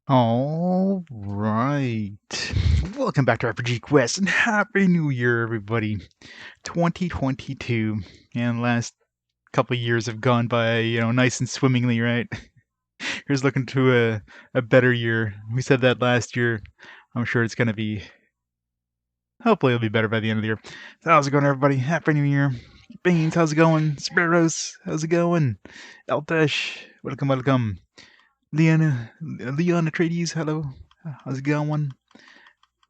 All right. Welcome back to RPG Quest and Happy New Year, everybody. 2022. And last couple of years have gone by, nice and swimmingly, right? Here's looking to a better year. We said that last year. I'm sure it's going to be, hopefully it'll be better by the end of the year. So how's it going, everybody? Happy New Year. Beans, how's it going? Sparrows, how's it going? Eltesh, welcome. Leon Atreides, hello. How's it going?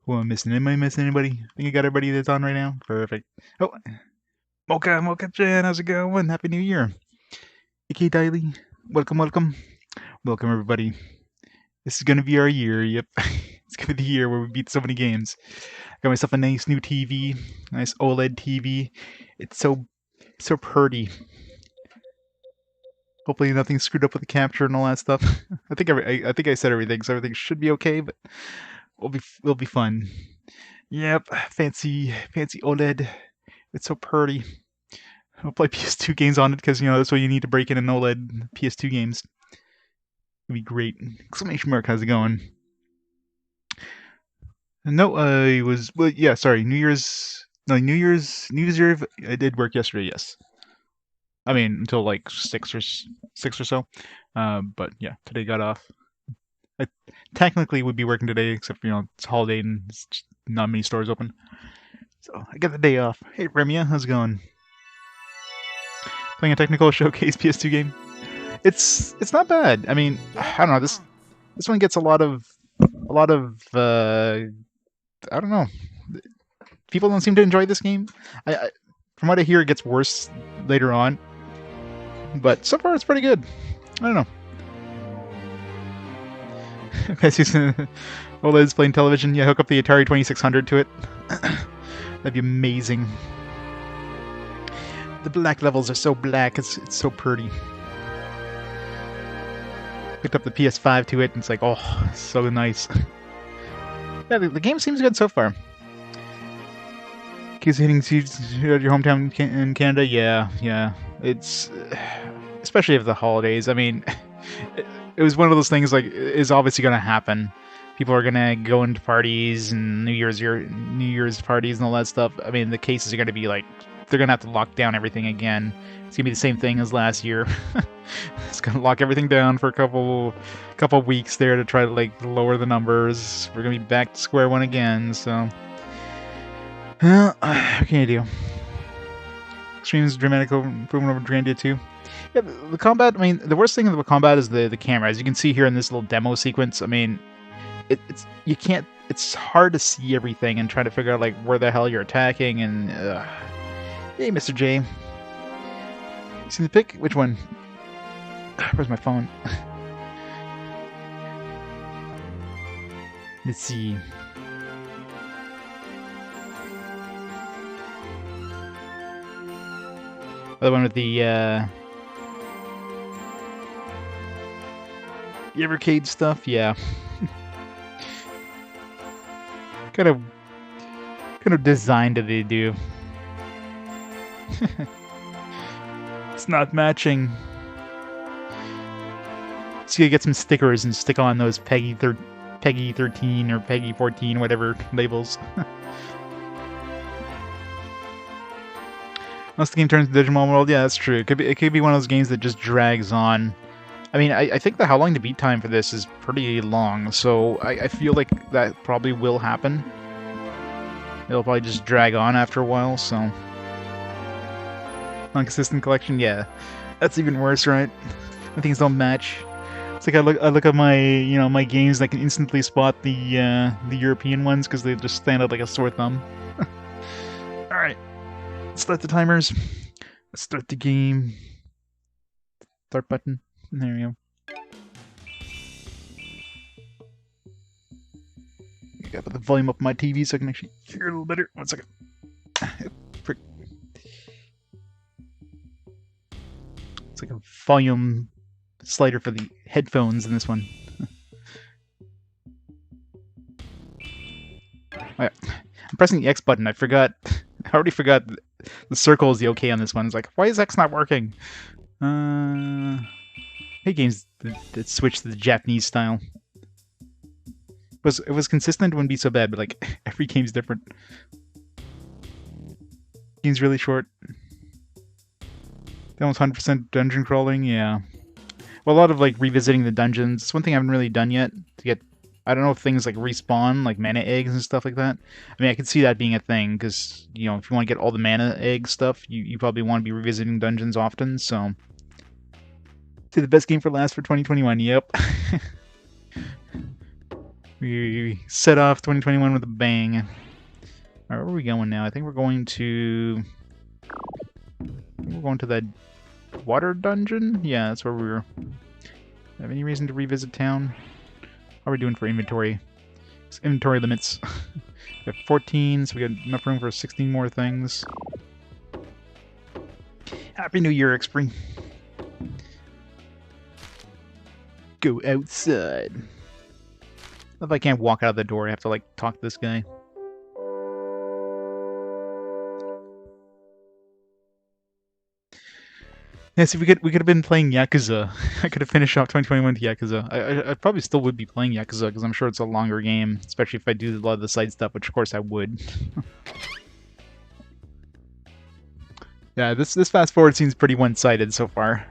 Who am I missing? Am I missing anybody? I think I got everybody that's on right now. Perfect. Oh, Mocha Chan, how's it going? Happy New Year. AK Diley, welcome. Welcome, everybody. This is gonna be our year, yep. It's gonna be the year where we beat so many games. Got myself a nice new TV, nice OLED TV. It's so pretty. Hopefully nothing screwed up with the capture and all that stuff. I think I said everything, so everything should be okay, but will be fun. Yep, fancy OLED. It's so pretty. I'll play PS2 games on it because that's what you need to break in an OLED PS2 games. It'd be great. Exclamation mark, how's it going? No, sorry, New Year's Eve, I did work yesterday, yes. I mean, until like 6 or so. But yeah, today got off. I technically would be working today, except it's a holiday and it's just not many stores open. So I got the day off. Hey Remia, how's it going? Playing a technical showcase PS2 game. It's not bad. I mean, I don't know. This one gets a lot of I don't know. People don't seem to enjoy this game. I from what I hear, it gets worse later on. But so far, it's pretty good. I don't know. Guys using OLED's playing television. Yeah, hook up the Atari 2600 to it. That'd be amazing. The black levels are so black. It's so pretty. Picked up the PS5 to it, and it's like, oh, so nice. Yeah, the game seems good so far. Keeps hitting seeds at your hometown in Canada. Yeah. It's especially of the holidays. I mean, it was one of those things like is obviously going to happen. People are going to go into parties and New Year's parties and all that stuff. I mean, the cases are going to be like they're going to have to lock down everything again. It's going to be the same thing as last year. It's going to lock everything down for a couple weeks there to try to like lower the numbers. We're going to be back to square one again. So, what can you do? Extreme's dramatic improvement over Grandia 2. Yeah, the combat, I mean, the worst thing about combat is the camera. As you can see here in this little demo sequence, I mean, it's hard to see everything and try to figure out, like, where the hell you're attacking, and, hey, Mr. J. You seen the pic? Which one? Where's my phone? Let's see. The one with the Evercade stuff, yeah. kind of design do they do? It's not matching. So you get some stickers and stick on those Peggy 13 or Peggy 14, whatever labels. Once the game turns to Digimon World, yeah, that's true. It could be one of those games that just drags on. I mean, I think the how long to beat time for this is pretty long, so I feel like that probably will happen. It'll probably just drag on after a while, so... Non-consistent collection, yeah. That's even worse, right? When things don't match. It's like I look at my, my games, I can instantly spot the European ones, because they just stand out like a sore thumb. Alright. Start the timers. Let's start the game. Start button. There we go. I gotta put the volume up on my TV so I can actually hear it a little better. 1 second. Frick. It's like a volume slider for the headphones in this one. Right. I'm pressing the X button. I already forgot the circle is the OK on this one. It's like, why is X not working? Hey, games that switch to the Japanese style. It was consistent, wouldn't be so bad, but like every game's different. Game's really short. Almost 100% dungeon crawling, yeah. Well, a lot of like revisiting the dungeons. It's one thing I haven't really done yet to get. I don't know if things like respawn, like mana eggs and stuff like that. I mean, I could see that being a thing because if you want to get all the mana egg stuff, you probably want to be revisiting dungeons often. So, say the best game for last for 2021. Yep. We set off 2021 with a bang. All right, where are we going now? I think we're going to. We're going to that water dungeon? Yeah, that's where we were. Have any reason to revisit town? How are we doing for inventory? It's inventory limits. We have 14, so we got enough room for 16 more things. Happy New Year, Xtreme. Go outside. If I can't walk out of the door, I have to like talk to this guy. Yeah, see, we could have been playing Yakuza. I could have finished off 2021 with Yakuza. I probably still would be playing Yakuza because I'm sure it's a longer game, especially if I do a lot of the side stuff, which of course I would. Yeah, this fast forward seems pretty one-sided so far.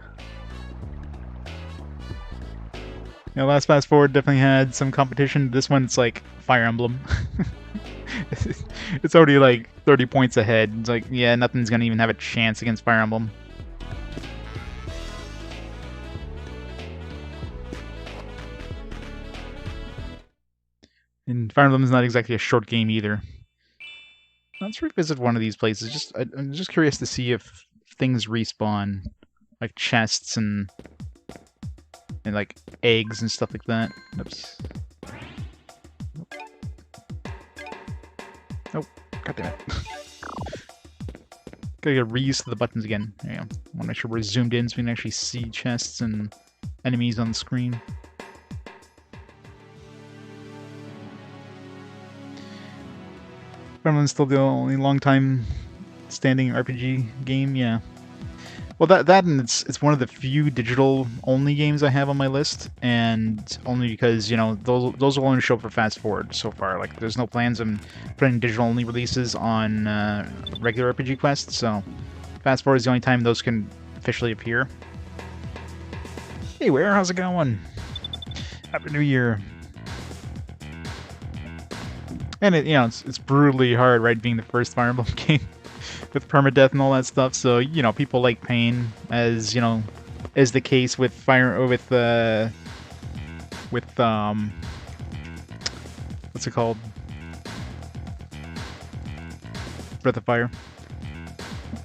Last fast forward definitely had some competition. This one's like Fire Emblem. It's already like 30 points ahead. It's like, yeah, nothing's gonna even have a chance against Fire Emblem. And Fire Emblem is not exactly a short game either. Let's revisit one of these places. I'm just curious to see if things respawn, like chests and like eggs and stuff like that. Oops. Oh, goddammit. Gotta get reused to the buttons again. There you go. I want to make sure we're zoomed in so we can actually see chests and enemies on the screen. Fire Emblem's still the only long-time standing RPG game, yeah. Well, that and it's one of the few digital-only games I have on my list, and only because those will only show up for fast forward so far. Like, there's no plans on putting digital-only releases on regular RPG quests, so fast forward is the only time those can officially appear. Hey, where? How's it going? Happy New Year. And it's brutally hard, right, being the first Fire Emblem game with permadeath and all that stuff. So people like pain, as is the case with what's it called? Breath of Fire.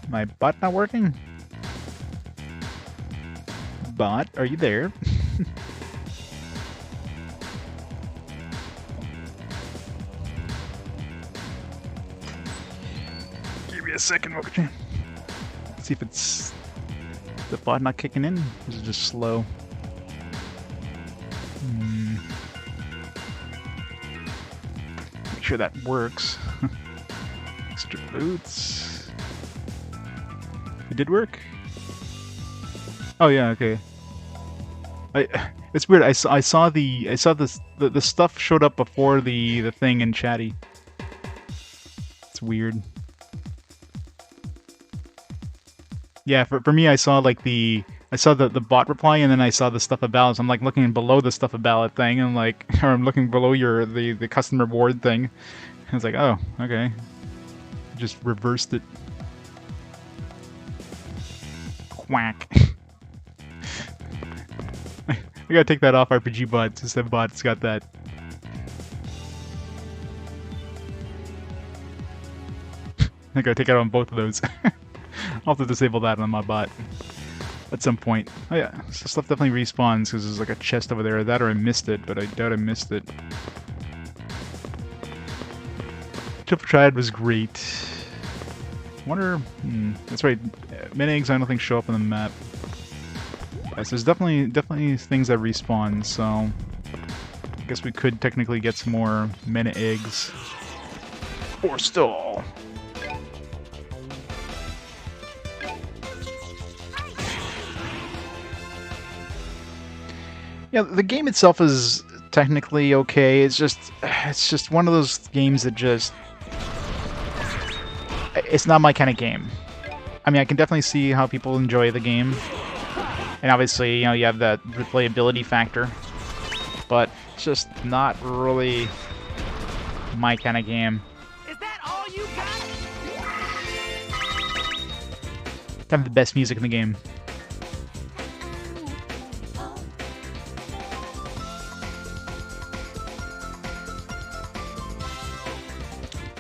My bot not working? Bot, are you there? A second, okay. See if it's the bot not kicking in, or is it just slow? Make sure that works. Extra boots. It did work. Oh yeah, okay. It's weird. I saw the stuff showed up before the thing in chatty. It's weird. Yeah, for me, I saw like the bot reply, and then I saw the stuff about. So I'm like looking below the stuff about thing, and like, or I'm looking below the custom reward thing. I was like, oh, okay, just reversed it. Quack. I gotta take that off RPG bot since that bot's got that. I gotta take it on both of those. I'll have to disable that on my bot at some point. Oh yeah, so stuff definitely respawns because there's like a chest over there. That or I missed it, but I doubt I missed it. Triple Triad was great. Wonder... that's right, many eggs I don't think show up on the map. Yeah, so there's definitely things that respawn, so... I guess we could technically get some more mana eggs. Or stall. Yeah, the game itself is technically okay. It's just one of those games that just it's not my kind of game. I mean, I can definitely see how people enjoy the game, and obviously, you know, you have that replayability factor, but it's just not really my kind of game. Is that all you got? Have the best music in the game.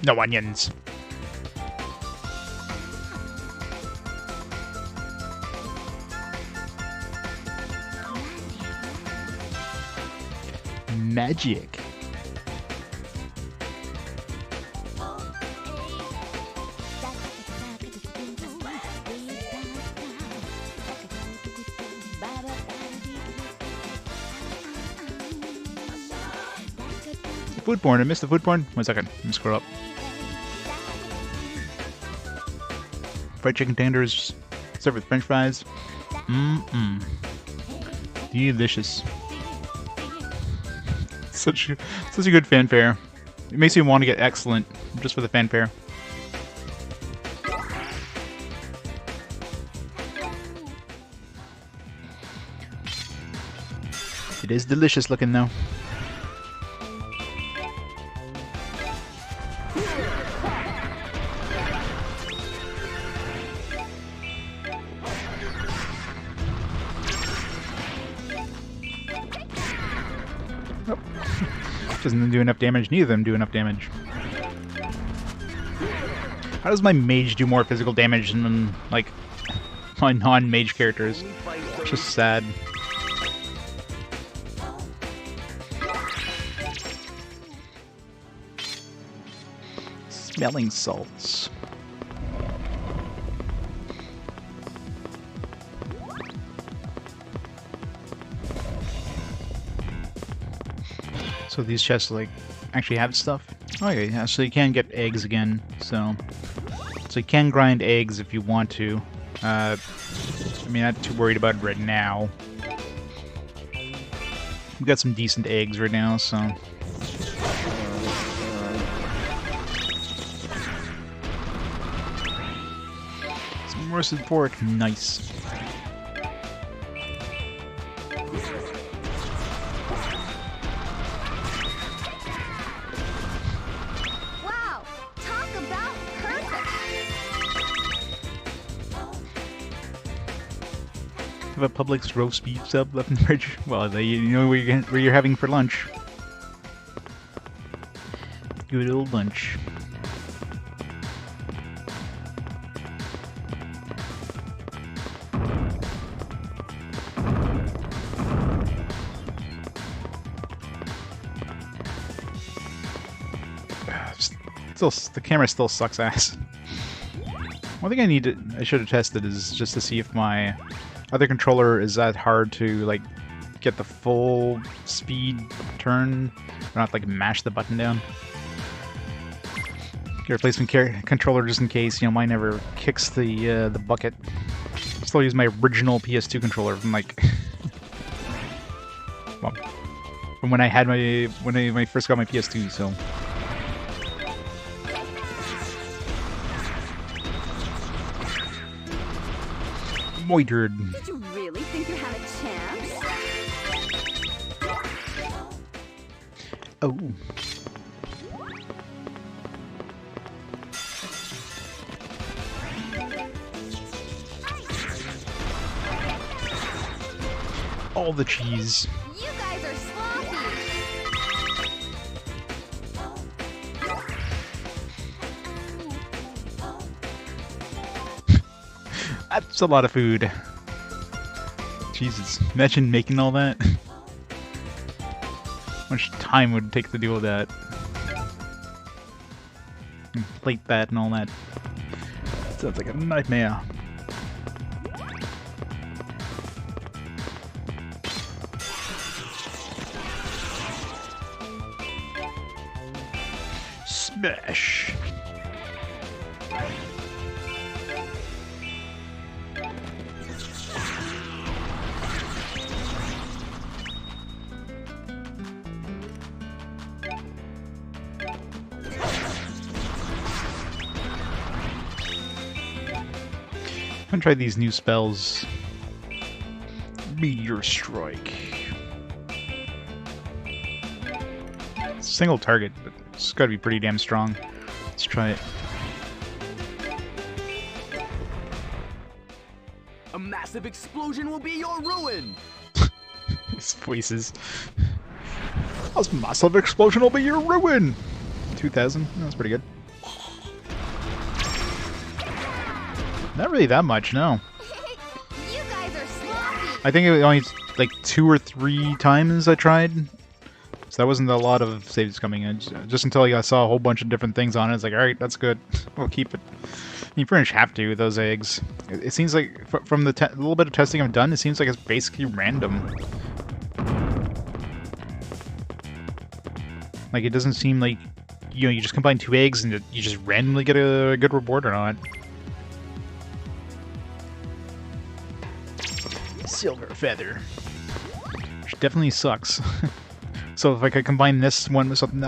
No onions. Magic. Food porn. I missed the food porn. 1 second. Let me scroll up. Fried chicken tenders served with French fries. Delicious. Such a good fanfare. It makes me want to get excellent just for the fanfare. It is delicious looking though. Doesn't do enough damage. Neither of them do enough damage. How does my mage do more physical damage than, like, my non-mage characters? It's just sad. Smelling salts. So these chests, like, actually have stuff? Okay, yeah, so you can get eggs again, so you can grind eggs if you want to. I mean, I'm not too worried about it right now. We've got some decent eggs right now, so... Some roasted pork, nice. A Publix roast beef sub left in the fridge. Well, you know where you're having for lunch. Good old lunch. Still, the camera still sucks ass. One thing I should have tested is just to see if my other controller is that hard to, like, get the full speed turn, or not, like, mash the button down. Get a replacement controller just in case, you know, mine never kicks the bucket. Still use my original PS2 controller from, like, well, from when I had when I first got my PS2, so. Moitered. Did you really think you had a chance? Oh. All the cheese. You guys are sloppy. That's a lot of food. Jesus, imagine making all that. How much time would it take to deal with that? And plate that and all that. Sounds like a nightmare. Smash! I'm gonna try these new spells. Meteor Strike. Single target, but it's gotta be pretty damn strong. Let's try it. A massive explosion will be your ruin! His voices. A massive explosion will be your ruin! 2000? That's pretty good. Not really that much, no. You guys are sloppy. I think it was only like 2 or 3 times I tried. So that wasn't a lot of saves coming in. Just until I saw a whole bunch of different things on it. It's like, alright, that's good. We'll keep it. You pretty much have to with those eggs. It seems like, from the little bit of testing I've done, it seems like it's basically random. Like, it doesn't seem like, you know, you just combine 2 eggs and you just randomly get a good reward or not. Silver feather. Which definitely sucks. So if I could combine this one with something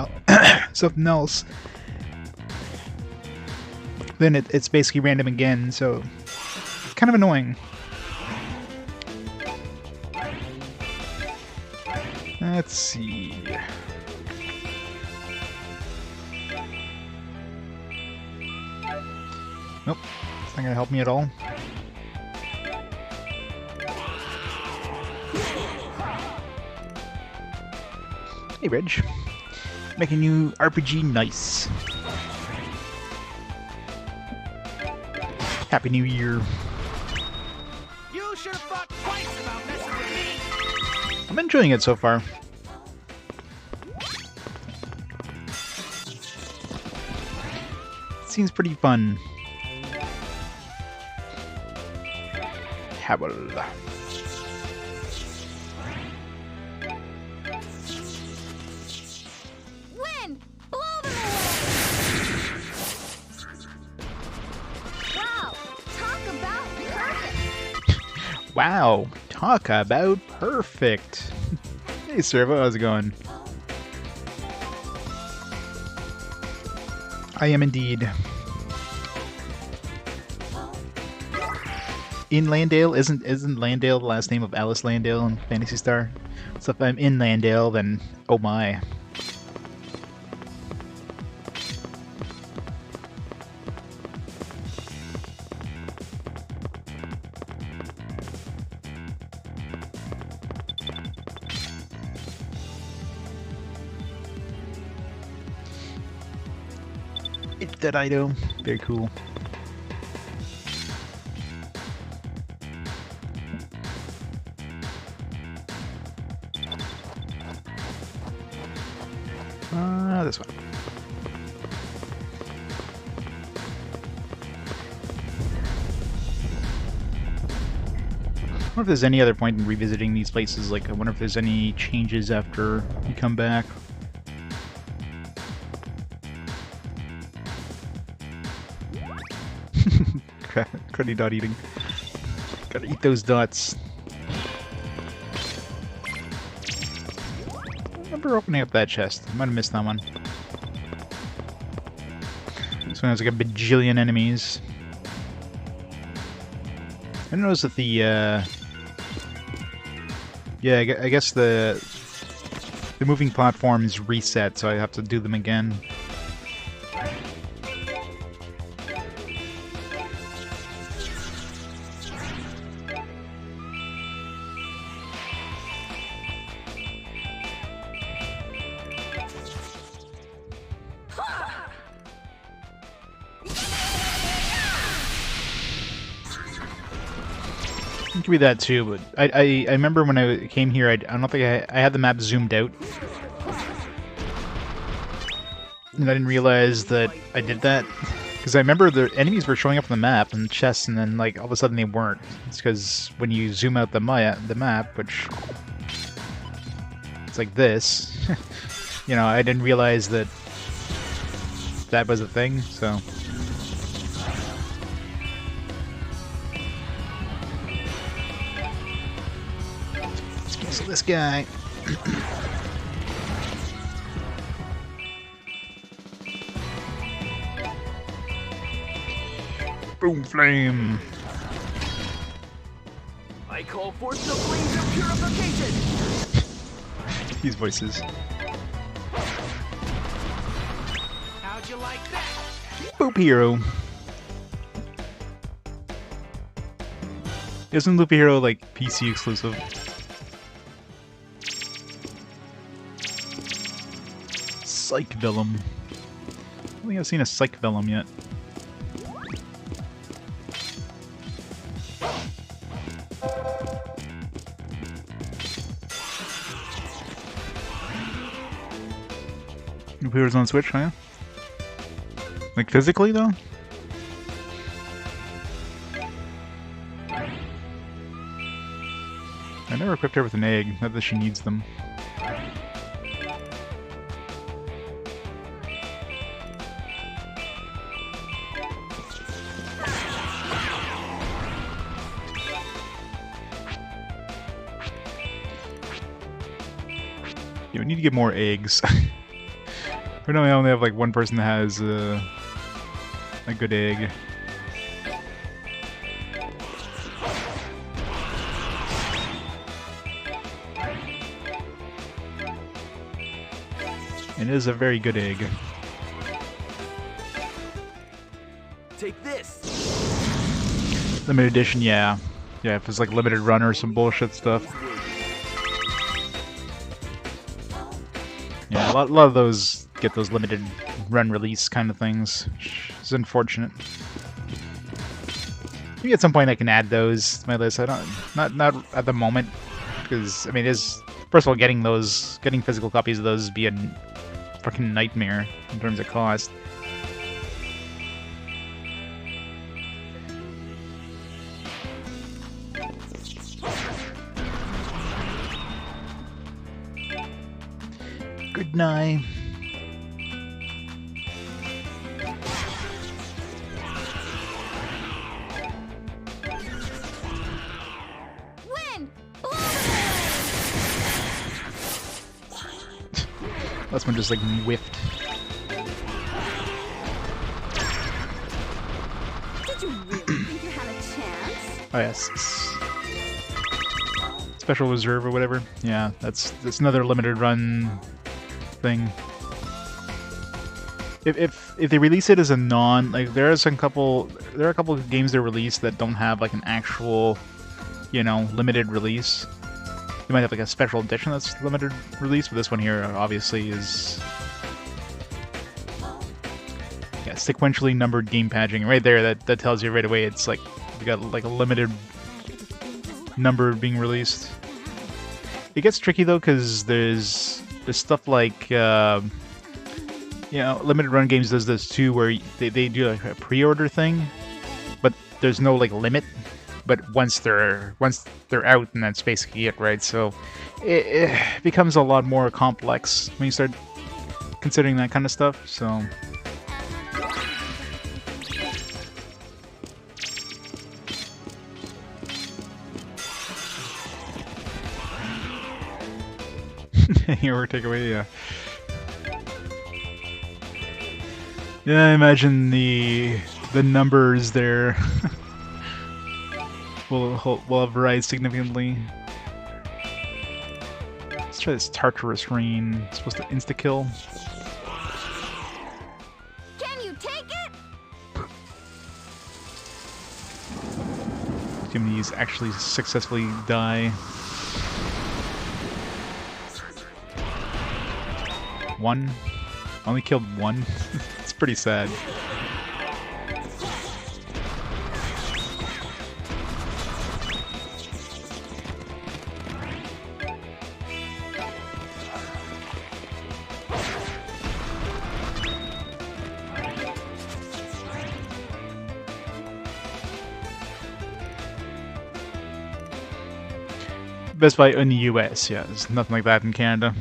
else, then it's basically random again, so kind of annoying. Let's see. Nope, it's not gonna help me at all. Hey, Reg. Making new RPG nice. Happy New Year. You should have thought twice about messing with me! I'm enjoying it so far. It seems pretty fun. Howl. Win! Blow them away! Wow! Talk about perfect! Wow, talk about perfect. Hey, Servo, how's it going? I am indeed. In Landale? Isn't Landale the last name of Alice Landale in Phantasy Star? So if I'm in Landale, then oh my. It's that Ido. Very cool. This one. I wonder if there's any other point in revisiting these places. Like, I wonder if there's any changes after you come back. Cruddy dot eating. Gotta eat those dots. I remember opening up that chest. I might have missed that one. This one has like a bajillion enemies. I noticed that the, yeah, I guess the moving platforms reset, so I have to do them again. It could be that too, but I remember when I came here, I don't think I had the map zoomed out. And I didn't realize that I did that. Because I remember the enemies were showing up on the map and chests, and then like all of a sudden they weren't. It's because when you zoom out the map, which it's like this, you know, I didn't realize that that was a thing, so... So this guy. Boom flame. call forth the Wings of Purification! These voices. How'd you like that? Boop Hero. Isn't Loop Hero like PC exclusive? Psych Vellum. I don't think I've seen a Psych Vellum yet. Loop Hero's on Switch, huh? Like physically though? I never equipped her with an egg, not that she needs them. Yeah, we need to get more eggs. Right now we only have like one person that has a good egg. It is a very good egg. Take this! Limited edition, yeah. Yeah, if it's like limited run or some bullshit stuff. Yeah, a lot of those get those limited run release kind of things. It's unfortunate. Maybe at some point I can add those to my list. I don't, not at the moment, because I mean, is first of all getting physical copies of those would be a fucking nightmare in terms of cost. Good night. Win! Last one just like whiffed. Did you really think you had a chance? Oh yes. Special Reserve or whatever. Yeah, that's another limited run thing. If they release it as a non, like there are a couple of games they release that don't have like an actual, you know, limited release. You might have like a special edition that's limited release, but this one here obviously is, yeah, sequentially numbered game patching. Right there, that tells you right away it's like you got like a limited number being released. It gets tricky though because there's stuff like you know, limited run games does this too, where they do like a pre-order thing, but there's no like limit. But once they're out, and that's basically it, right? So it becomes a lot more complex when you start considering that kind of stuff. So. Or take away, yeah. Yeah, I imagine the numbers there will have rise significantly. Let's try this Tartarus Rain. It's supposed to insta-kill. Can you take it? See how many of these actually successfully die. One. Only killed one. It's pretty sad. Best Buy in the US, yeah, there's nothing like that in Canada.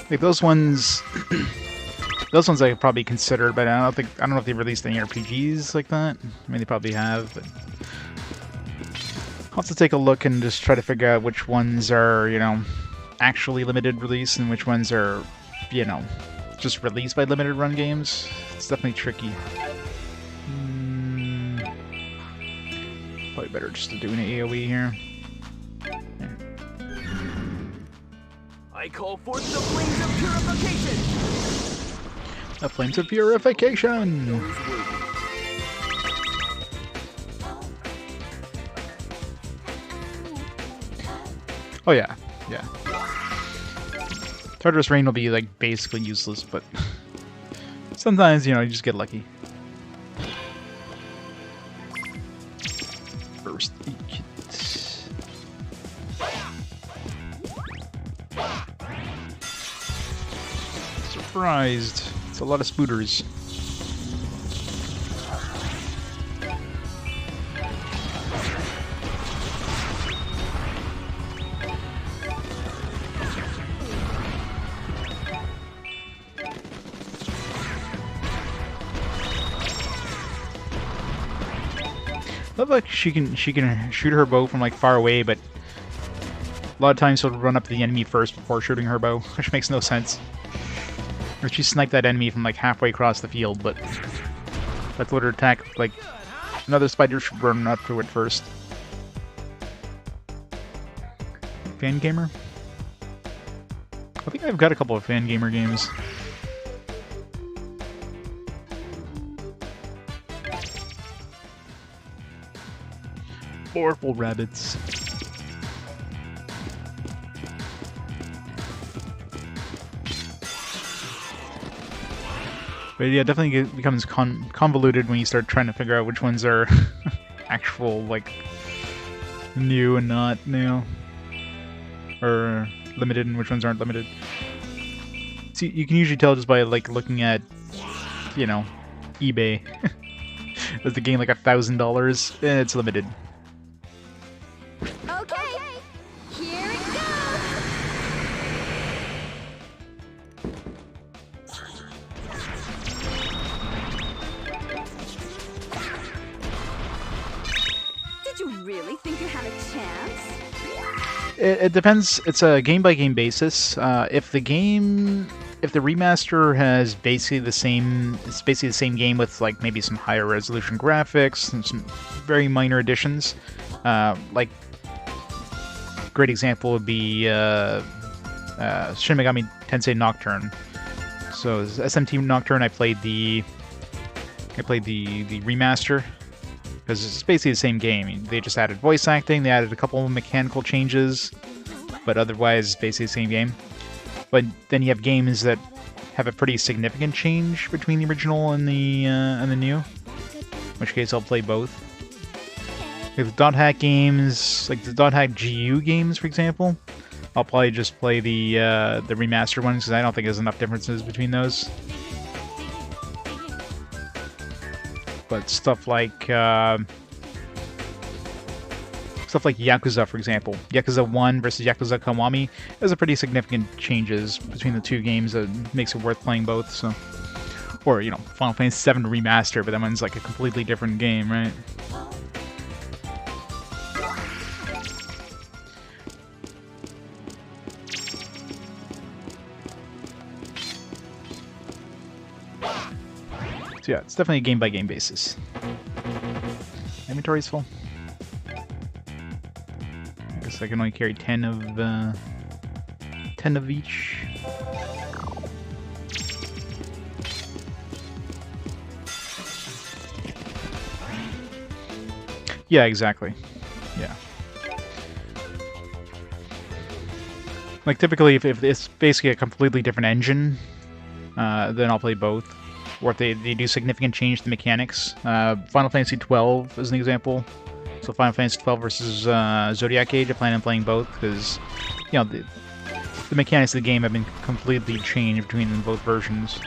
Like those ones, I could probably consider, but I don't know if they released any RPGs like that. I mean, they probably have. But I'll have to take a look and just try to figure out which ones are, you know, actually limited release and which ones are, you know, just released by limited run games. It's definitely tricky. Probably better just to do an AoE here. I call forth the Wings of Purification! The Flames of Purification! Oh yeah, yeah. Tartarus Rain will be like basically useless, but sometimes, you know, you just get lucky. First aid kit. Surprised. It's a lot of spooters. I love like she can shoot her bow from like far away, but a lot of times she'll run up to the enemy first before shooting her bow, which makes no sense. Or she sniped that enemy from like halfway across the field, but let's let her attack. Like another spider should run up to it first. Fan gamer? I think I've got a couple of fan gamer games. Orphle rabbits. But yeah, definitely it becomes convoluted when you start trying to figure out which ones are actual, like, new and not new. Or limited and which ones aren't limited. See, you can usually tell just by, like, looking at, you know, eBay. Is the game like $1,000? It's limited. Okay, here it goes. Did you really think you had a chance? It depends. It's a game-by-game basis. If the remaster has basically the same, it's basically the same game with like maybe some higher resolution graphics and some very minor additions. Like, great example would be Shin Megami Tensei Nocturne. So SMT Nocturne, I played the remaster because it's basically the same game. I mean, they just added voice acting, they added a couple of mechanical changes, but otherwise basically the same game. But then you have games that have a pretty significant change between the original and the new. In which case, I'll play both. Like the dot hack games, like the dot hack GU games, for example, I'll probably just play the remastered ones because I don't think there's enough differences between those. But stuff like Yakuza, for example, Yakuza 1 versus Yakuza Kiwami, there's a pretty significant changes between the two games that makes it worth playing both. So, or you know, Final Fantasy VII Remaster, but that one's like a completely different game, right? So yeah, it's definitely a game-by-game basis. Inventory's full. I guess I can only carry 10 of each. Yeah, exactly. Yeah. Like typically, if it's basically a completely different engine, then I'll play both. Or if they do significant change to mechanics. Final Fantasy XII is an example. So Final Fantasy XII versus Zodiac Age, I plan on playing both because, you know, the mechanics of the game have been completely changed between both versions.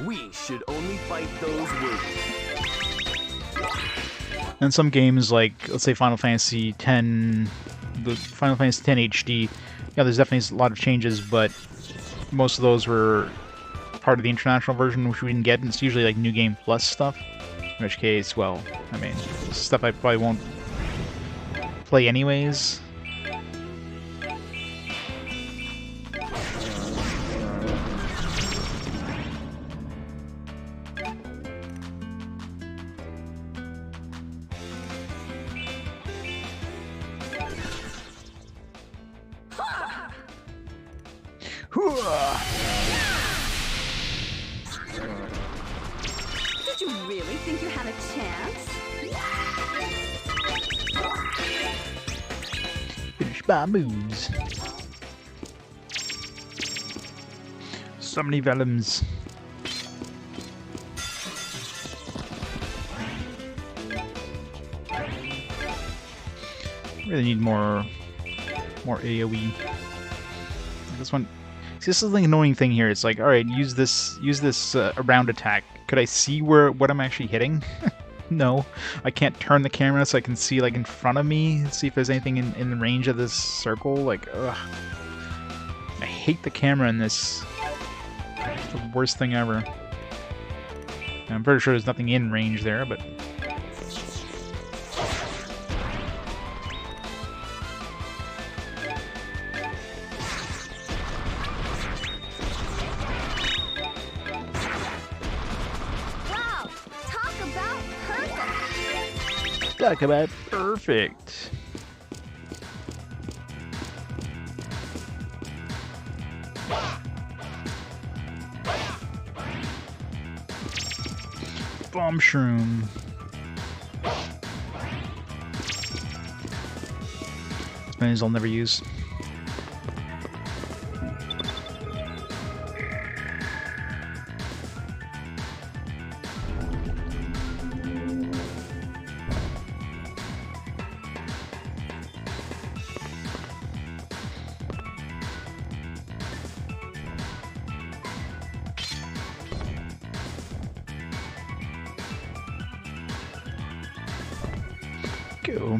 We should only fight those worthy. And some games like, let's say Final Fantasy X, the Final Fantasy X HD, yeah, there's definitely a lot of changes, but most of those were part of the international version, which we didn't get, and it's usually like New Game Plus stuff. In which case, well, I mean, stuff I probably won't play anyways. Hooah! Did you really think you had a chance? Finish my moves. So many vellums. Really need more AoE. This one. See, this is the annoying thing here. It's like, all right, use this round attack. Could I see what I'm actually hitting? No, I can't turn the camera so I can see like in front of me, see if there's anything in the range of this circle. Like, ugh. I hate the camera in this. It's the worst thing ever. And I'm pretty sure there's nothing in range there, but. Talk about perfect. Bomb shroom. Spanish I'll never use. Go.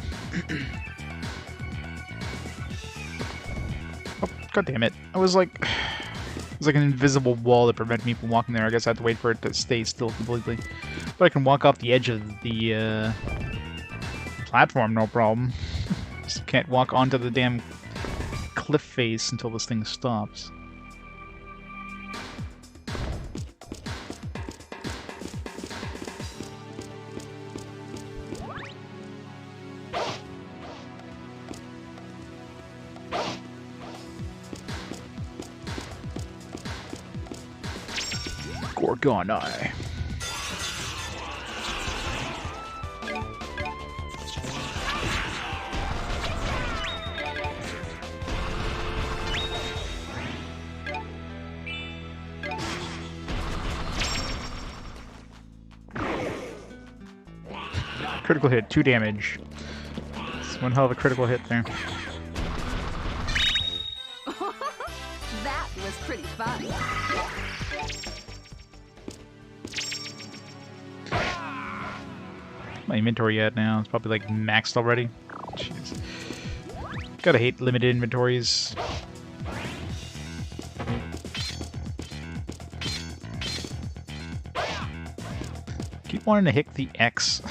Oh, God damn it. I was like... It was like an invisible wall that prevented me from walking there. I guess I have to wait for it to stay still completely. But I can walk off the edge of the platform, no problem. Just can't walk onto the damn cliff face until this thing stops. Gorgonai. Critical hit, 2 damage. It's one hell of a critical hit there. That was pretty fun. My inventory at now? It's probably like maxed already. Jeez. Gotta hate limited inventories. Keep wanting to hit the X.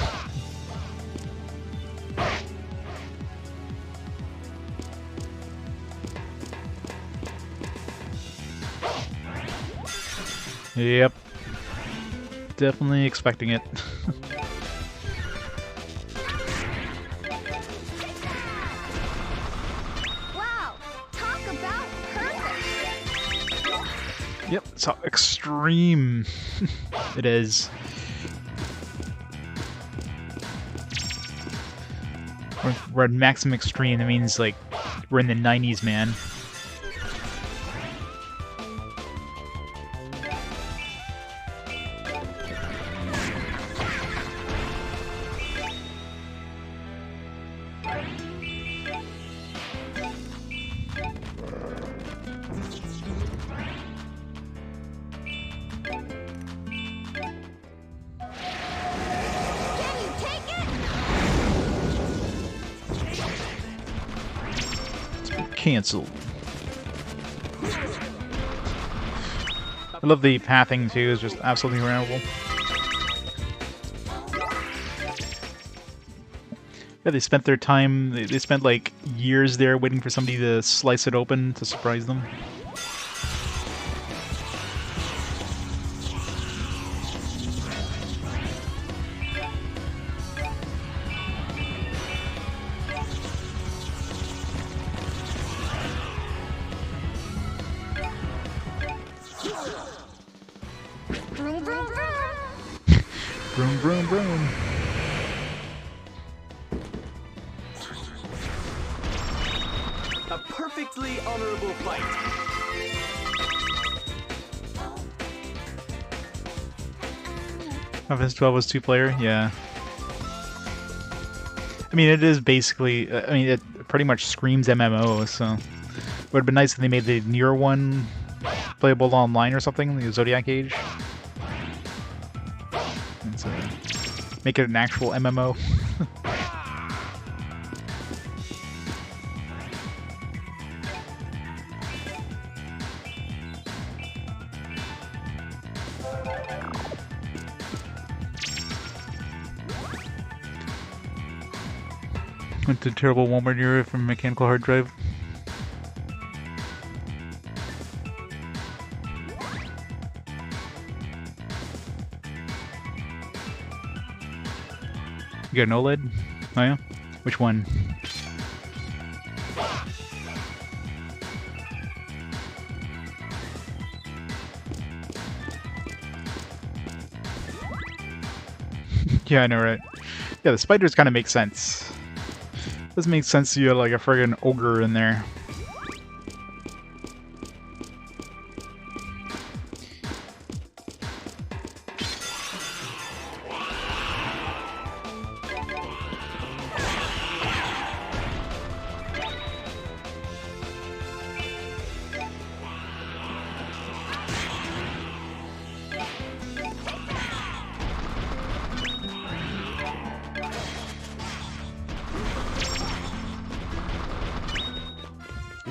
Yep. Definitely expecting it. Wow, talk about perfect. Yep, it's how extreme it is. We're at maximum extreme. That means like we're in the 90s, man. Cancelled. I love the pathing too, it's just absolutely incredible. Yeah, they spent their time, they spent like years there waiting for somebody to slice it open to surprise them. A perfectly honorable fight. PS12 was 2-player, yeah. I mean, it is basically. I mean, it pretty much screams MMO. So, it would have been nice if they made the newer one playable online or something, the Zodiac Age. And so, make it an actual MMO. Went to terrible Walmart era from mechanical hard drive. You got an OLED? Oh yeah? Which one? Yeah, I know, right? Yeah, the spiders kind of make sense. Doesn't make sense you have like a friggin' ogre in there.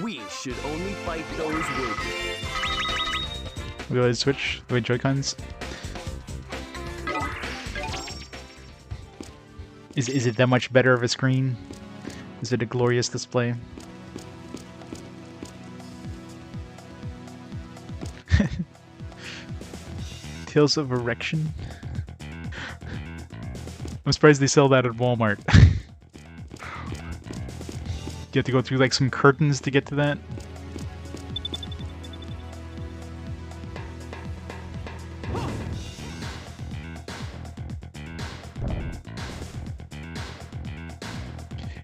We should only fight those worthy. We always switch the way Joy-Cons. Is it that much better of a screen? Is it a glorious display? Tales of Erection? I'm surprised they sell that at Walmart. You have to go through like some curtains to get to that.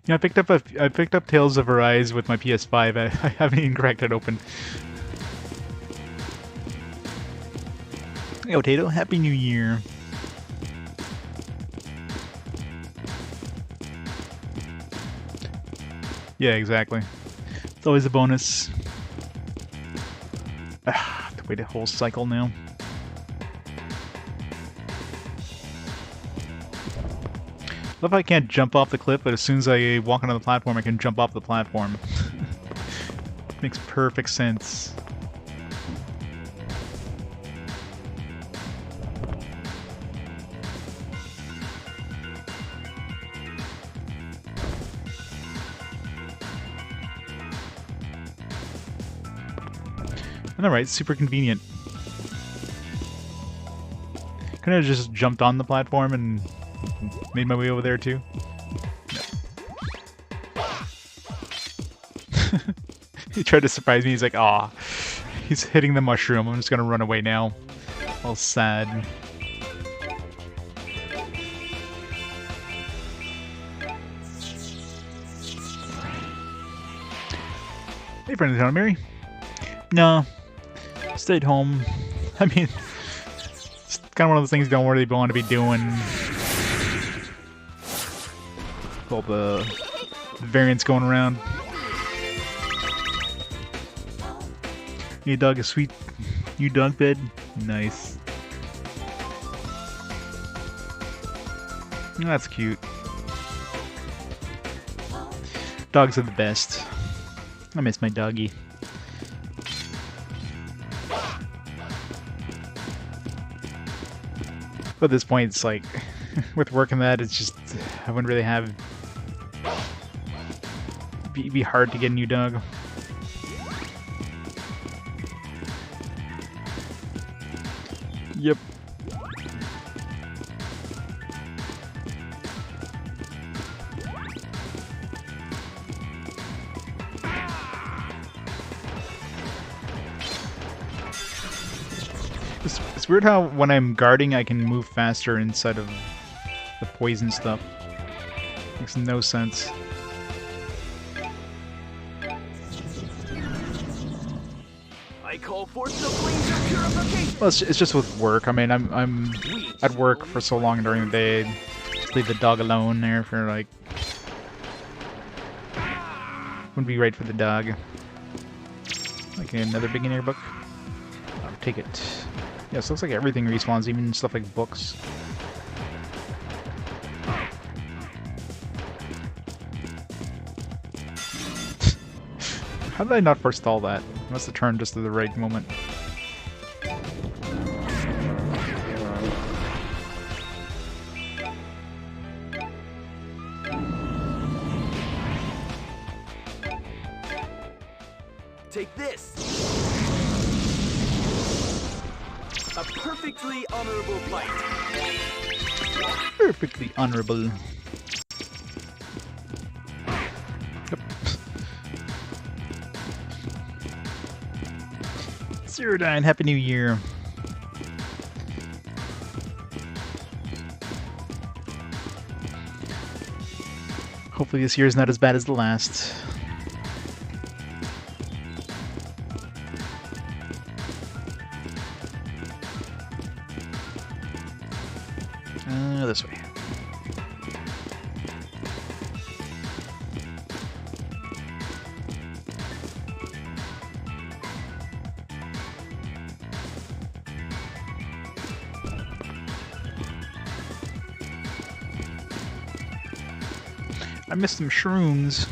Yeah, I picked up Tales of Arise with my PS5. I haven't even cracked it open. Hey, Potato, Happy New Year. Yeah, exactly. It's always a bonus. Ah, to wait a whole cycle now. Love I can't jump off the cliff, but as soon as I walk onto the platform, I can jump off the platform. Makes perfect sense. Alright, super convenient. Couldn't I have just jumped on the platform and made my way over there too? No. He tried to surprise me, he's like, aw. He's hitting the mushroom, I'm just gonna run away now. All sad. Hey, friend of the town, Mary? No. Stayed home. I mean, it's kind of one of those things you don't really want to be doing. All the variants going around. Hey, dog, a sweet new dog bed? Nice. That's cute. Dogs are the best. I miss my doggy. But at this point, it's like, with work and that, it's just, I wouldn't really have, be hard to get a new dog. Yep. It's weird how when I'm guarding I can move faster inside of the poison stuff. Makes no sense. I call forth the Wings of Purification. Well, it's just with work. I mean, I'm at work for so long during the day. Just leave the dog alone there for like. Wouldn't be right for the dog. Like another beginner book. I'll take it. Yes, looks like everything respawns, even stuff like books. How did I not forestall that? I must have turned just at the right moment. Take this. A perfectly honorable fight. Perfectly honorable. Yep. Zerodine, Happy New Year. Hopefully this year is not as bad as the last. This way. I missed some shrooms.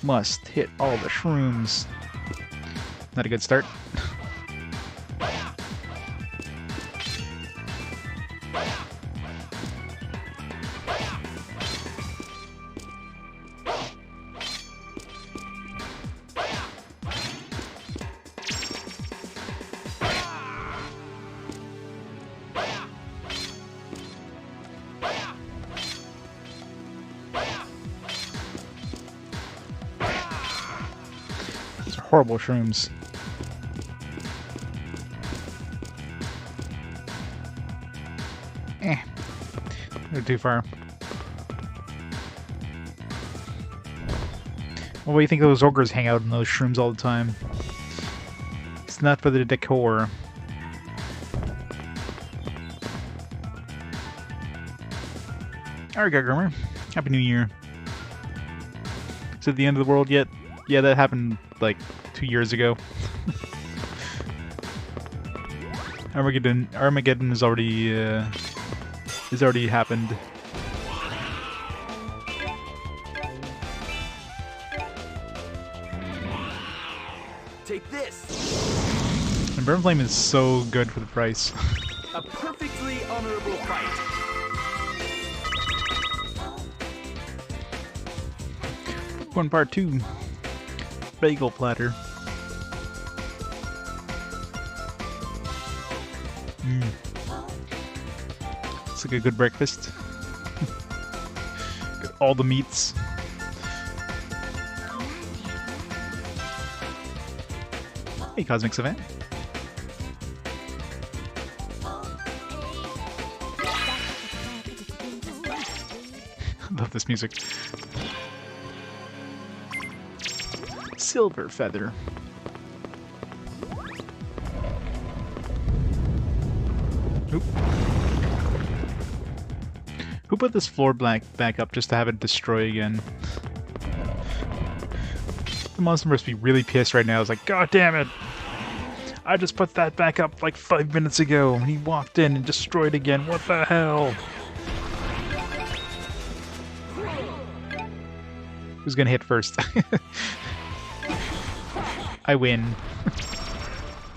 Must hit all the shrooms. Not a good start. Horrible shrooms. They're too far. Well, what do you think those ogres hang out in those shrooms all the time? It's not for the decor. Alright, Grimmer. Happy New Year. Is it the end of the world yet? Yeah, that happened like 2 years ago. Armageddon has already happened. Take this. And Burn Flame is so good for the price. A perfectly honorable fight. Part 2. Bagel platter. It's like a good breakfast. Got all the meats. Hey, Cosmic Savant. Love this music. Silver feather. Oop. Who put this floor back up just to have it destroy again? The monster must be really pissed right now. It's like, God damn it! I just put that back up like 5 minutes ago, and he walked in and destroyed again. What the hell? Who's gonna hit first? I win.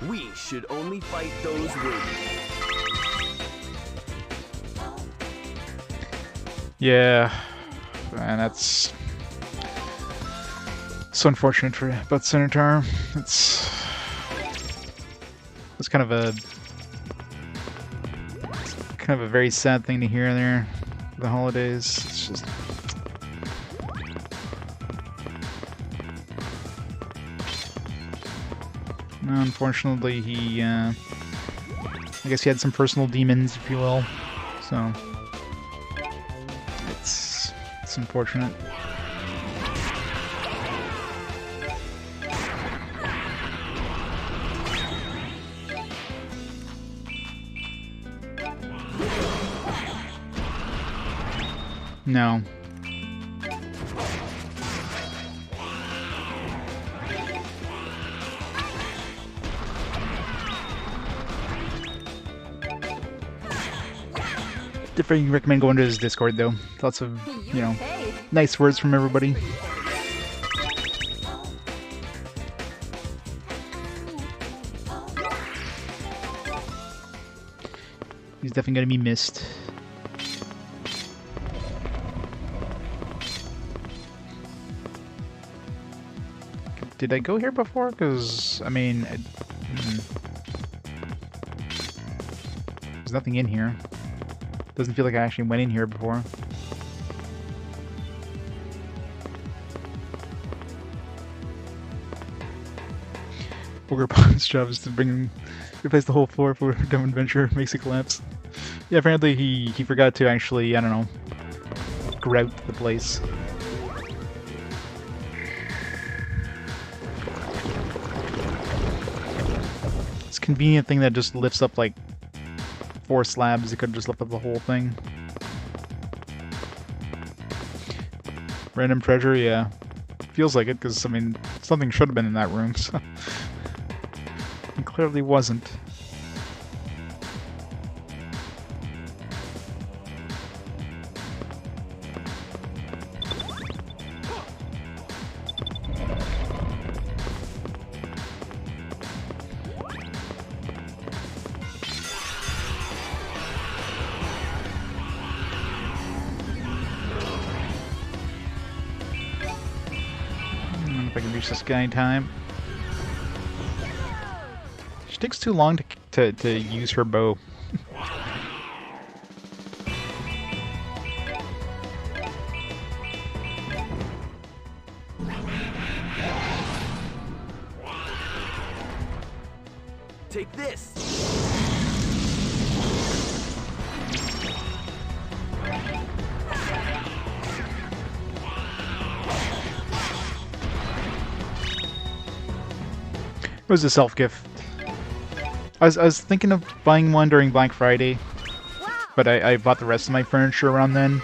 We should only fight those worthy. Yeah, and that's so unfortunate for about Senator. It's kind of a very sad thing to hear there. For the holidays, it's just. Unfortunately, he, I guess he had some personal demons, if you will, so it's unfortunate. No. Definitely recommend going to his Discord though. Lots of, you know, Hey, nice words from everybody. He's definitely gonna be missed. Did I go here before? Because, I mean, there's nothing in here. Doesn't feel like I actually went in here before. Booger Pond's job is to replace the whole floor for Dumb Adventure, makes it collapse. Yeah, apparently he forgot to actually, I don't know, grout the place. It's a convenient thing that just lifts up like 4 slabs. It could have just lifted up the whole thing. Random treasure, yeah. Feels like it, because, I mean, something should have been in that room, so... It clearly wasn't. If I can reach this guy in time. She takes too long to use her bow. Take this. It was a self-gift. I was thinking of buying one during Black Friday, but I bought the rest of my furniture around then,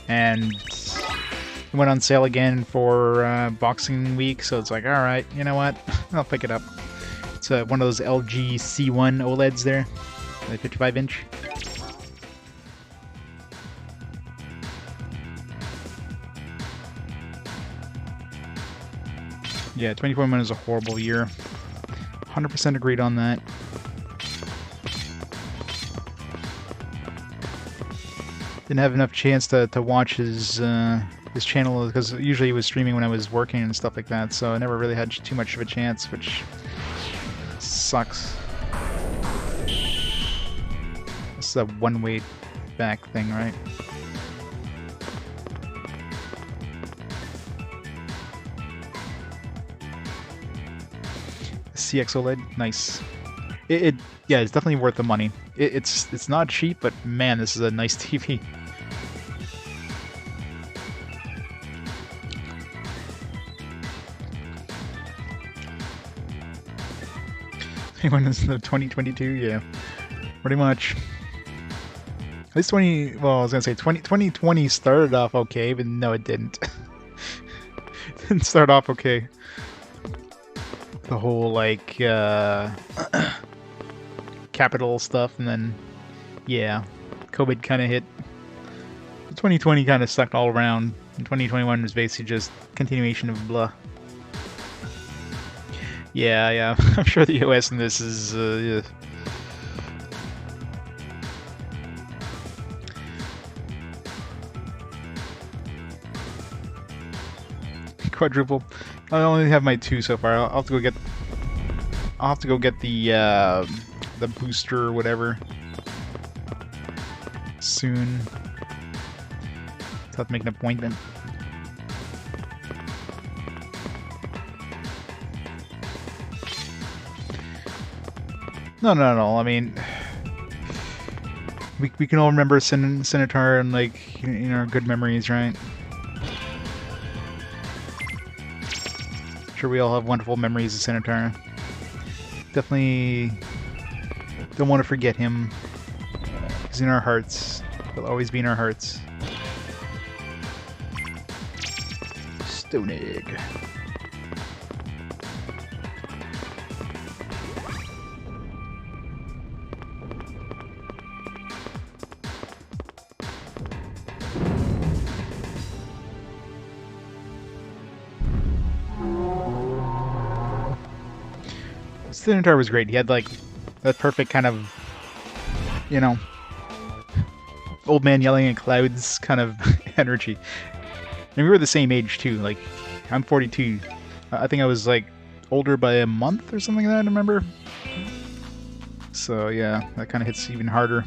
and it went on sale again for Boxing Week, so it's like, alright, you know what, I'll pick it up. It's one of those LG C1 OLEDs there, the 55-inch. Yeah, 2021 is a horrible year. 100% agreed on that. Didn't have enough chance to watch his channel, because usually he was streaming when I was working and stuff like that, so I never really had too much of a chance, which sucks. This is a one-way back thing, right? CX OLED, nice. Yeah, it's definitely worth the money. It's not cheap, but man, this is a nice TV. When is the 2022? Yeah, pretty much. At least 20. Well, I was gonna say 2020 started off okay, but no, it didn't. It didn't start off okay. The whole like capital stuff, and then yeah, COVID kind of hit. 2020 kind of sucked all around, and 2021 was basically just continuation of blah. Yeah, I'm sure the OS in this is yeah. Quadruple. I only have my 2 so far. I'll have to go get. I'll have to go get the booster or whatever soon. I'll have to make an appointment. No. I mean, we can all remember Senator and like, you know, good memories, right? Sure, we all have wonderful memories of Senator. Definitely don't want to forget him. He's in our hearts. He'll always be in our hearts. Stone egg. Centaur was great. He had like that perfect kind of, you know, old man yelling at clouds kind of energy. And we were the same age too. Like, I'm 42. I think I was like older by a month or something like that, I remember. So yeah, that kind of hits even harder.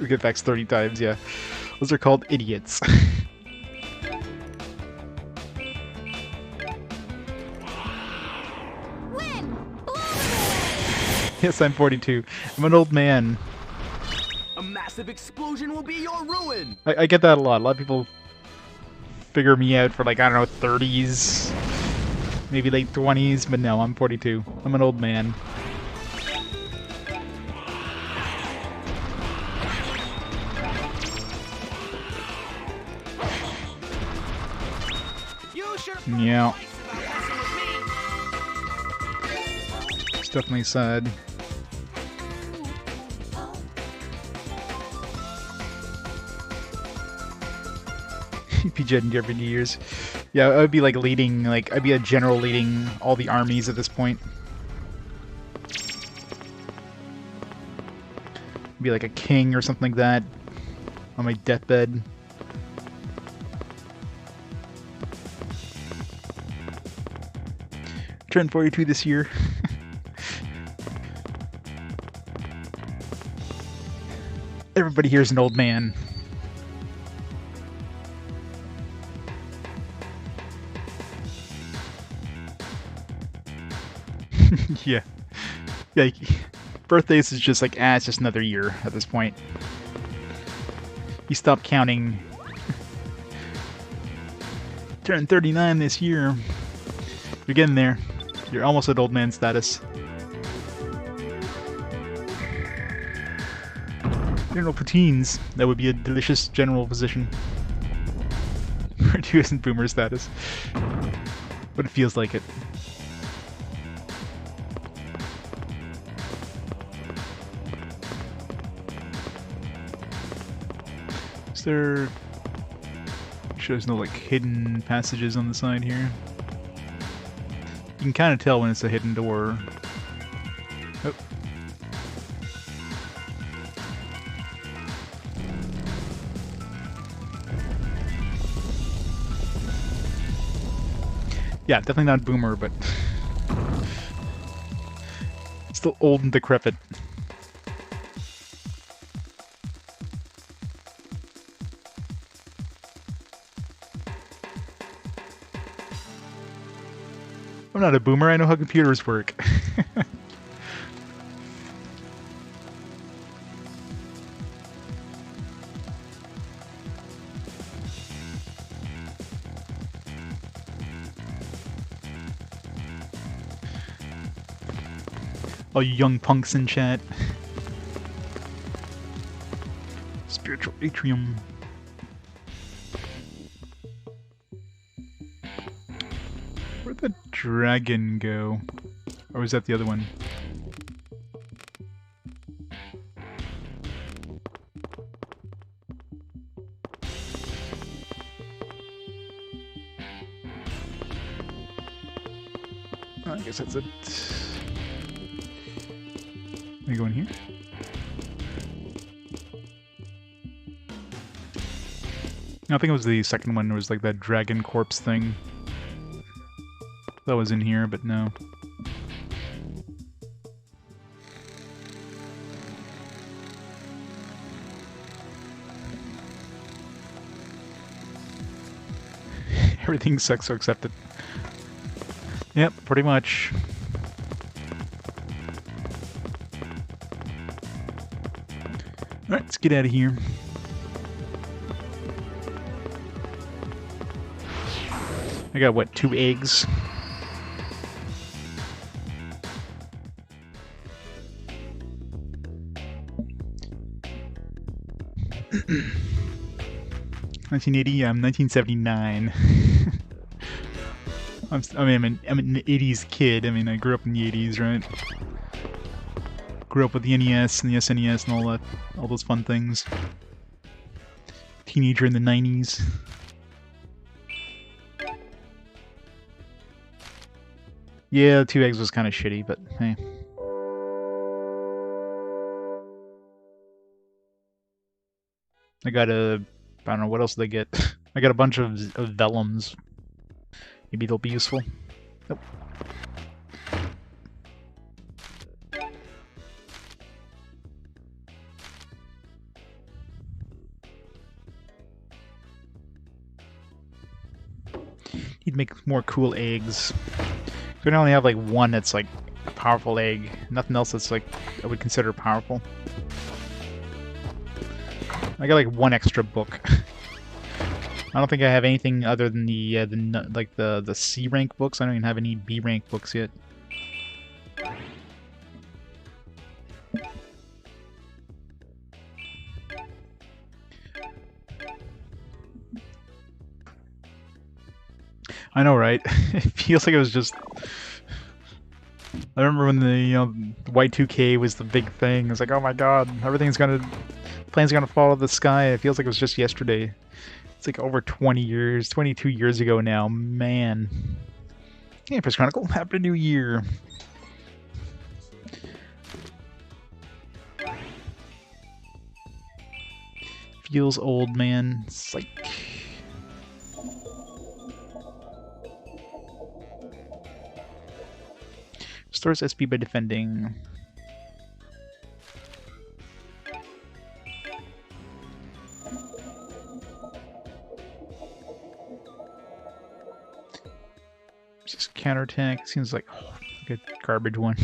We get vexed 30 times, yeah. Those are called idiots. Win! Yes, I'm 42. I'm an old man. A massive explosion will be your ruin! I get that a lot. A lot of people figure me out for like, I don't know, 30s, maybe late 20s, but no, I'm 42. I'm an old man. You should have Yeah, twice about messing with me! it's definitely sad. PJ in different years. Yeah, I would be like leading, like, I'd be a general leading all the armies at this point. Be like a king or something like that on my deathbed. Turned 42 this year. Everybody here's an old man. Yeah. Yeah, birthdays is just like, it's just another year at this point. You stop counting. Turned 39 this year. You're getting there. You're almost at old man status. General Platoons. That would be a delicious general position. Reducing boomer status. But it feels like it. Is there... Sure there's no like hidden passages on the side here. You can kind of tell when it's a hidden door. Oh. Yeah, definitely not boomer, but still old and decrepit. I'm not a boomer, I know how computers work. All you young punks in chat. Spiritual atrium. Where'd the dragon go? Or was that the other one? I guess that's it. Let me go in here. No, I think it was the second one. It was like that dragon corpse thing. That was in here, but no. Everything sucks, so accept it. Yep, pretty much. Alright, let's get out of here. I got, what, 2 eggs? 1980, yeah, I'm 1979. I'm an 80s kid. I mean, I grew up in the 80s, right? Grew up with the NES and the SNES and all that, all those fun things. Teenager in the 90s. Yeah, 2 eggs was kind of shitty, but hey. I got I don't know, what else did I get? I got a bunch of vellums. Maybe they'll be useful. Nope. Need to make more cool eggs. We can only have like one that's like a powerful egg. Nothing else that's like I would consider powerful. I got like one extra book. I don't think I have anything other than the C rank books. I don't even have any B rank books yet. I know, right? It feels like it was just. I remember when the Y2K was the big thing. It's like, oh my god, planes gonna fall out of the sky. It feels like it was just yesterday. It's like over 20 years, 22 years ago now. Man. Empress Chronicle, Happy New Year. Feels old, man. It's like. Restores SP by defending. Just counterattack. Seems like a garbage one.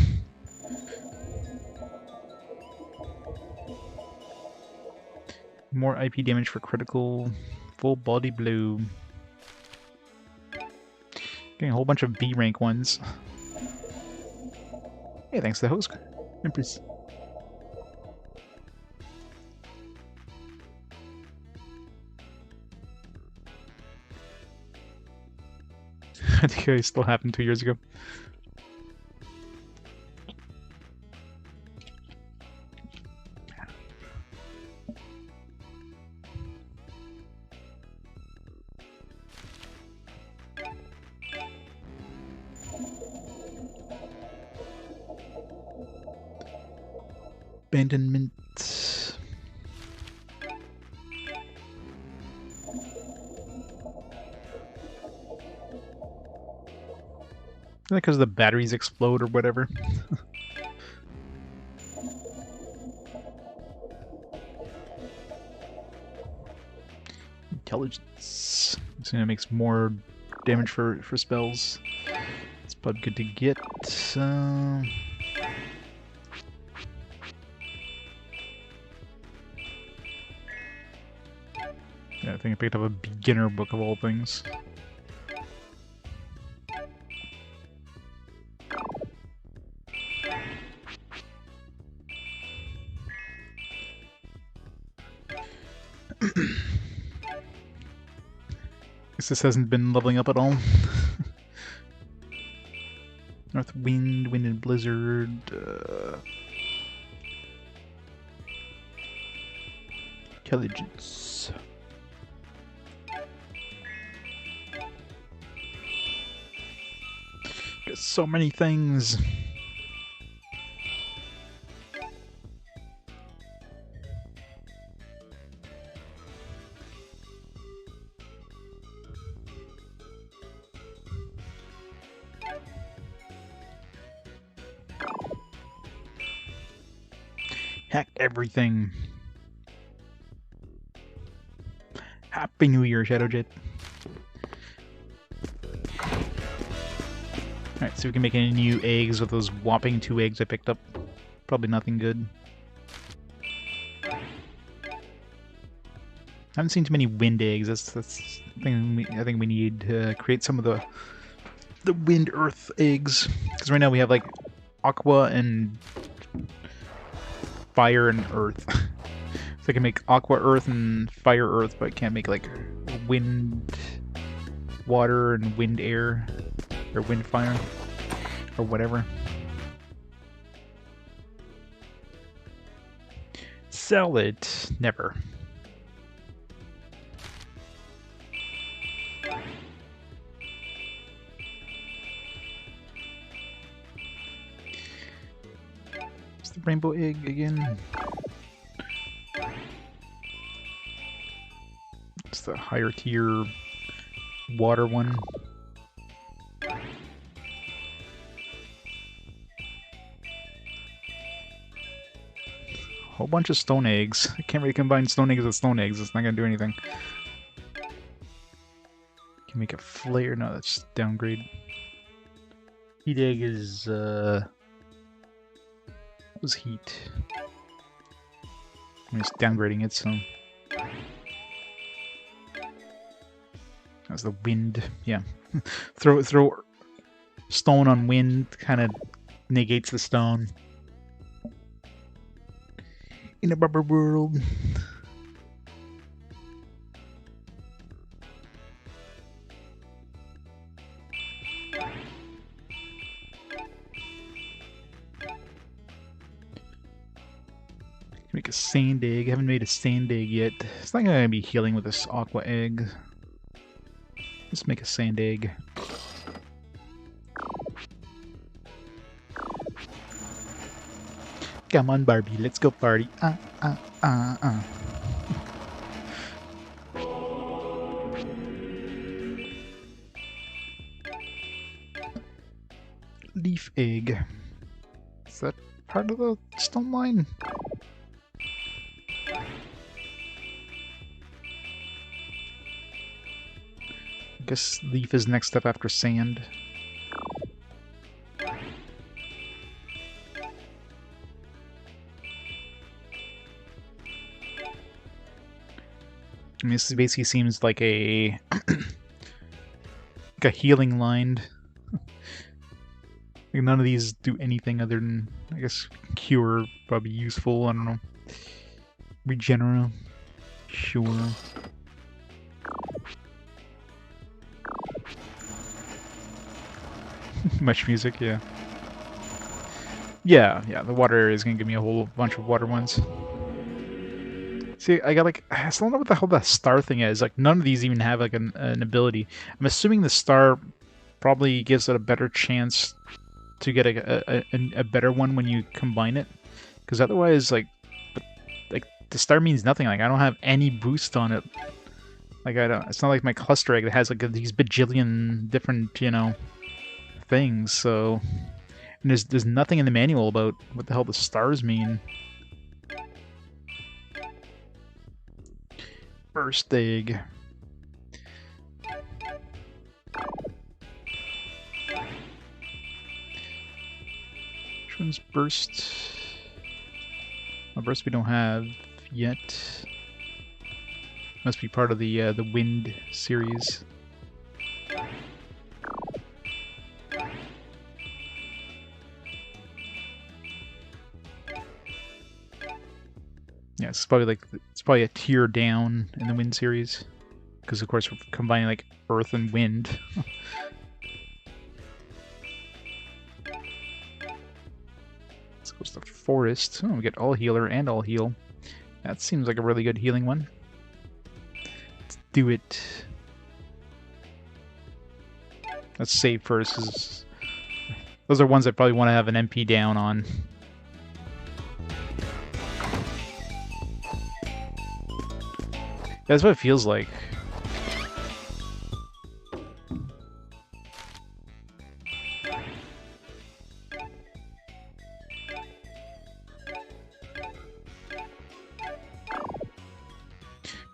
More IP damage for critical. Full body blow. Getting a whole bunch of B rank ones. Hey, thanks to the host, Empress. I think it still happened 2 years ago. Abandonment. Because the batteries explode or whatever. Intelligence. So it makes more damage for spells. It's probably good to get. Yeah, I think I picked up a beginner book of all things. Guess this hasn't been leveling up at all. North Wind, Wind and Blizzard. Intelligence. Got so many things. Hack everything. Happy New Year, Shadowjet. Alright, so we can make any new eggs with those whopping 2 eggs I picked up. Probably nothing good. I haven't seen too many wind eggs. That's the thing I think we need to create some of the wind earth eggs. Because right now we have like aqua and fire and earth. So So I can make aqua earth and fire earth, but I can't make like wind water and wind air or wind fire or whatever. Sell it. Never. It's the rainbow egg again. It's the higher tier water one. Whole bunch of stone eggs. I can't really combine stone eggs with stone eggs. It's not gonna do anything. Can make a flare. No, that's downgrade. Heat egg is what was heat? I'm just downgrading it, so that's the wind. Yeah, throw stone on wind kind of negates the stone. In a rubber world. Make a sand egg. I haven't made a sand egg yet. It's not gonna be healing with this aqua egg. Let's make a sand egg. Come on, Barbie, let's go party. Leaf egg. Is that part of the stone line? I guess leaf is next up after sand. I mean, this basically seems like a like a healing line. Like none of these do anything other than, I guess, cure, probably useful. I don't know. Regenera, sure. Much music, yeah. Yeah, the water area is gonna give me a whole bunch of water ones. See, I got like, I still don't know what the hell that star thing is. Like, none of these even have like an ability. I'm assuming the star probably gives it a better chance to get a better one when you combine it. Because otherwise, like the star means nothing. Like, I don't have any boost on it. Like, I don't. It's not like my cluster egg that has like these bajillion different, you know, things. So, and there's nothing in the manual about what the hell the stars mean. Burst egg. Which one's burst? Oh, burst we don't have yet. Must be part of the wind series. Yeah, it's probably a tier down in the wind series, because of course we're combining like earth and wind. Let's go to the forest. Oh, we get all healer and all heal. That seems like a really good healing one. Let's do it. Let's save first, because those are ones I probably want to have an MP down on. That's what it feels like.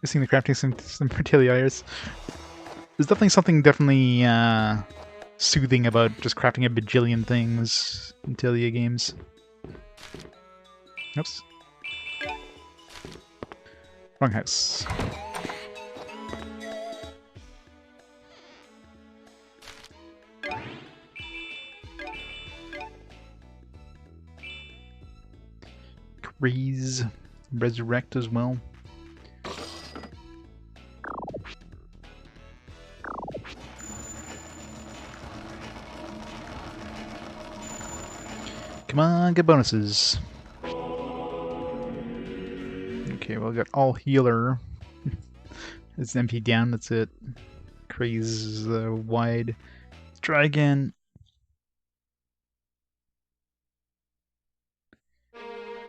Missing the crafting system for daily ires. There's definitely something soothing about just crafting a bajillion things in Telia games. Oops. Wrong house. Raise resurrect as well. Come on, get bonuses. Okay, well, we got all healer. It's empty down, that's it. Craze wide. Let's try again.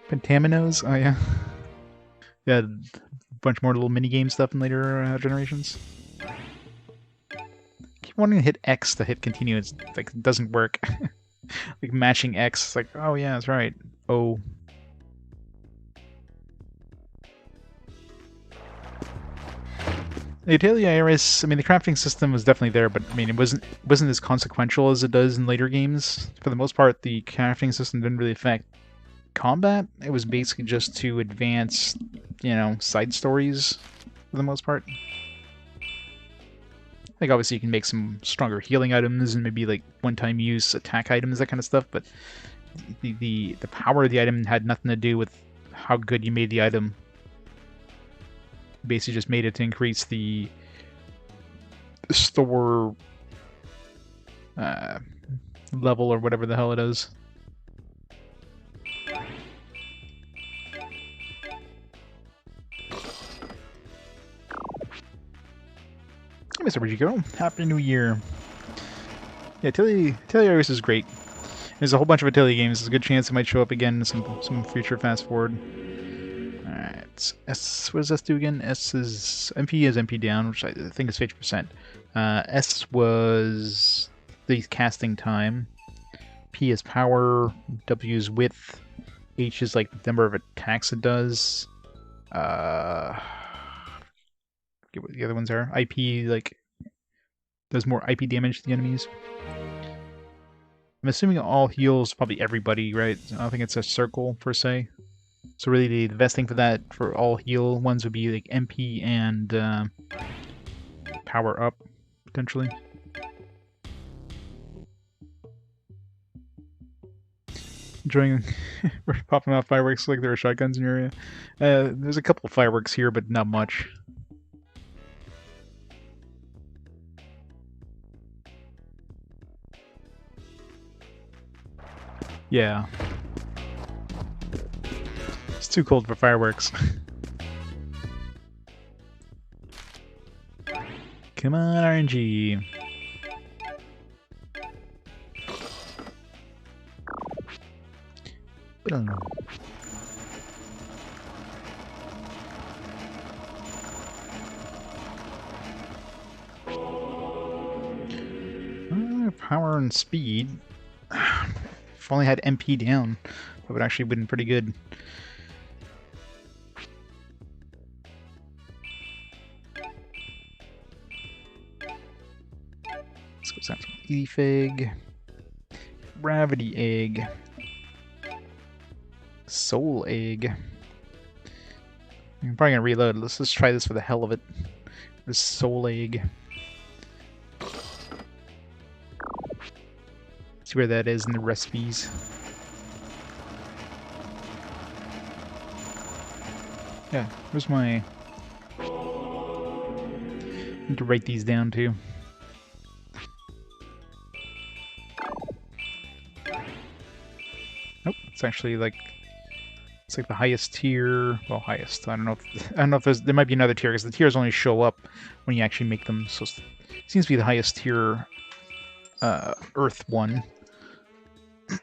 Pentaminos? Oh, yeah. Yeah, a bunch more little minigame stuff in later generations. Keep wanting to hit X to hit continue. It's like, it doesn't work. Like matching X. It's like, oh, yeah, that's right. Oh. The Atelier Iris, I mean, the crafting system was definitely there, but I mean, it wasn't as consequential as it does in later games. For the most part, the crafting system didn't really affect combat. It was basically just to advance, you know, side stories for the most part. Like, obviously, you can make some stronger healing items and maybe like one-time use attack items, that kind of stuff. But the power of the item had nothing to do with how good you made the item. Basically just made it to increase the store level or whatever the hell it is. Hey, Mr. Bridgio, Happy New Year. Yeah, Atelier Iris is great. There's a whole bunch of Atelier games. There's a good chance it might show up again in some future fast forward. Alright, S, what does S do again? S is, MP is MP down, which I think is 50%. S was the casting time. P is power, W is width, H is like the number of attacks it does. Forget what the other ones are. IP, like, does more IP damage to the enemies. I'm assuming all heals probably everybody, right? I don't think it's a circle, per se. So really, the best thing for that, for all heal ones, would be like MP and power up, potentially. Enjoying popping off fireworks like there are shotguns in your area. There's a couple of fireworks here, but not much. Yeah. It's too cold for fireworks. Come on, RNG. Power and speed. If only had MP down, that would actually have been pretty good. Let's go down to Leaf Egg, Gravity Egg, Soul Egg. I'm probably gonna reload. Let's just try this for the hell of it. This Soul Egg. See where that is in the recipes. Yeah, where's my... I need to write these down too. Nope, it's actually like... It's like the highest tier... Well, highest. I don't know if there might be another tier, because the tiers only show up when you actually make them. So it seems to be the highest tier Earth one.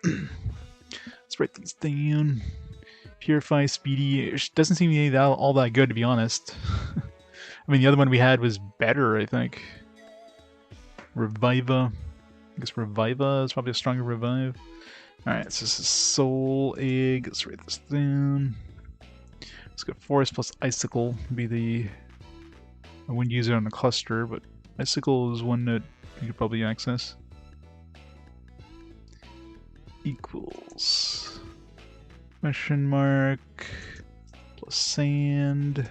Let's write these down. Purify, Speedy. It doesn't seem to be all that good, to be honest. I mean, the other one we had was better, I think. Reviva. I guess Reviva is probably a stronger revive. Alright, so this is Soul Egg. Let's write this down. Let's go Forest plus Icicle. Be the... I wouldn't use it on a cluster, but Icicle is one that you could probably access. Equals question mark plus sand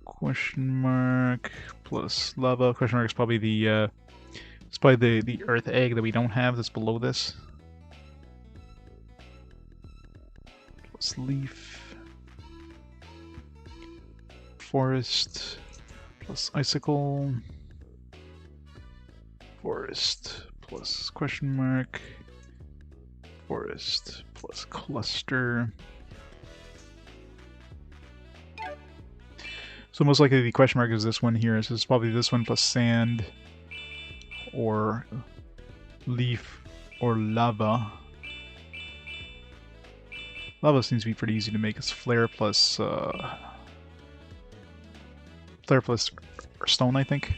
question mark plus lava. Question mark is probably the earth egg that we don't have that's below this. plus leaf. Forest plus icicle. Forest plus question mark. Forest plus cluster. So most likely the question mark is this one here. So it's probably this one plus sand or leaf or lava. Lava seems to be pretty easy to make. It's flare plus stone, I think.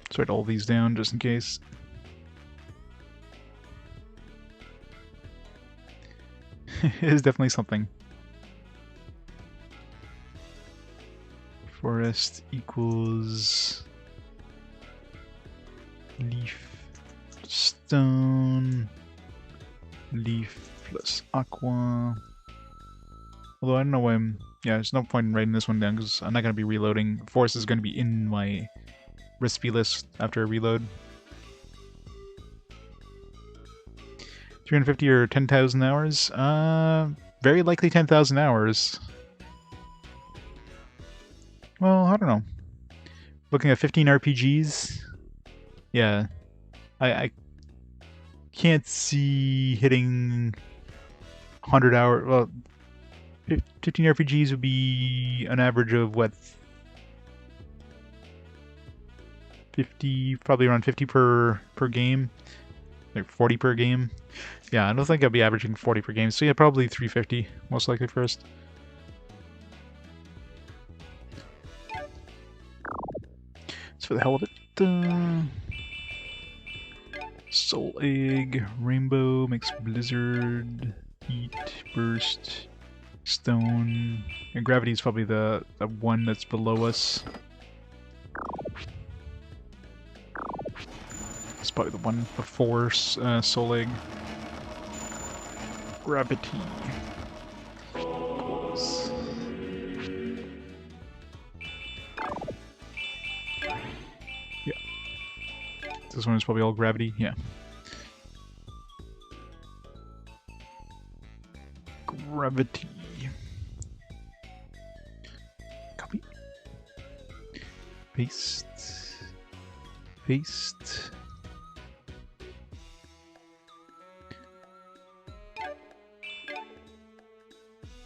Let's write all these down just in case. It is definitely something. Forest equals leaf stone, leaf plus aqua. Although I don't know why yeah, there's no point in writing this one down because I'm not going to be reloading. Forest is going to be in my recipe list after I reload. 350 or 10,000 hours? Very likely 10,000 hours. Well, I don't know. Looking at 15 RPGs? Yeah. I can't see hitting 100 hour. Well, 15 RPGs would be an average of what? 50, probably around 50 per game. Like 40 per game. Yeah, I don't think I'll be averaging 40 per game. So yeah, probably 350, most likely first. Just for the hell of it. Soul Egg, Rainbow, makes Blizzard, Heat, Burst, Stone, and Gravity is probably the one that's below us. It's probably the one before Soul Egg. Gravity. Equals. Yeah. This one is probably all gravity, yeah. Gravity. Copy. Paste. Paste.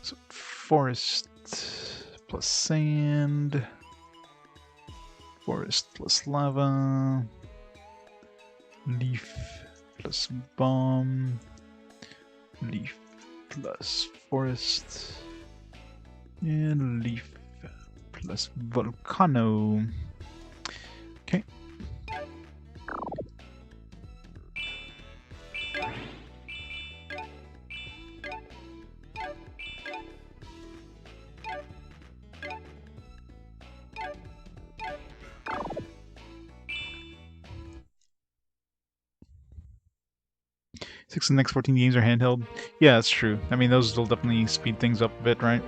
So forest plus sand. Forest plus lava. Leaf plus bomb. Leaf plus forest. And leaf plus volcano. Okay. Six of the next 14 games are handheld. Yeah, that's true. I mean, those will definitely speed things up a bit, right?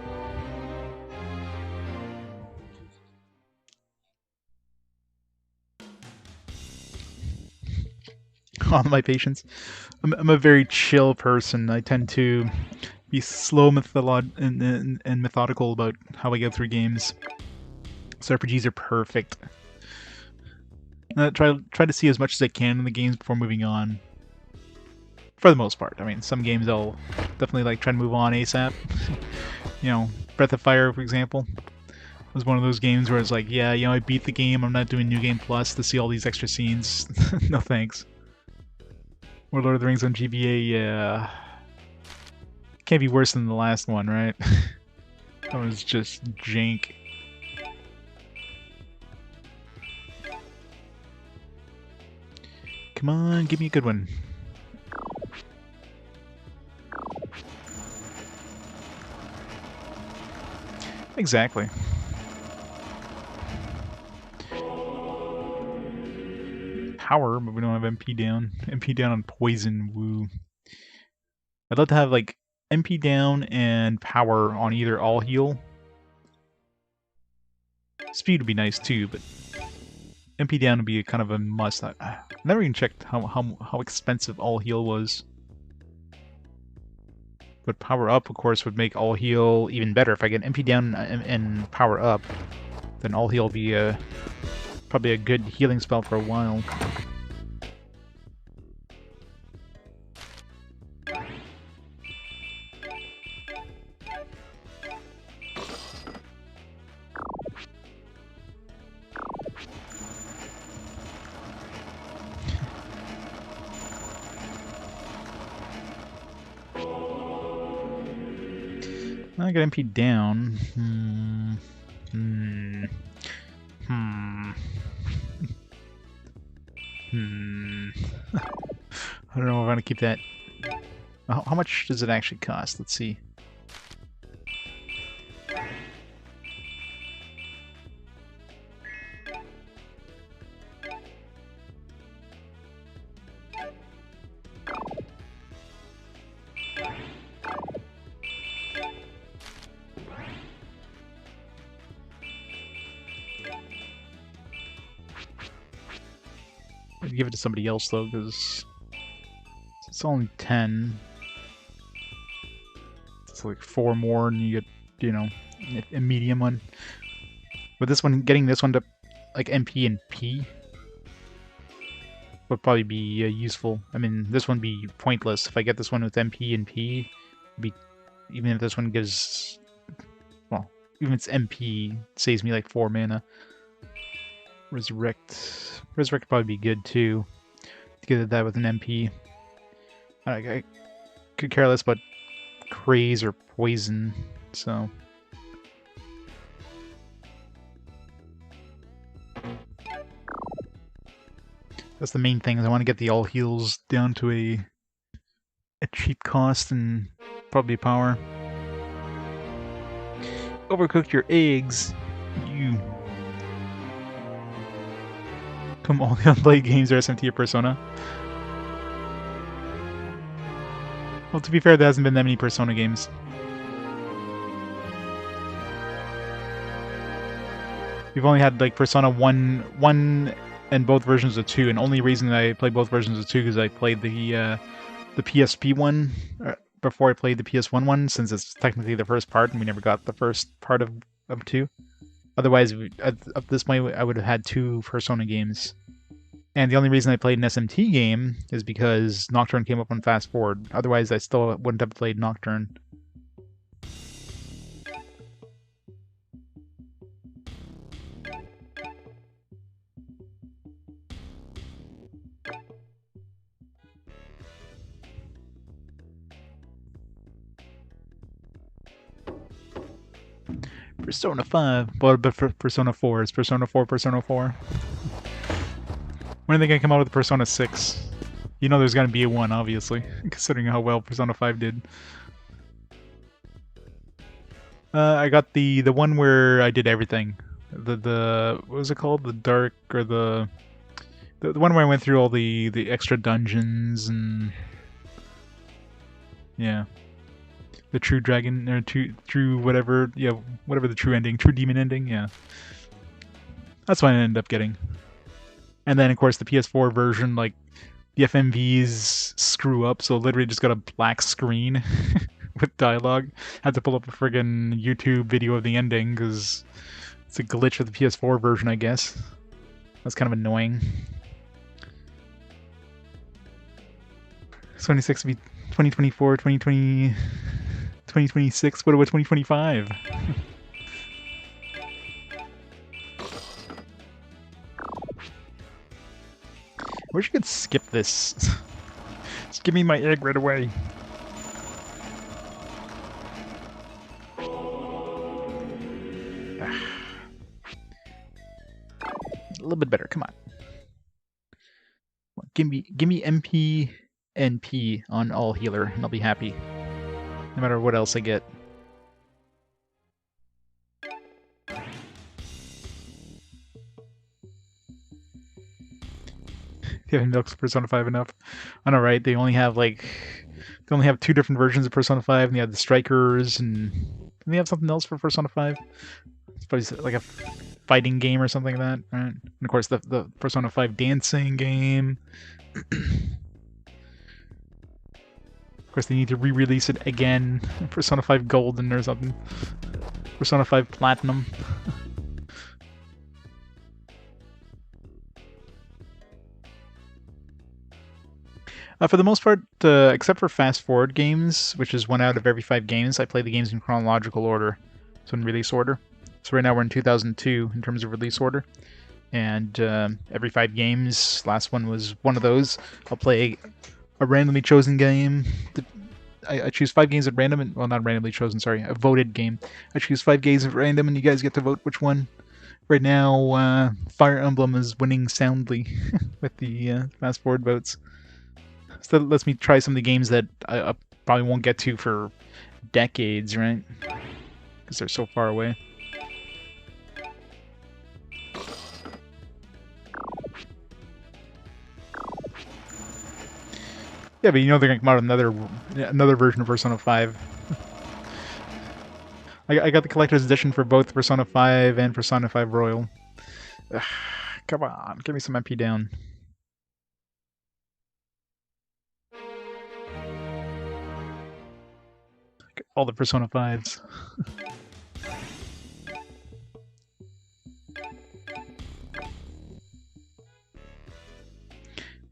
On my patience. I'm a very chill person. I tend to be slow and methodical about how I go through games. So RPGs are perfect. Try to see as much as I can in the games before moving on. For the most part. I mean, some games I'll definitely like try to move on ASAP. You know, Breath of Fire, for example, was one of those games where it's like, yeah, you know, I beat the game, I'm not doing New Game Plus to see all these extra scenes. No thanks. Or Lord of the Rings on GBA, yeah. Can't be worse than the last one, right? That was just jank. Come on, give me a good one. Exactly. Power, but we don't have MP down. MP down on poison, woo. I'd love to have like MP down and power on either all heal. Speed would be nice too, but MP down would be kind of a must. I never even checked how expensive all heal was. But power up, of course, would make all heal even better. If I get MP down and power up, then all heal will be probably a good healing spell for a while. I got MP down. I don't know if I'm gonna keep that. How much does it actually cost? Let's see. I'd give it to somebody else though, because it's only 10. It's like 4 more, and you get, you know, a medium one. But this one, getting this one to like MP and P would probably be useful. I mean, this one would be pointless. If I get this one with MP and P, even if this one gives, well, even if it's MP, it saves me like 4 mana. Resurrect would probably be good too, to get that with an MP. I could care less about craze or poison, so. That's the main thing, is I want to get the all heals down to a cheap cost and probably power. Overcooked your eggs, you. Come all the unplayed games are SMT or Persona. Well, to be fair, there hasn't been that many Persona games. We've only had like Persona 1 and both versions of 2, and only reason I played both versions of 2 is I played the PSP one before I played the PS1 one, since it's technically the first part, and we never got the first part of 2. Otherwise, at this point, I would have had 2 Persona games. And the only reason I played an SMT game is because Nocturne came up on Fast Forward. Otherwise, I still wouldn't have played Nocturne. Persona 5, but for Persona 4. Is Persona 4 Persona 4? When are they going to come out with Persona 6? You know there's going to be a 1, obviously, considering how well Persona 5 did. I got the one where I did everything. The what was it called? The dark, or the one where I went through all the extra dungeons and yeah. The true dragon, or true whatever, yeah, whatever the true ending, true demon ending, yeah. That's what I ended up getting. And then, of course, the PS4 version, like, the FMVs screw up, so literally just got a black screen with dialogue. Had to pull up a friggin' YouTube video of the ending, because it's a glitch of the PS4 version, I guess. That's kind of annoying. 26 will be 2024, 2020... 2026, what about 2025? I wish you could skip this. Just give me my egg right away. A little bit better, come on. Give me MP and P on all healer, and I'll be happy. No matter what else I get. They haven't milked Persona 5 enough. I know, right? They only have 2 different versions of Persona 5, and they have the Strikers, and they have something else for Persona 5. It's probably like a fighting game or something like that, right? And of course, the Persona 5 dancing game. Of course, they need to re-release it again. Persona 5 Golden or something. Persona 5 Platinum. For the most part, except for fast forward games, which is 1 out of every 5 games, I play the games in chronological order, so in release order. So right now we're in 2002 in terms of release order, and every 5 games, last one was one of those. I'll play a randomly chosen game. I choose 5 games at random, and, well, not randomly chosen, sorry, a voted game. I choose 5 games at random, and you guys get to vote which one. Right now, Fire Emblem is winning soundly with the fast forward votes. So that lets me try some of the games that I probably won't get to for decades, right? Because they're so far away. Yeah, but you know they're gonna come out with another version of Persona 5. I got the collector's edition for both Persona 5 and Persona 5 Royal. Ugh, come on, give me some MP down. All the Persona 5s. I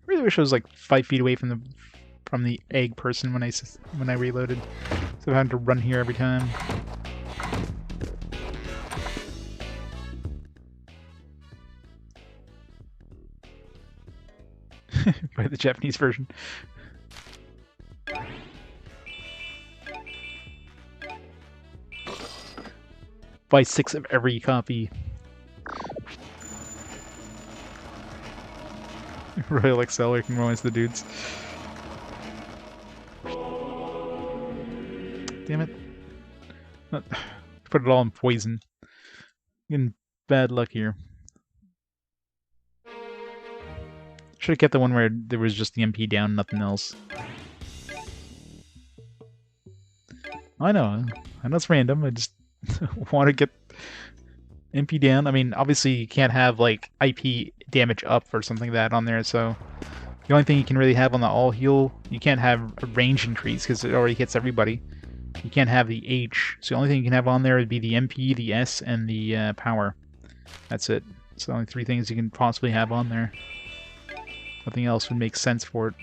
really wish I was like 5 feet away from the egg person when I reloaded, so I had to run here every time. By the Japanese version. Buy 6 of every copy. Royal Excel, can romance the dudes. Damn it. Put it all in poison. Getting bad luck here. Should have kept the one where there was just the MP down, nothing else. I know it's random, I just want to get MP down. I mean, obviously you can't have like IP damage up or something like that on there, so the only thing you can really have on the all heal, you can't have a range increase because it already hits everybody. You can't have the H, so the only thing you can have on there would be the MP, the S, and the power. That's it. It's the only 3 things you can possibly have on there. Nothing else would make sense for it.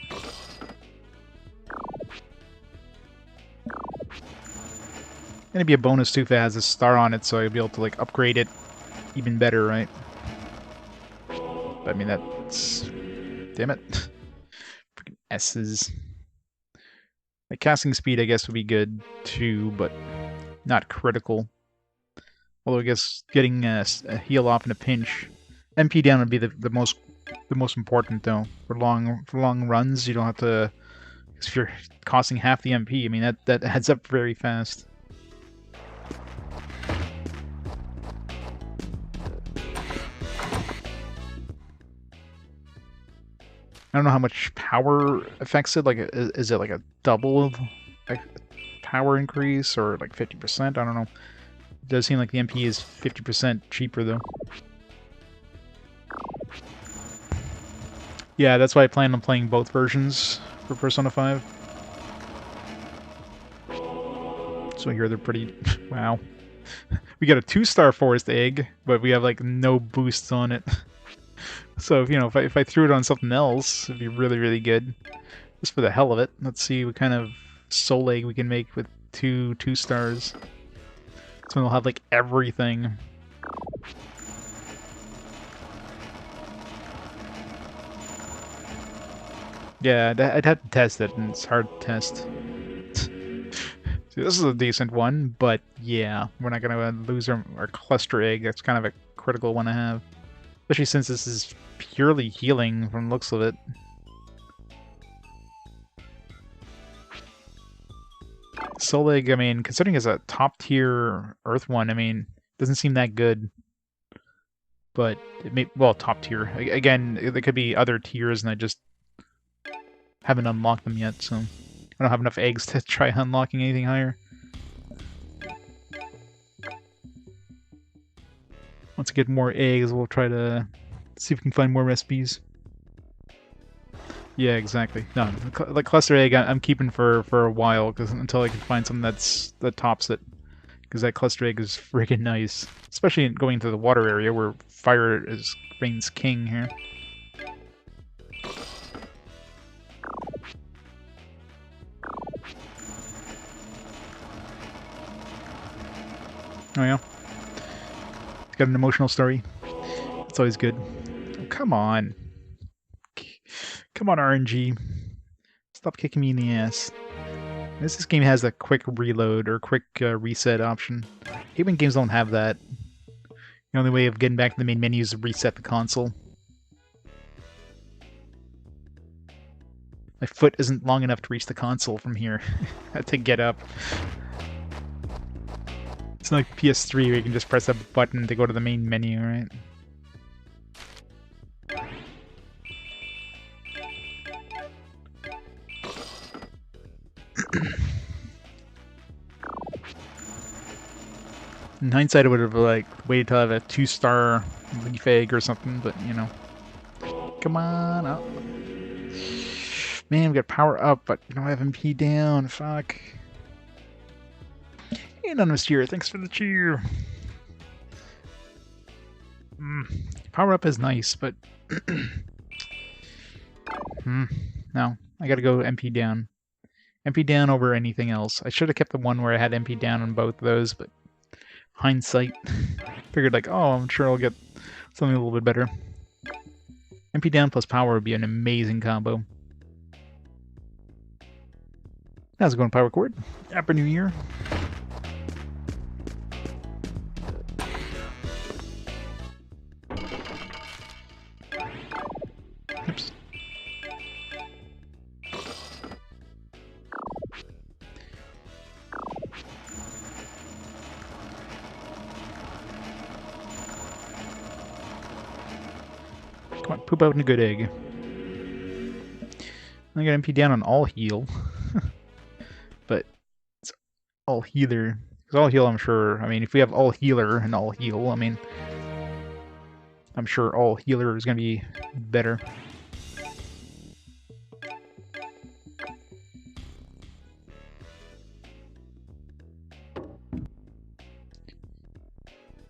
And it'd be a bonus too if it has a star on it, so you'll be able to like upgrade it even better, right? But I mean, that's... damn it. Freaking S's. Like casting speed, I guess, would be good too, but not critical. Although I guess getting a heal off in a pinch, MP down would be the most important though. For long runs, you don't have to. Because if you're costing half the MP, I mean that adds up very fast. I don't know how much power affects it. Like, is it like a double like, power increase or like 50%? I don't know. It does seem like the MP is 50% cheaper though. Yeah, that's why I plan on playing both versions for Persona 5. So here they're pretty... wow. We got a 2-star forest egg, but we have like no boosts on it. So, you know, if I threw it on something else, it'd be really, really good. Just for the hell of it. Let's see what kind of soul egg we can make with two stars. So we'll have like everything. Yeah, I'd have to test it, and it's hard to test. See, this is a decent one, but yeah, we're not going to lose our cluster egg. That's kind of a critical one to have. Especially since this is purely healing from the looks of it. Soul Egg, I mean, considering it's a top-tier Earth one, I mean, doesn't seem that good. But, it may, well, top tier. Again, there could be other tiers, and I just haven't unlocked them yet, so... I don't have enough eggs to try unlocking anything higher. Once I get more eggs, we'll try to see if we can find more recipes. Yeah, exactly. No, the cluster egg I'm keeping for a while, because until I can find something that tops it. Because that cluster egg is freaking nice. Especially going to the water area where fire reigns king here. Oh yeah. It's got an emotional story. It's always good. Oh, come on. Come on, RNG. Stop kicking me in the ass. This game has a quick reload or quick reset option. I hate when games don't have that. The only way of getting back to the main menu is to reset the console. My foot isn't long enough to reach the console from here. I had to get up. It's not like PS3 where you can just press a button to go to the main menu, right? 'In hindsight, I would have like waited till I have a 2-star leaf egg or something, but you know. Come on up. Man, we got power up, but we don't have MP down. Fuck. Anonymous cheer, thanks for the cheer. Power up is nice, but no, I gotta go MP down. MP down over anything else. I should have kept the one where I had MP down on both of those, but hindsight, figured like, oh, I'm sure I'll get something a little bit better. MP down plus power would be an amazing combo. How's it going, Power Chord? Happy New Year. Oops. Come on, poop out in a good egg. I got MP down on all heal. But it's all healer. Because all heal, I'm sure. I mean, if we have all healer and all heal, I mean, I'm sure all healer is going to be better.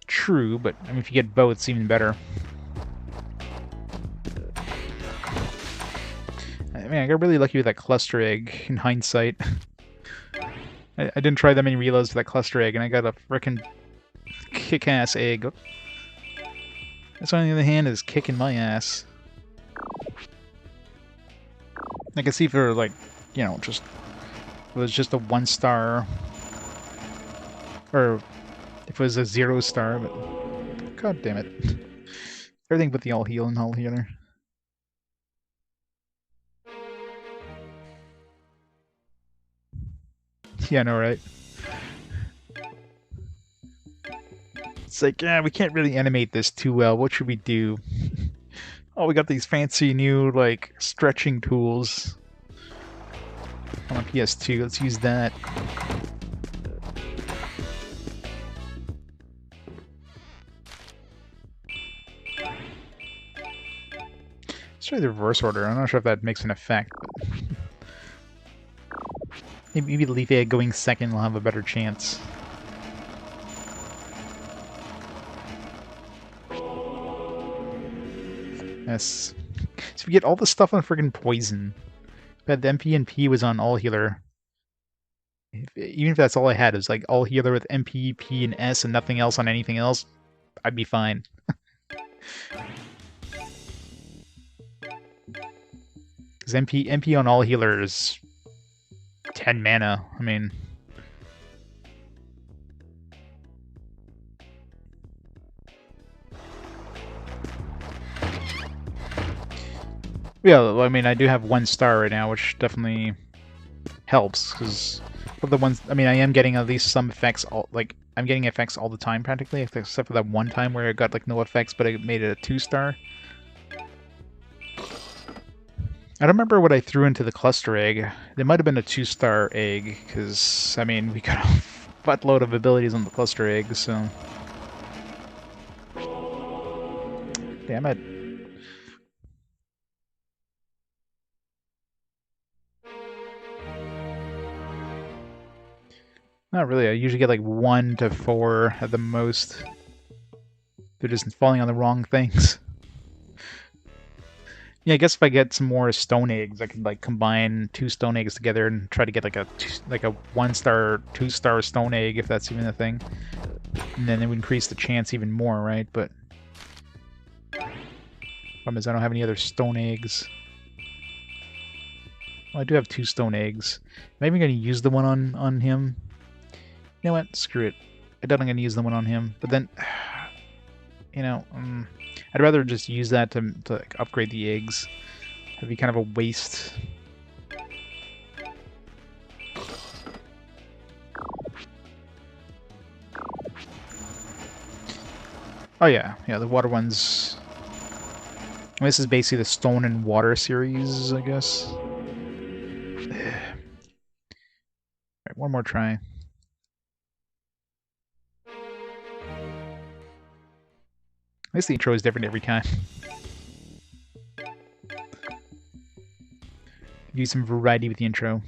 True, but I mean, if you get both, it's even better. I mean, I got really lucky with that cluster egg in hindsight. I didn't try that many reloads for that cluster egg, and I got a frickin' kick-ass egg. This one, on the other hand, is kicking my ass. I can see for, like, you know, just... If it was just a 1-star... Or if it was a 0-star, but... God damn it. Everything but the all-heal and all-healer. Yeah, I know, right? It's like, yeah, we can't really animate this too well. What should we do? Oh, we got these fancy new, like, stretching tools on a PS2. Let's use that. Let's try the reverse order. I'm not sure if that makes an effect, but... Maybe the leaf egg going second will have a better chance. Yes. So we get all the stuff on friggin' poison. But the MP and P was on all healer. Even if that's all I had, it was like all healer with MP, P, and S and nothing else on anything else, I'd be fine. Because MP on all healer is 10 mana. I mean... Yeah, I mean, I do have 1 star right now, which definitely helps, because for the ones... I mean, I am getting at least some effects, like, I'm getting effects all the time, practically, except for that one time where I got, like, no effects, but I made it a 2-star. I don't remember what I threw into the cluster egg. It might have been a 2-star egg, because, I mean, we got a buttload of abilities on the cluster egg, so... Damn it. Not really. I usually get like 1 to 4 at the most. They're just falling on the wrong things. Yeah, I guess if I get some more stone eggs, I could like combine 2 stone eggs together and try to get like a 1-star, 2-star stone egg, if that's even a thing. And then it would increase the chance even more, right? But problem is I don't have any other stone eggs. Well, I do have 2 stone eggs. Am I even going to use the one on him? You know what? Screw it. I doubt I'm going to use the one on him. But then, you know, I'd rather just use that to like, upgrade the eggs. That'd be kind of a waste. Oh yeah, the water ones. This is basically the stone and water series, I guess. Alright, one more try. At least the intro is different every time. Do some variety with the intro.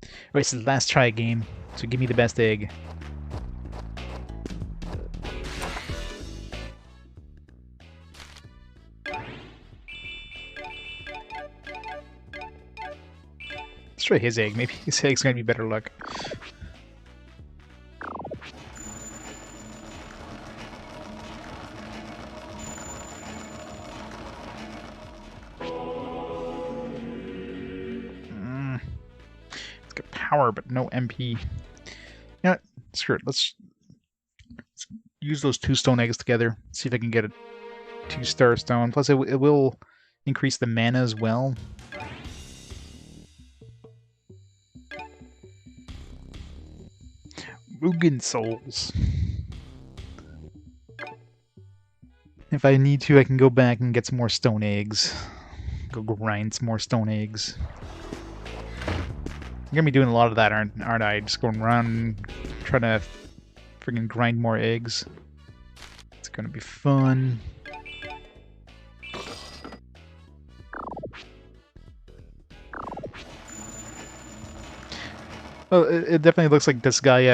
Alright, this is the last try game, so give me the best egg. Let's try his egg. Maybe his egg's gonna be better luck. It's got power, but no MP. Yeah, screw it. Let's use those 2 stone eggs together. See if I can get a 2-star stone. Plus, it will increase the mana as well. Mugen Souls. If I need to, I can go back and get some more stone eggs. Go grind some more stone eggs. I'm gonna be doing a lot of that, aren't I? Just going around trying to friggin' grind more eggs. It's gonna be fun. Well, it definitely looks like this guy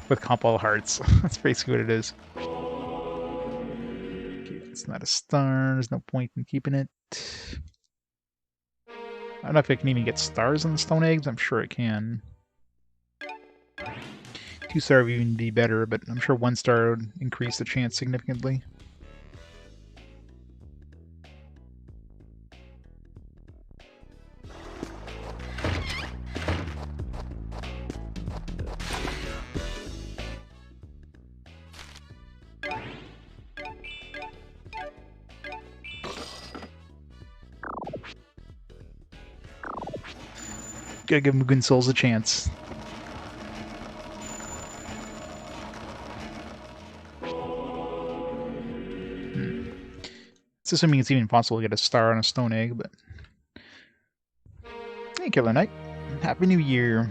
with comp all hearts. That's basically what it is. Okay, if it's not a star, there's no point in keeping it. I don't know if I can even get stars on the stone eggs. I'm sure it can. 2-star would even be better, but I'm sure 1-star would increase the chance significantly. Gotta give Mugen Souls a chance. It's assuming it's even possible to get a star on a stone egg, but... Hey, Killer Knight. Happy New Year.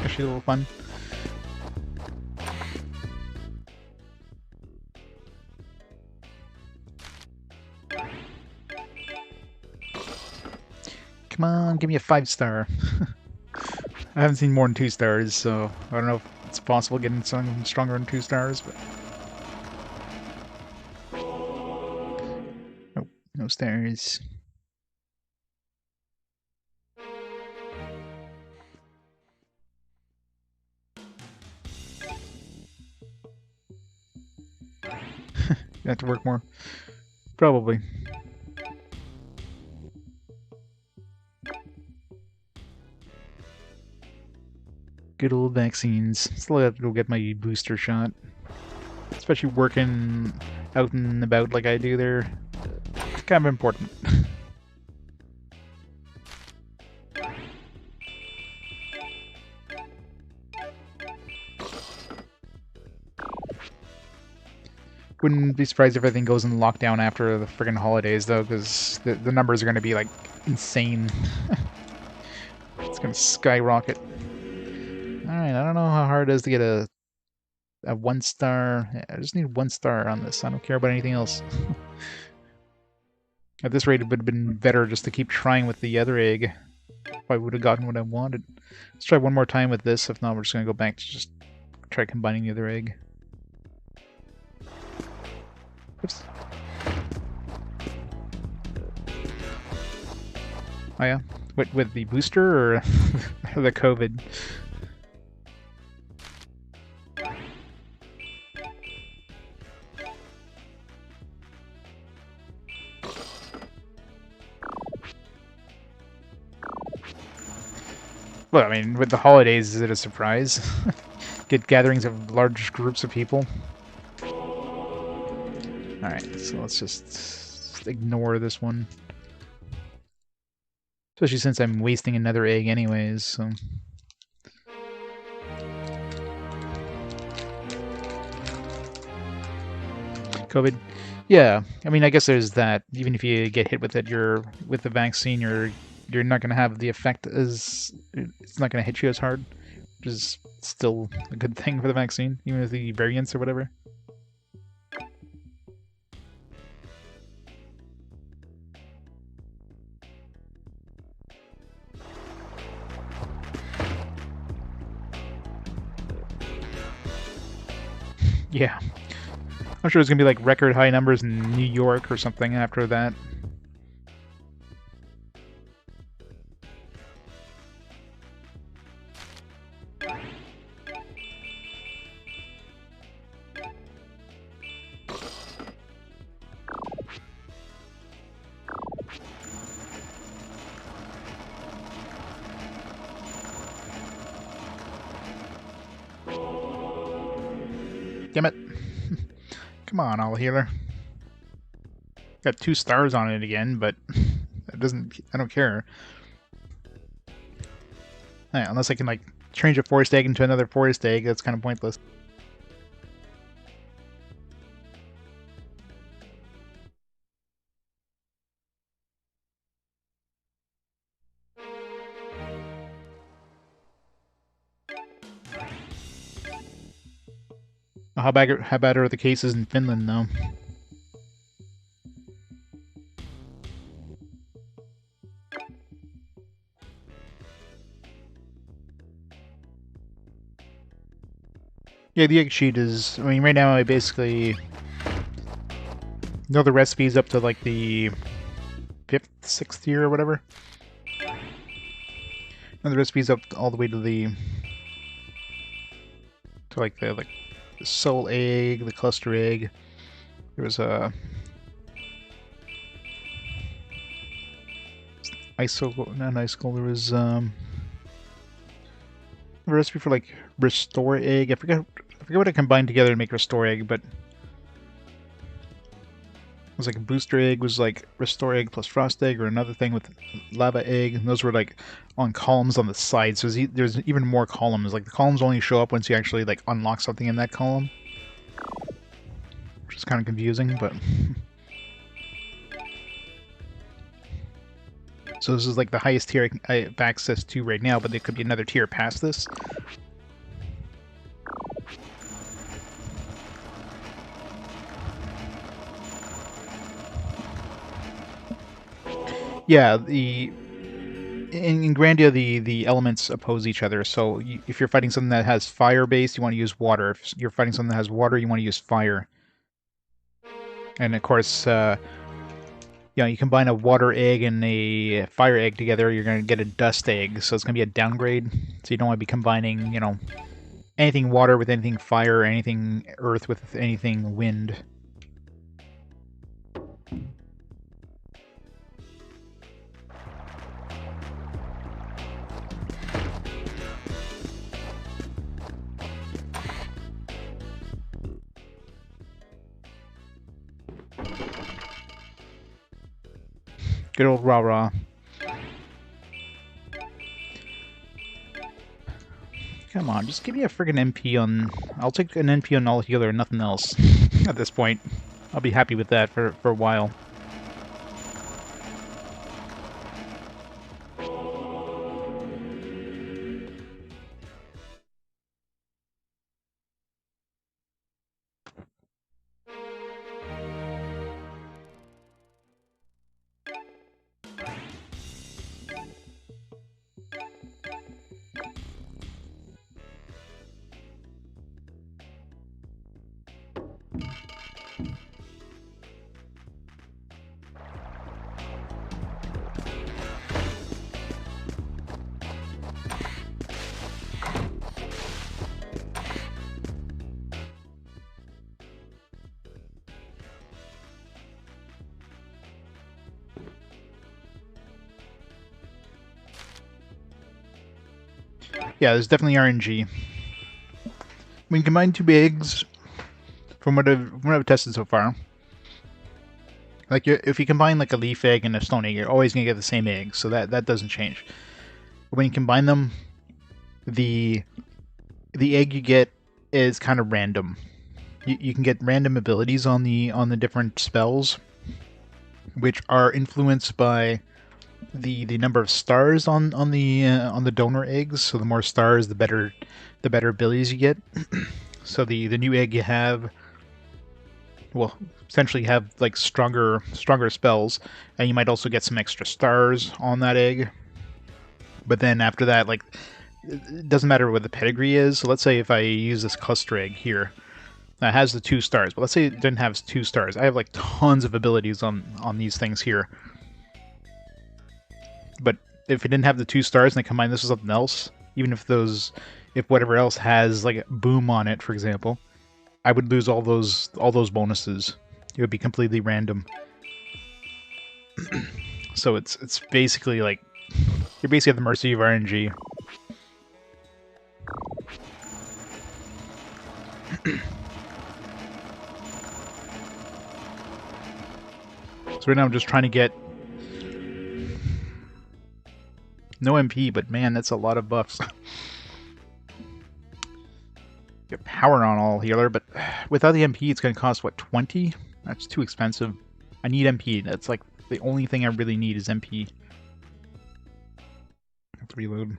Actually a little fun. Come on, give me a 5-star. I haven't seen more than 2 stars, so I don't know if it's possible getting something stronger than 2 stars, but... Nope, no stars. You have to work more. Probably. Good old vaccines. Still have to go get my booster shot. Especially working out and about like I do there. It's kind of important. Wouldn't be surprised if everything goes in lockdown after the friggin' holidays, though, because the numbers are going to be, like, insane. It's going to skyrocket. Alright, I don't know how hard it is to get a 1-star. Yeah, I just need 1 star on this. I don't care about anything else. At this rate, it would have been better just to keep trying with the other egg. Probably would have gotten what I wanted. Let's try one more time with this. If not, we're just going to go back to just try combining the other egg. Oops. Oh yeah? With the booster or the COVID? Well, I mean, with the holidays, is it a surprise? Get gatherings of large groups of people? Alright, so let's just ignore this one. Especially since I'm wasting another egg anyways, so... COVID? Yeah, I mean, I guess there's that. Even if you get hit with it, with the vaccine, you're not going to have the effect as... It's not going to hit you as hard, which is still a good thing for the vaccine, even with the variants or whatever. Yeah. I'm sure there's going to be like record high numbers in New York or something after that. Damn it. Come on, all healer. Got 2 stars on it again, but it doesn't... I don't care. Yeah, unless I can, like, change a forest egg into another forest egg, that's kind of pointless. How bad are the cases in Finland, though? Yeah, the egg sheet is... I mean, right now I basically know the recipes up to, like, the 5th, 6th year or whatever. And the recipes up all the way to the... to, like, the soul egg, the cluster egg. There was a... not icicle, there was, a recipe for, like, restore egg. I forget what I combined together to make restore egg, but... It was like a booster egg was like restore egg plus frost egg, or another thing with lava egg, and those were like on columns on the side, so there's even more columns. Like the columns only show up once you actually like unlock something in that column, which is kind of confusing, but... So this is like the highest tier I have access to right now, but there could be another tier past this. Yeah, in Grandia the elements oppose each other. So if you're fighting something that has fire base, you want to use water. If you're fighting something that has water, you want to use fire. And of course, you combine a water egg and a fire egg together, you're going to get a dust egg. So it's going to be a downgrade. So you don't want to be combining, anything water with anything fire, anything earth with anything wind. Good old rah-rah. Come on, just give me a friggin' NP on... I'll take an NP on all healer and nothing else. at this point. I'll be happy with that for a while. Yeah, there's definitely RNG. When you combine two eggs, from what I've tested so far, like if you combine like a leaf egg and a stone egg, you're always gonna get the same egg, so that doesn't change. But when you combine them, the egg you get is kind of random. You can get random abilities on the different spells, which are influenced by the number of stars on the donor eggs. So the more stars, the better abilities you get. So the new egg you have will essentially have like stronger spells, and you might also get some extra stars on that egg. But then after that, like, it doesn't matter what the pedigree is. So let's say if I use this cluster egg here that has the 2 stars, but let's say it didn't have 2 stars. I have like tons of abilities on these things here. But if it didn't have the 2 stars and I combine this with something else, even if whatever else has like boom on it, for example, I would lose all those bonuses. It would be completely random. So it's basically like you're basically at the mercy of RNG. So right now I'm just trying to get no MP, but man, that's a lot of buffs. Get power on all healer, but without the MP, it's going to cost, what, 20? That's too expensive. I need MP. That's like the only thing I really need is MP. I have to reload.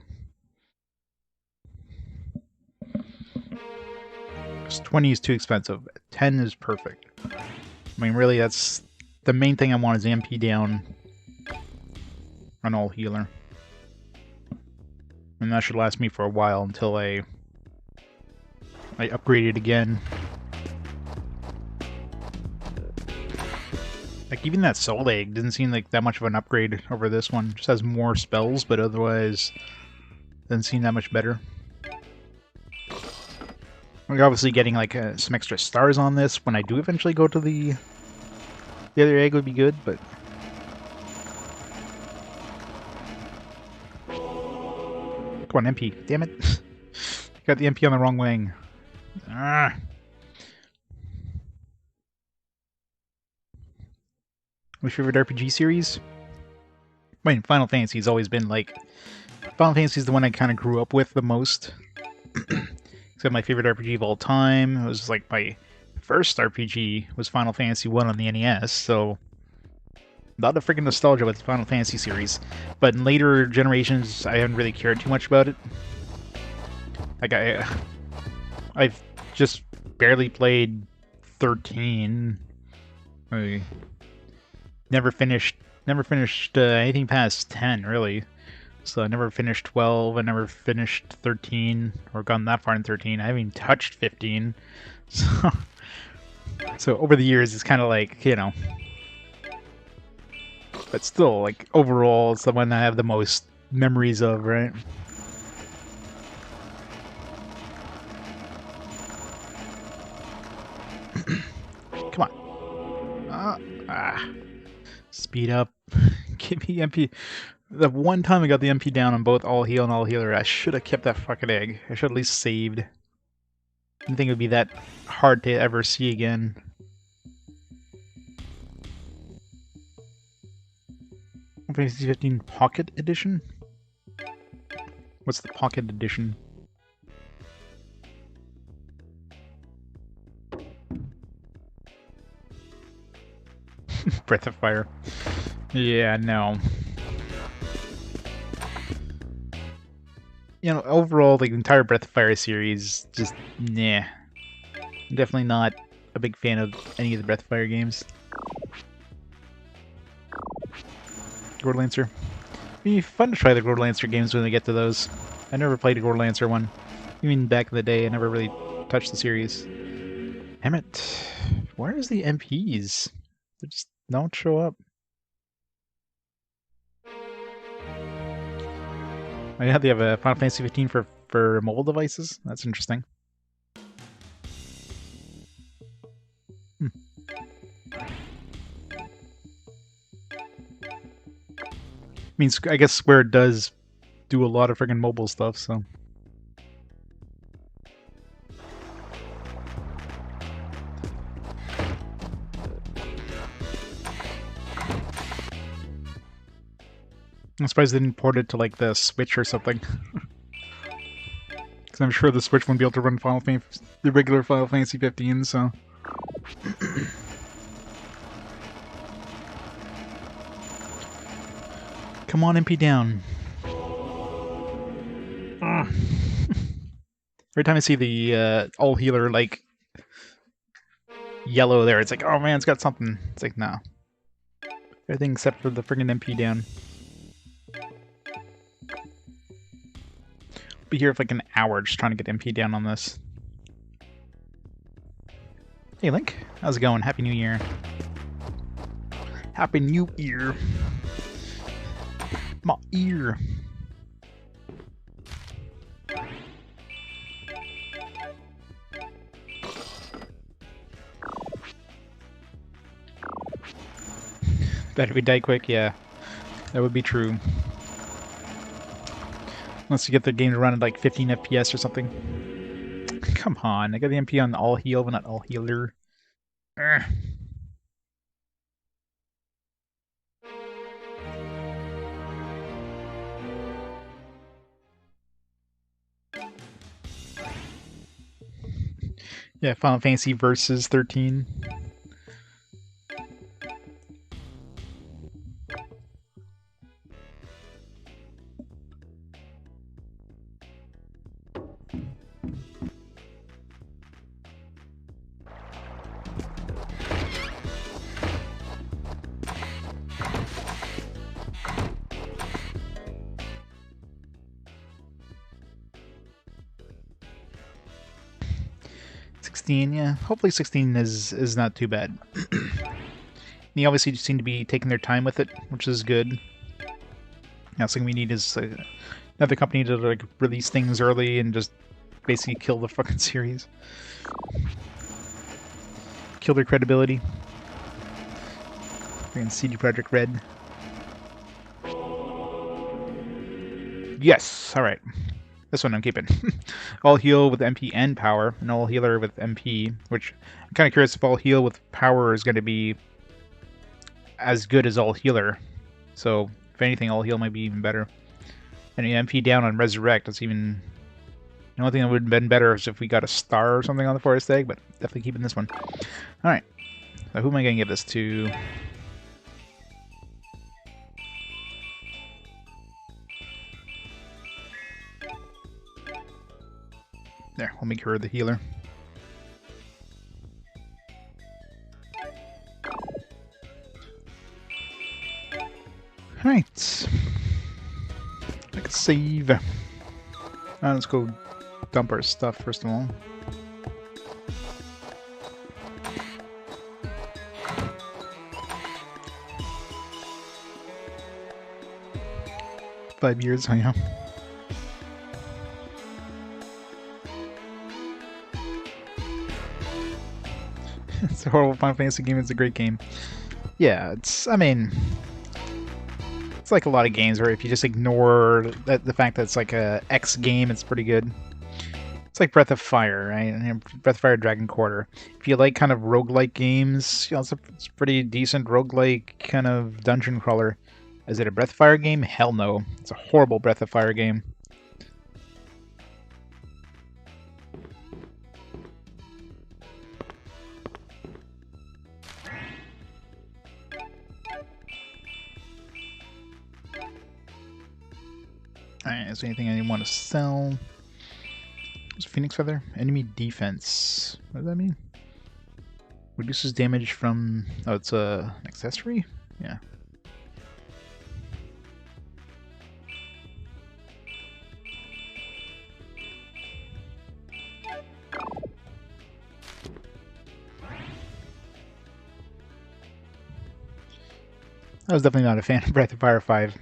20 is too expensive. 10 is perfect. I mean, really, that's the main thing I want is MP down on all healer. And that should last me for a while until I upgrade it again. Like, even that soul egg doesn't seem like that much of an upgrade over this one. It just has more spells, but otherwise doesn't seem that much better. We're obviously getting like some extra stars on this. When I do eventually go to the other egg would be good, but come on, MP. Damn it. Got the MP on the wrong wing. Ah. My favorite RPG series? I mean, Final Fantasy has always been like... Final Fantasy is the one I kind of grew up with the most. Except my favorite RPG of all time. It was like my first RPG was Final Fantasy 1 on the NES, so... A lot of freaking nostalgia with the Final Fantasy series. But in later generations, I haven't really cared too much about it. Like, I've just barely played 13. I never finished anything past 10, really. So I never finished 12, I never finished 13, or gone that far in 13. I haven't even touched 15. So over the years, it's kind of like, you know... But still, like, overall, it's the one I have the most memories of, right? Come on. Speed up. Give me MP. The one time I got the MP down on both all heal and all healer, I should have kept that fucking egg. I should have at least saved. I didn't think it would be that hard to ever see again. Final Fantasy 15 Pocket Edition? What's the Pocket Edition? Breath of Fire. Yeah, no. You know, overall, the entire Breath of Fire series, just, nah. I'm definitely not a big fan of any of the Breath of Fire games. Gourd Lancer. It'd be fun to try the Gourd Lancer games when we get to those. I never played a Gourd Lancer one. Even back in the day, I never really touched the series. Damn it. Where's the MPs? They just don't show up. Oh yeah, they have a Final Fantasy 15 for mobile devices? That's interesting. Means, I guess Square does do a lot of friggin' mobile stuff, so... I'm surprised they didn't port it to, like, the Switch or something. Because I'm sure the Switch won't be able to run the regular Final Fantasy 15, so... Come on, MP down. Every time I see the all healer, like, yellow there, it's like, oh man, it's got something. It's like, no. Everything except for the friggin' MP down. I'll be here for like an hour just trying to get MP down on this. Hey Link, how's it going? Happy New Year. Happy New Year. My ear. Better we die quick, yeah. That would be true. Unless you get the game to run at like 15 FPS or something. Come on, I got the MP on all heal, but not all healer. Urgh. Yeah, Final Fantasy Versus 13. Yeah, hopefully 16 is not too bad. They obviously seem to be taking their time with it, which is good. Now, something we need is another company to like release things early and just basically kill the fucking series, kill their credibility. Freaking CD Projekt Red. Yes, all right. This one I'm keeping. All heal with MP and power, and all healer with MP, which I'm kind of curious if all heal with power is going to be as good as all healer. So, if anything, all heal might be even better. And MP down on resurrect, that's even... The only thing that would have been better is if we got a star or something on the forest egg, but definitely keeping this one. Alright, so who am I going to give this to? There, we'll make her the healer. Alright. Like a save. Let's go dump our stuff first of all. Five years, I know. It's a horrible Final Fantasy game, it's a great game. Yeah, it's, I mean... It's like a lot of games where if you just ignore the fact that it's like a X game, it's pretty good. It's like Breath of Fire, right? Breath of Fire Dragon Quarter. If you like kind of roguelike games, you know, it's a pretty decent roguelike kind of dungeon crawler. Is it a Breath of Fire game? Hell no. It's a horrible Breath of Fire game. Alright, is there anything I want to sell? What's Phoenix Feather? Enemy defense. What does that mean? Reduces damage from... Oh, it's an accessory? Yeah. I was definitely not a fan of Breath of Fire 5.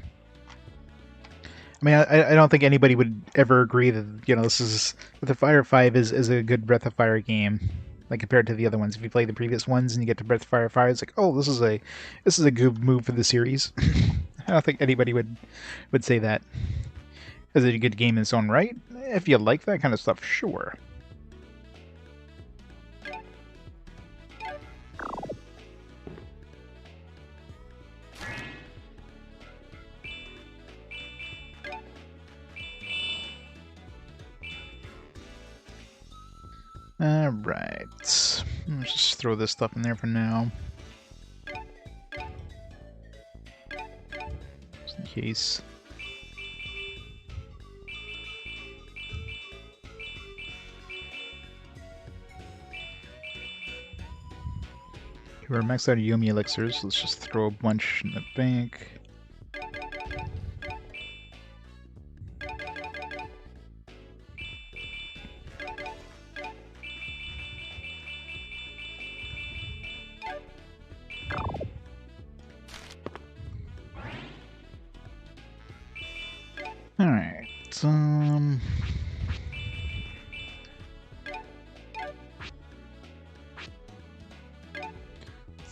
I mean, I don't think anybody would ever agree that, you know, this is... Breath of Fire 5 is a good Breath of Fire game. Like, compared to the other ones. If you play the previous ones and you get to Breath of Fire 5, it's like, oh, this is a good move for the series. I don't think anybody would say that. Is it a good game in its own right? If you like that kind of stuff, sure. Alright. Let's just throw this stuff in there for now. Just in case. We're maxed out of Yomi elixirs. Let's just throw a bunch in the bank. Alright, let's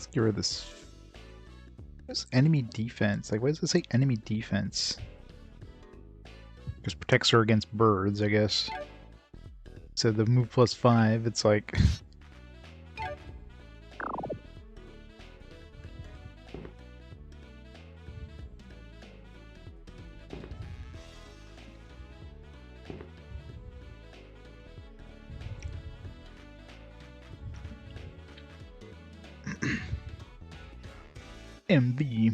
get rid of this. What's enemy defense? Like, why does it say enemy defense? Just protects her against birds, I guess. So the move +5, it's like... MV.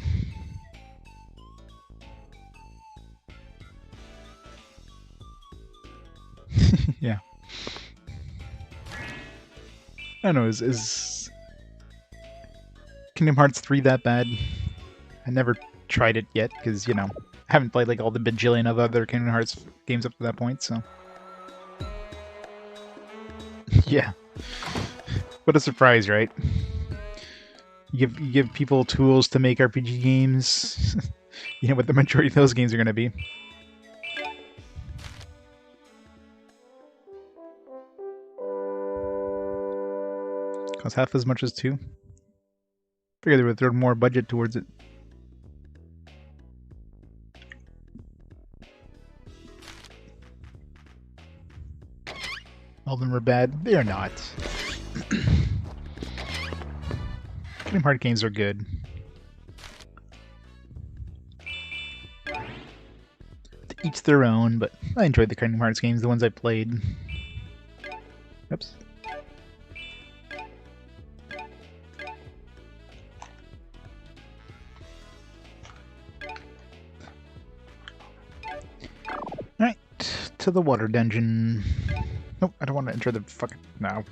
Yeah. I don't know, is Kingdom Hearts 3 that bad? I never tried it yet, because, you know, I haven't played like all the bajillion of other Kingdom Hearts games up to that point, so... Yeah. What a surprise, right? You give people tools to make RPG games. You know what the majority of those games are going to be. Costs half as much as 2. Figure they would throw more budget towards it. All of them are bad. They are not. Kingdom Hearts games are good. To each their own, but I enjoyed the Kingdom Hearts games, the ones I played. Oops. Alright, to the water dungeon. Nope, I don't want to enter the fucking... No.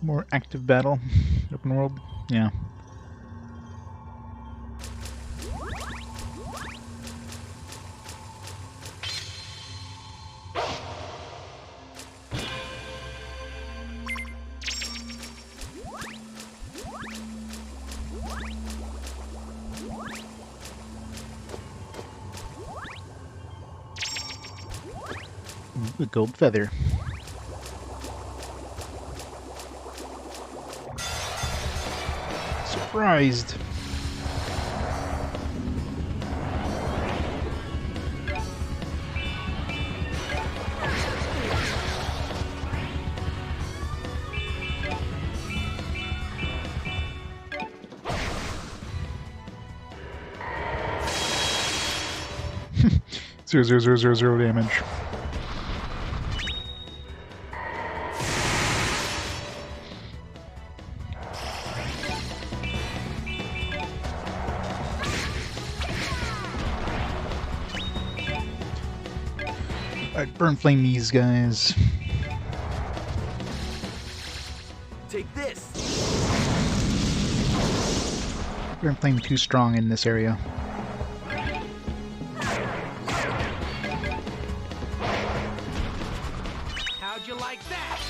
More active battle, open world, yeah. Ooh, a gold feather. Surprised. Zero damage. I'd burn flame these guys. Take this. Burn flame too strong in this area. How'd you like that?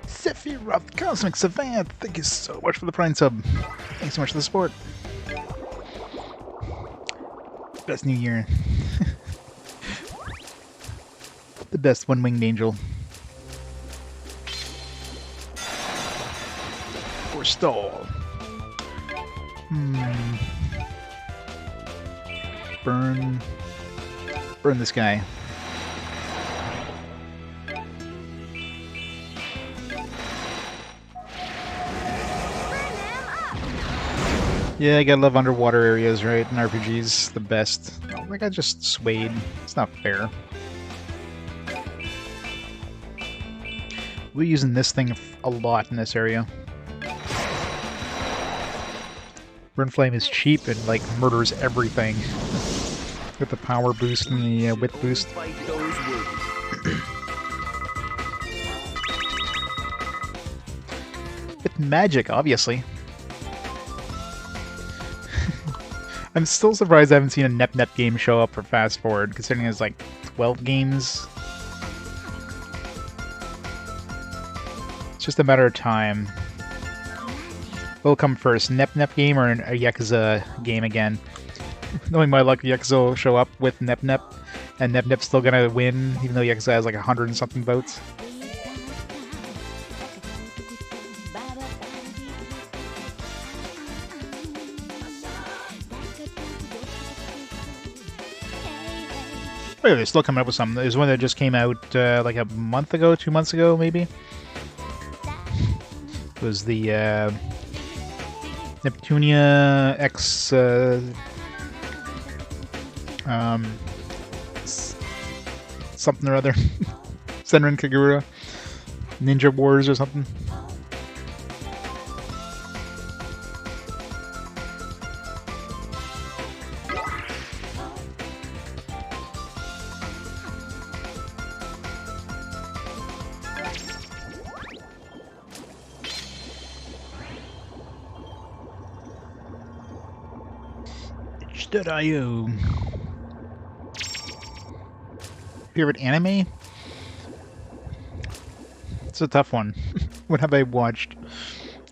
Sephiroth Cosmic Savant, thank you so much for the Prime sub. Thanks so much for the support. Best New Year. The best one-winged angel. Or stall. Burn this guy. Yeah, I gotta love underwater areas, right? In RPGs, the best. Oh, that guy just swayed. It's not fair. We're using this thing a lot in this area. Burn Flame is cheap and, like, murders everything. With the power boost and the width boost. With magic, obviously. I'm still surprised I haven't seen a Nep game show up for Fast Forward, considering there's like 12 games. It's just a matter of time. What'll come first, Nep game or a Yakuza game again? Knowing my luck, Yakuza will show up with Nep, and Nep's still gonna win, even though Yakuza has like 100 and something votes. Wait, they're still coming up with something. There's one that just came out like a month ago, 2 months ago, maybe? It was the Neptunia X something or other. Senran Kagura. Ninja Wars or something. Itch.io. Favorite anime? It's a tough one. What have I watched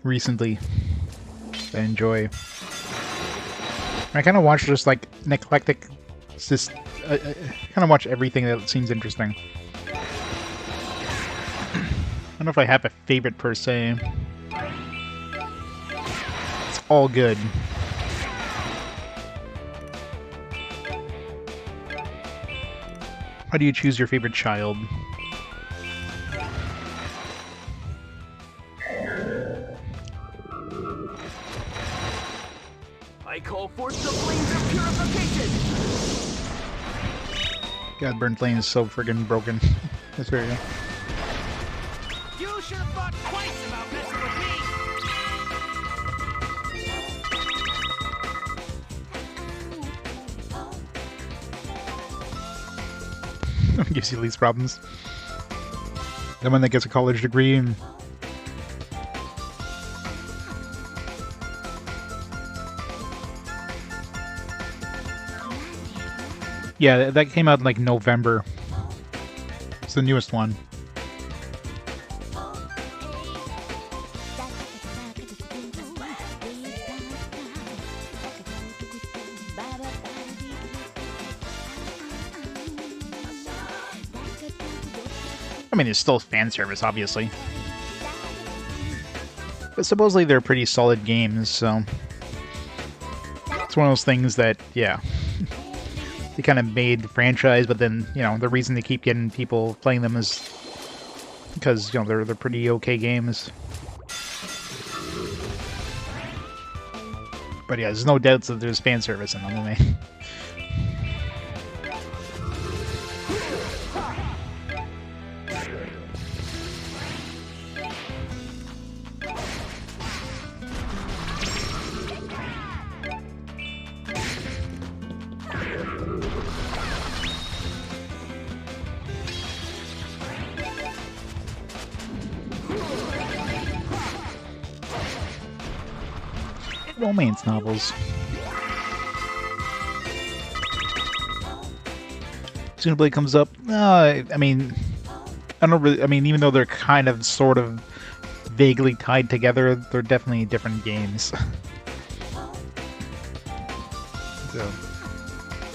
recently that I enjoy? I kind of watch just like an eclectic. Just I kind of watch everything that seems interesting. I don't know if I have a favorite per se. It's all good. How do you choose your favorite child? I call forth the Wings of Purification! God, Burn Flame is so friggin' broken. That's very good. You should have thought twice about messing with me! Gives you least problems. The one that gets a college degree and... Yeah, that came out in like November. It's the newest one. I mean, it's still fan service, obviously. But supposedly they're pretty solid games, so... It's one of those things that, yeah... They kind of made the franchise, but then, you know, the reason they keep getting people playing them is... Because, you know, they're pretty okay games. But yeah, there's no doubts that there's fan service in them, I mean. Romance novels. Xenoblade comes up. I mean, I don't really. I mean, even though they're kind of, sort of, vaguely tied together, they're definitely different games. So,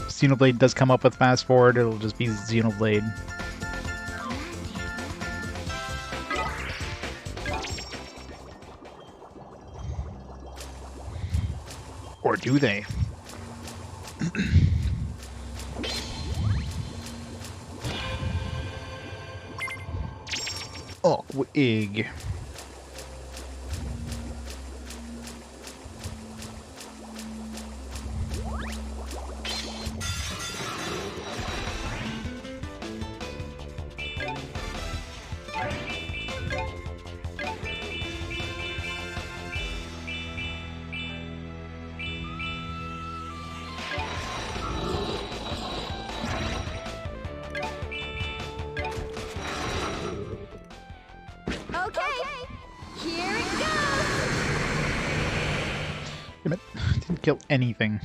Xenoblade does come up with fast forward. It'll just be Xenoblade. Or do they? Oh, egg. Damn it. Didn't kill anything.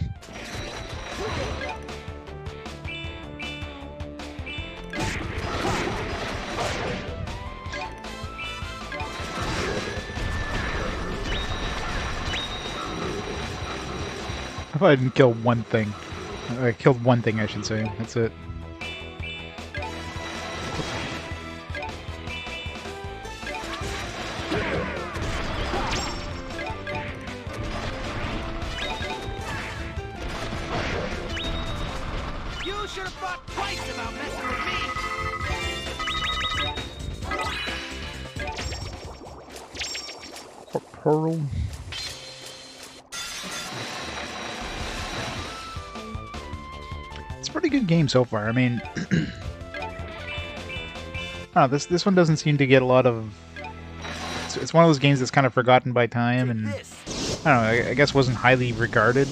If I didn't kill one thing. I killed one thing, I should say. That's it. You should have thought twice about messing with me. Pearl. It's a pretty good game so far. I mean, this one doesn't seem to get a lot of. It's one of those games that's kind of forgotten by time, and I don't know. I guess wasn't highly regarded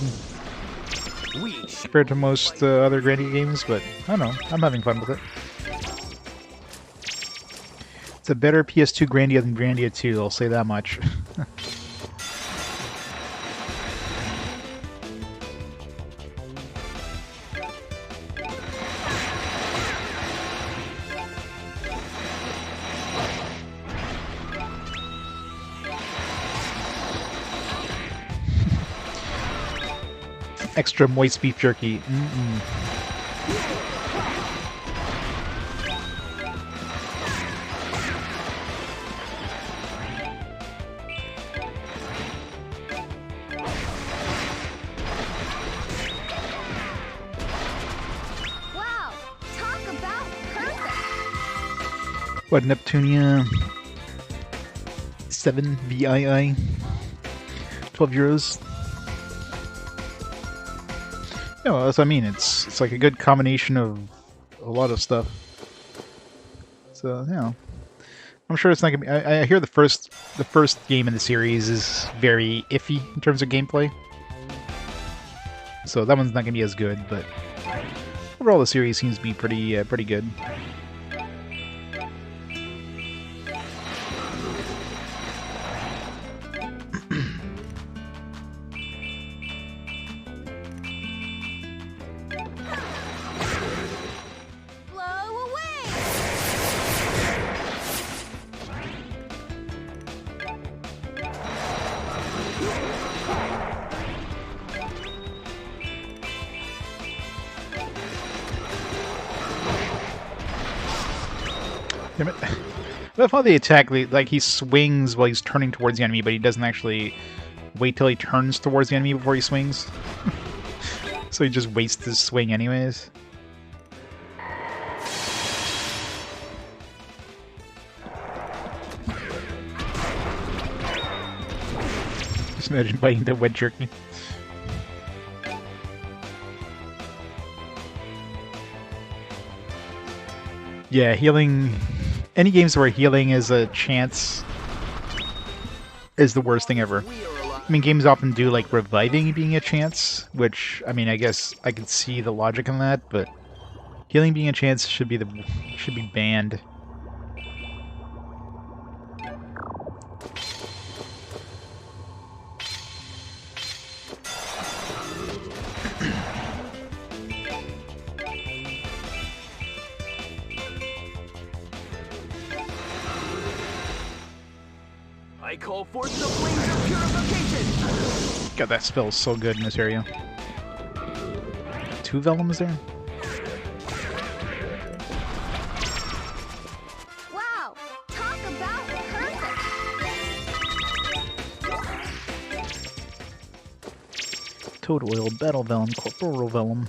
compared to most other Grandia games, but I don't know. I'm having fun with it. It's a better PS2 Grandia than Grandia 2. I'll say that much. Extra moist beef jerky. Mm-mm. Wow, talk about perfect. What, Neptunia? 7 VII? 12 euros? Yeah, well, that's what I mean. It's like a good combination of a lot of stuff. So, you know, I'm sure it's not gonna be. I hear the first game in the series is very iffy in terms of gameplay. So that one's not gonna be as good, but overall the series seems to be pretty good. Damn it. I love how the attack, like, he swings while he's turning towards the enemy, but he doesn't actually wait till he turns towards the enemy before he swings. So he just wastes his swing anyways. Just imagine biting the wet jerky. Yeah, healing... Any games where healing is a chance is the worst thing ever. I mean, games often do, like, reviving being a chance, which, I mean, I guess I could see the logic in that, but healing being a chance should be banned. I call forth the Wings of Purification! God, that spell is so good in this area. 2 Vellums there? Wow, talk about perfect. Toad Oil, Battle Vellum, Corporal Vellum.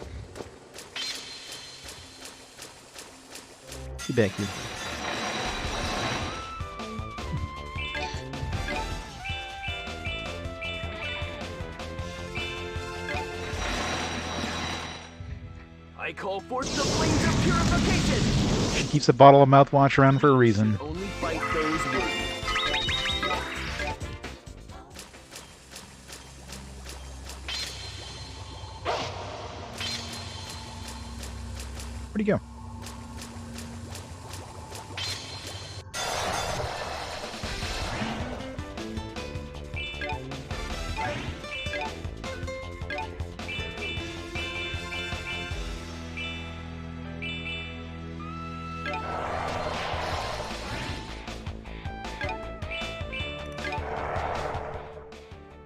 Get back here. I call forth the Wings of Purification! She keeps a bottle of mouthwash around for a reason. Only fight those worthy. Where'd he go?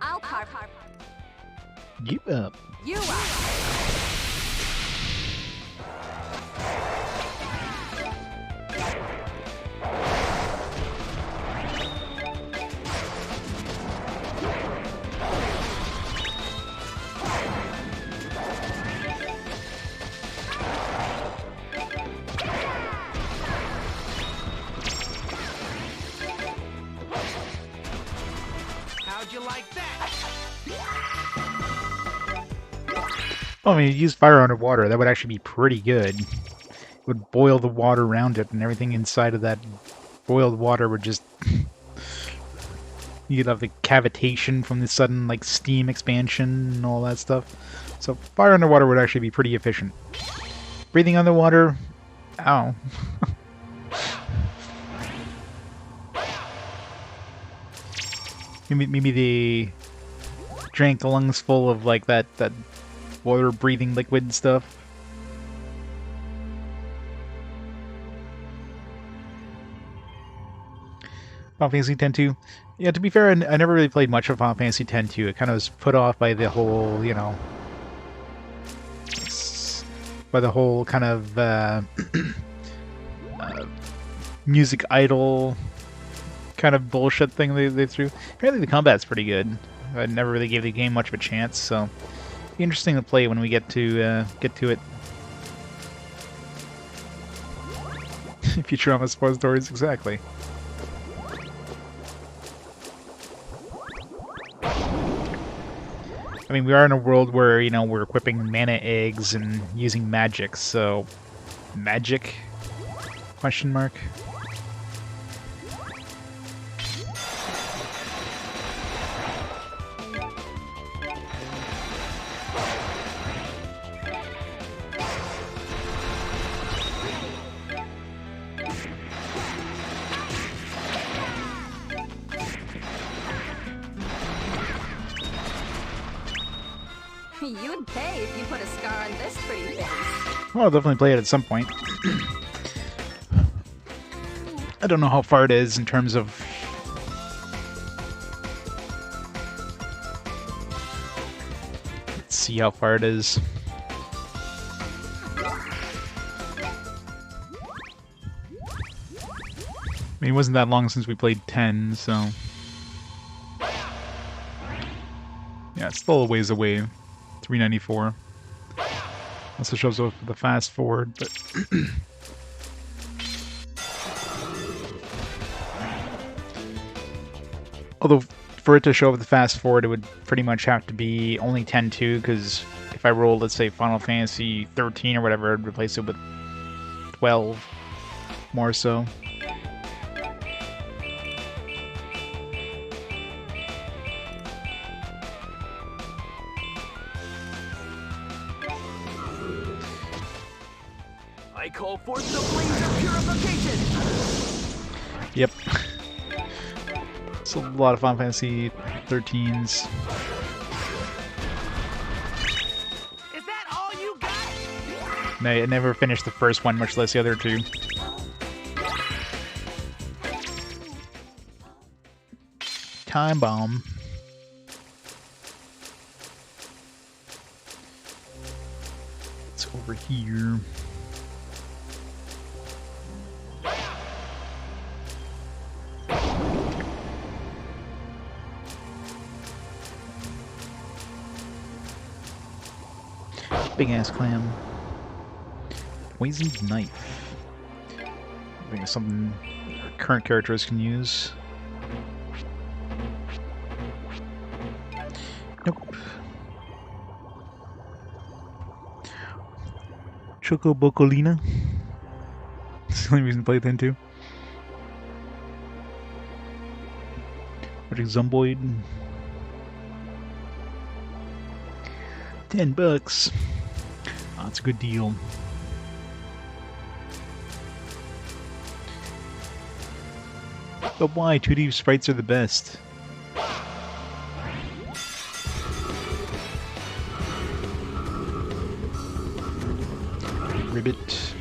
I'll carve. Get up. You are. How'd you like that? Well, I mean, you use fire underwater, that would actually be pretty good. It would boil the water around it, and everything inside of that boiled water would just... You'd have the cavitation from the sudden, like, steam expansion and all that stuff. So fire underwater would actually be pretty efficient. Breathing underwater... Ow. maybe they drank the lungs full of, like, that water-breathing liquid stuff. Final Fantasy X-2. Yeah, to be fair, I never really played much of Final Fantasy X-2. It kind of was put off by the whole, you know... by the whole kind of, music idol kind of bullshit thing they threw. Apparently the combat's pretty good. I never really gave the game much of a chance, so... Be interesting to play when we get to it. Futurama suppositories, exactly. I mean, we are in a world where, you know, we're equipping mana eggs and using magic, so... Magic? Question mark? You'd pay if you put a scar on this pretty face. Well, I'll definitely play it at some point. I don't know how far it is in terms of... Let's see how far it is. mean, it wasn't that long since we played 10, so... Yeah, it's still a ways away. 394. Also shows up with the fast forward, but... Although, for it to show up with the fast forward, it would pretty much have to be only 10-2, because if I roll, let's say, Final Fantasy 13 or whatever, I'd replace it with 12, more so. I call forth the Wings of Purification! Yep. It's a lot of Final Fantasy 13s. Is that all you got? I never finished the first one, much less the other two. Time bomb. It's over here. Big ass clam. Poisoned knife. I think it's something our current characters can use. Nope. Choco Bocolina. That's the only reason to play then too. Project Zomboid. $10. Oh, that's a good deal. But why? 2D sprites are the best. Ribbit.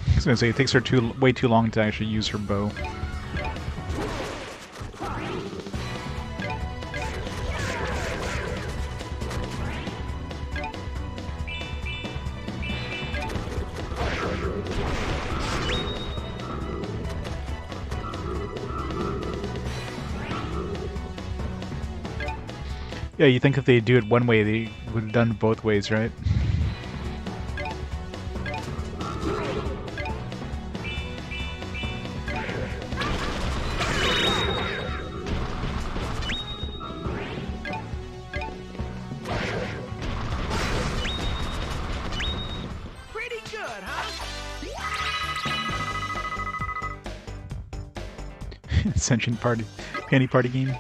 I was gonna say, it takes her way too long to actually use her bow. Yeah, you think if they do it one way, they would have done it both ways, right? Pretty good, huh? Ascension party, panty party game.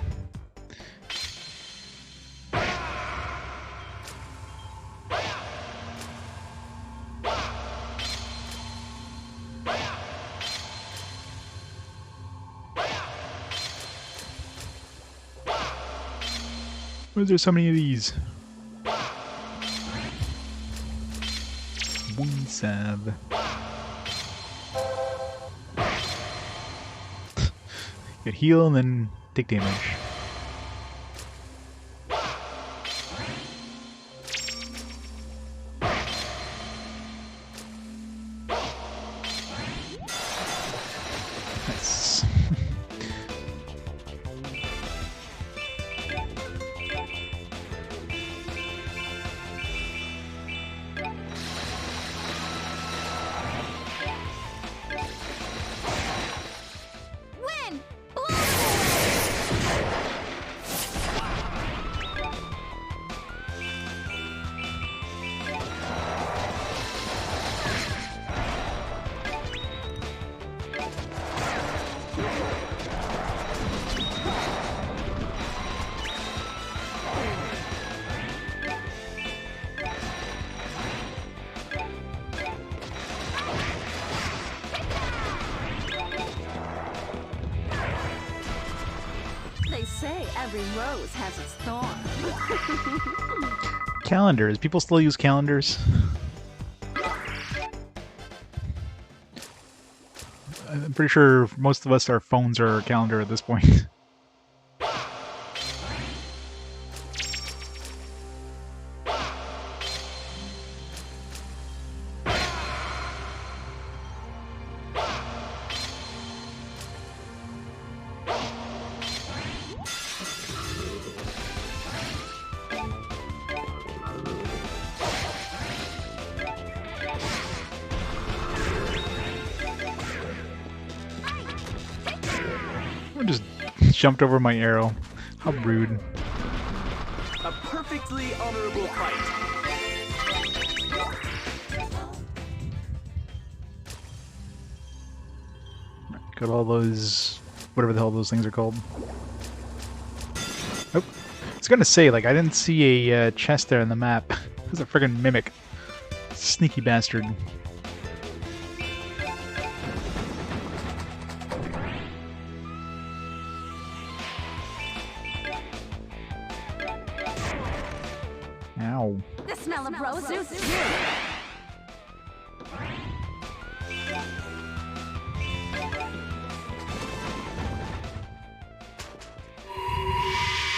Why is there so many of these? Wound salve. You could heal and then take damage. Nice. Win! They say every rose has its thorn. Calendars. People still use calendars? I'm pretty sure most of us, our phones are a calendar at this point. jumped over my arrow. How rude. A perfectly honorable fight. Got all those, whatever the hell those things are called. Oh, I was gonna say, like, I didn't see a chest there on the map. There's a friggin' mimic. Sneaky bastard. Ow. The smell of rose suits you.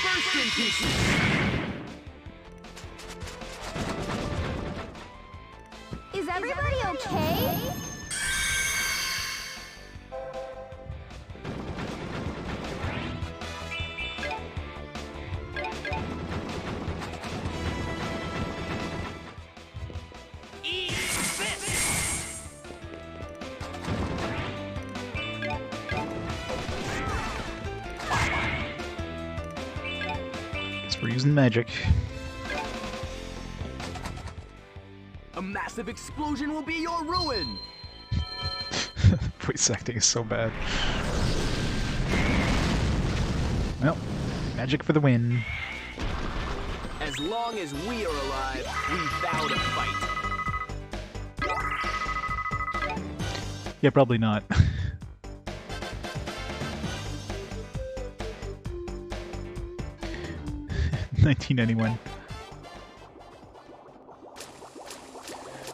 Burst in pieces. Is everybody okay? Eat this. Guess we're using magic. A massive explosion will be your ruin. Voice acting is so bad. Well, magic for the win. As long as we are alive, we vow to fight. Yeah, probably not. 1991.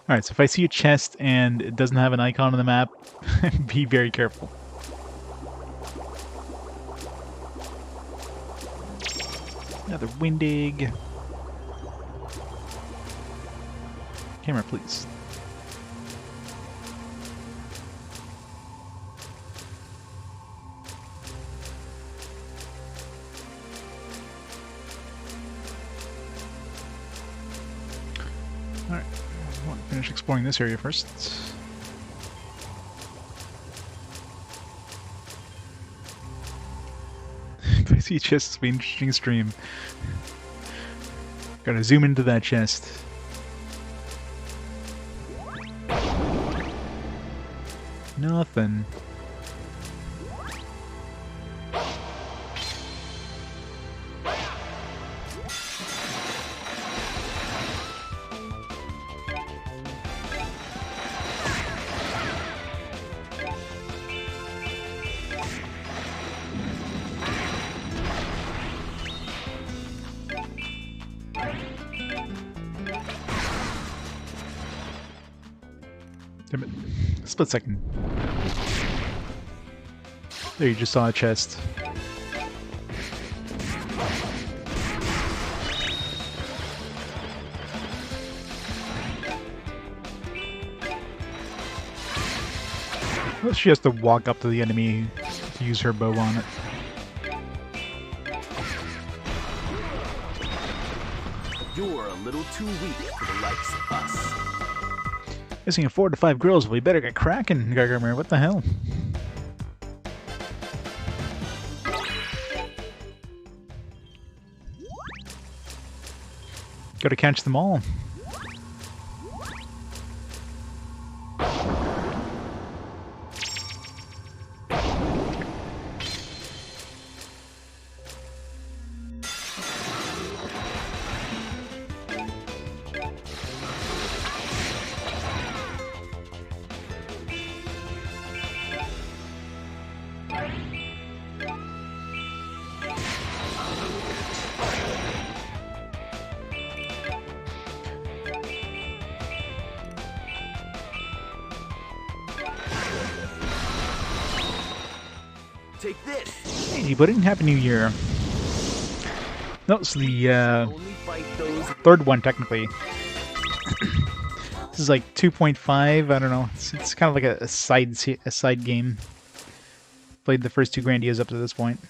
Alright, so if I see a chest and it doesn't have an icon on the map, be very careful. Another Windig. Camera, please. Alright, I want to finish exploring this area first. If I see a chest, it'll be an interesting stream. Gotta zoom into that chest. Nothing. Damn it. Split second. There, you just saw a chest. Well, she has to walk up to the enemy to use her bow on it. You're a little too weak for the likes of us. Missing 4 to 5 grills, we better get cracking, Gargamir. What the hell? Gotta catch them all. Take this. Hey, pudding. Happy New Year. No, so the Only fight those. third one, technically. This is like 2.5. I don't know. It's kind of like a side game. Played the first 2 Grandias up to this point.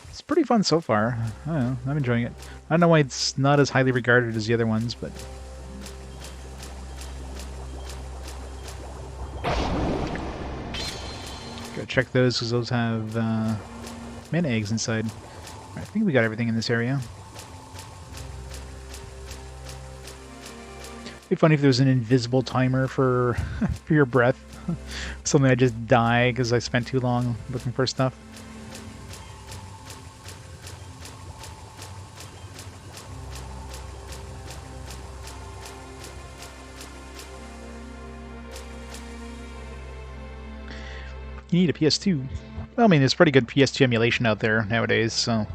It's pretty fun so far. I don't know. I'm enjoying it. I don't know why it's not as highly regarded as the other ones, but gotta check those because those have mana eggs inside. I think we got everything in this area. It'd be funny if there was an invisible timer for for your breath. Something I just die because I spent too long looking for stuff. You need a PS2. Well, I mean, there's pretty good PS2 emulation out there nowadays, so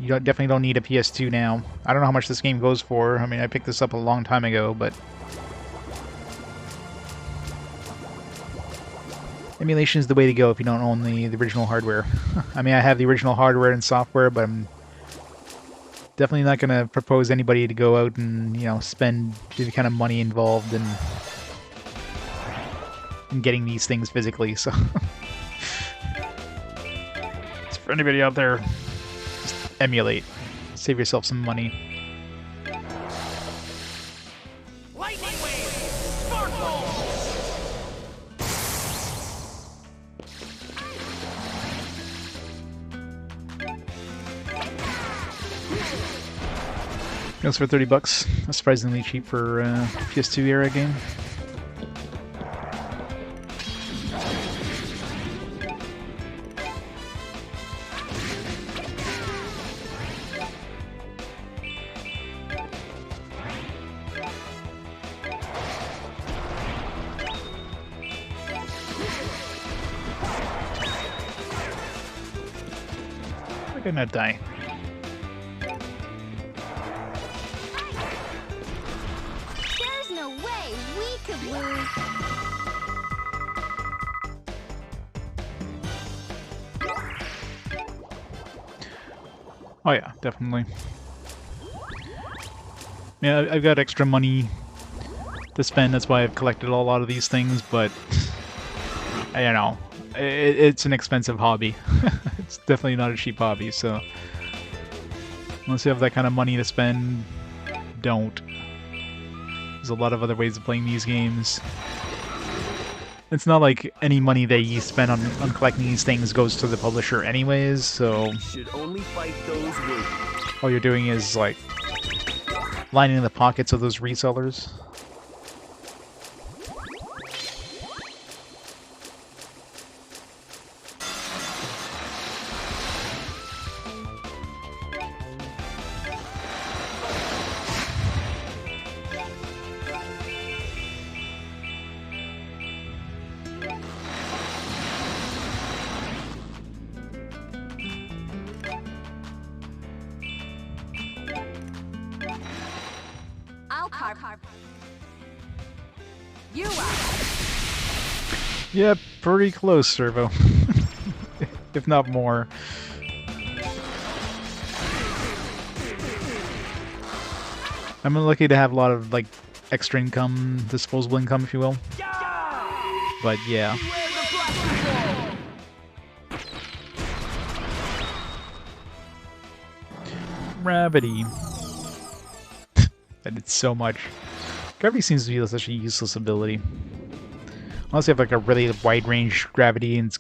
you definitely don't need a PS2 now. I don't know how much this game goes for. I mean, I picked this up a long time ago, but emulation is the way to go if you don't own the original hardware. I mean, I have the original hardware and software, but I'm definitely not going to propose anybody to go out and, you know, spend the kind of money involved in getting these things physically, so... So for anybody out there, just emulate. Save yourself some money. Lightning wave! Sparkle! Goes for $30. That's surprisingly cheap for a PS2 era game. Why didn't I die? There's no way we could lose. Oh yeah, definitely. Yeah, I've got extra money to spend, that's why I've collected a lot of these things, but I don't know. It's an expensive hobby. It's definitely not a cheap hobby, so unless you have that kind of money to spend, don't. There's a lot of other ways of playing these games. It's not like any money that you spend on collecting these things goes to the publisher anyways, so Should only fight those with. all you're doing is like lining the pockets of those resellers. I'll carve. You are. Yeah, pretty close, Servo. If not more. I'm lucky to have a lot of, like, extra income, disposable income, if you will. But, yeah. Gravity. I did so much. Gravity seems to be such a useless ability. Unless you have like a really wide range gravity and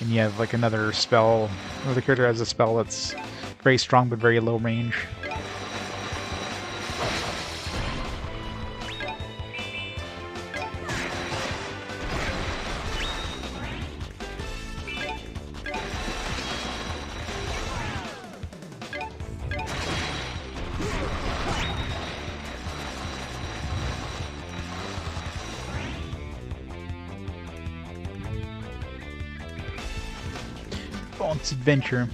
you have like another spell, or the character has a spell that's very strong but very low range. False Adventure.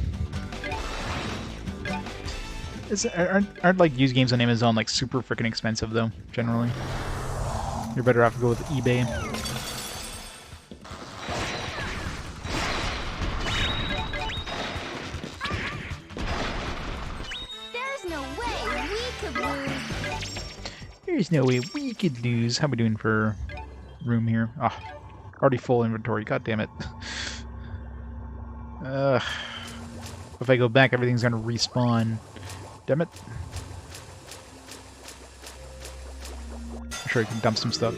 Aren't like used games on Amazon like super freaking expensive though, generally? You're better off to go with eBay. There's no way we could lose. There's no way we could lose. How are we doing for room here? Ah, already full inventory. God damn it. If I go back, everything's gonna respawn. Damn it. I'm sure I can dump some stuff.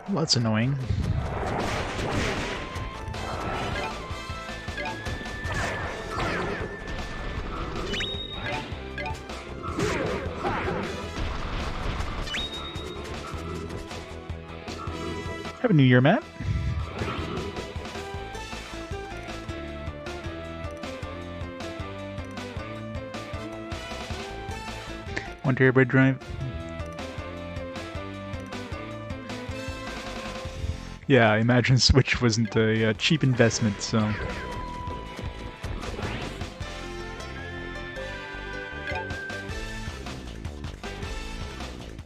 Well, that's annoying. Happy New Year, Matt. One terabyte drive. Yeah, I imagine Switch wasn't a cheap investment, so.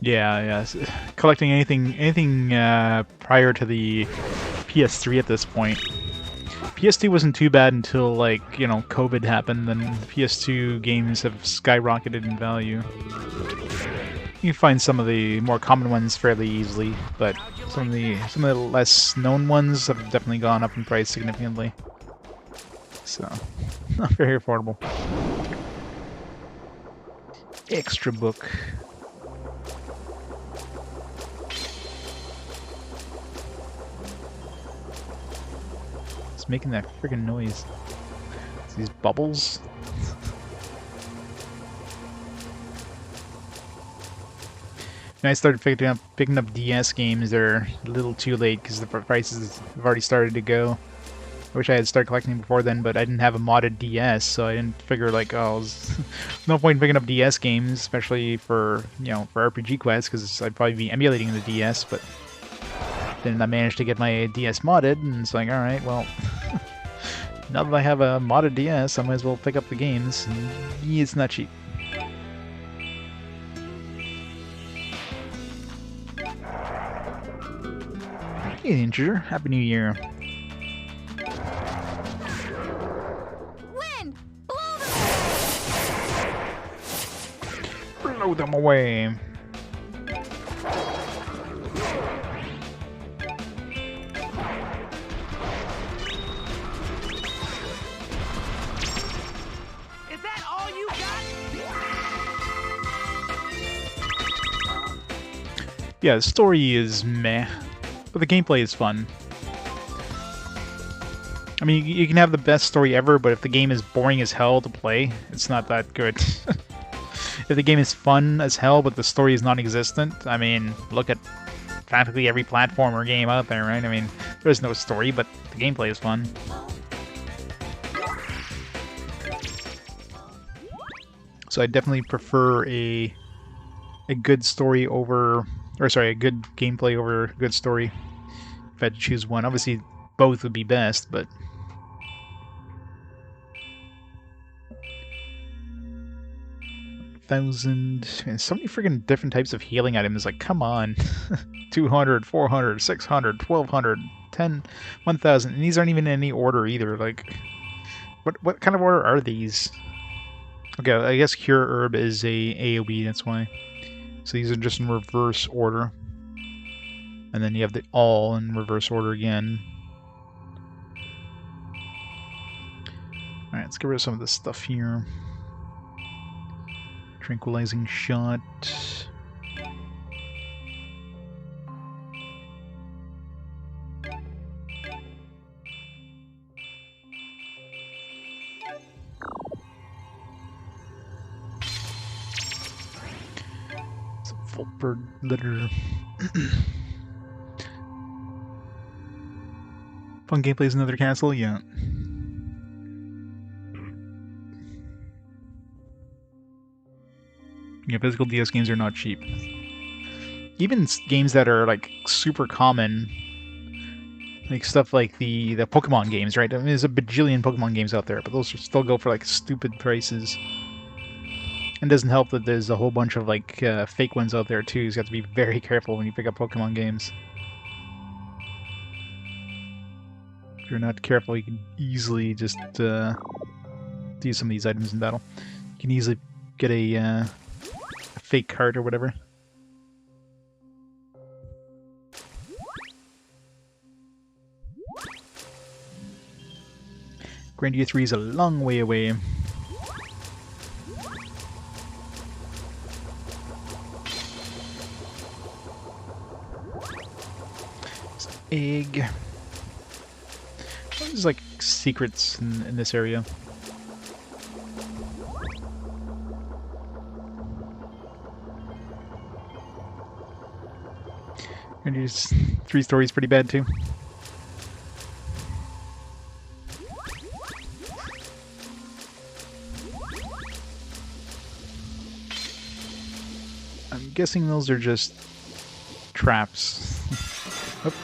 Yeah. Collecting anything prior to the PS3 at this point. PS2 wasn't too bad until, like, you know, COVID happened, then the PS2 games have skyrocketed in value. You can find some of the more common ones fairly easily, but some of the less known ones have definitely gone up in price significantly. So, not very affordable. Extra book. It's making that friggin' noise. It's these bubbles. When I started picking up DS games, they're a little too late because the prices have already started to go. I wish I had started collecting before then, but I didn't have a modded DS, so I didn't figure like, oh, there's no point in picking up DS games, especially for, you know, for RPG quests, because I'd probably be emulating the DS. But then I managed to get my DS modded, and it's like, all right, well, now that I have a modded DS, I might as well pick up the games. And it's not cheap. Hey, Integer. Happy New Year. Wind! Blow them away. Is that all you got? Yeah, the story is meh, but the gameplay is fun. I mean, you can have the best story ever, but if the game is boring as hell to play, it's not that good. If the game is fun as hell, but the story is non-existent, I mean, look at practically every platformer game out there, right? I mean, there's no story, but the gameplay is fun. So I definitely prefer a good story over, or sorry, a good gameplay over a good story. If I had to choose one, obviously both would be best, but 1,000 and so many freaking different types of healing items. Like, come on. 200, 400, 600, 1200, 10, 1000, and these aren't even in any order either. Like, what kind of order are these? Okay, I guess Cure Herb is a AoE, that's why. So these are just in reverse order. And then you have the all in reverse order again. Alright, let's get rid of some of this stuff here. Tranquilizing shot. Some full bird litter. Fun gameplays in another castle, yeah. Yeah, physical DS games are not cheap. Even games that are like super common, like stuff like the Pokemon games, right? I mean, there's a bajillion Pokemon games out there, but those still go for like stupid prices. And it doesn't help that there's a whole bunch of like fake ones out there too. You have to be very careful when you pick up Pokemon games. If you're not careful, you can easily just use some of these items in battle. You can easily get a fake card or whatever. Grandia 3 is a long way away. egg. There's like secrets in this area. Grandia's 3 stories pretty bad too. I'm guessing those are just traps. Oop.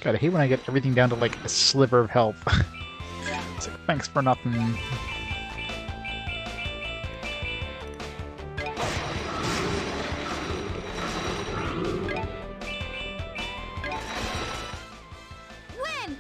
God, I hate when I get everything down to like a sliver of health. It's like, thanks for nothing. Win!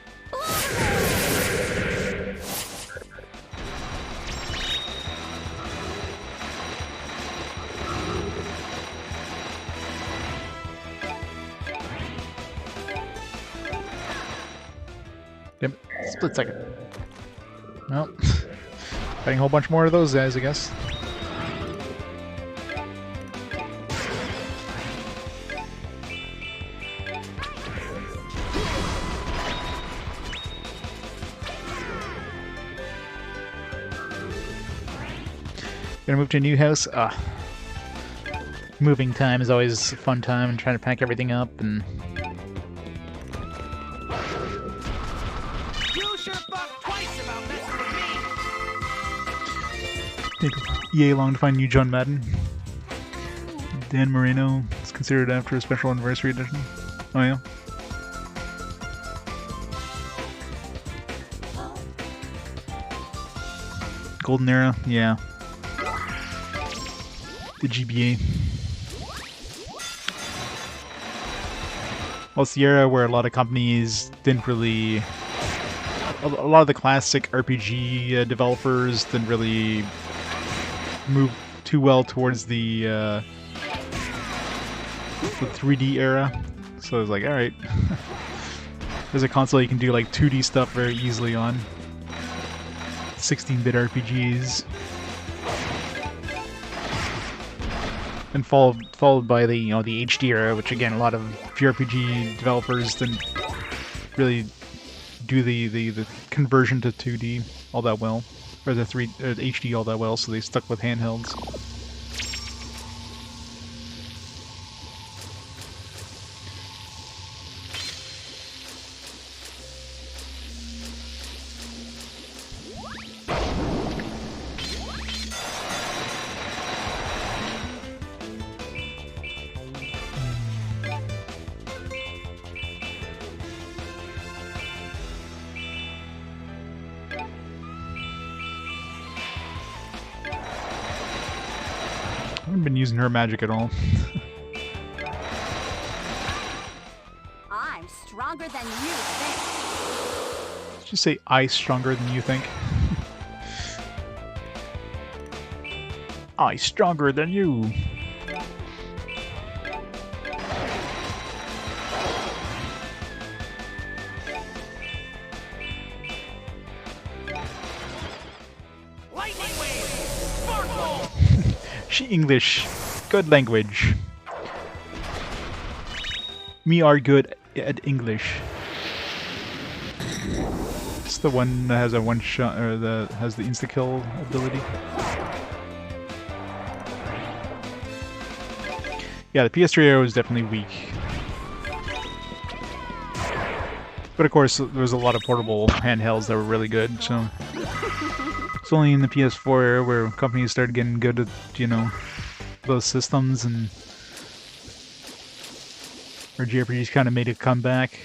Damn it. Split second. Well, fighting a whole bunch more of those guys, I guess. Gonna move to a new house. Moving time is always a fun time, and trying to pack everything up and. You sure thought twice about messing with me. Take EA long to find new John Madden. Dan Marino is considered after a special anniversary edition. Oh yeah. Golden Era, yeah. The GBA. Well, it's the era where a lot of companies didn't really... A lot of the classic RPG developers didn't really move too well towards the 3D era. So I was like, alright. There's a console you can do like 2D stuff very easily on. 16-bit RPGs. And followed by the the HD era, which again a lot of JRPG developers didn't really do the conversion to 2D all that well, or the HD all that well, so they stuck with handhelds. I haven't been using her magic at all. I'm stronger than you think. Did you say ice stronger than you think? I stronger than you. Lightning wave! Sparkle! She English. Good language. Me are good at English. It's the one that has a one shot, or has the insta kill ability. Yeah, the PS3 era was definitely weak. But of course, there was a lot of portable handhelds that were really good, so... It's only in the PS4 era where companies started getting good at, those systems, and... Or JRPGs kind of made a comeback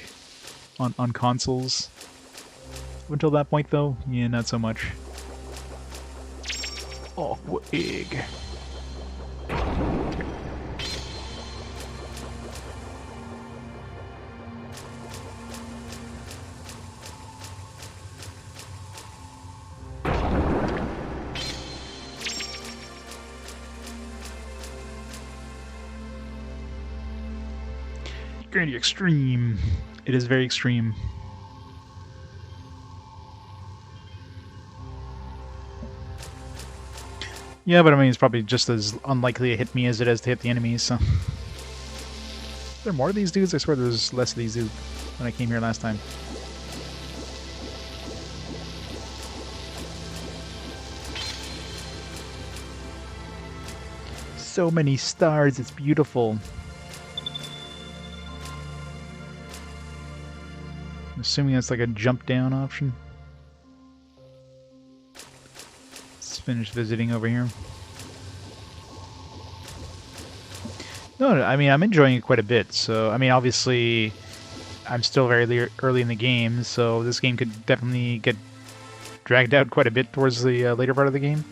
on consoles. Up until that point, though, yeah, not so much. Oh, egg. Grandia Xtreme. It is very extreme. Yeah, but I mean, it's probably just as unlikely to hit me as it is to hit the enemies, so... Are there more of these dudes? I swear there's less of these dudes when I came here last time. So many stars, it's beautiful. I'm assuming that's like a jump down option. Let's finish visiting over here. No, I mean, I'm enjoying it quite a bit. So, I mean, obviously, I'm still very early in the game, so this game could definitely get dragged out quite a bit towards the later part of the game.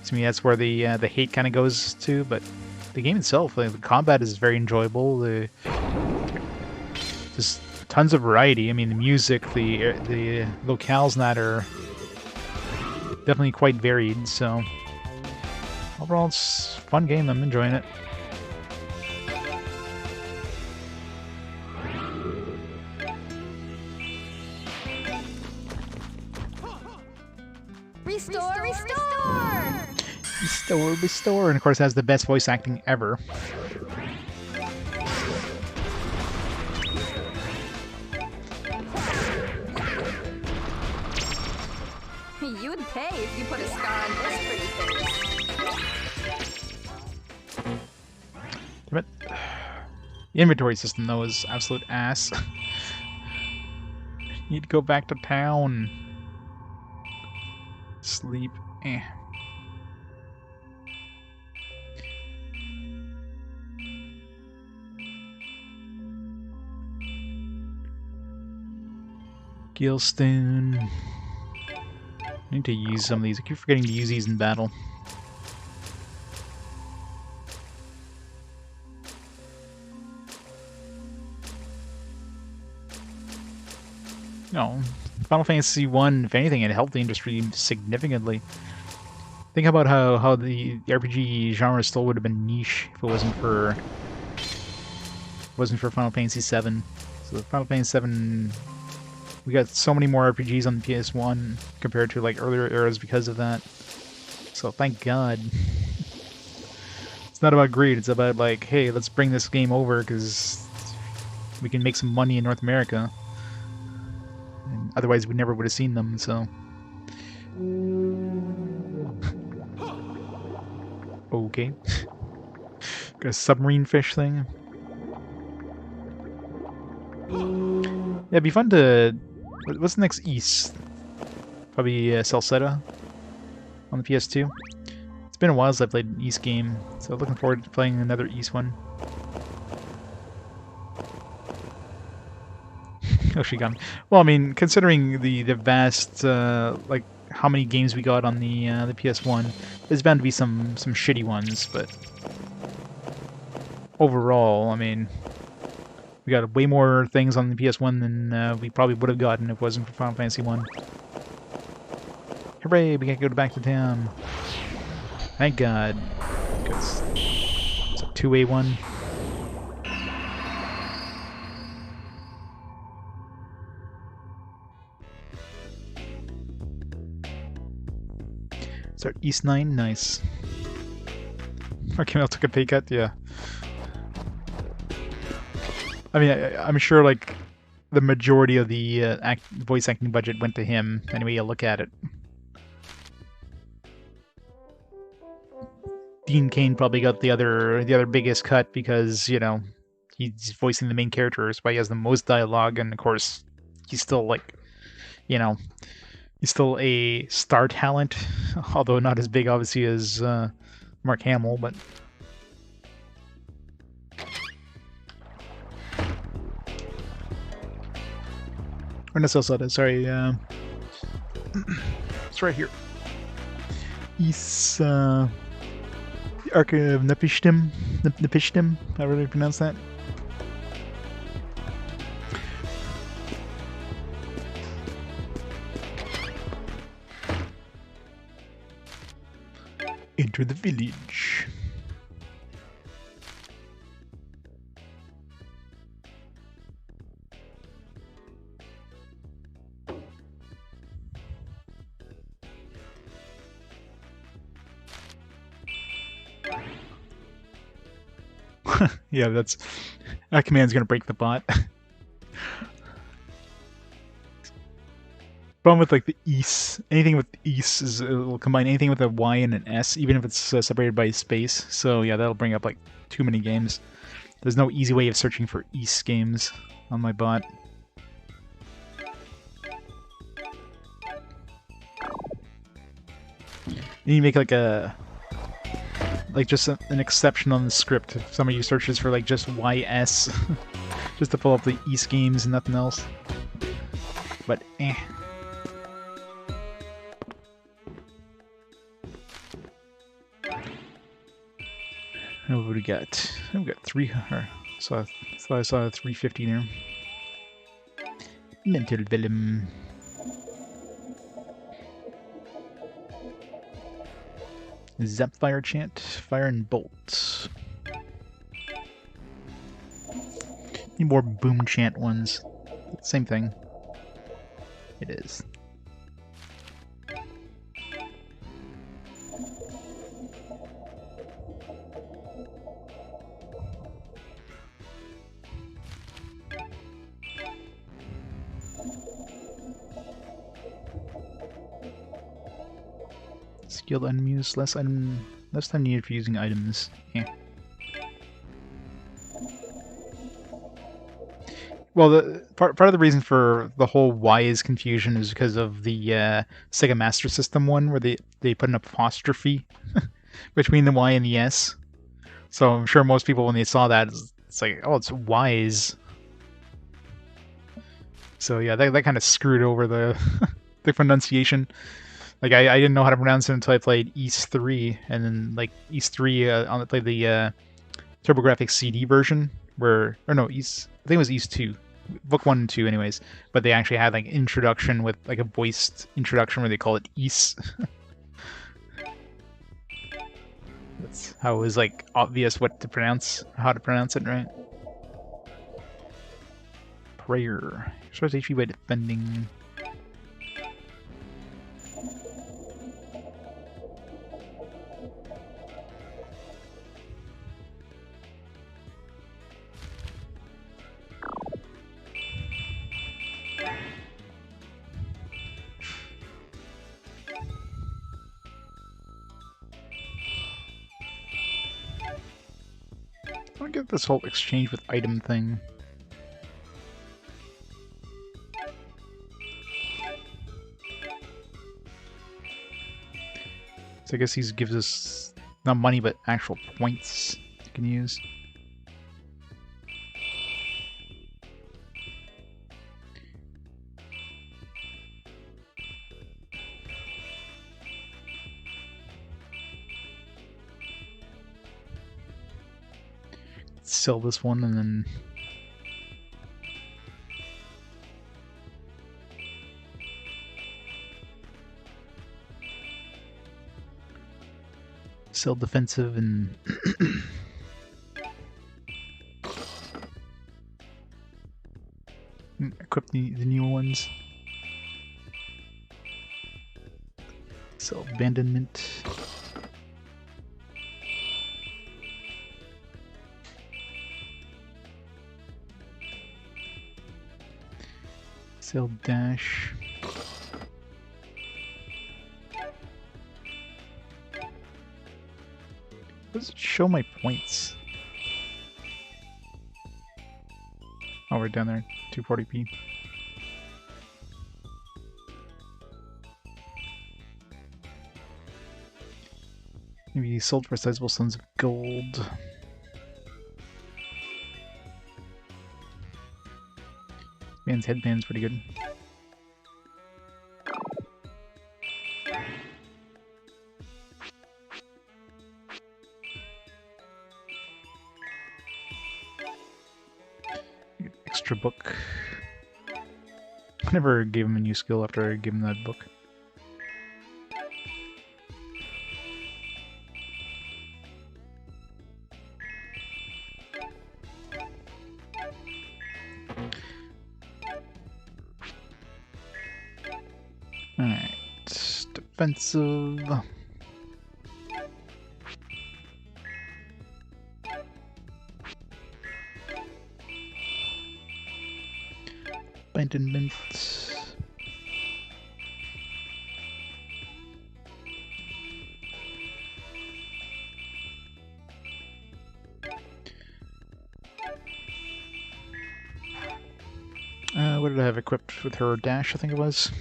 To me, that's where the hate kind of goes to. But the game itself, like, the combat is very enjoyable. Just tons of variety. I mean, the music, the locales and that are definitely quite varied. So overall, it's a fun game. I'm enjoying it. Restore, restore! Restore, restore, and of course has the best voice acting ever. You'd pay if you put a scar on this pretty face. Damn it. The inventory system, though, is absolute ass. Need to go back to town. Sleep. Eh. Gilstone. I need to use some of these. I keep forgetting to use these in battle. No, Final Fantasy 1, if anything, it helped the industry significantly. Think about how the RPG genre still would have been niche if it wasn't for Final Fantasy 7. So Final Fantasy 7, we got so many more RPGs on the PS1 compared to like earlier eras because of that. So thank God. It's not about greed. It's about like, hey, let's bring this game over because we can make some money in North America. And otherwise, we never would have seen them. So. Okay. Got a submarine fish thing. Yeah, it'd be fun to... What's the next East? Probably Celceta on the PS2. It's been a while since I played an East game, so looking forward to playing another East one. Oh, she got me. Well, I mean, considering the vast, like, how many games we got on the PS1, there's bound to be some shitty ones, but overall, I mean, we got way more things on the PS1 than we probably would have gotten if it wasn't for Final Fantasy 1. Hooray, we can go back to town. Thank God. It's a 2A1. Start East 9, nice. Okay, I took a pay cut, yeah. I mean, I'm sure, like, the majority of the voice acting budget went to him, any way you look at it. Dean Cain probably got the other biggest cut because, you know, he's voicing the main character, so he has the most dialogue, and of course, he's still, like, you know, he's still a star talent, although not as big, obviously, as Mark Hamill, but... Or not Celceta, sorry, it's right here. He's, the Ark of Nepishtim, however you pronounce that. Enter the village. Yeah, that command's gonna break the bot. Problem with like the East, anything with East is it'll combine anything with a Y and an S, even if it's separated by space. So yeah, that'll bring up like too many games. There's no easy way of searching for East games on my bot. You need to make like just an exception on the script if somebody searches for like just YS, just to pull up the East games and nothing else. But eh. What do we got? Oh, we got 3. So I thought I saw a 350 there. Mental Vellum. Zapfire chant, fire and bolt. Need more boom chant ones. Same thing. It is. Skilled item use, less time needed for using items. Yeah. Well, the part of the reason for the whole Y's confusion is because of the Sega Master System one, where they put an apostrophe between the Y and the S. So I'm sure most people, when they saw that, it's like, oh, it's Y's. So yeah, that kind of screwed over the the pronunciation. Like I didn't know how to pronounce it until I played East 3, and then like East 3 I played the TurboGrafx CD version, I think it was East 2, book 1 and 2 anyways, but they actually had like introduction with like a voiced introduction where they call it East. That's how it was like obvious how to pronounce it, right? Prayer. Starts HP by defending. I don't get this whole exchange with item thing. So I guess he gives us not money but actual points you can use. Sell this one and then sell defensive and equip the new ones. Sell abandonment. Sell dash. Does it show my points? Oh, we're down there, 240p. Maybe sold for sizable sums of gold. Man's headband's pretty good. Extra book. I never gave him a new skill after I gave him that book. Alright, defensive. Abandonment. What did I have equipped with her? Dash, I think it was.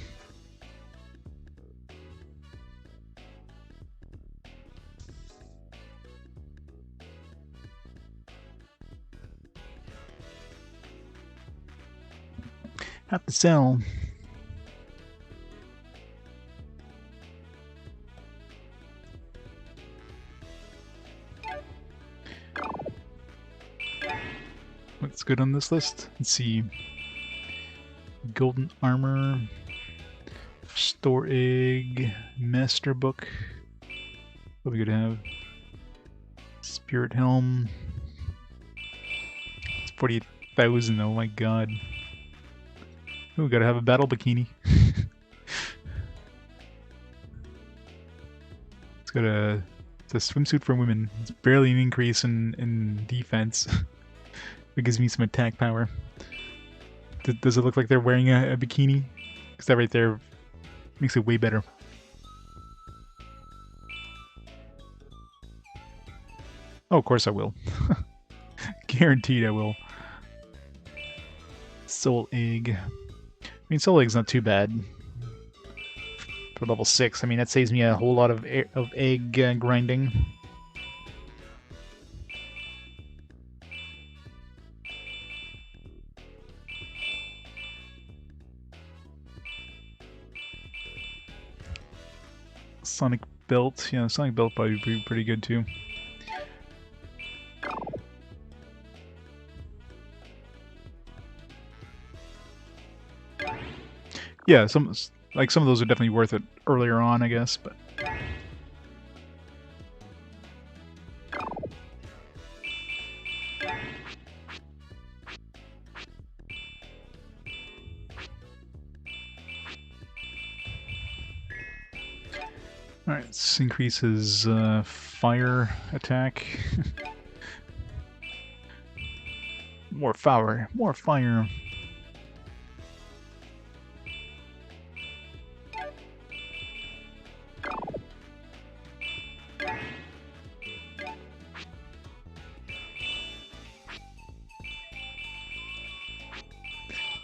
Have to sell. What's good on this list? Let's see. Golden armor, store egg, master book. What we could have? Spirit helm. It's 48,000. Oh my god. Oh, we gotta have a battle bikini. It's got it's a swimsuit for women. It's barely an increase in defense. It gives me some attack power. Does it look like they're wearing a bikini? Because that right there makes it way better. Oh, of course I will. Guaranteed I will. Soul egg. I mean, soul egg's not too bad. For level 6, I mean, that saves me a whole lot of egg grinding. Sonic belt, yeah, Sonic belt probably would be pretty good too. Yeah, some of those are definitely worth it earlier on, I guess, but alright, this increases fire attack. More fire, more fire.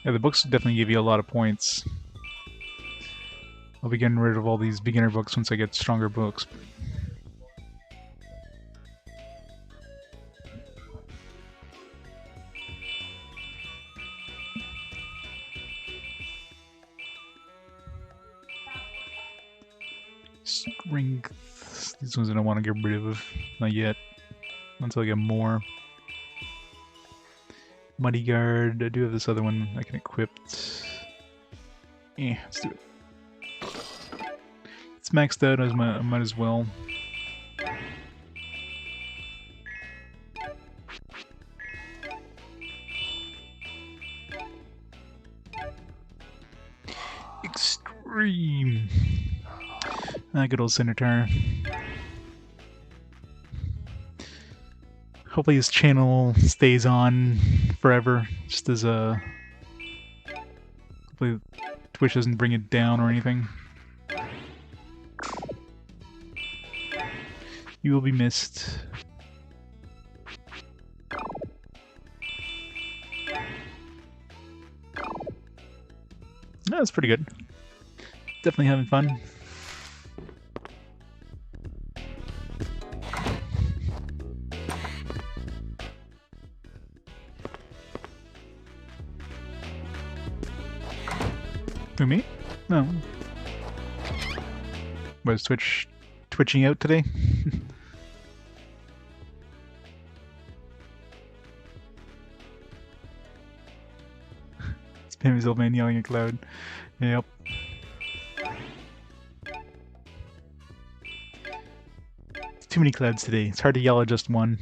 Yeah, the books definitely give you a lot of points. I'll be getting rid of all these beginner books once I get stronger books. Strength. These ones I don't want to get rid of. Not yet. Until I get more. Muddy Guard. I do have this other one I can equip. Let's do it. It's maxed out, I might as well. Extreme. Good old Senator. Hopefully his channel stays on forever, just as a... Hopefully Twitch doesn't bring it down or anything. You will be missed. That's pretty good. Definitely having fun. Who, me? No. Was Twitch twitching out today? Spam his old man yelling at Cloud. Yep. Too many Clouds today. It's hard to yell at just one.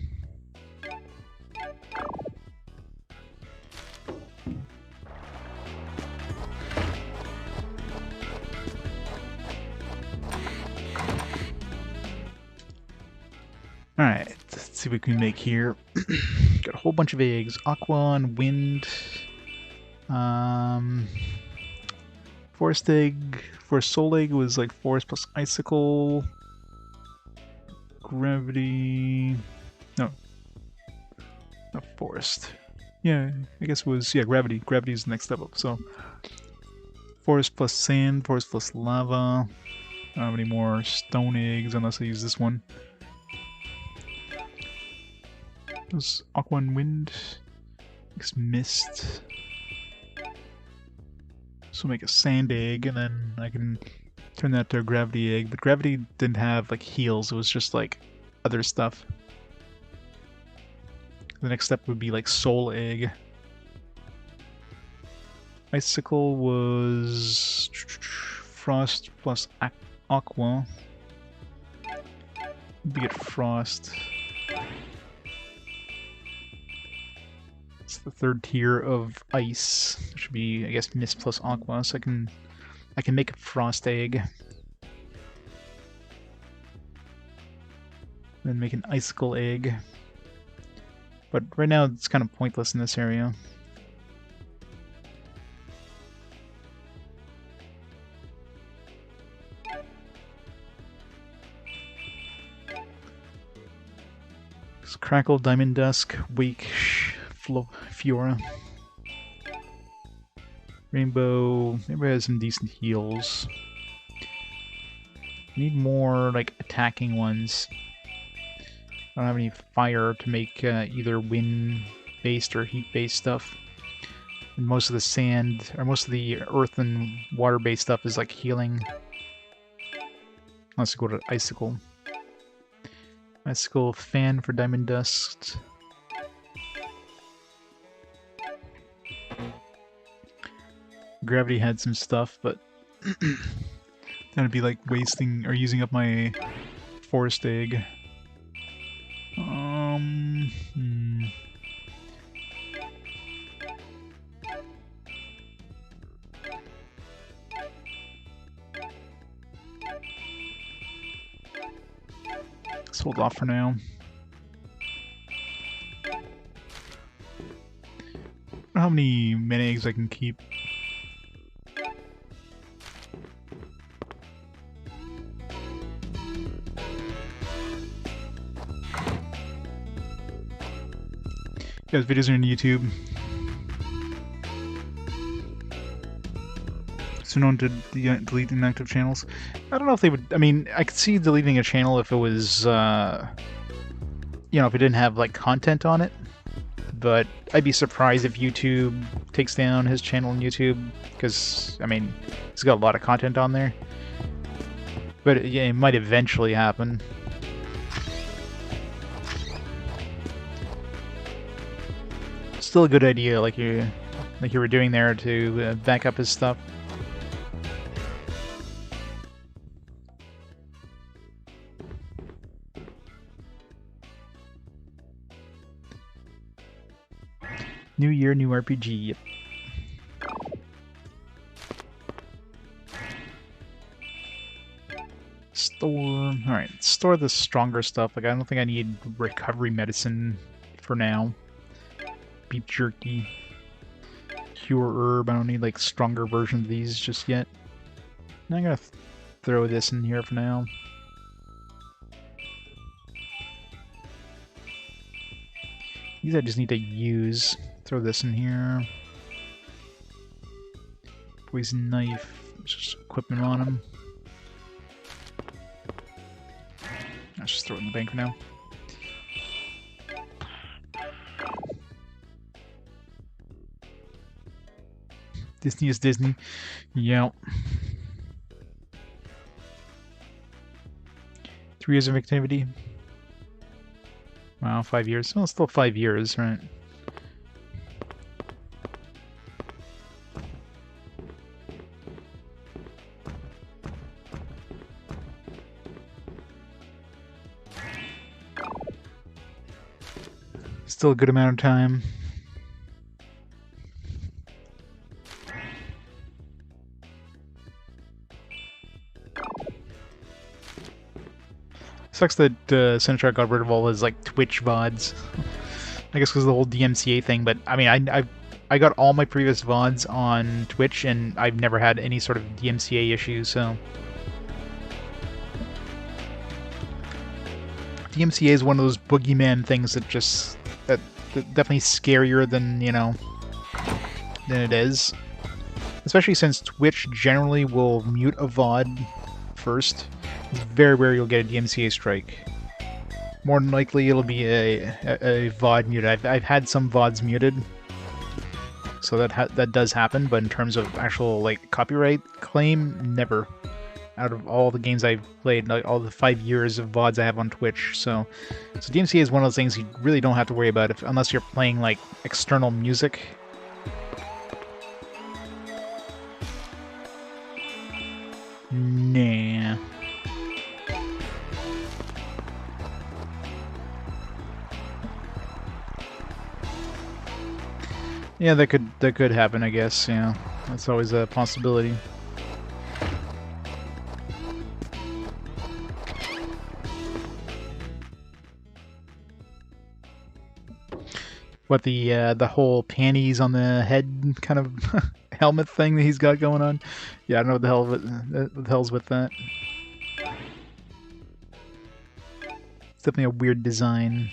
Alright, let's see what we can make here. Got a whole bunch of eggs. Aqua and wind. Forest egg for soul egg was like forest plus icicle. Gravity. No. Not forest. Yeah, I guess it was, yeah, gravity. Gravity is the next step up, so. Forest plus sand, forest plus lava. I don't have any more stone eggs unless I use this one. Does aqua and wind makes mist. So make a sand egg, and then I can turn that to a gravity egg. But gravity didn't have like heals; it was just like other stuff. The next step would be like soul egg. Icicle was frost plus aqua. We get frost. It's the third tier of ice. It should be, I guess, mist plus aqua. So I can make a frost egg. Then make an icicle egg. But right now it's kind of pointless in this area. Crackle, Diamond Dusk, Wake, Fiora. Rainbow has some decent heals. Need more, like, attacking ones. I don't have any fire to make either wind-based or heat-based stuff. And most of the sand, or most of the earth and water-based stuff is, like, healing. Let's go to Icicle. Icicle fan for Diamond Dust. Gravity had some stuff, but that'd be like wasting or using up my forest egg. Let's hold off for now. I don't know how many mana eggs I can keep. Guys, videos are on YouTube. Soon on to delete inactive channels. I don't know if they would. I mean, I could see deleting a channel if it was, you know, if it didn't have like content on it. But I'd be surprised if YouTube takes down his channel on YouTube, because I mean, he's got a lot of content on there. But yeah, it might eventually happen. Still a good idea, like you were doing there, to back up his stuff. New year, new RPG. Yep. Store. Alright, store the stronger stuff. Like, I don't think I need recovery medicine for now. Beef jerky. Cure herb. I don't need, like, stronger versions of these just yet. I'm gonna throw this in here for now. These I just need to use. Throw this in here. Poison knife. Just equipment on him. Let's just throw it in the bank for now. Disney is Disney. Yeah. 3 years of activity. Wow, 5 years. Well, still 5 years, right? Still a good amount of time. Sucks that Central got rid of all his like Twitch VODs. I guess because of the whole DMCA thing, but I mean, I I got all my previous VODs on Twitch, and I've never had any sort of DMCA issues, so... DMCA is one of those boogeyman things that just... that definitely scarier than, you know, than it is. Especially since Twitch generally will mute a VOD first. It's very rare you'll get a DMCA strike. More than likely it'll be a VOD muted. I've had some VODs muted, so that does happen, but in terms of actual like copyright claim, never. Out of all the games I've played, like all the 5 years of VODs I have on Twitch, so DMCA is one of those things you really don't have to worry about unless you're playing like external music. Nah. Yeah, that could happen, I guess. Yeah, that's always a possibility. What the whole panties on the head kind of helmet thing that he's got going on? Yeah, I don't know what the hell's with that. It's definitely a weird design.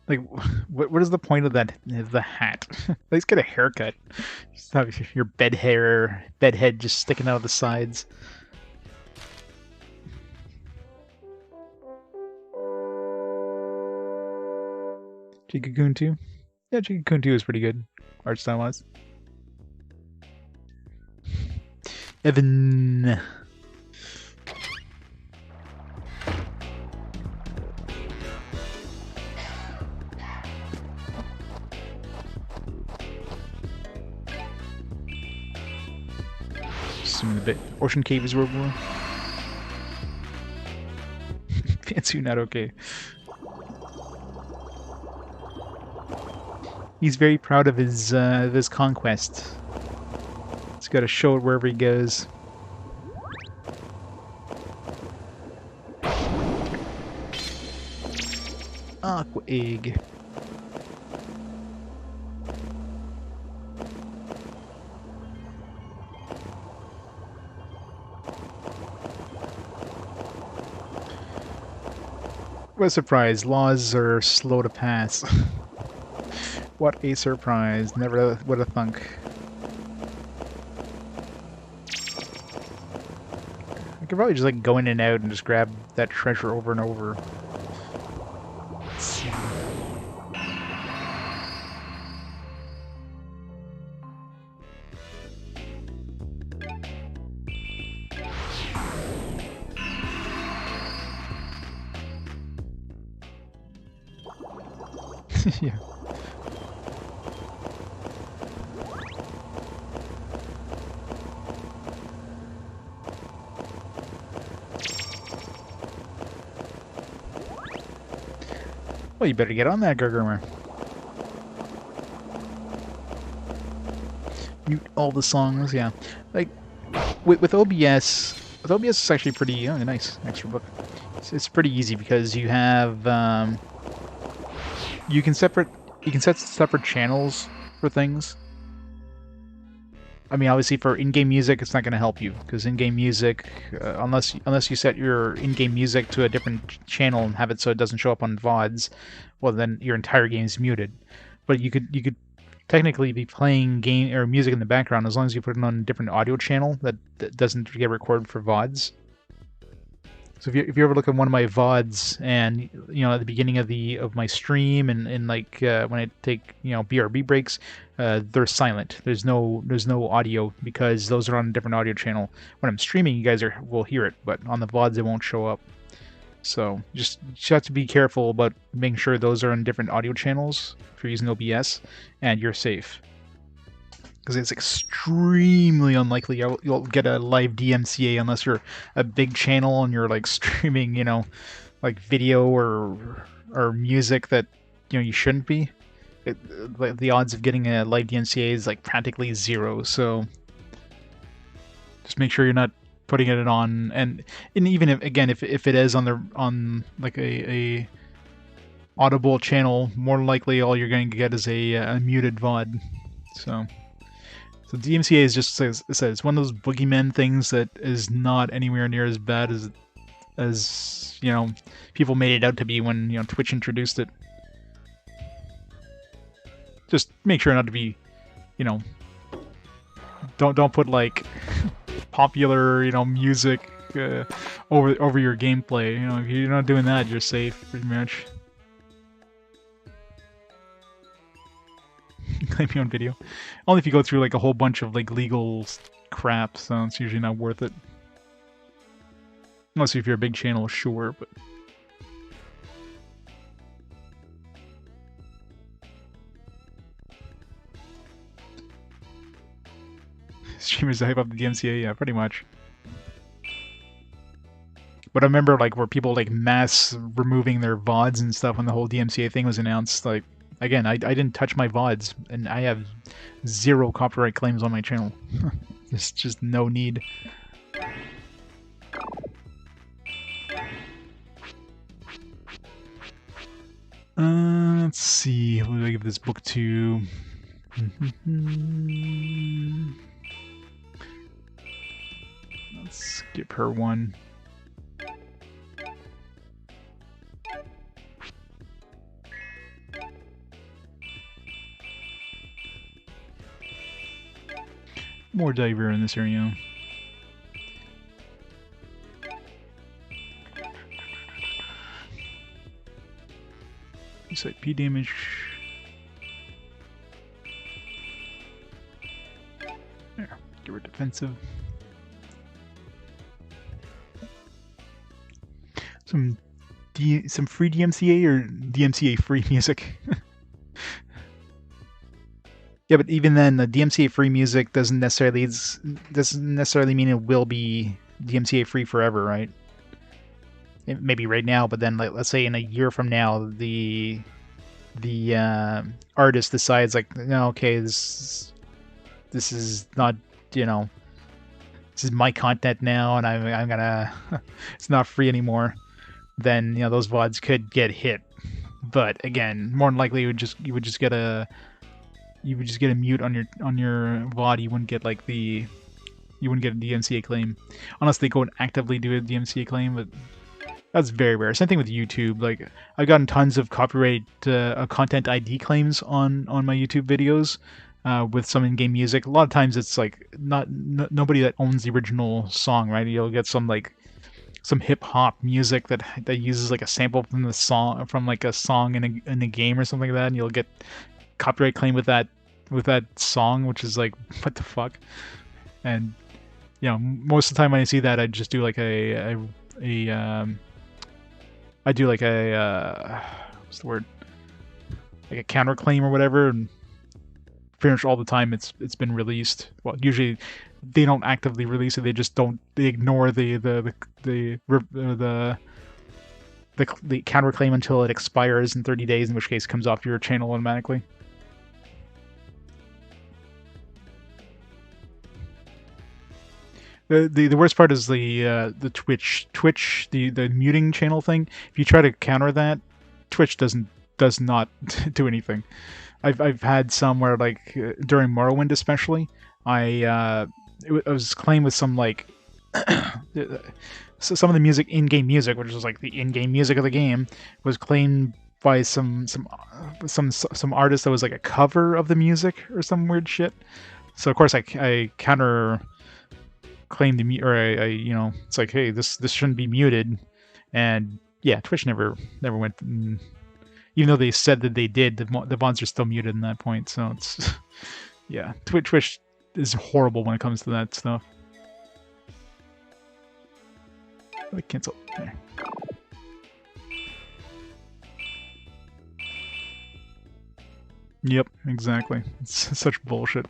Like, what is the point of that? The hat? At least get a haircut. Just have your bed head just sticking out of the sides. Jigga-Goon 2? Yeah, Jigga-Goon 2 is pretty good, art style-wise. Evann. Assuming the bit Ocean Cave is where we're... Fancy not okay. He's very proud of his conquest. He's got to show it wherever he goes. Aqua egg. What a surprise! Laws are slow to pass. What a surprise! Never would have thunk. I could probably just like go in and out and just grab that treasure over and over. Let's see. Yeah. Well, you better get on that, Gargurmer. Mute all the songs, yeah. Like, with OBS... With OBS, it's actually pretty... Oh, nice. Extra book. It's pretty easy because you have... You can set separate channels for things. I mean, obviously for in-game music, it's not going to help you because in-game music, unless you set your in-game music to a different channel and have it so it doesn't show up on VODs, well then your entire game is muted. But you could technically be playing game or music in the background as long as you put it on a different audio channel that doesn't get recorded for VODs. So if you ever look at one of my VODs and, you know, at the beginning of my stream and like when I take, you know, BRB breaks, they're silent. There's no audio because those are on a different audio channel. When I'm streaming, you guys will hear it, but on the VODs it won't show up. So just have to be careful about making sure those are on different audio channels if you're using OBS, and you're safe. Because it's extremely unlikely you'll get a live DMCA unless you're a big channel and you're like streaming, you know, like video or music that, you know, you shouldn't be. The odds of getting a live DMCA is like practically zero. So just make sure you're not putting it on, and even if, again, if it is on like a audible channel, more likely all you're going to get is a muted VOD. So DMCA is just, as I said, it's one of those boogeyman things that is not anywhere near as bad as you know, people made it out to be when, you know, Twitch introduced it. Just make sure not to be, you know, don't put like popular, you know, music over your gameplay. You know, if you're not doing that, you're safe pretty much. Claim me on video. Only if you go through like a whole bunch of like legal crap, so it's usually not worth it. Unless if you're a big channel, sure, but... Streamers hype up the DMCA, yeah, pretty much. But I remember like where people like mass removing their VODs and stuff when the whole DMCA thing was announced. Like, again, I didn't touch my VODs, and I have 0 copyright claims on my channel. There's just no need. Let's see, what do I give this book to? Let's skip her one. More diver in this area. Site P damage. There, get rid of defensive. Some free DMCA or DMCA free music. Yeah, but even then, the DMCA free music doesn't necessarily mean it will be DMCA free forever, right? Maybe right now, but then like, let's say in a year from now, the artist decides like, no, okay, this is not, you know, this is my content now, and I'm gonna it's not free anymore. Then, you know, those VODs could get hit. But again, more than likely, you would just get a mute on your VOD. You wouldn't get like you wouldn't get a DMCA claim unless they go and actively do a DMCA claim, but that's very rare. Same thing with YouTube. Like, I've gotten tons of copyright content ID claims on my YouTube videos with some in-game music. A lot of times it's like nobody that owns the original song, right? You'll get some hip hop music that uses like a sample from the song, from like a song in a game or something like that, and you'll get copyright claim with that song, which is like, what the fuck? And you know, most of the time when I see that, I just do like I do like what's the word? Like a counterclaim or whatever, and pretty much all the time it's been released. Well, usually they don't actively release it; they just don't. They ignore the counterclaim until it expires in 30 days, in which case it comes off your channel automatically. The worst part is the Twitch the muting channel thing. If you try to counter that, Twitch does not do anything. I've had some where, like, during Morrowind especially, it was claimed with some like so some of the music, in-game music, which was like the in-game music of the game, was claimed by some artist that was like a cover of the music or some weird shit. So of course I counter claim the or I you know, it's like, hey, this shouldn't be muted, and yeah, Twitch never went, even though they said that they did, the VODs are still muted in that point. So it's yeah, Twitch is horrible when it comes to that stuff. Like, cancel there. Yep, exactly. It's such bullshit.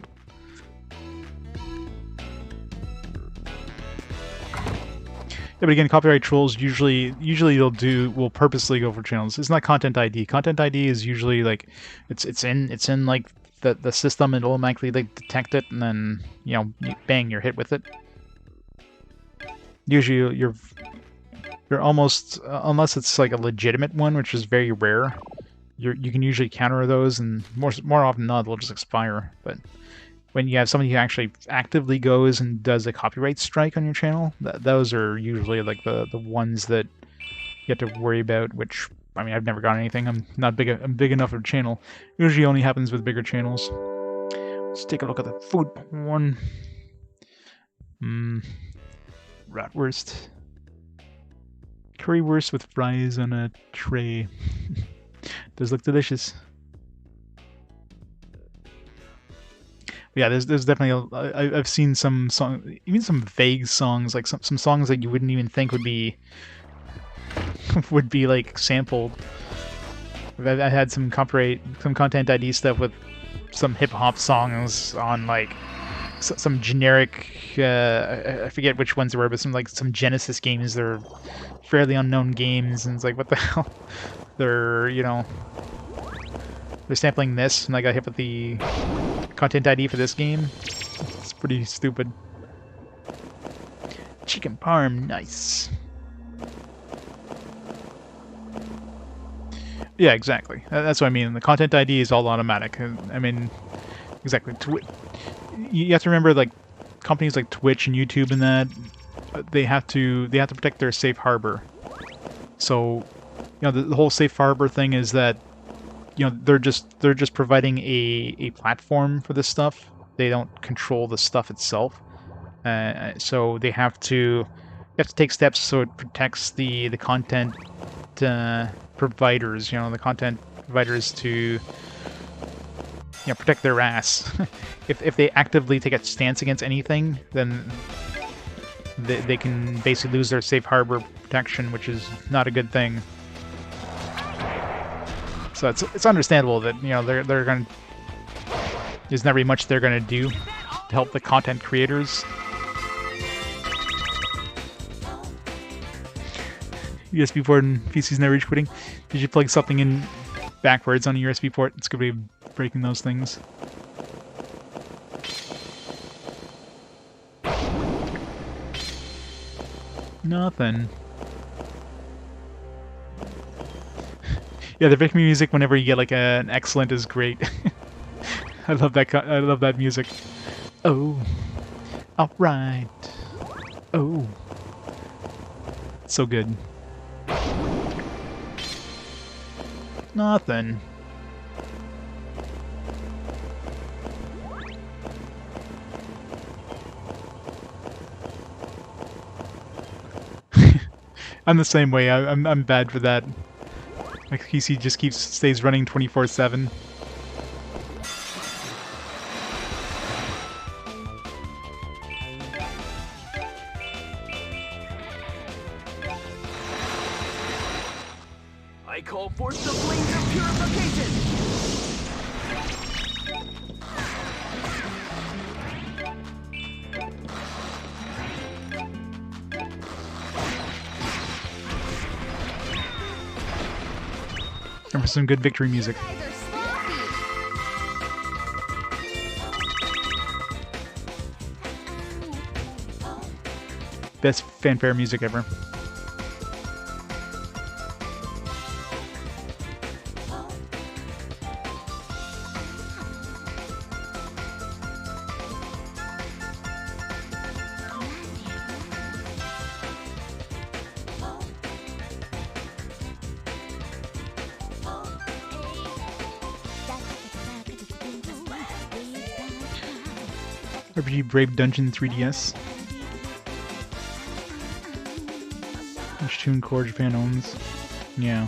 Yeah, but again, copyright trolls usually will purposely go for channels. It's not content ID. Content ID is usually like it's in like the system, and it'll automatically like detect it, and then, you know, bang, you're hit with it. usually you're almost unless it's like a legitimate one, which is very rare. You can usually counter those, and more often than not, they'll just expire. But when you have somebody who actually actively goes and does a copyright strike on your channel, those are usually like the ones that you have to worry about. Which, I mean, I've never got anything. I'm not big. I'm big enough of a channel. Usually only happens with bigger channels. Let's take a look at the food porn. Bratwurst. Currywurst with fries on a tray. Does look delicious. Yeah, there's definitely I've seen some song, even some vague songs, like some songs that you wouldn't even think would be would be like sampled. I had some content ID stuff with some hip hop songs on like some generic I forget which ones they were, but some Genesis games. They're fairly unknown games, and it's like, what the hell? They're they're sampling this, and I got hit with the content ID for this game. It's pretty stupid. Chicken parm, nice. Yeah, exactly. That's what I mean. The content ID is all automatic. I mean, exactly. You have to remember, like, companies like Twitch and YouTube and that, they have to protect their safe harbor. So, you know, the whole safe harbor thing is that, you know, they're just providing a platform for this stuff. They don't control the stuff itself. So they have to take steps so it protects the content providers. You know, the content providers to, you know, protect their ass. If they actively take a stance against anything, then they can basically lose their safe harbor protection, which is not a good thing. So it's understandable that, you know, they're going to, there's not really much they're going to do to help the content creators. USB port and PC's never reach quitting. Did you plug something in backwards on a USB port? It's going to be breaking those things. Nothing. Yeah, the victory music whenever you get like an excellent is great. I love that. I love that music. Oh, all right. Oh, so good. Nothing. I'm the same way. I'm bad for that. My PC just stays running 24/7. I call forth the Wings of Purification! And for some good victory music. You guys are sloppy. Best fanfare music ever. RPG Brave Dungeon 3DS. Which TuneCore Japan owns. Yeah.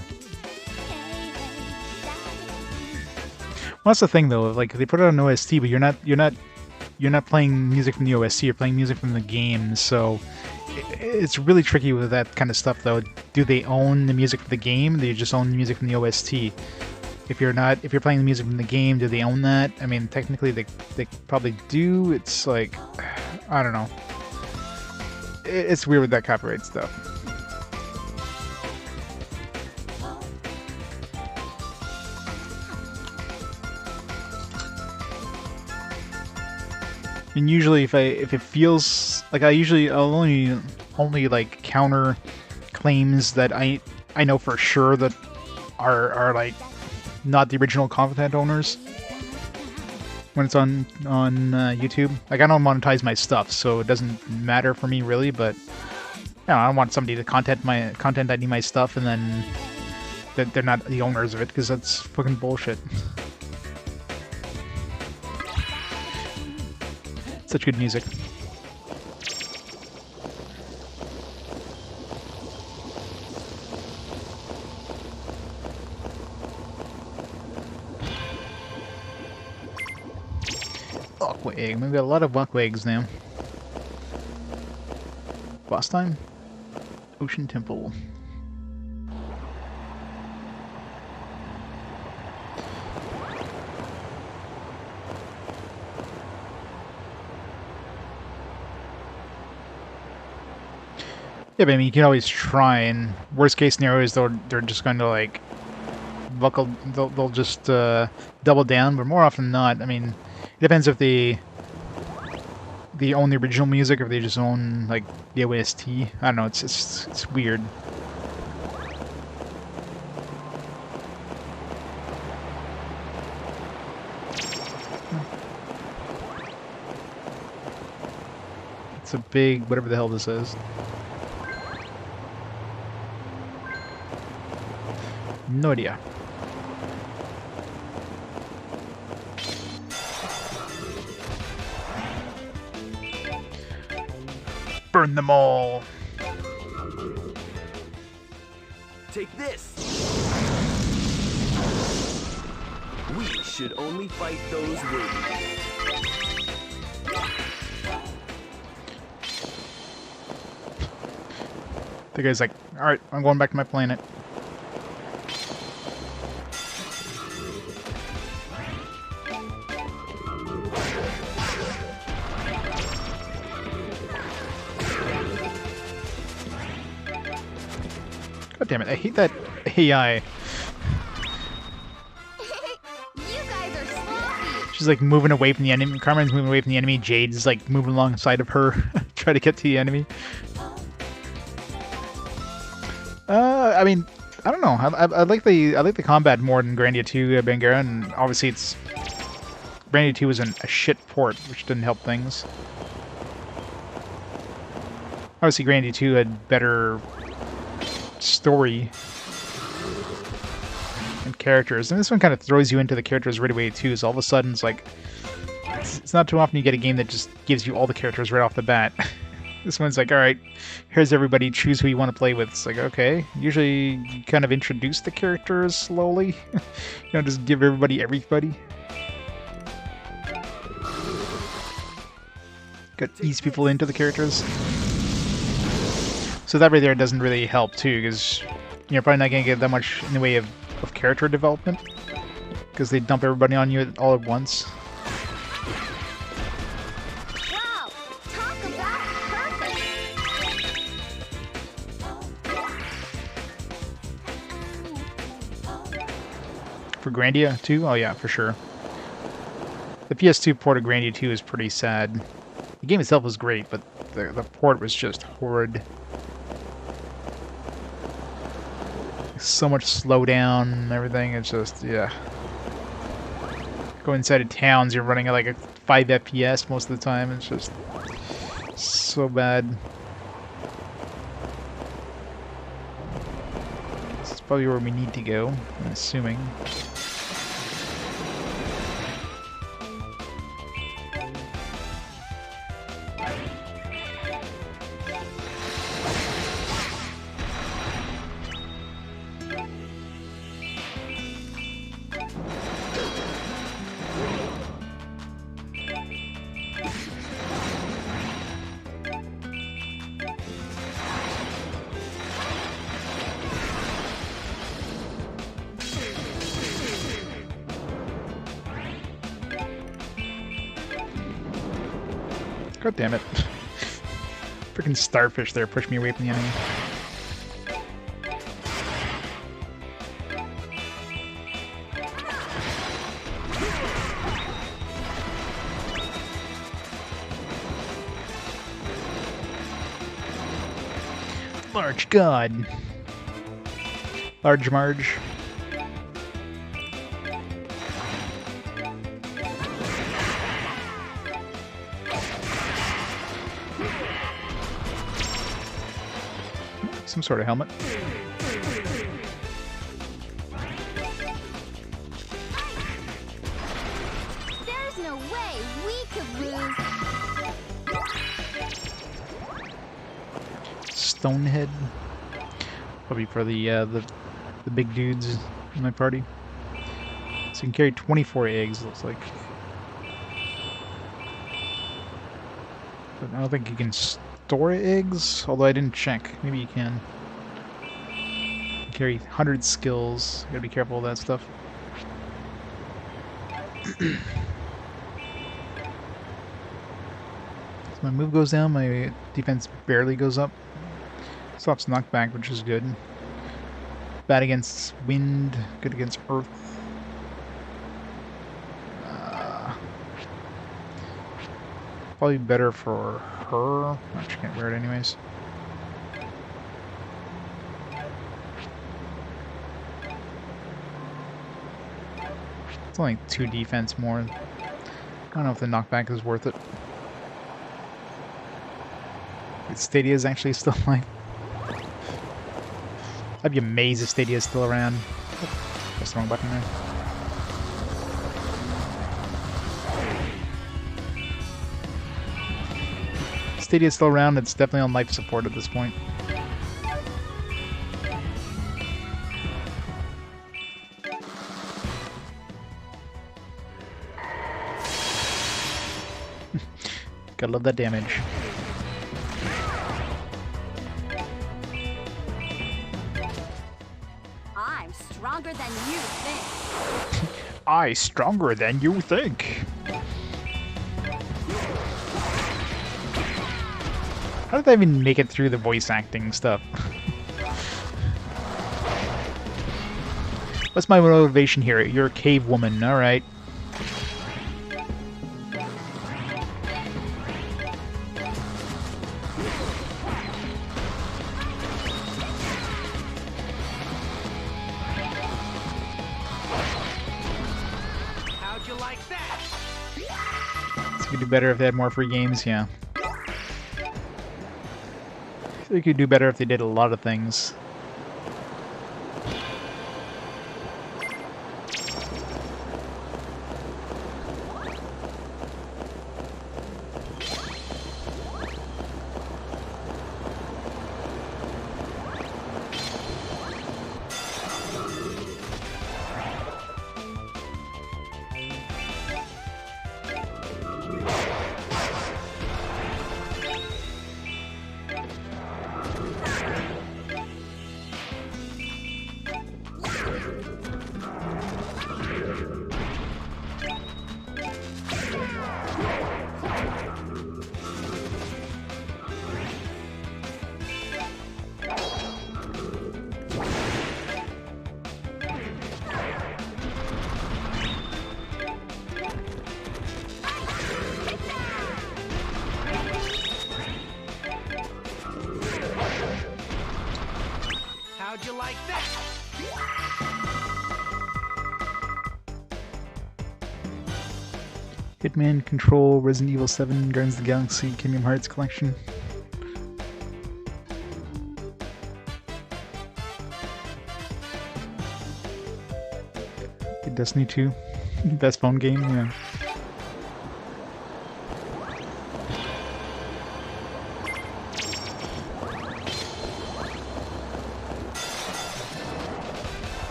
Well, that's the thing though. Like, they put it on OST, but you're not playing music from the OST. You're playing music from the game. So it's really tricky with that kind of stuff, though. Do they own the music from the game? Do they just own the music from the OST? If you're playing the music from the game, do they own that? I mean, technically they probably do. It's like, I don't know. It's weird with that copyright stuff. And usually if it feels like I'll only only like counter claims that I know for sure that are like not the original content owners when it's on YouTube. Like, I don't monetize my stuff, so it doesn't matter for me really. But I don't want somebody to content ID my stuff and then that they're not the owners of it, because that's fucking bullshit. Such good music. Egg. We've got a lot of Buckway eggs now. Boss time? Ocean Temple. Yeah, but I mean, you can always try, and worst case scenario is they're just going to like buckle. They'll just double down, but more often than not, I mean, it depends if they own the original music, or if they just own like the OST. I don't know. It's weird. It's a big whatever the hell this is. No idea. Burn them all. Take this. We should only fight those worthy. The guy's like, alright, I'm going back to my planet. God damn it, I hate that AI. You guys are sloppy. She's like moving away from the enemy. Carmen's moving away from the enemy. Jade's like moving alongside of her, trying to get to the enemy. I mean, I don't know. I like the combat more than Grandia 2 Bangera, and obviously it's Grandia 2 was a shit port, which didn't help things. Obviously, Grandia 2 had better story and characters, and this one kind of throws you into the characters right away too. So all of a sudden, it's like it's not too often you get a game that just gives you all the characters right off the bat. This one's like, all right, here's everybody, choose who you want to play with. It's like, okay, usually you kind of introduce the characters slowly. Just give everybody. Got to ease people into the characters. So that right there doesn't really help too, because you're probably not going to get that much in the way of character development, because they dump everybody on you all at once. Wow, talk about perfect. For Grandia 2? Oh yeah, for sure. The PS2 port of Grandia 2 is pretty sad. The game itself was great, but the port was just horrid. So much slowdown and everything, it's just, yeah. Go inside of towns, you're running at like a 5 FPS most of the time, it's just so bad. This is probably where we need to go, I'm assuming. God damn it. Freaking starfish there pushed me away from the enemy. Large God. Large Marge. Some sort of helmet. There's no way we could lose. Stonehead. Probably for the big dudes in my party. So you can carry 24 eggs, looks like. But I don't think you can store eggs, although I didn't check. Maybe you can. You carry 100 skills. You gotta be careful of that stuff. So my move goes down, my defense barely goes up. Stops knockback, which is good. Bad against wind, good against earth. Probably better for her. She can't wear it anyways. It's only 2 defense more. I don't know if the knockback is worth it. Stadia is actually still alive. I'd be amazed if Stadia is still around. Press the wrong button there. Stadia is still around. It's definitely on life support at this point. Gotta love that damage. I'm stronger than you think. I stronger than you think. How did I even make it through the voice acting stuff? What's my motivation here? You're a cave woman, alright. How'd you like that? So we could do better if they had more free games, yeah. They could do better if they did a lot of things. How'd you like that? Hitman, Control, Resident Evil 7, Guardians of the Galaxy, Kingdom Hearts Collection. Destiny 2. Best phone game, yeah.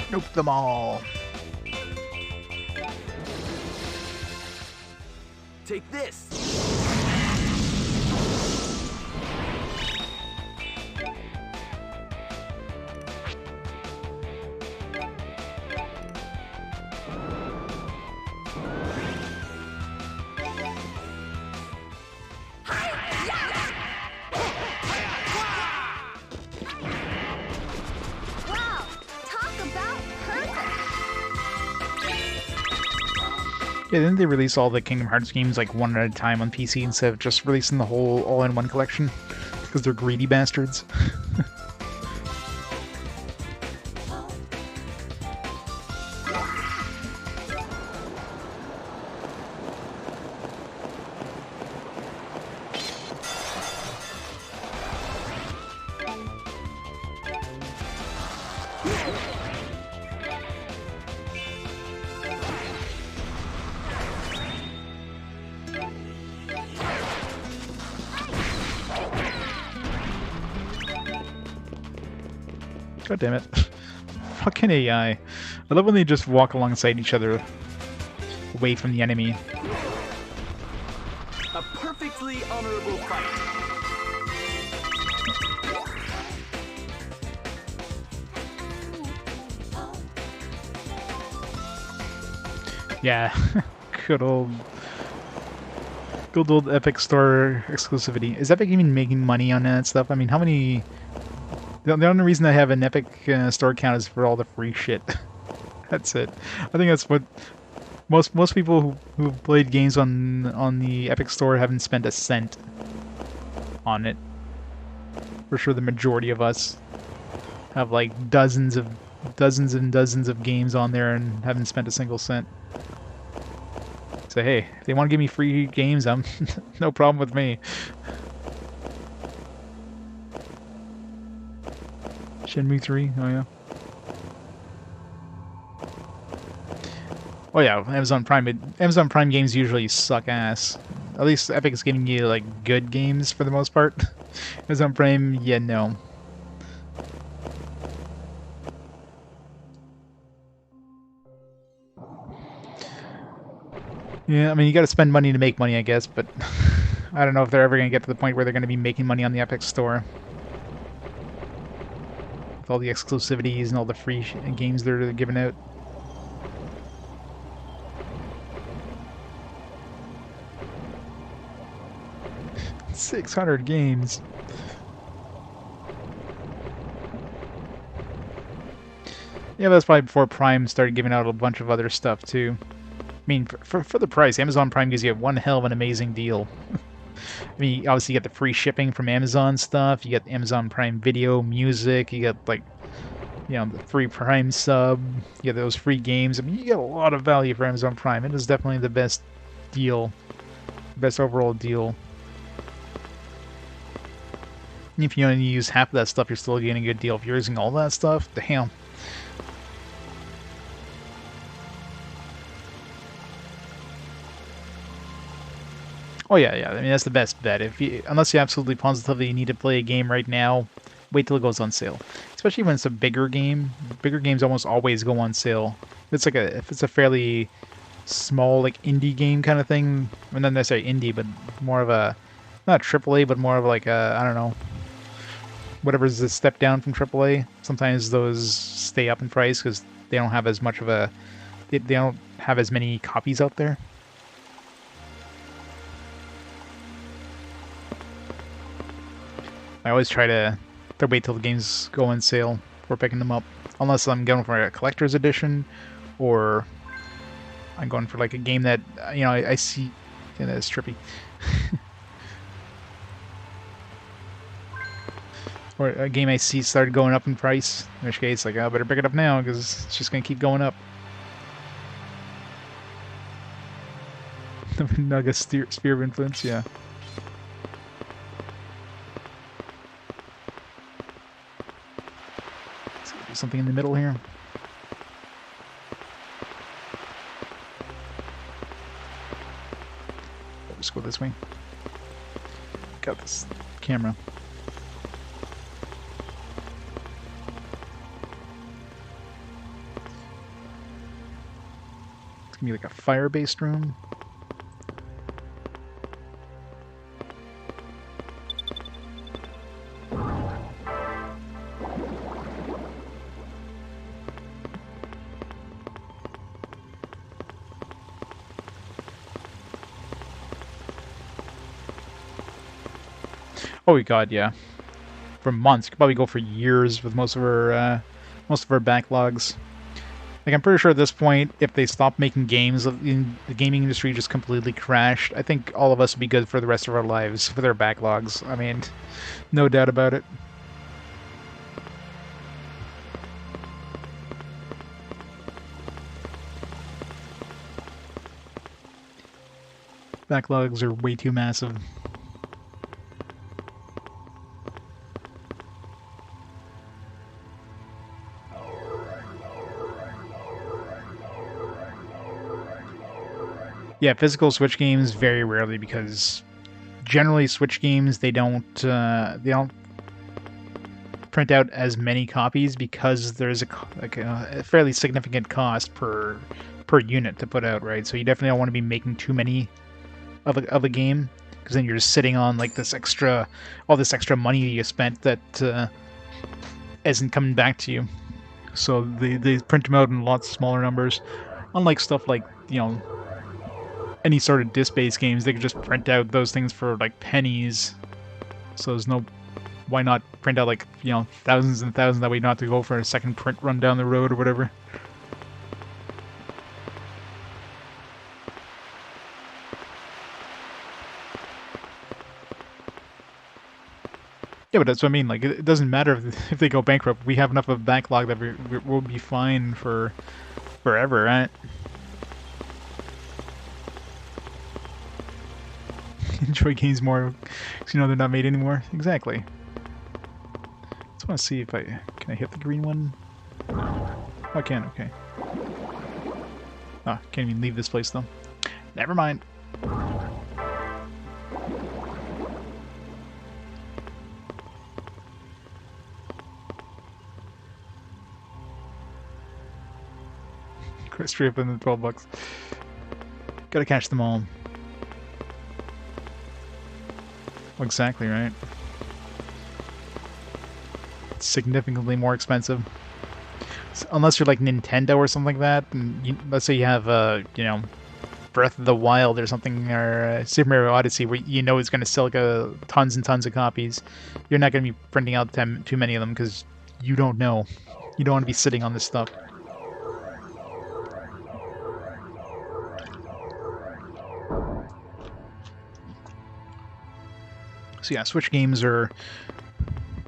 Nuke them all. Take this! Wow, talk about perfect. Yeah, didn't they release all the Kingdom Hearts games like one at a time on PC instead of just releasing the whole all-in-one collection? Because they're greedy bastards. God damn it. Fucking AI. I love when they just walk alongside each other, away from the enemy. A perfectly honorable fight. Yeah, good old Epic Store exclusivity. Is Epic even making money on that stuff? I mean, how many... The only reason I have an Epic Store account is for all the free shit. That's it. I think that's what most people who played games on the Epic Store haven't spent a cent on it. For sure, the majority of us have like dozens and dozens of games on there and haven't spent a single cent. So hey, if they want to give me free games, I'm no problem with me. Shenmue 3, oh yeah. Oh yeah, Amazon Prime games usually suck ass. At least Epic is giving you like good games for the most part. Amazon Prime, yeah, no. Yeah, I mean you gotta spend money to make money, I guess, but I don't know if they're ever gonna get to the point where they're gonna be making money on the Epic Store. With all the exclusivities and all the free games they're giving out. $600 games. Yeah, that's probably before Prime started giving out a bunch of other stuff too. I mean, for the price, Amazon Prime gives you one hell of an amazing deal. I mean, obviously you get the free shipping from Amazon stuff, you get Amazon Prime Video, music, you get like, you know, the free Prime sub, you get those free games. I mean, you get a lot of value for Amazon Prime. It is definitely the best deal, best overall deal. And if you only use half of that stuff, you're still getting a good deal. If you're using all that stuff, damn. Oh yeah, yeah. I mean, that's the best bet. Unless you absolutely positively need to play a game right now, wait till it goes on sale. Especially when it's a bigger game. Bigger games almost always go on sale. If it's a fairly small, like indie game kind of thing, well, not necessarily indie, but more of a not AAA, but more of like a, I don't know, whatever's a step down from AAA. Sometimes those stay up in price because they don't have as much of a, they don't have as many copies out there. I always try to wait till the games go on sale before picking them up. Unless I'm going for a collector's edition, or I'm going for like a game that, you know, I see... Yeah, that's trippy. Or a game I see started going up in price, in which case, like, I better pick it up now, because it's just going to keep going up. The Naga Sphere of Influence, yeah. Something in the middle here. I'll just go this way. Got this camera. It's gonna be like a fire-based room. Oh god, yeah. For months, could probably go for years with most of our backlogs. Like, I'm pretty sure at this point, if they stopped making games, in the gaming industry just completely crashed, I think all of us would be good for the rest of our lives with our backlogs. I mean, no doubt about it. Backlogs are way too massive. Yeah, physical Switch games very rarely, because generally Switch games they don't print out as many copies because there's a fairly significant cost per unit to put out, right? So you definitely don't want to be making too many of a game, because then you're just sitting on like all this extra money you spent that isn't coming back to you. So they print them out in lots of smaller numbers, unlike stuff like, you know, any sort of disc-based games. They could just print out those things for like pennies. So there's no, why not print out like, you know, thousands and thousands, that way you don't have to go for a second print run down the road or whatever. Yeah, but that's what I mean. Like, it doesn't matter if they go bankrupt. We have enough of a backlog that we'll be fine for forever, right? Enjoy games more because you know they're not made anymore. Exactly. Just want to see if can I hit the green one? Oh, I can. Okay. Oh, can't even leave this place though. Never mind. Go straight up in the $12. Gotta catch them all. Exactly, right? It's significantly more expensive. So, unless you're like Nintendo or something like that, and let's say you have, you know, Breath of the Wild or something, or Super Mario Odyssey, where you know it's going to sell like tons and tons of copies. You're not going to be printing out too many of them because you don't know. You don't want to be sitting on this stuff. So yeah, Switch games are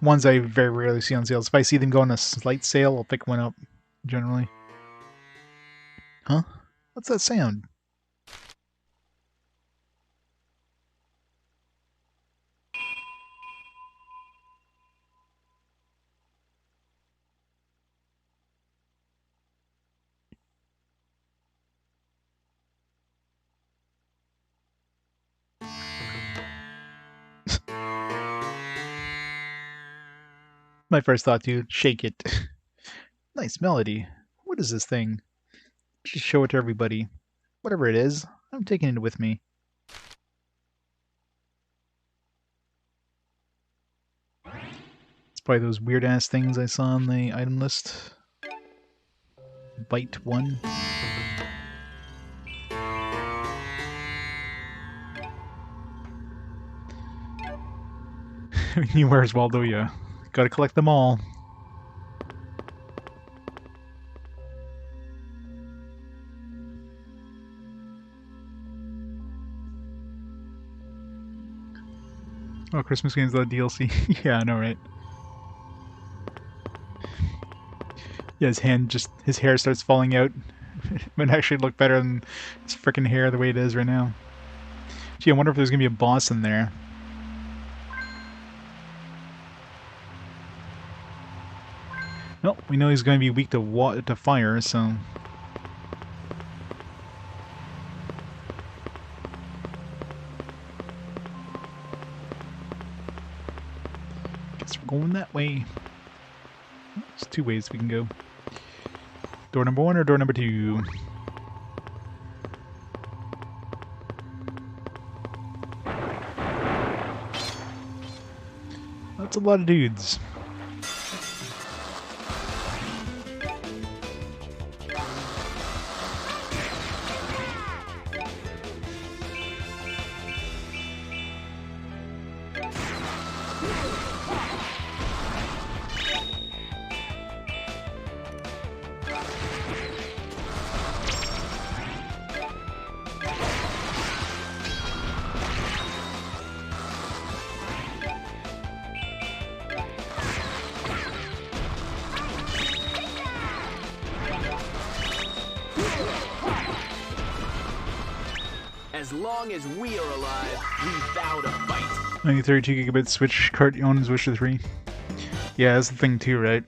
ones I very rarely see on sales. If I see them go on a slight sale, I'll pick one up, generally. Huh? What's that sound? My first thought, dude, shake it. Nice melody. What is this thing? Just show it to everybody. Whatever it is, I'm taking it with me. It's probably those weird ass things I saw on the item list. Bite 1. You wear as well, do you? Gotta collect them all. Oh, Christmas games without DLC. Yeah, I know, right? Yeah, his hair starts falling out. It might actually look better than his freaking hair the way it is right now. Gee, I wonder if there's gonna be a boss in there. Well, we know he's going to be weak to fire, so... Guess we're going that way. There's two ways we can go. Door number 1 or door number 2? That's a lot of dudes. As long as we are alive, we vow to fight. 32 gigabit Switch cart you own is Witcher 3. Yeah, that's the thing too, right?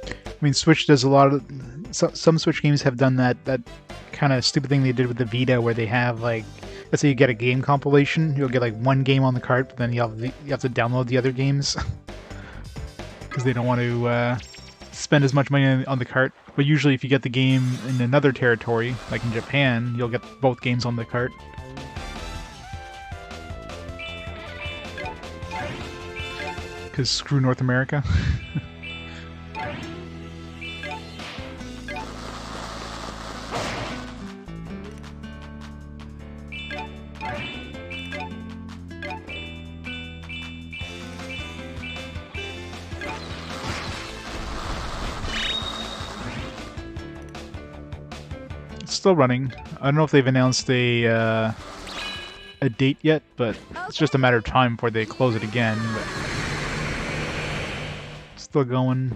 I mean, Switch does a lot of... Some Switch games have done that kind of stupid thing they did with the Vita, where they have, like... Let's say you get a game compilation, you'll get, like, one game on the cart, but then you have to download the other games. Because they don't want to spend as much money on the cart. But usually if you get the game in another territory, like in Japan, you'll get both games on the cart. Because screw North America. It's still running. I don't know if they've announced a date yet, but it's just a matter of time before they close it again. But still going.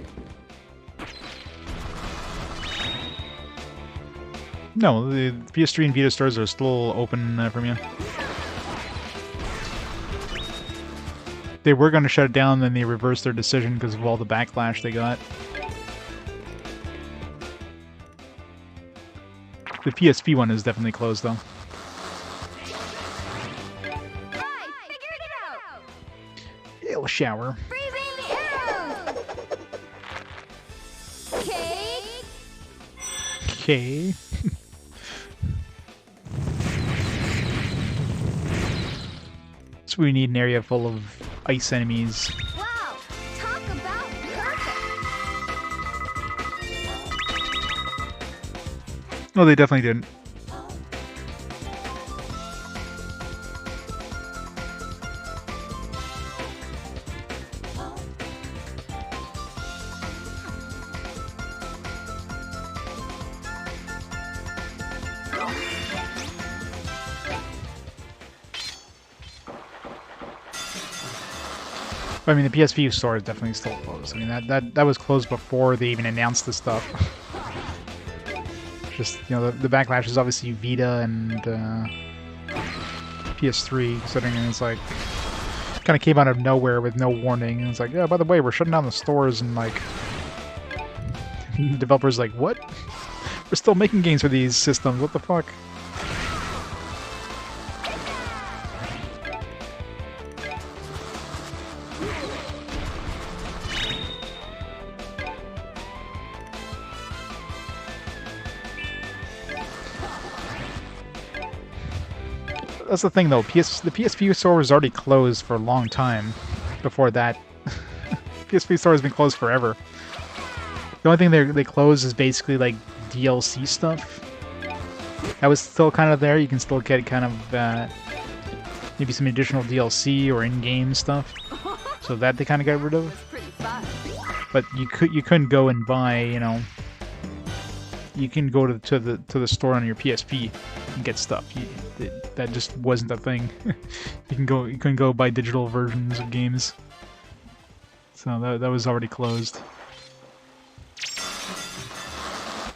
No, the PS3 and Vita stores are still open from you. They were going to shut it down, then they reversed their decision because of all the backlash they got. The PSP one is definitely closed, though. I figured it out! It'll shower. Freezing the arrows! Cake! Okay. So we need an area full of ice enemies. Wow! Talk about perfect! No, they definitely didn't. I mean, the PSP store is definitely still closed. I mean, that was closed before they even announced the stuff. Just, you know, the backlash is obviously Vita and PS3, considering it's like kind of came out of nowhere with no warning. And it's like, yeah, by the way, we're shutting down the stores, and like the developers like, what? We're still making games for these systems. What the fuck? That's the thing, though. The PSP store was already closed for a long time before that. PSP store has been closed forever. The only thing they closed is basically like DLC stuff. That was still kind of there. You can still get kind of maybe some additional DLC or in-game stuff. So that they kind of got rid of. Pretty fun. But you couldn't go and buy, you know. You can go to the store on your PSP and get stuff. That just wasn't a thing. You couldn't go buy digital versions of games. So that was already closed.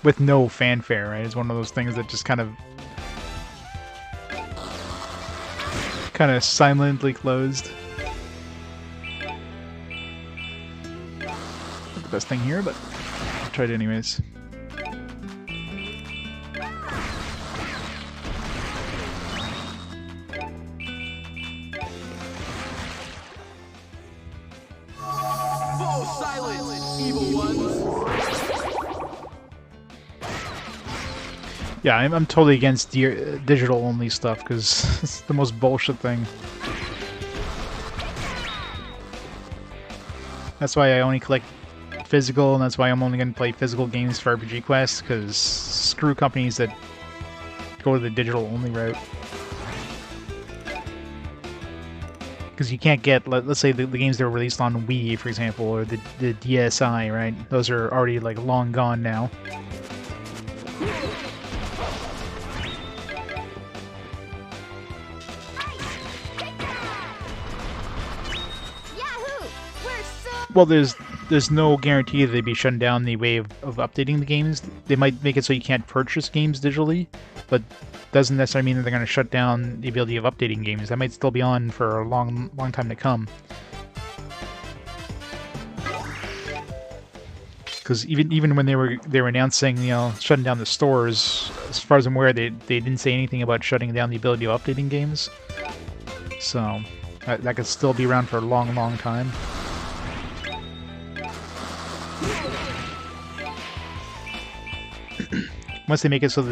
With no fanfare, right? It's one of those things that just kind of silently closed. Not the best thing here, but I tried it anyways. Full silence, evil ones. Yeah, I'm totally against digital-only stuff, because it's the most bullshit thing. That's why I only collect physical, and that's why I'm only going to play physical games for RPG Quest, because screw companies that go the digital-only route. Because you can't get, let's say, the games that were released on Wii, for example, or the DSi, right? Those are already, like, long gone now. Yahoo! We're so Well, there's there's no guarantee that they'd be shutting down the way of updating the games. They might make it so you can't purchase games digitally, but doesn't necessarily mean that they're going to shut down the ability of updating games. That might still be on for a long time to come. Because even when they were announcing, you know, shutting down the stores, as far as I'm aware, they didn't say anything about shutting down the ability of updating games. So that could still be around for a long time. Once they make it so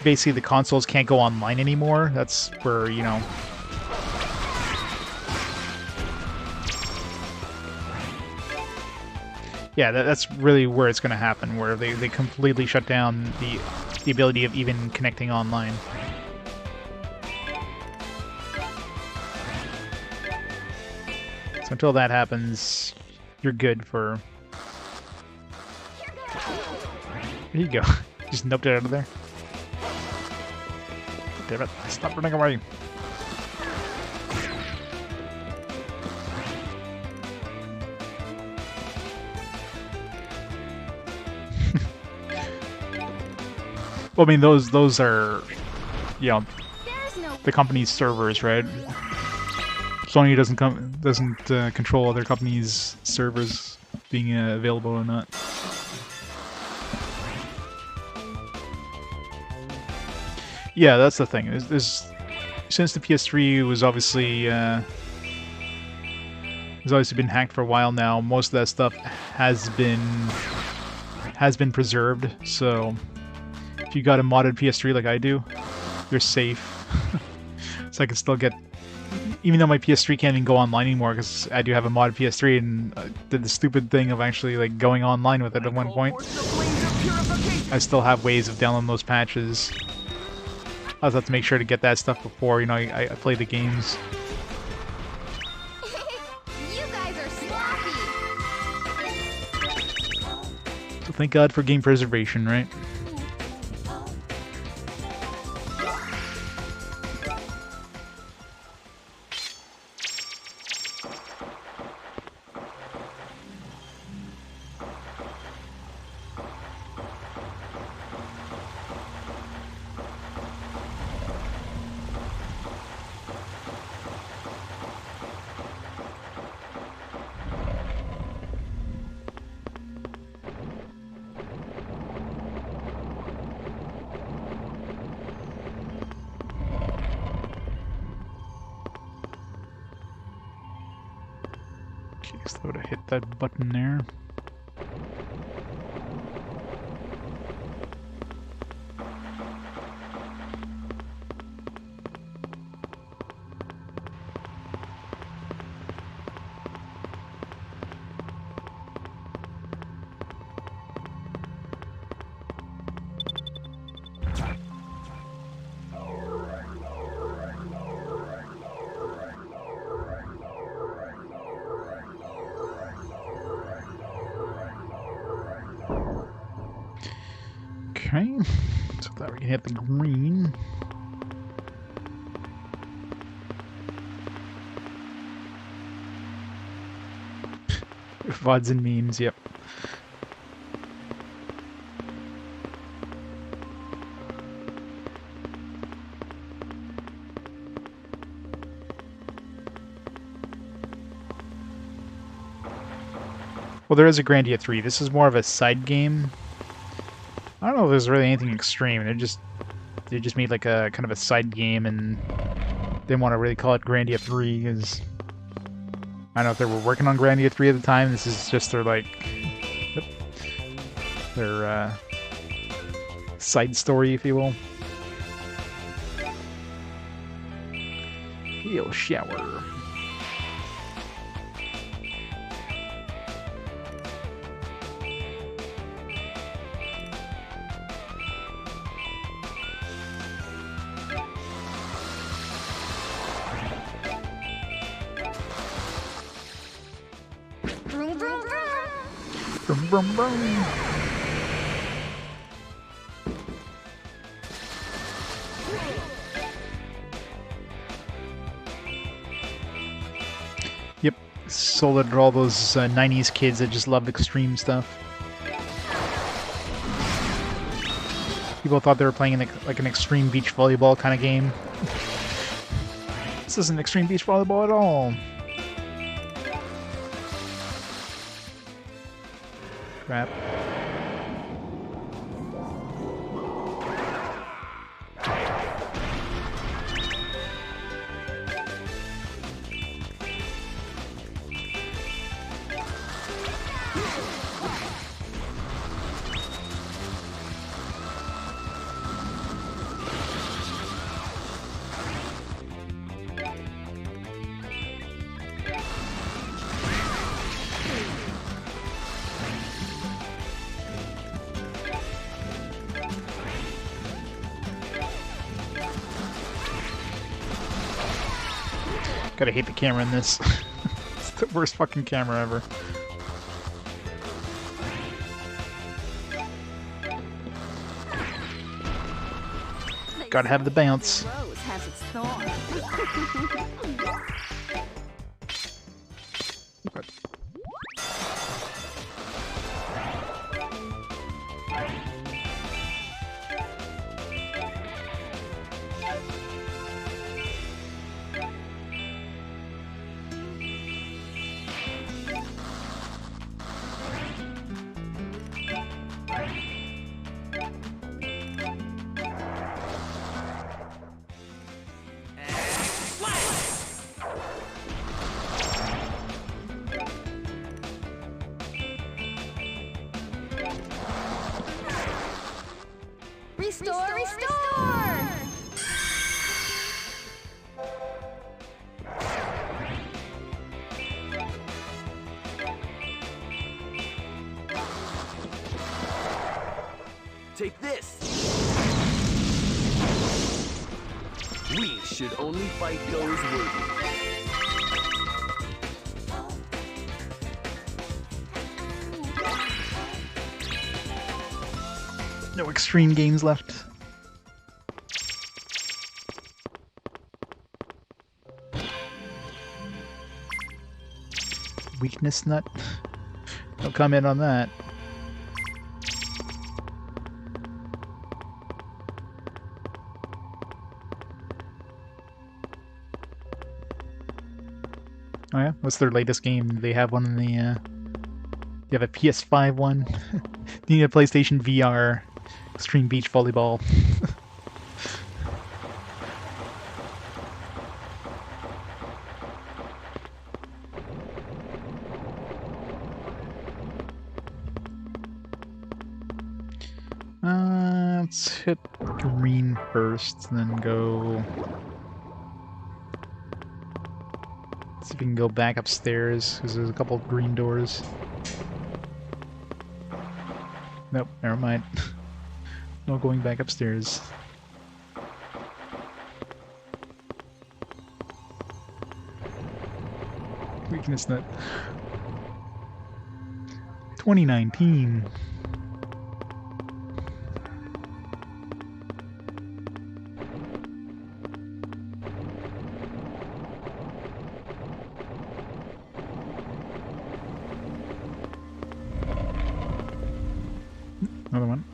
basically the consoles can't go online anymore, that's where, you know, yeah, that's really where it's going to happen, where they completely shut down the ability of even connecting online. So until that happens, you're good for... There you go. Just noped it out of there. Damn it, stop running away. Well, I mean, those are, you know, the company's servers, right? Sony doesn't control other companies' servers being available or not. Yeah, that's the thing. Since the PS3 was obviously has obviously been hacked for a while now, most of that stuff has been preserved. So if you got a modded PS3 like I do, you're safe. So I can still get, even though my PS3 can't even go online anymore because I do have a modded PS3 and did the stupid thing of actually like going online with it at one point. I still have ways of downloading those patches. I also have to make sure to get that stuff before, you know, I play the games. You guys are sloppy. So thank God for game preservation, right? Okay, so I would have hit that button there. Okay, so that we can hit the green. VODs and memes, yep. Well, there is a Grandia 3. This is more of a side game. I don't know if there's really anything extreme. They just made like a kind of a side game and didn't want to really call it Grandia 3 because I don't know if they were working on Grandia 3 at the time. This is just their like their side story, if you will. He'll shower. Vroom, vroom, vroom. Brum, brum, brum. Yep. sold it to all those 90s kids that just loved extreme stuff. People thought they were playing like an extreme beach volleyball kind of game. This isn't extreme beach volleyball at all. Crap. Gotta hate the camera in this. It's the worst fucking camera ever. Gotta have the bounce. Rose has its thorn. Restore, restore! Take this! We should only fight those worthy. No extreme games left. Weakness nut? No comment on that. Oh yeah? What's their latest game? They have one in the, you have a PS5 one? You need a PlayStation VR Extreme Beach Volleyball. Let's hit green first, and then go... See if we can go back upstairs, because there's a couple of green doors. Nope, never mind. No going back upstairs. Weakness nut. 2019. Another one.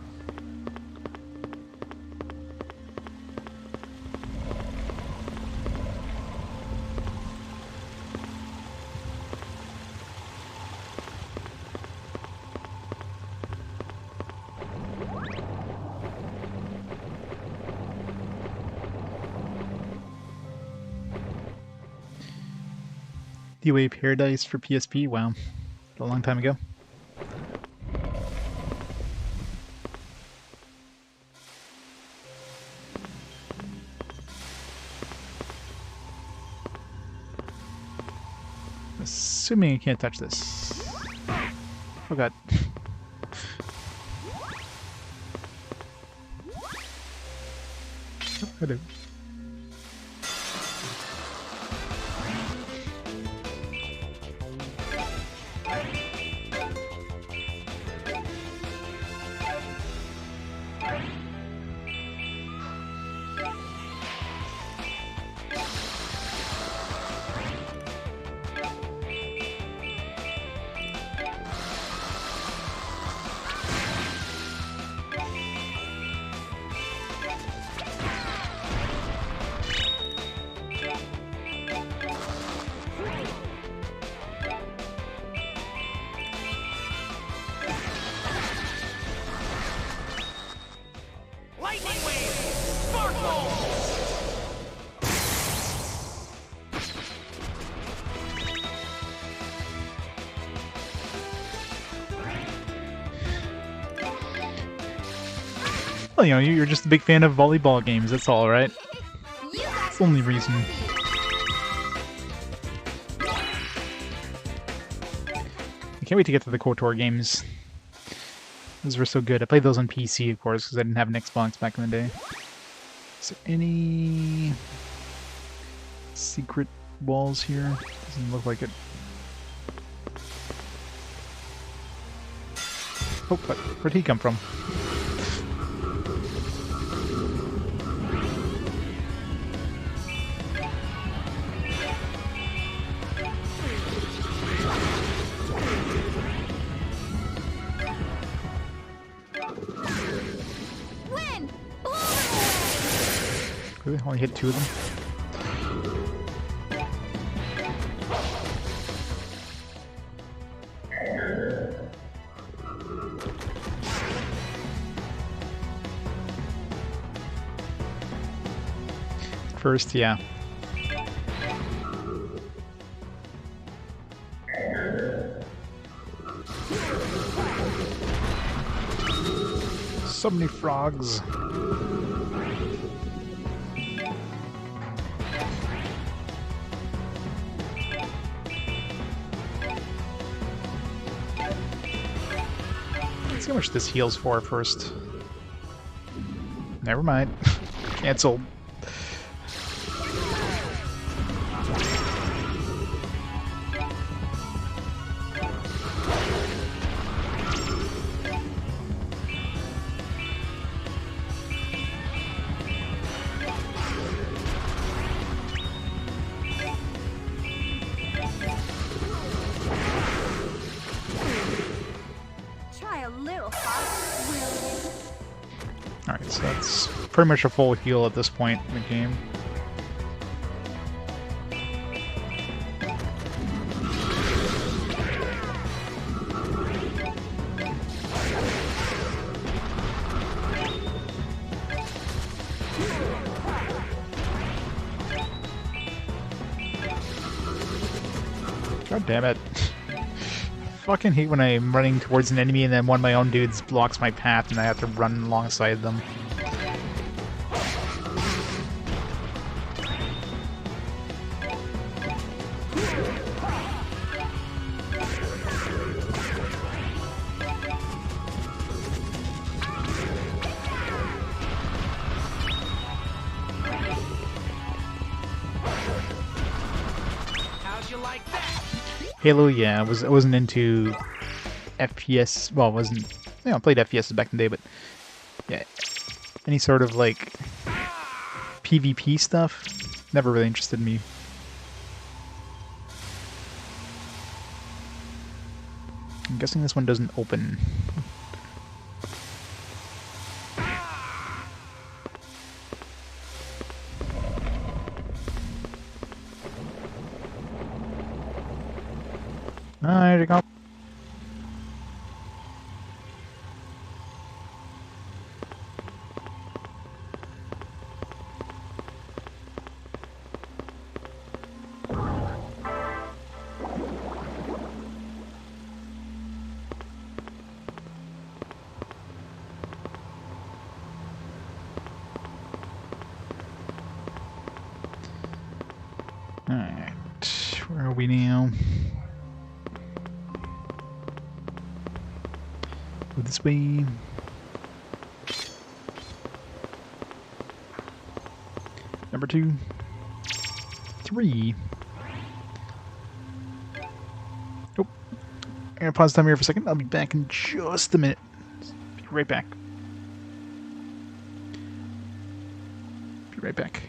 DOA Paradise for PSP? Wow. A long time ago. Assuming I can't touch this. Oh god. Oh, I do. Well, you know, you're just a big fan of volleyball games, that's all, right? You got That's the only reason. I can't wait to get to the KOTOR games. Those were so good. I played those on PC, of course, because I didn't have an Xbox back in the day. Is there any secret walls here? Doesn't look like it. Oh, where'd he come from? win! Really? Only hit 2 of them? First, yeah. So many frogs. Let's see how much this heals for first. Never mind. Cancelled. Try a little harder, will you? Alright, so that's pretty much a full heal at this point in the game. God damn it. Fucking hate when I'm running towards an enemy and then one of my own dudes blocks my path and I have to run alongside them. How'd you like that? Halo, yeah, I wasn't into FPS. Well, I wasn't. You know, I played FPS back in the day, but yeah, any sort of like PvP stuff never really interested me. I'm guessing this one doesn't open. There you go. Alright, where are we now? Go this way. Number 2. 3. Oh. I'm gonna pause time here for a second. I'll be back in just a minute. Be right back. Be right back.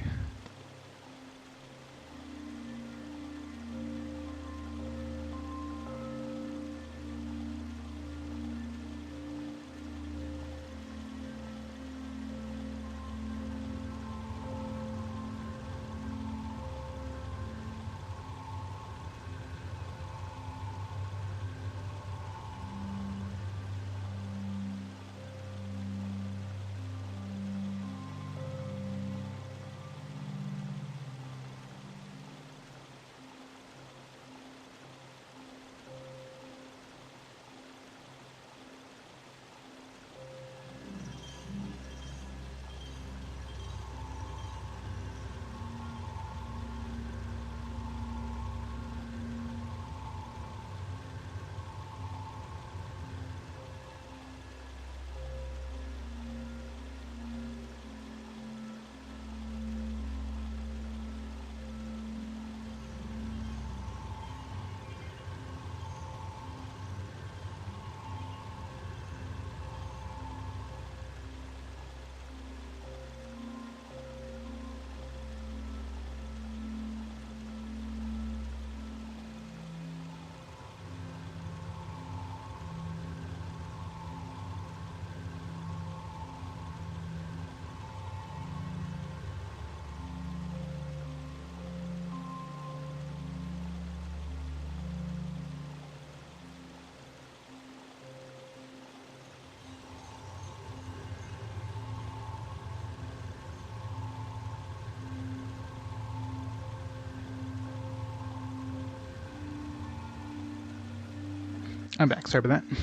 I'm back. Sorry about that.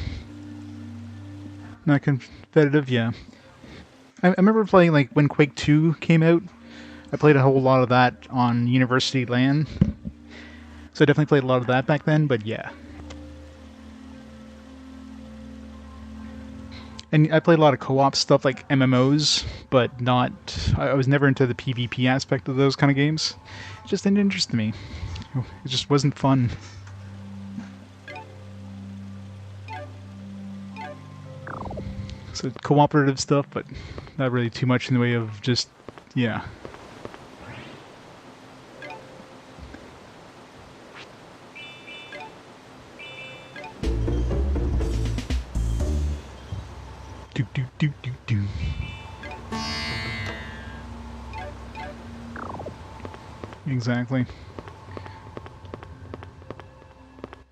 Not competitive, yeah. I remember playing, like, when Quake 2 came out. I played a whole lot of that on university LAN. So I definitely played a lot of that back then, but yeah. And I played a lot of co-op stuff like MMOs, but not... I was never into the PvP aspect of those kind of games. It just didn't interest me. It just wasn't fun. So cooperative stuff, but not really too much in the way of just... yeah. Do do do do do. Exactly.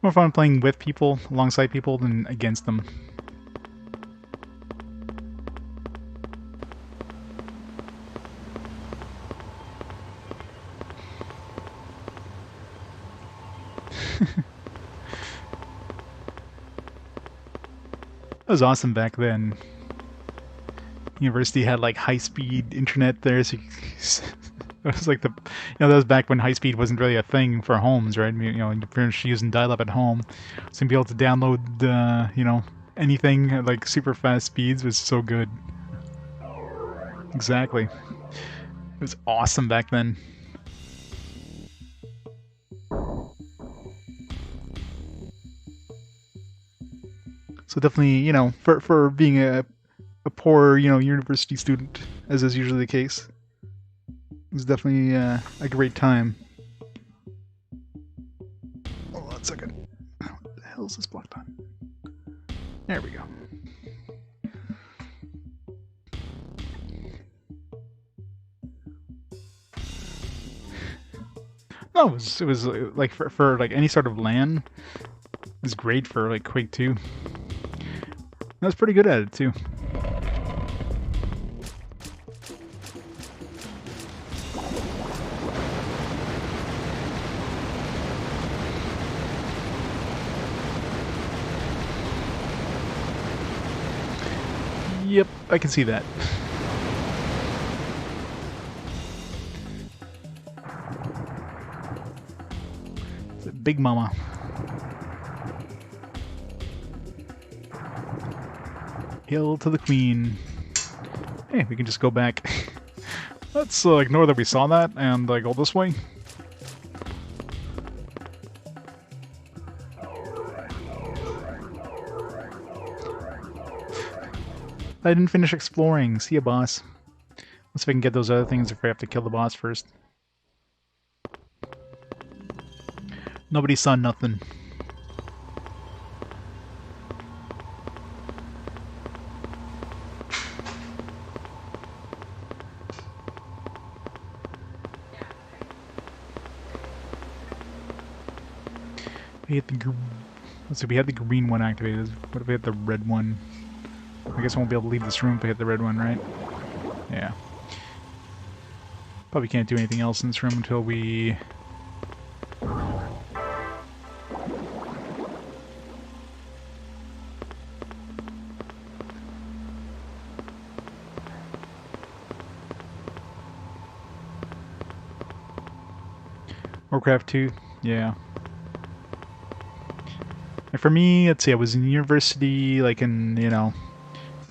More fun playing with people, alongside people, than against them. That was awesome back then. University had like high-speed internet there, so it was like the, that was back when high-speed wasn't really a thing for homes, right? You're using dial-up at home, so to be able to download, anything at like super fast speeds was so good. Exactly. It was awesome back then. So definitely, for being a poor, university student, as is usually the case, it was definitely a great time. Hold on a second. What the hell is this block time? There we go. No, it was like for like any sort of LAN, it was great for like Quake 2. I was pretty good at it too. Yep, I can see that. It's a big mama. Hail to the queen. Hey, we can just go back. Let's ignore that we saw that and go this way. I didn't finish exploring. See ya, boss. Let's see if I can get those other things if I have to kill the boss first. Nobody saw nothing. Let's see, we had the green one activated. What if we had the red one? I guess I won't be able to leave this room if I hit the red one, right? Yeah. Probably can't do anything else in this room until we... Warcraft 2? Yeah. And for me, let's see, I was in university, like in,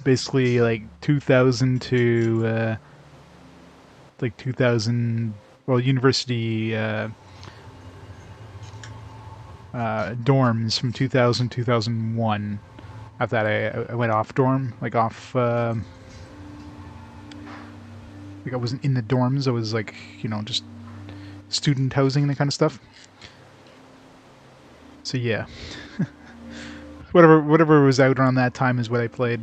basically like 2000 to, like 2000, well, university, dorms from 2000 2001. After that, I went off dorm, like I wasn't in the dorms, I was like, just student housing and that kind of stuff. So yeah. Whatever was out around that time is what I played.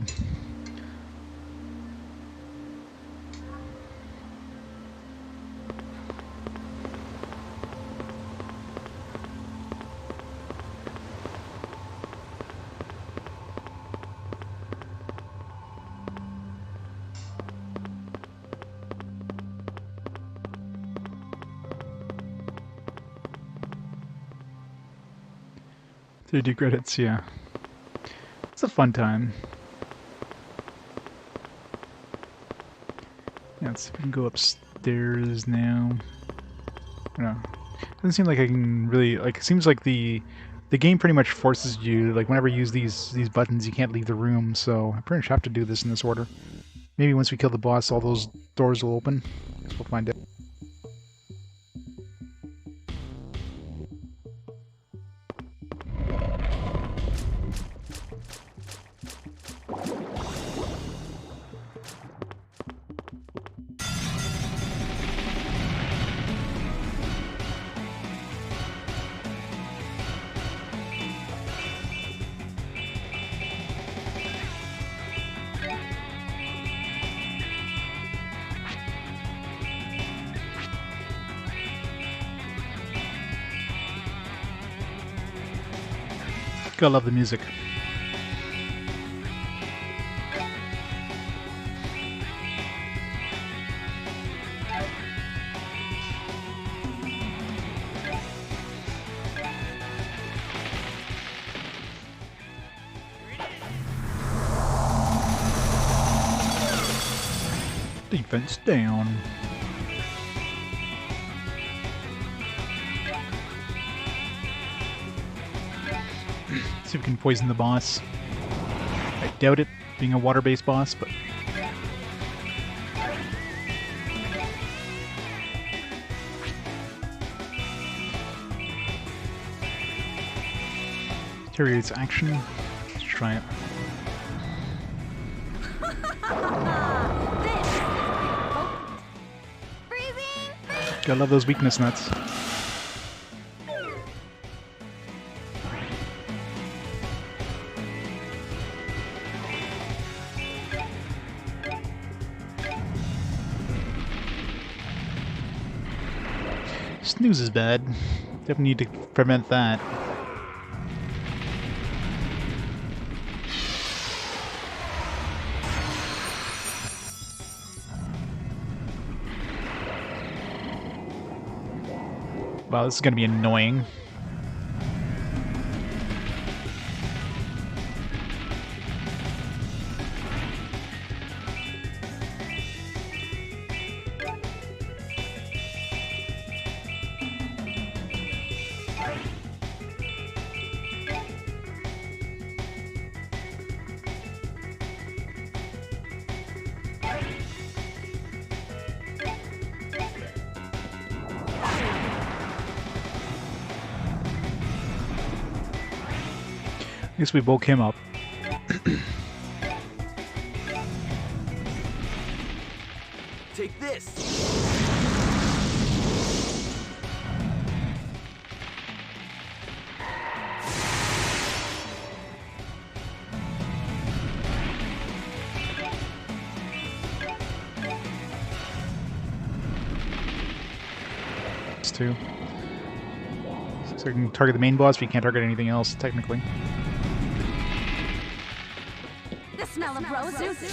They do credits, yeah. It's a fun time. Yeah, let's see if we can go upstairs now. No. Doesn't seem like I can really like. It seems like the game pretty much forces you, like, whenever you use these buttons, you can't leave the room. So I pretty much have to do this in this order. Maybe once we kill the boss, all those doors will open. Guess we'll find out. Gotta love the music. Defense down. See if we can poison the boss. I doubt it, being a water-based boss, but... Deteriorates action. Let's try it. Gotta love those weakness nuts. Snooze is bad. Definitely need to prevent that. Wow, this is gonna be annoying. I guess we woke him up. Take this. It's two. So we can target the main boss, but you can't target anything else, technically. The smell of rose suits you.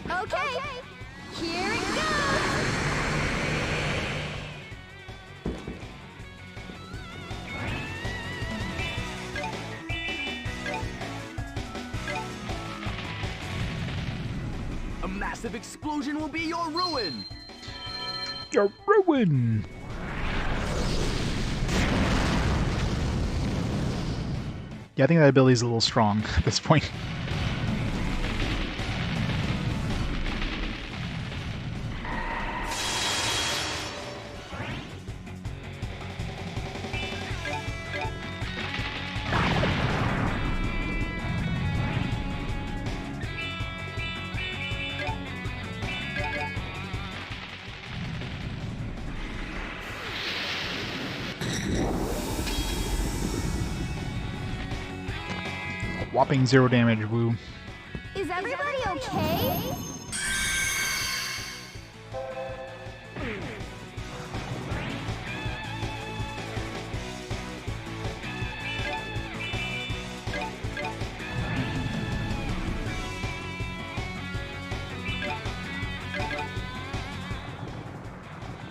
Okay, here it goes! A massive explosion will be your ruin. Your ruin! Yeah, I think that ability's a little strong at this point. whopping 0 damage. Woo. Is everybody okay?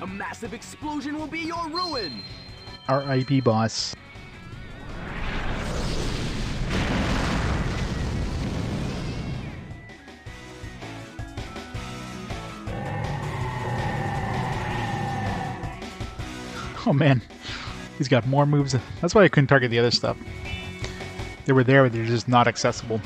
A massive explosion will be your ruin! R.I.P. boss. Oh man, he's got more moves. That's why I couldn't target the other stuff. They were there, but they're just not accessible.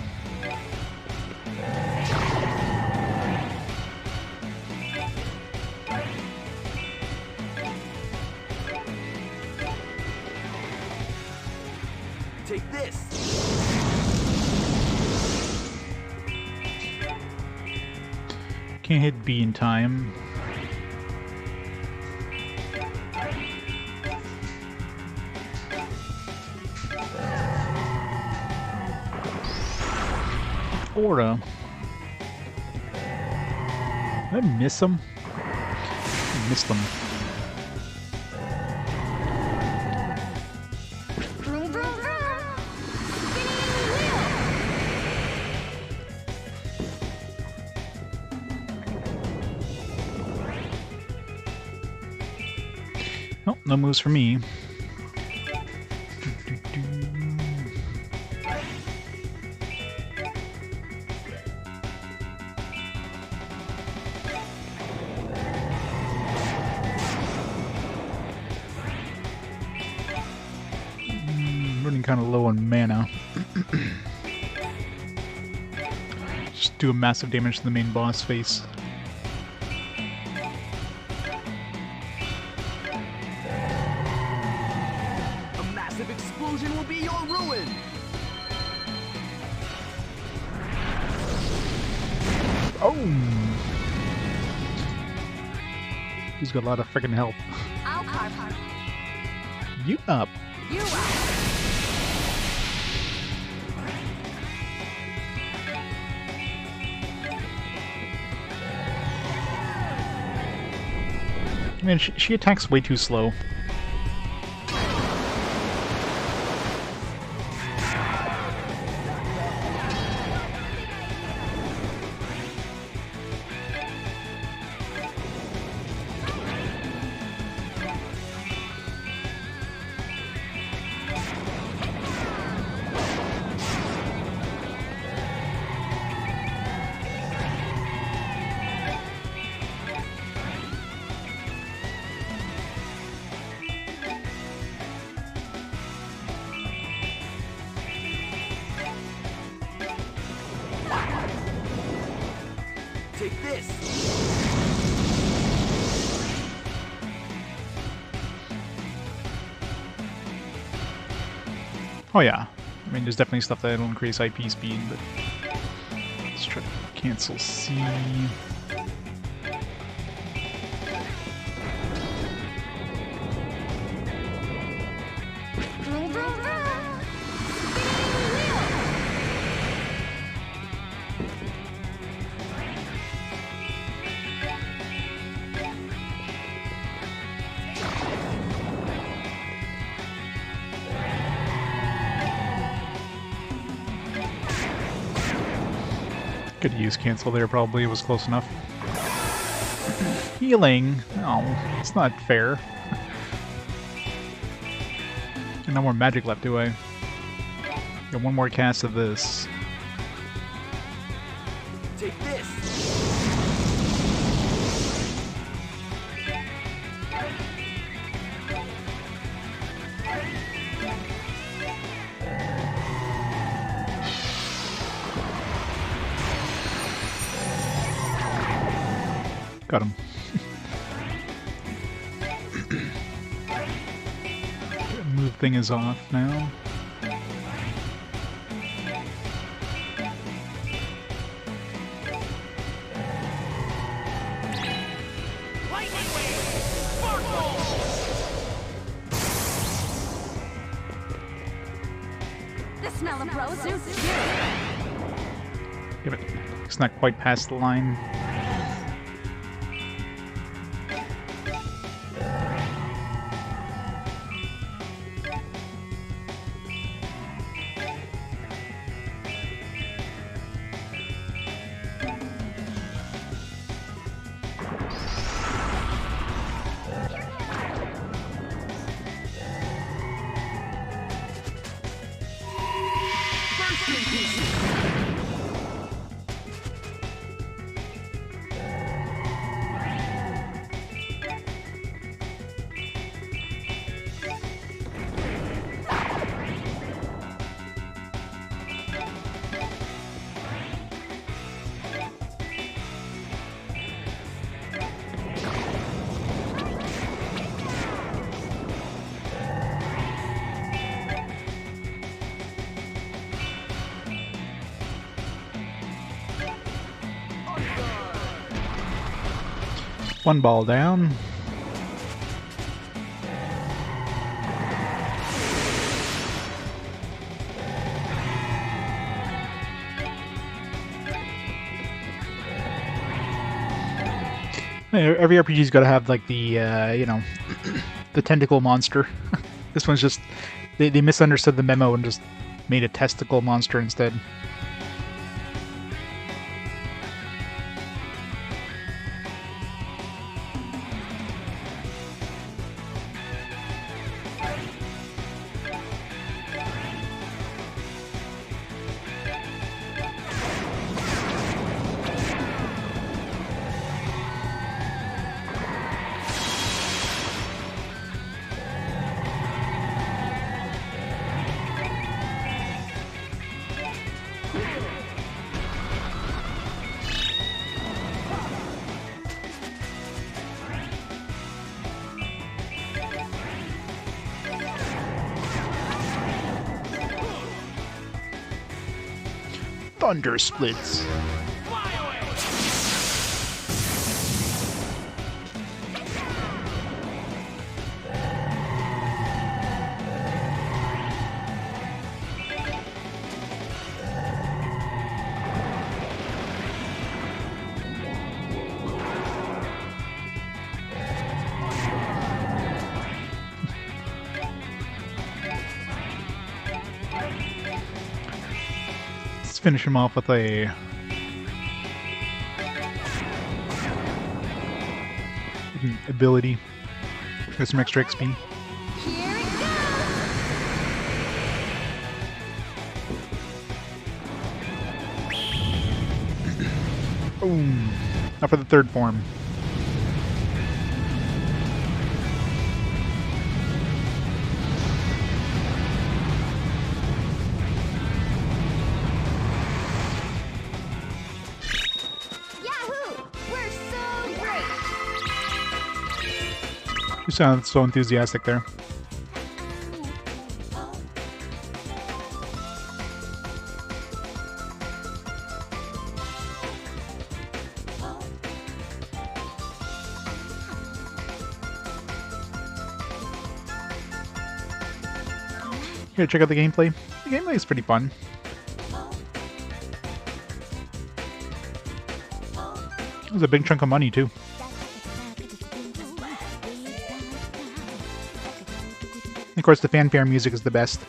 Take this! Can't hit B in time. Aura. Did I miss him? I missed them. Vroom, vroom, vroom. Spinning wheel. Oh, no moves for me. Running kind of low on mana. Just do a massive damage to the main boss face. A massive explosion will be your ruin! Oh! He's got a lot of freaking health. I'll carve. You up. You up. Man, she attacks way too slow. Take this! Oh yeah. I mean, there's definitely stuff that'll increase IP speed, but let's try to cancel C. Vroom, vroom, vroom. Could use cancel there, probably. It was close enough. Healing? No, it's not fair. Got no more magic left, do I? Got one more cast of this. Take this! Got him. Move thing is off now. Lightning wave! Sparkle! The smell of rose suits you. It's not quite past the line. One ball down. Every RPG's got to have like the you know, the tentacle monster. This one's just they misunderstood the memo and just made a testicle monster instead. Thunder splits. Let's finish him off with a ability. Get some extra XP. Here it goes! Boom. Now for the third form. Yahoo! We're so great! You sound so enthusiastic there. Here, check out the gameplay. The gameplay is pretty fun. It was a big chunk of money, too. Of course, the fanfare music is the best.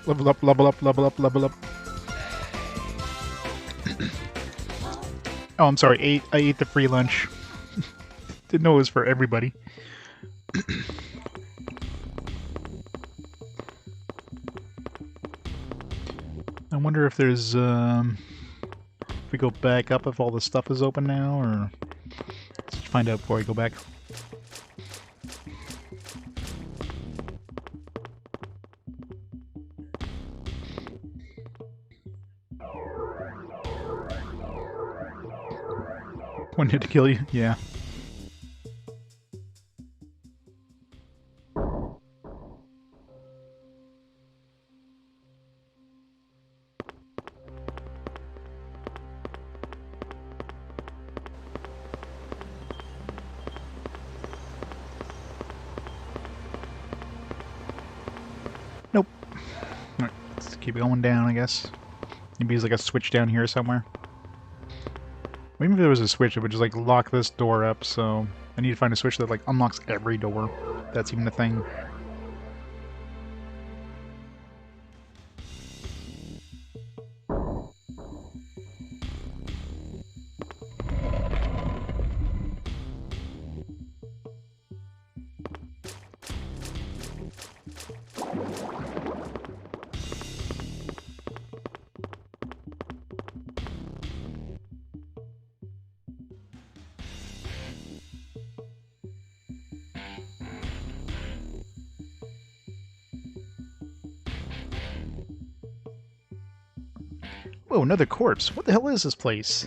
Level up, level up, level up, level up. Oh, I'm sorry. I ate the free lunch. Didn't know it was for everybody. I wonder if there's, if we go back up, if all the stuff is open now, or... Let's find out before I go back. One hit to kill you? Yeah. Nope. Alright, let's keep going down, I guess. Maybe there's like a switch down here somewhere. Maybe if there was a switch, it would just like lock this door up, so I need to find a switch that like unlocks every door. That's even a thing. Whoa, another corpse. What the hell is this place?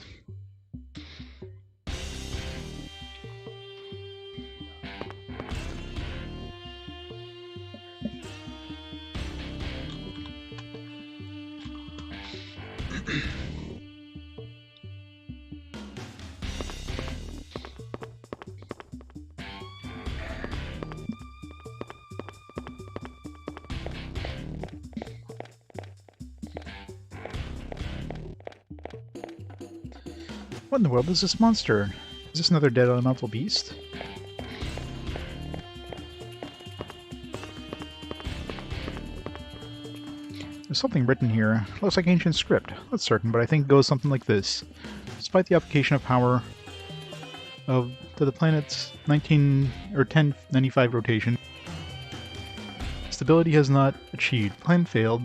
What in the world is this monster? Is this another dead elemental beast? There's something written here. Looks like ancient script. Not certain, but I think it goes something like this. Despite the application of power to the planet's 1095 rotation, stability has not achieved. Plan failed.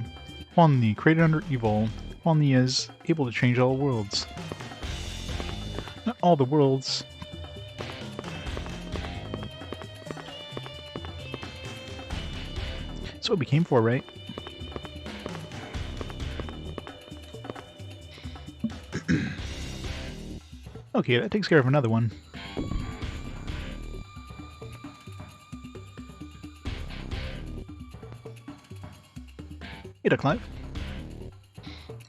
Huanli, created under evil. Huanli is able to change all worlds. Not all the worlds. That's what we came for, right? Okay, that takes care of another one. Hit a climb.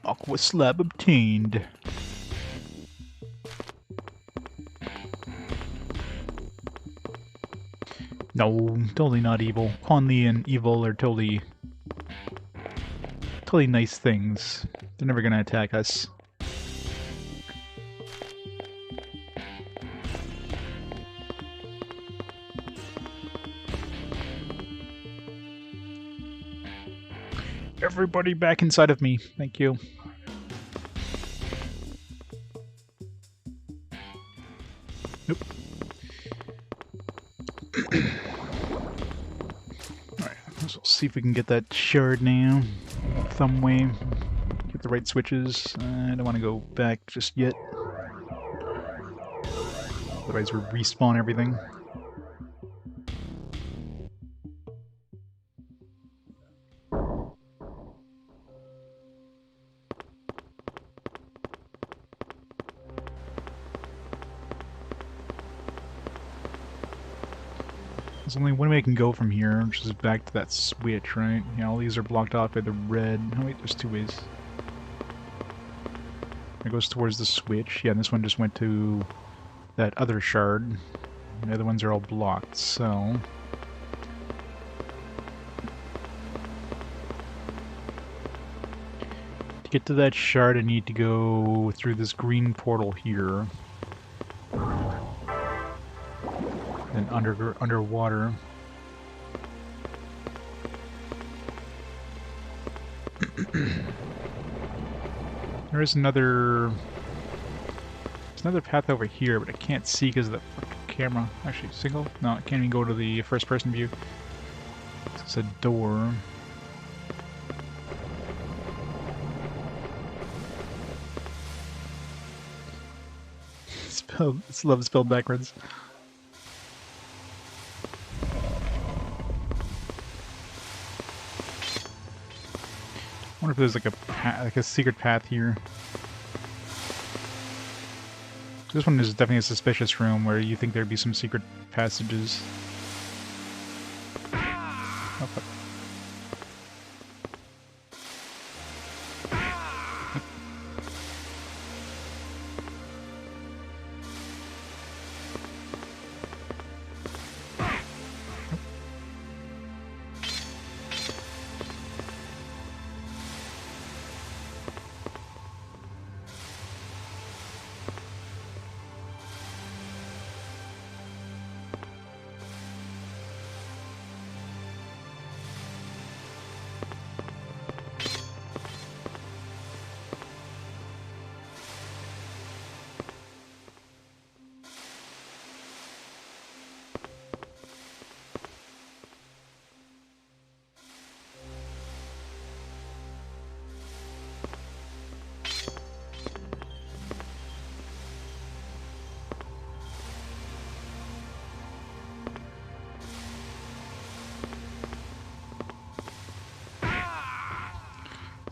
Aqua slab obtained. No, totally not evil. Huanli and evil are totally nice things. They're never gonna attack us. Everybody back inside of me. Thank you. Nope. Alright, let's see if we can get that shard now. Some way. Get the right switches. I don't want to go back just yet. Otherwise we'll respawn everything. There's only one way I can go from here, which is back to that switch, right? Yeah, all these are blocked off by the red. Oh wait, there's two ways. It goes towards the switch. Yeah, and this one just went to that other shard. The other ones are all blocked, so... To get to that shard, I need to go through this green portal here. And underwater. There is another... There's another path over here, but I can't see because of the camera. Actually, single? No, I can't even go to the first-person view. It's a door. It's love spelled backwards. I wonder if there's like a secret path here. This one is definitely a suspicious room where you think there'd be some secret passages. Oh, fuck.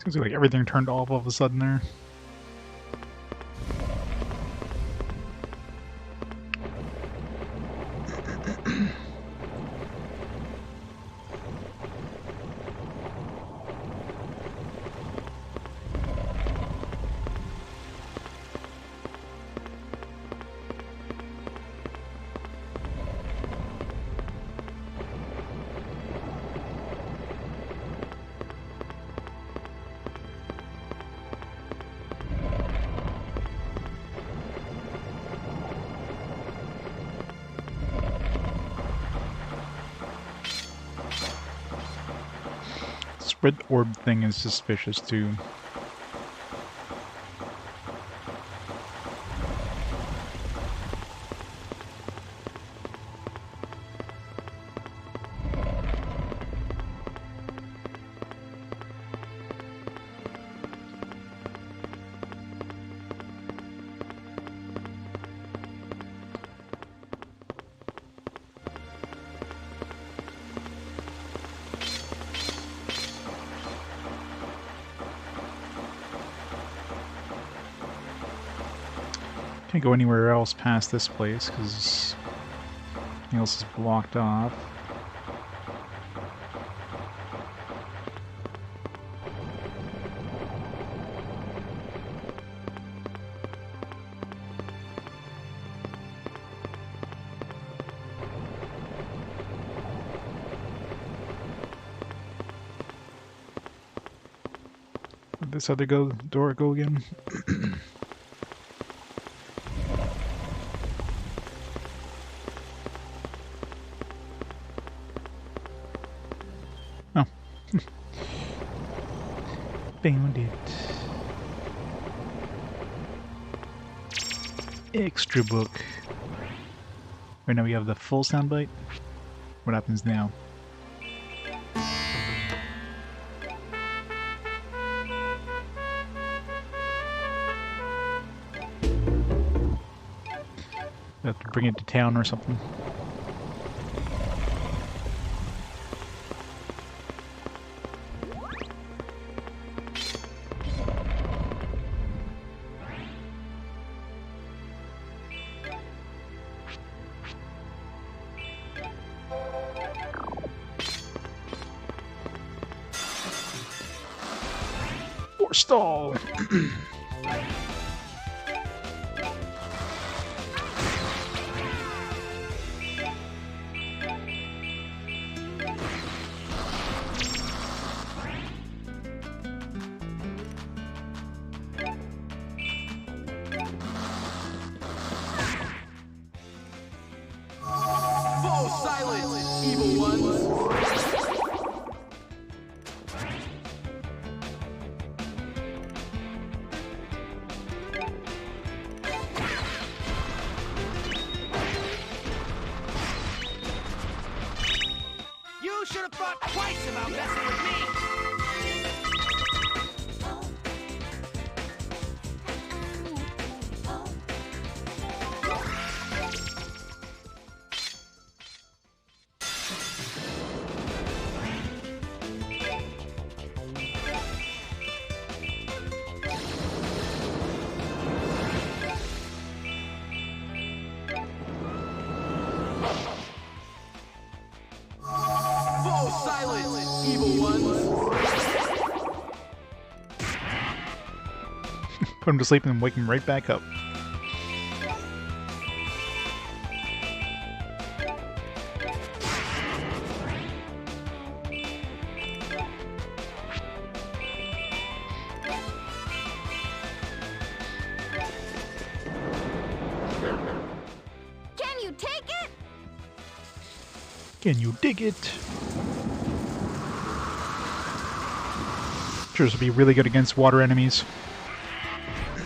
Seems like everything turned off all of a sudden there. This red orb thing is suspicious too. Can't go anywhere else past this place because everything else is blocked off. Where'd this other door go again? Oh. Found it. Extra book. Right now we have the full soundbite. What happens now? Have to bring it to town or something. Or stall. Fall silent, evil ones! You should have thought twice about messing with me! Put him to sleep and wake him right back up. Can you take it? Can you dig it? Sure, this will be really good against water enemies.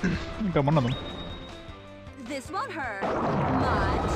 I got one of them. This won't hurt much.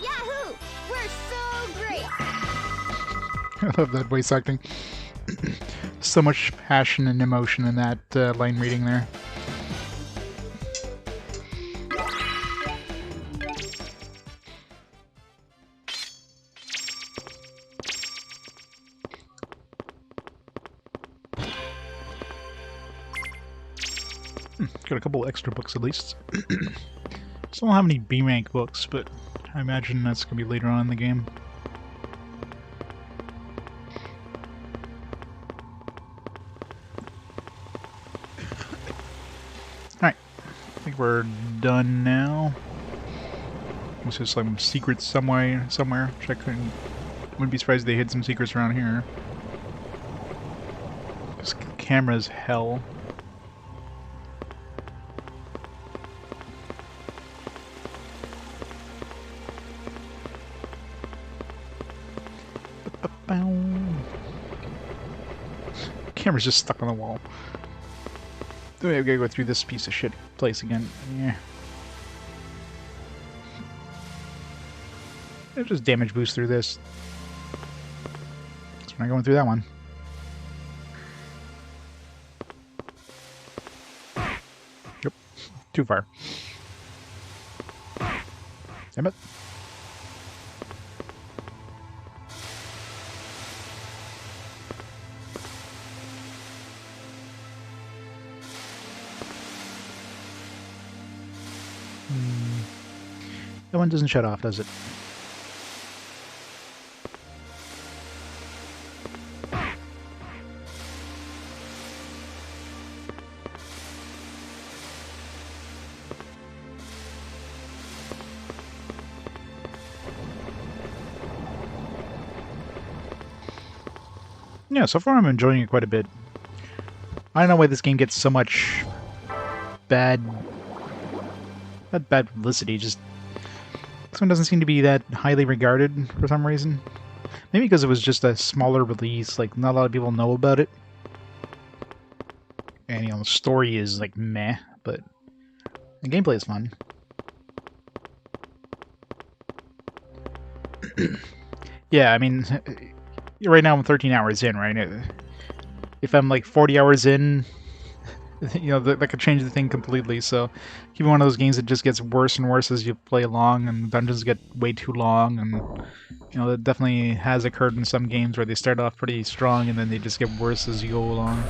Yahoo! We're so great! I love that voice acting. So much passion and emotion in that line reading there. Got a couple extra books at least. Still don't have any B rank books, but I imagine that's gonna be later on in the game. Alright, I think we're done now. There's just some secrets somewhere, which I wouldn't be surprised if they hid some secrets around here. This camera's hell. Camera's just stuck on the wall. We gotta go through this piece of shit place again. Yeah. There's just damage boost through this. So we're not going through that one. Yep. Too far. Damn it. That one doesn't shut off, does it? Yeah, so far I'm enjoying it quite a bit. I don't know why this game gets so much bad... not bad publicity, just... this one doesn't seem to be that highly regarded for some reason. Maybe because it was just a smaller release, like not a lot of people know about it. And you know, the story is like meh, but the gameplay is fun. Yeah, I mean, right now I'm 13 hours in, right? If I'm like 40 hours in, you know, that could change the thing completely. So, even one of those games that just gets worse and worse as you play along, and the dungeons get way too long, and you know, that definitely has occurred in some games where they start off pretty strong and then they just get worse as you go along.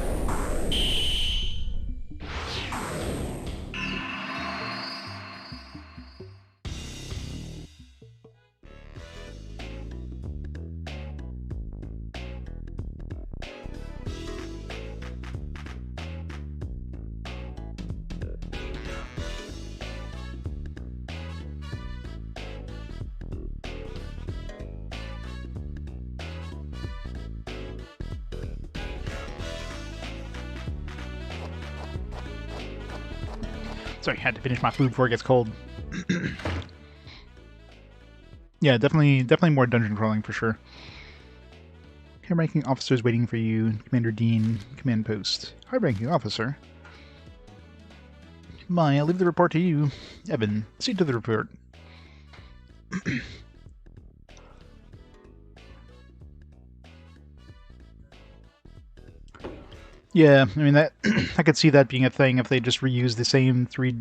Sorry, I had to finish my food before it gets cold. Yeah, definitely more dungeon crawling for sure. High-ranking officers waiting for you. Commander Dean, command post. High-ranking officer. I'll leave the report to you. Evan, see to the report. Yeah, I mean that I could see that being a thing if they just reuse the same 3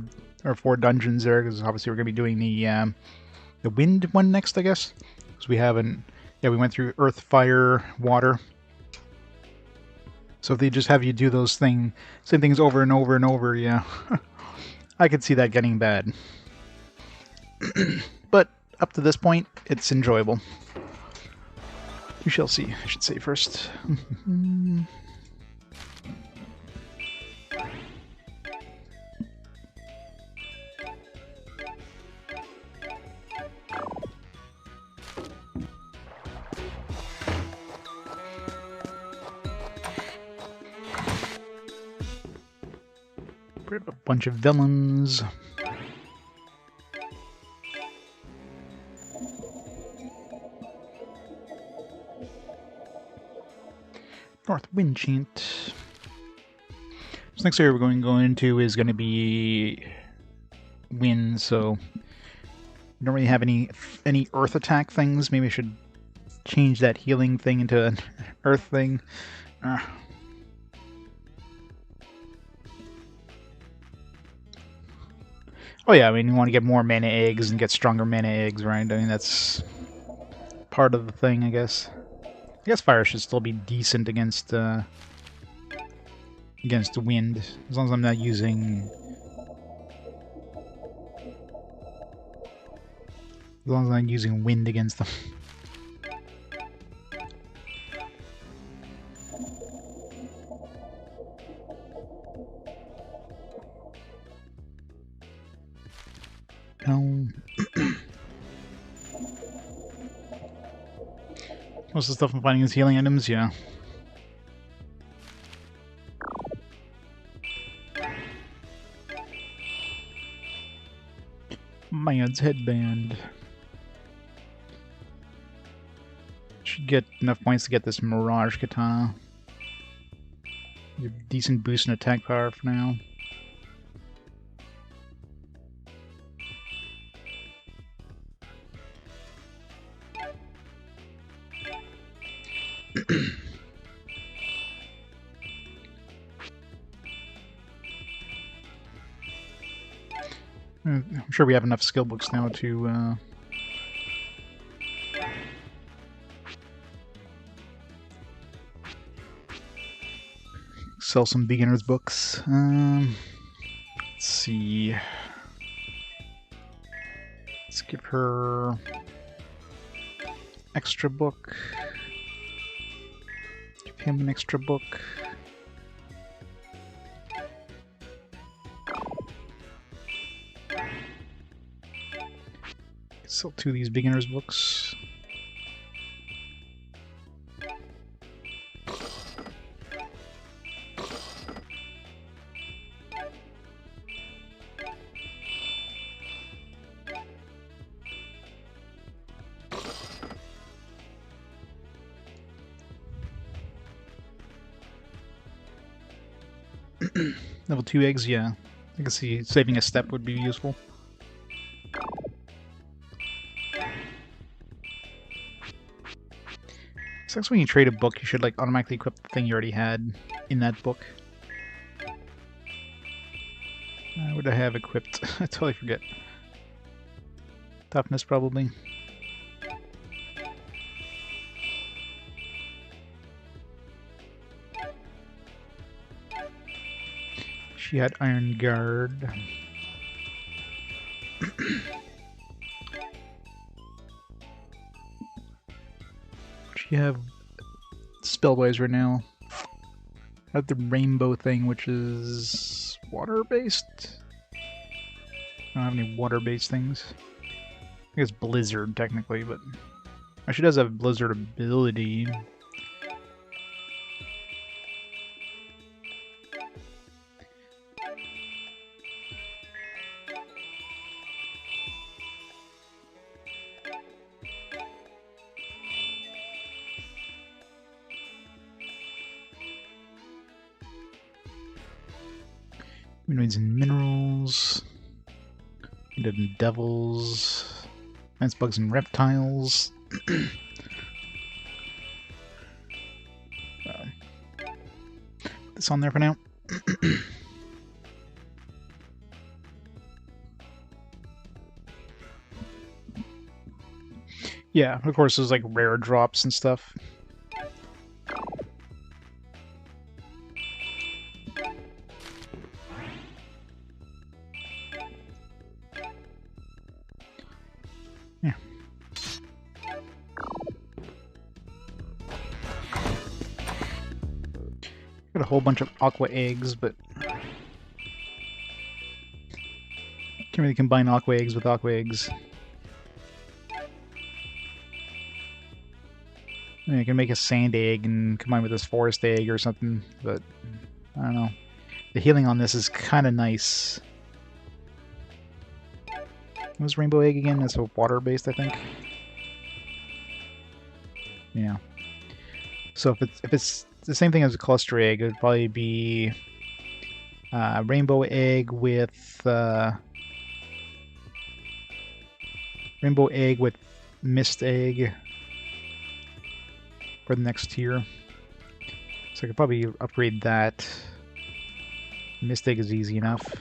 or 4 dungeons there, because obviously we're going to be doing the wind one next, I guess. Because we haven't. Yeah, we went through earth, fire, water. So if they just have you do those same things over and over and over, yeah, I could see that getting bad. But up to this point, it's enjoyable. We shall see. I should say first. A bunch of villains. North Wind Chant. This next area we're going to go into is going to be wind, so we don't really have any earth attack things. Maybe I should change that healing thing into an earth thing. Oh yeah, I mean, you want to get more mana eggs and get stronger mana eggs, right? I mean, that's part of the thing, I guess. I guess fire should still be decent against wind, as long as I'm not using... As long as I'm not using wind against them. Most of the stuff I'm finding is healing items, yeah. Man's headband. Should get enough points to get this Mirage Katana. Give a decent boost in attack power for now. I'm sure we have enough skill books now to sell some beginner's books. Let's see. Let's give her extra book. Give him an extra book. Sell 2 of these beginner's books. Level 2 eggs, yeah. I can see saving a step would be useful. So when you trade a book, you should like automatically equip the thing you already had in that book. What would I have equipped? I totally forget. Toughness, probably. She had Iron Guard. She have Spellwise right now. I have the rainbow thing, which is water-based. I don't have any water-based things. I guess Blizzard, technically, but... She does have Blizzard ability. Humanoids and minerals. Undead devils. Ice bugs and reptiles. Put this on there for now. Yeah, of course there's like rare drops and stuff. Yeah. Got a whole bunch of aqua eggs, but can't really combine aqua eggs with aqua eggs. I mean, I can make a sand egg and combine with this forest egg or something, but I don't know. The healing on this is kind of nice. What was rainbow egg again? That's a water-based, I think. Yeah. So if it's the same thing as a cluster egg, it would probably be rainbow egg with mist egg for the next tier. So I could probably upgrade that. Mist egg is easy enough.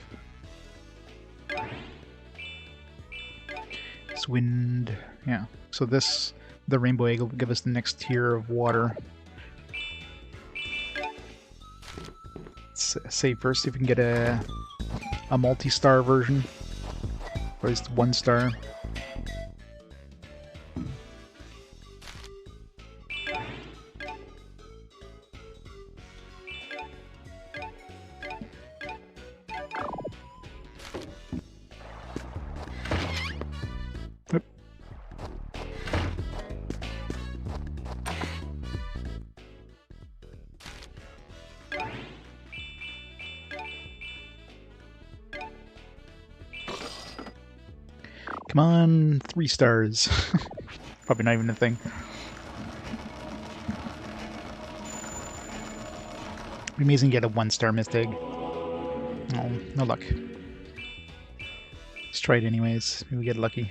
It's wind. Yeah. So the rainbow egg will give us the next tier of water. Let's save first, see if we can get a multi-star version. Or at least 1 star. Yep. Come on, 3 stars. Probably not even a thing. It'd be amazing to get a 1-star mist egg. Oh, no luck. Let's try it anyways. Maybe we get lucky.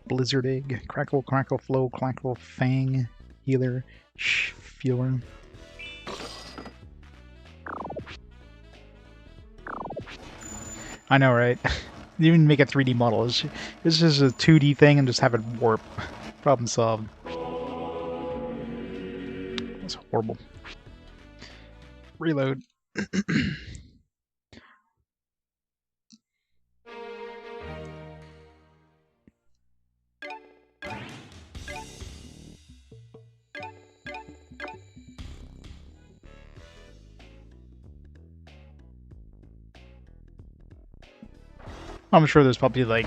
Blizzard egg, crackle, crackle, flow, crackle, fang, healer, fewer. I know, right? Even make a 3D model. It's just a 2D thing and just have it warp. Problem solved. That's horrible. Reload. I'm sure there's probably like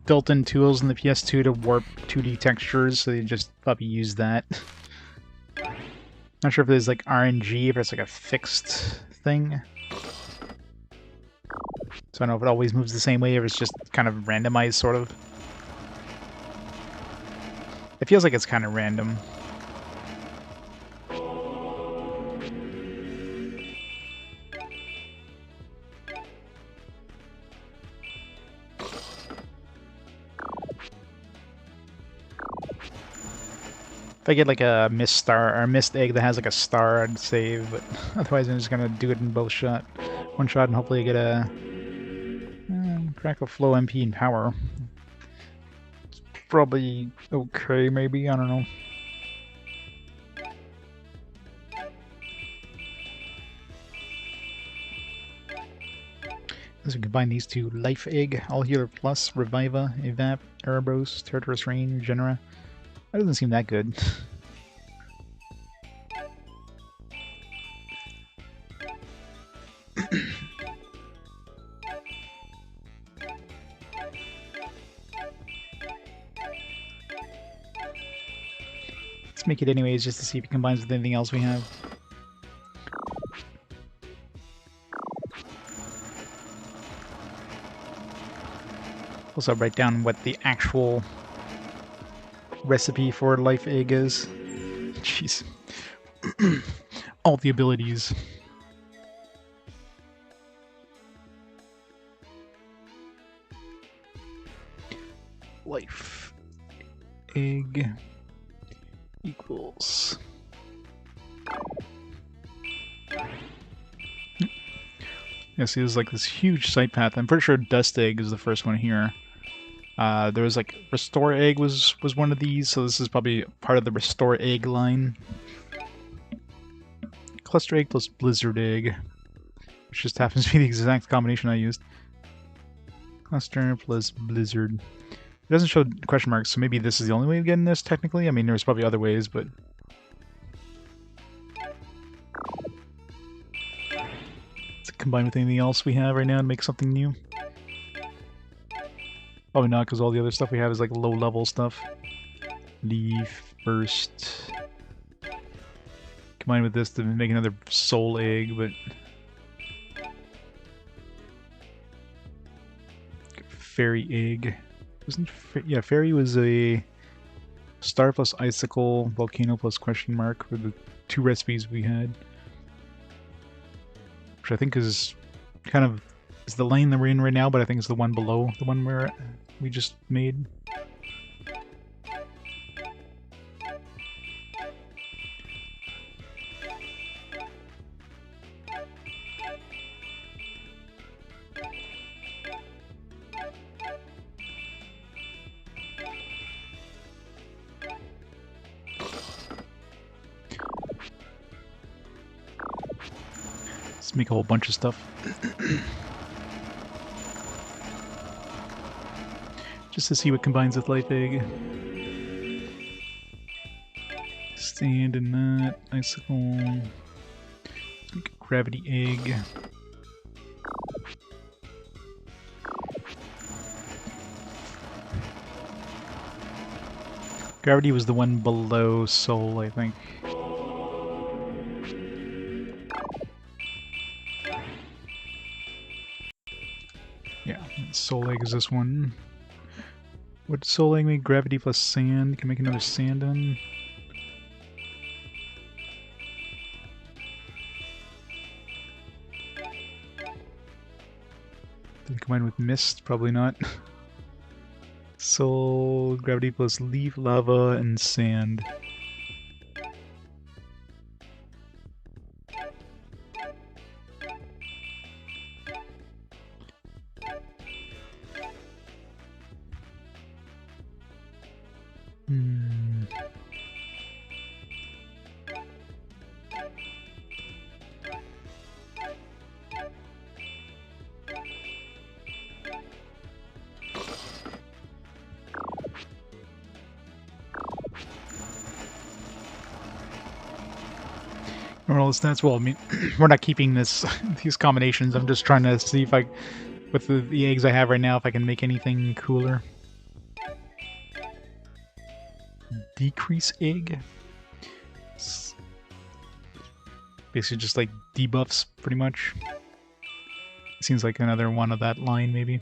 built-in tools in the PS2 to warp 2D textures, so they just probably use that. Not sure if there's like RNG, if it's like a fixed thing. So I don't know if it always moves the same way, or it's just kind of randomized, sort of. It feels like it's kind of random. If I get like a mist star or a mist egg that has like a star, I'd save, but otherwise I'm just gonna do it in both one shot, and hopefully get a crackle, flow, MP, and power. It's probably okay, maybe, I don't know. As we combine these two, Life Egg, All Healer Plus, Reviva, Evap, Erebos, Tartarus Rain, Genera. That doesn't seem that good. Let's make it anyways, just to see if it combines with anything else we have. Also write down what the actual recipe for Life Egg is. Jeez. All the abilities. life egg equals. Yeah, see, there's like this huge side path. I'm pretty sure dust egg is the first one here. There was like restore egg was one of these, so this is probably part of the restore egg line. Cluster egg plus blizzard egg, which just happens to be the exact combination I used. Cluster plus blizzard. It doesn't show question marks, so maybe this is the only way of getting this, technically. I mean, there's probably other ways, but... Let's combine with anything else we have right now and make something new. Probably not, because all the other stuff we have is like low-level stuff. Leaf, burst... Combine with this to make another soul egg, but... Fairy egg. Yeah, fairy was a star plus icicle, volcano plus question mark were the two recipes we had. Which I think is kind of is the lane that we're in right now, but I think it's the one below the one we just made. Let's make a whole bunch of stuff. Just to see what combines with life egg. Stand and that, icicle, gravity egg. Gravity was the one below soul, I think. Yeah, soul egg is this one. What did soul egg make? Gravity plus sand. You can make another sand in. Did it combine with mist? Probably not. Soul, gravity plus leaf, lava, and sand. All the stats. Well, I mean, we're not keeping these combinations. I'm just trying to see if with the eggs I have right now, if I can make anything cooler. Decrease egg. It's basically just like debuffs, pretty much. Seems like another one of that line, maybe.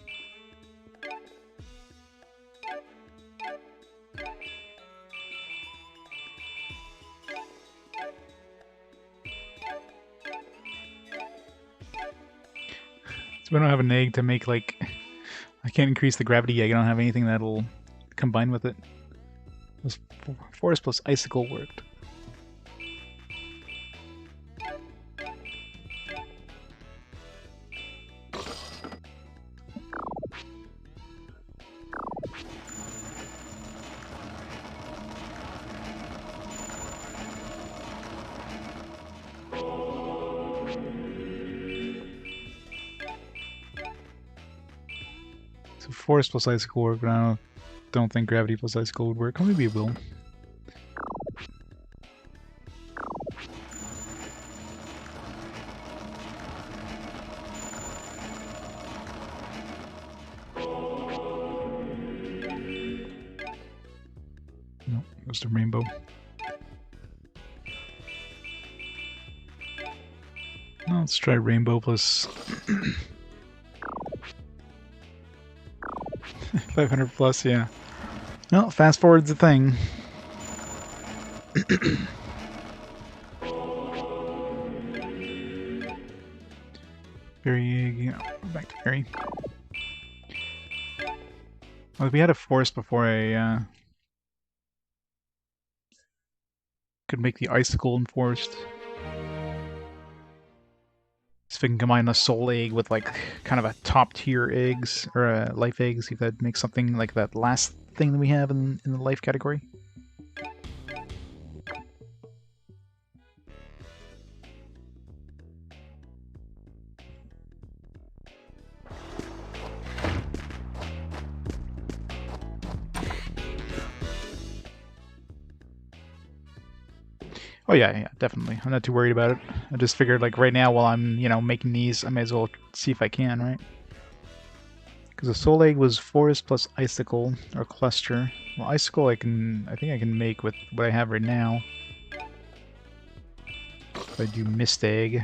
We don't have an egg to make, like... I can't increase the gravity egg. I don't have anything that'll combine with it. This forest plus icicle worked. Forest plus icicle work, but I don't think gravity plus icicle would work. Or maybe it will. Nope, just a rainbow. No, let's try rainbow plus 500 plus, yeah. No, fast forward's a thing. Fairy egg, yeah, back to fairy. Well, we had a forest before I could make the icicle and forest. So if we can combine a soul egg with like kind of a top tier eggs or life eggs, you could make something like that last thing that we have in the life category. Oh yeah, definitely. I'm not too worried about it. I just figured like right now while I'm, making these, I might as well see if I can, right? Because the soul egg was forest plus icicle or cluster. Well, icicle I think I can make with what I have right now. If I do mist egg.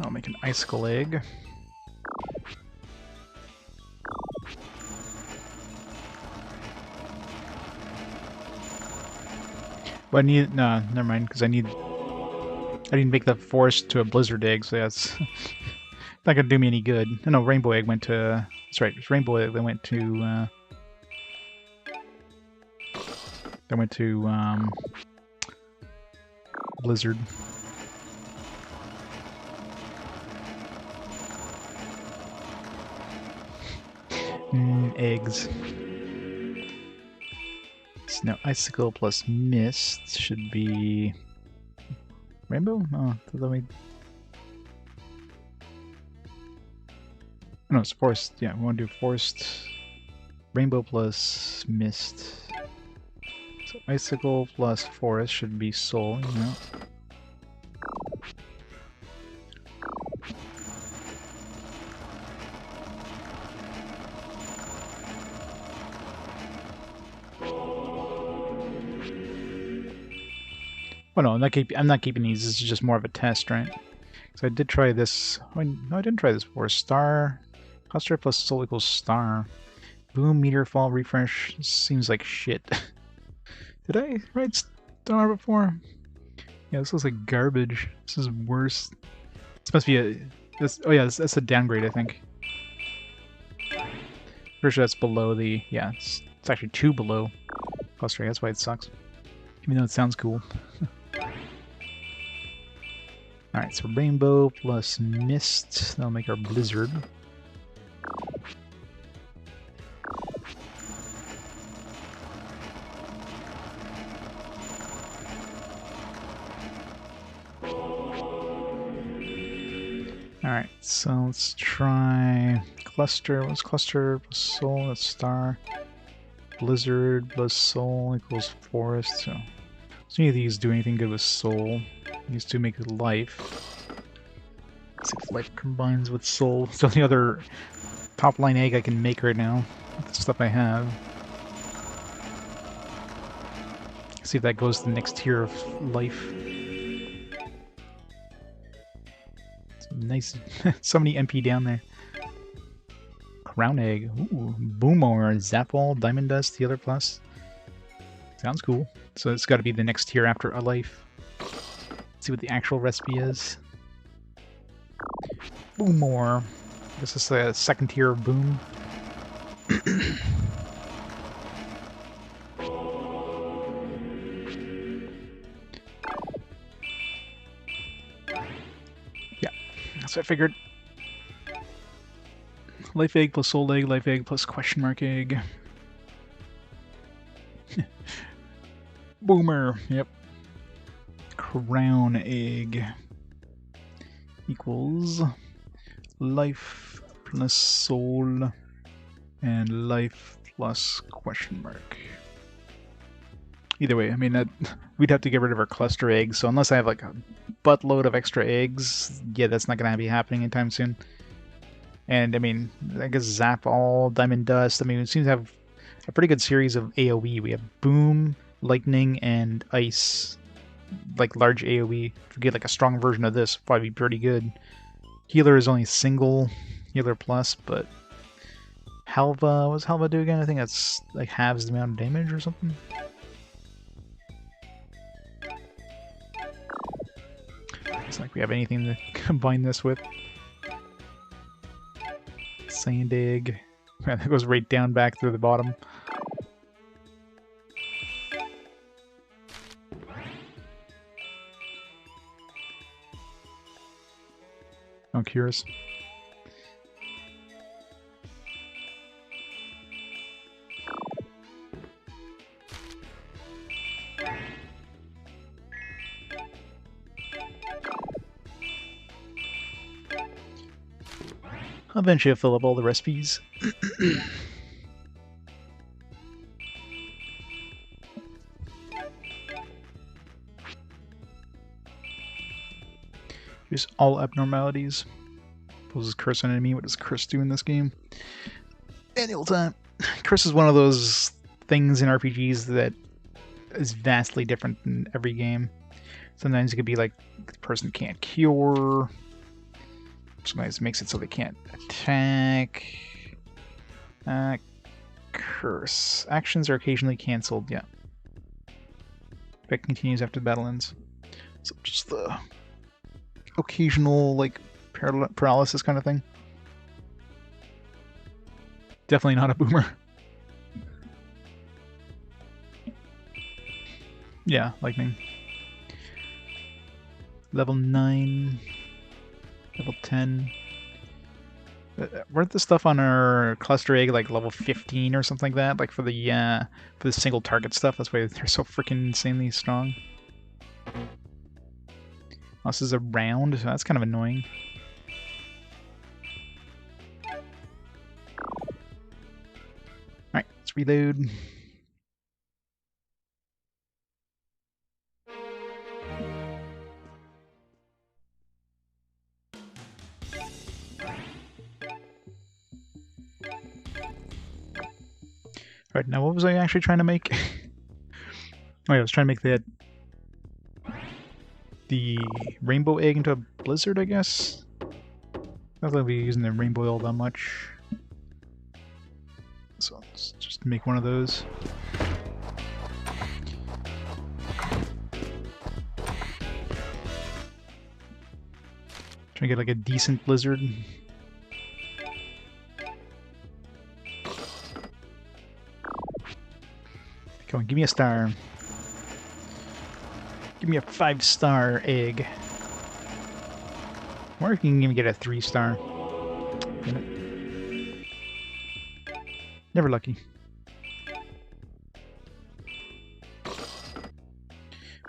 I'll make an icicle egg. But I need never mind, because I need to make the forest to a blizzard egg, so that's not gonna do me any good. No, rainbow egg went to. That's right, it's rainbow egg. They went to. Blizzard. Eggs. So now icicle plus mist should be rainbow. Oh, let me. No, it's forest. Yeah, we want to do forest. Rainbow plus mist. So icicle plus forest should be soul. Well, no, I'm not keeping these. This is just more of a test, right? So I did try this. Oh, no, I didn't try this before. Star. Cluster plus soul equals star. Boom, meteor fall, refresh. This seems like shit. Did I write star before? Yeah, this looks like garbage. This is worse. This must be a... oh yeah, that's a downgrade, I think. Pretty sure that's below the... Yeah, it's actually 2 below cluster. That's why it sucks. Even though it sounds cool. Alright, so rainbow plus mist. That'll make our blizzard. Alright, so let's try cluster. What's cluster plus soul? That's star. Blizzard plus soul equals forest. So neither of these do anything good with soul. These two make life. Let's see if life combines with soul. It's the only other top line egg I can make right now with the stuff I have. See if that goes to the next tier of life. Nice. So many MP down there. Crown egg. Ooh. Boomer. Zapple. Diamond dust. The other plus. Sounds cool. So it's got to be the next tier after a life. Let's see what the actual recipe is. Boomer. This is the second tier of boom. So I figured life egg plus soul egg, life egg plus question mark egg. Boomer, yep. Crown egg equals life plus soul and life plus question mark. Either way, I mean, we'd have to get rid of our cluster eggs, so unless I have like a buttload of extra eggs, yeah, that's not going to be happening anytime soon. And I mean, I guess zap all, diamond dust. I mean, it seems to have a pretty good series of AoE. We have boom, lightning, and ice, like large AoE. If we get like a strong version of this, probably be pretty good. Healer is only single healer plus, but Halva, what's Halva do again? I think that's like halves the amount of damage or something. It's like we have anything to combine this with. Sand egg. That goes right down back through the bottom. I'm curious. Eventually I'll fill up all the recipes. Here's all abnormalities. Poses curse on enemy. What does curse do in this game? Annual time. Curse is one of those things in RPGs that is vastly different in every game. Sometimes it could be like the person can't cure. Sometimes it makes it so they can't attack. Curse. Actions are occasionally cancelled, yeah. Effect continues after the battle ends. So just the occasional, like, paralysis kind of thing. Definitely not a boomer. Yeah, lightning. Level 9. Level 10. Weren't the stuff on our cluster egg like level 15 or something like that? Like for the single target stuff? That's why they're so freaking insanely strong. This is a round, so that's kind of annoying. Alright, let's reload. Alright, now what was I actually trying to make? Oh yeah, I was trying to make the rainbow egg into a blizzard, I guess? Not that I'll be using the rainbow oil that much. So let's just make one of those. Try to get like a decent blizzard. Come on, give me a star. Give me a 5-star egg. Or if you can even get a 3-star. Never lucky.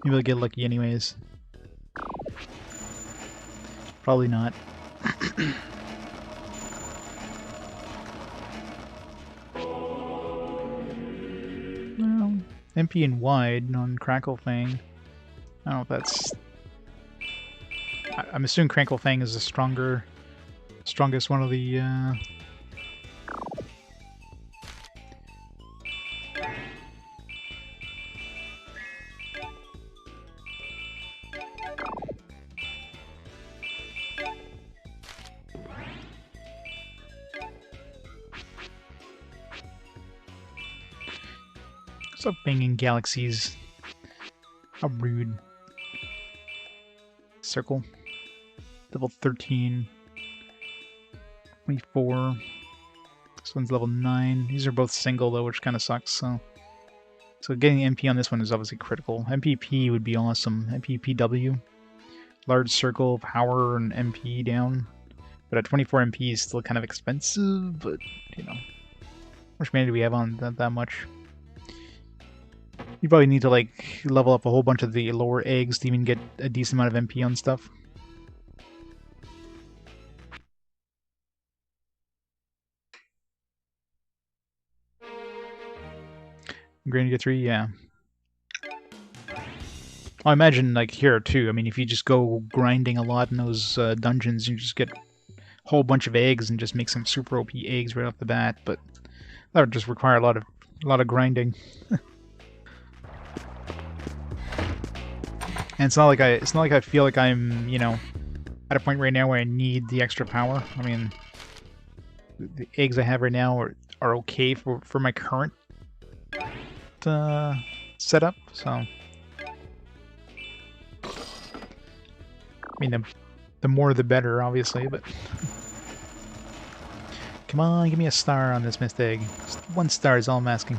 Maybe I'll get lucky anyways. Probably not. Well, MP and wide on Crackle Fang. I don't know if that's... I'm assuming Crackle Fang is the strongest one of the... Stop banging galaxies. How rude. Circle. Level 13. 24. This one's level 9. These are both single though, which kind of sucks, so getting MP on this one is obviously critical. MPP would be awesome. MPPW. Large circle, power, and MP down. But at 24 MP is still kind of expensive, but, you know. How much mana do we have on that much? You probably need to, like, level up a whole bunch of the lower eggs to even get a decent amount of MP on stuff. Grandia 3, yeah. I imagine like here too. I mean, if you just go grinding a lot in those dungeons, you just get a whole bunch of eggs and just make some super OP eggs right off the bat. But that would just require a lot of grinding. And it's not like I feel like I'm, at a point right now where I need the extra power. I mean, the eggs I have right now are okay for my current setup. So, I mean, the more the better, obviously. But come on, give me a star on this missed egg. Just 1 star is all I'm asking.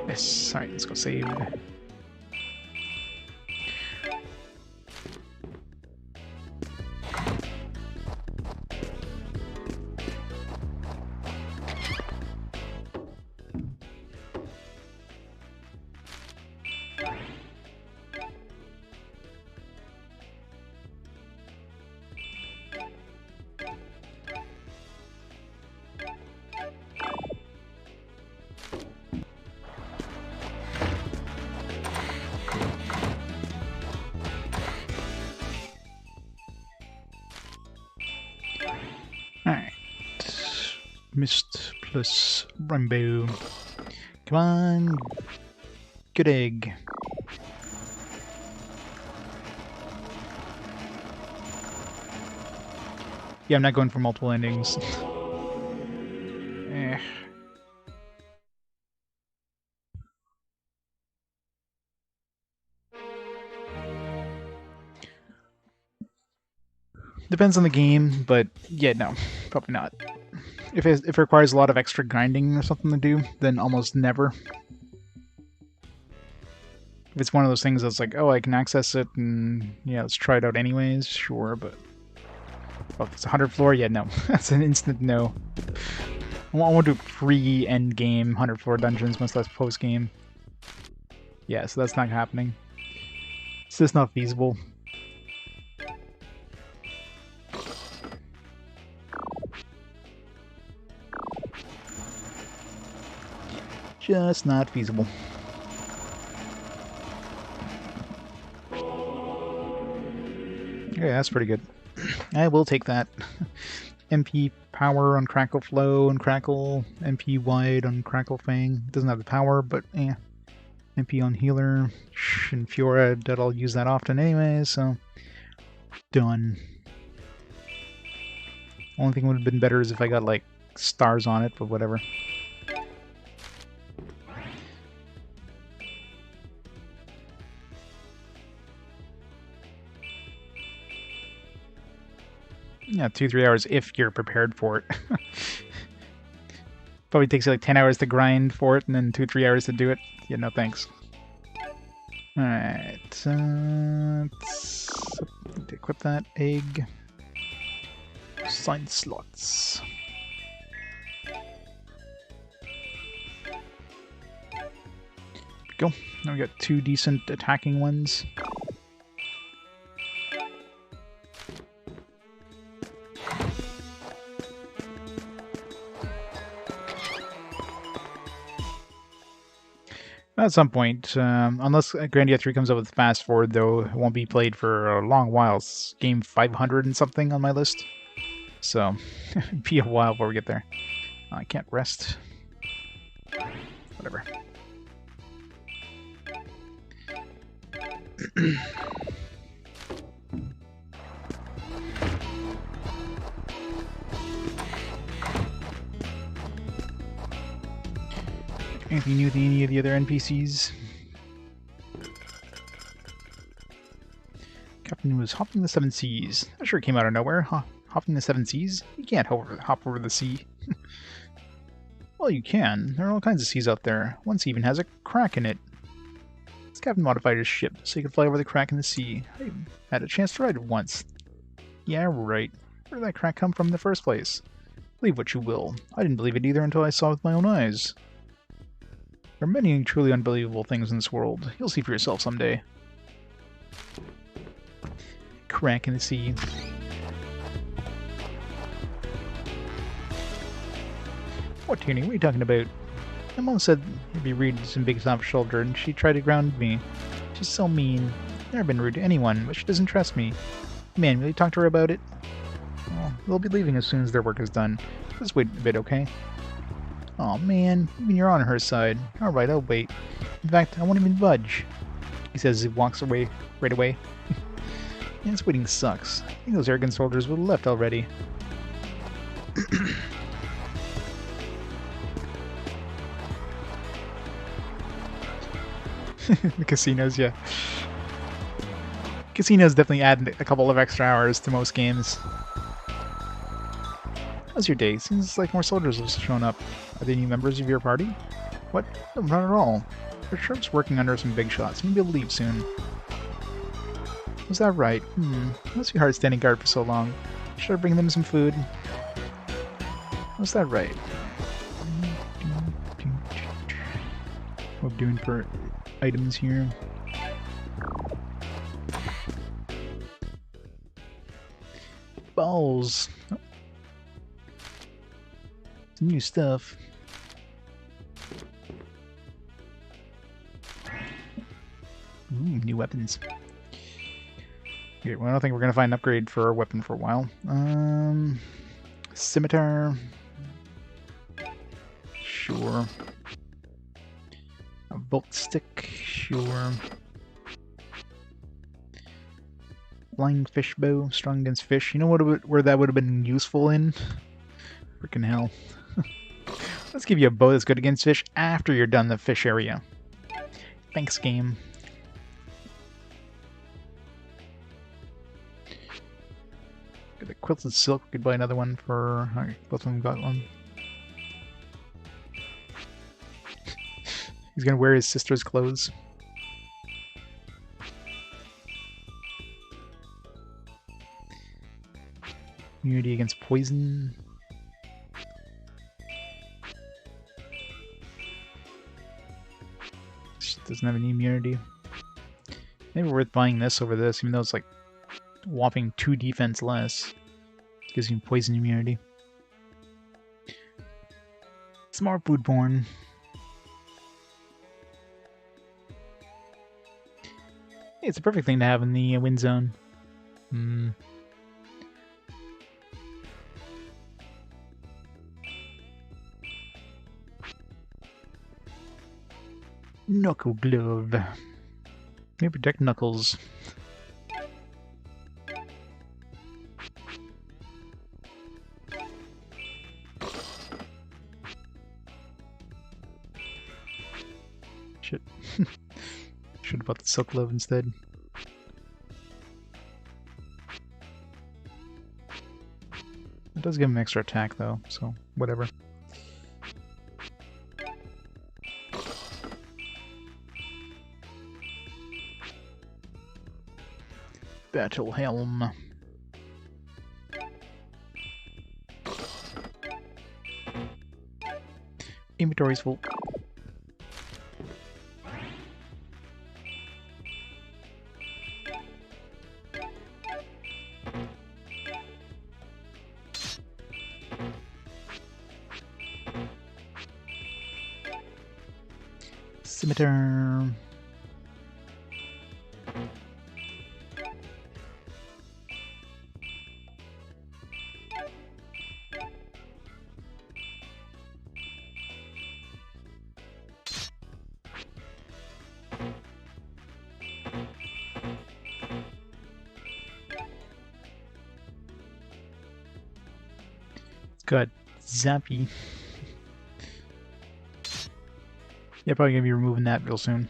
Yes. All right, let's go save. Alright. Mist plus rainbow. Come on. Good egg. Yeah, I'm not going for multiple endings. Eh. Depends on the game, but yeah, no, probably not. If it requires a lot of extra grinding or something to do, then almost never. If it's one of those things that's like, oh, I can access it, and yeah, let's try it out anyways, sure, but... Oh, if it's 100 floor, yeah, no. That's an instant no. I won't do pre-end game 100 floor dungeons, much less post-game. Yeah, so that's not happening. It's just not feasible. Just not feasible. Okay, that's pretty good. I will take that. MP power on Crackle Flow and Crackle. MP wide on Crackle Fang. Doesn't have the power, but eh. MP on Healer. And Fiora, that I'll use that often anyway, so... Done. Only thing would have been better is if I got, like, stars on it, but whatever. Yeah, 2-3 hours if you're prepared for it. Probably takes you like 10 hours to grind for it and then 2-3 hours to do it. Yeah, no thanks. Alright, let's equip that egg. Sign slots. Go. Now we got 2 decent attacking ones. At some point, unless Grandia 3 comes up with fast forward, though, it won't be played for a long while. It's game 500 and something on my list. So, it'll be a while before we get there. I can't rest. Whatever. Anything new with any of the other NPCs? Captain was hopping the 7 seas. That sure came out of nowhere, huh? Hopping the 7 seas? You can't hop over the sea. Well, you can. There are all kinds of seas out there. One sea even has a crack in it. This captain modified his ship so he could fly over the crack in the sea. I had a chance to ride it once. Yeah, right. Where did that crack come from in the first place? Believe what you will. I didn't believe it either until I saw it with my own eyes. There are many truly unbelievable things in this world. You'll see for yourself someday. Crack in the sea. What tuning? What are you talking about? My mom said he'd be rude to some big soft shoulder, and she tried to ground me. She's so mean. Never been rude to anyone, but she doesn't trust me. Man, will you talk to her about it? Well, they'll be leaving as soon as their work is done. Just wait a bit, okay? Oh man, even you're on her side. Alright, I'll wait. In fact, I won't even budge. He says as he walks away right away. Yeah, this waiting sucks. I think those arrogant soldiers would have left already. The casinos, yeah. Casinos definitely add a couple of extra hours to most games. How's your day? Seems like more soldiers have shown up. Are they new members of your party? What? No, not at all. Our sheriff's working under some big shots. Maybe he'll leave soon. Was that right? Must be hard standing guard for so long. Should I bring them some food? Was that right? What I'm doing for items here. Balls. Oh. Some new stuff. Ooh, new weapons. Okay, well, I don't think we're gonna find an upgrade for our weapon for a while. Scimitar. Sure. A bolt stick. Sure. Flying fish bow, strong against fish. You know what? Where that would have been useful in? Freaking hell. Let's give you a bow that's good against fish after you're done the fish area. Thanks, game. Got the quilted silk. We could buy another one for. Alright, both of them got one. He's gonna wear his sister's clothes. Immunity against poison. Doesn't have any immunity. Maybe worth buying this over this, even though it's like whopping 2 defense less. Gives you poison immunity. Some more food porn. Hey, it's a perfect thing to have in the wind zone. Knuckle glove. May protect Knuckles. Shit. Should have bought the silk glove instead. It does give him extra attack though, so whatever. Battle helm. Inventory's full. Scimitar. Got Zappy. Yeah, probably gonna be removing that real soon.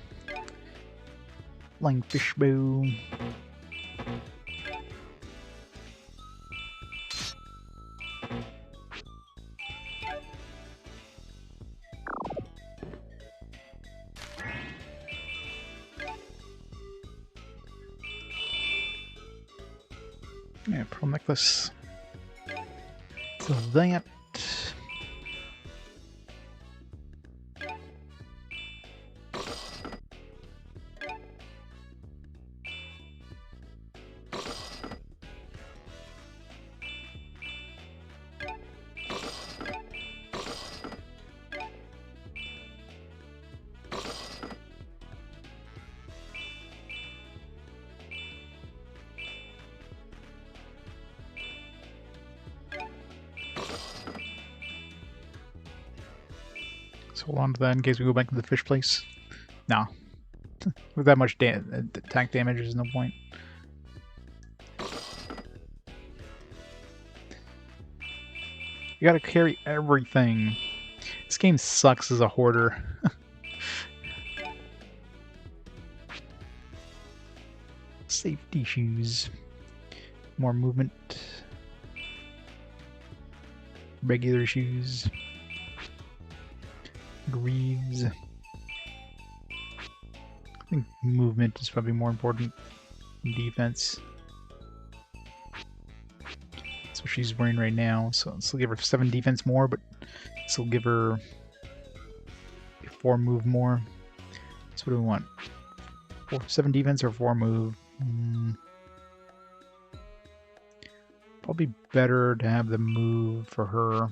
Flying fish bow. Yeah, pearl necklace. So that. hold on to that in case we go back to the fish place. No. With that much attack damage, there's no point. You gotta carry everything. This game sucks as a hoarder. Safety shoes. More movement. Regular shoes. Greaves. I think movement is probably more important than defense. That's what she's wearing right now, so this will give her 7 defense more, but this will give her 4 move more. So what do we want? 7 defense or 4 move? Probably better to have the move for her.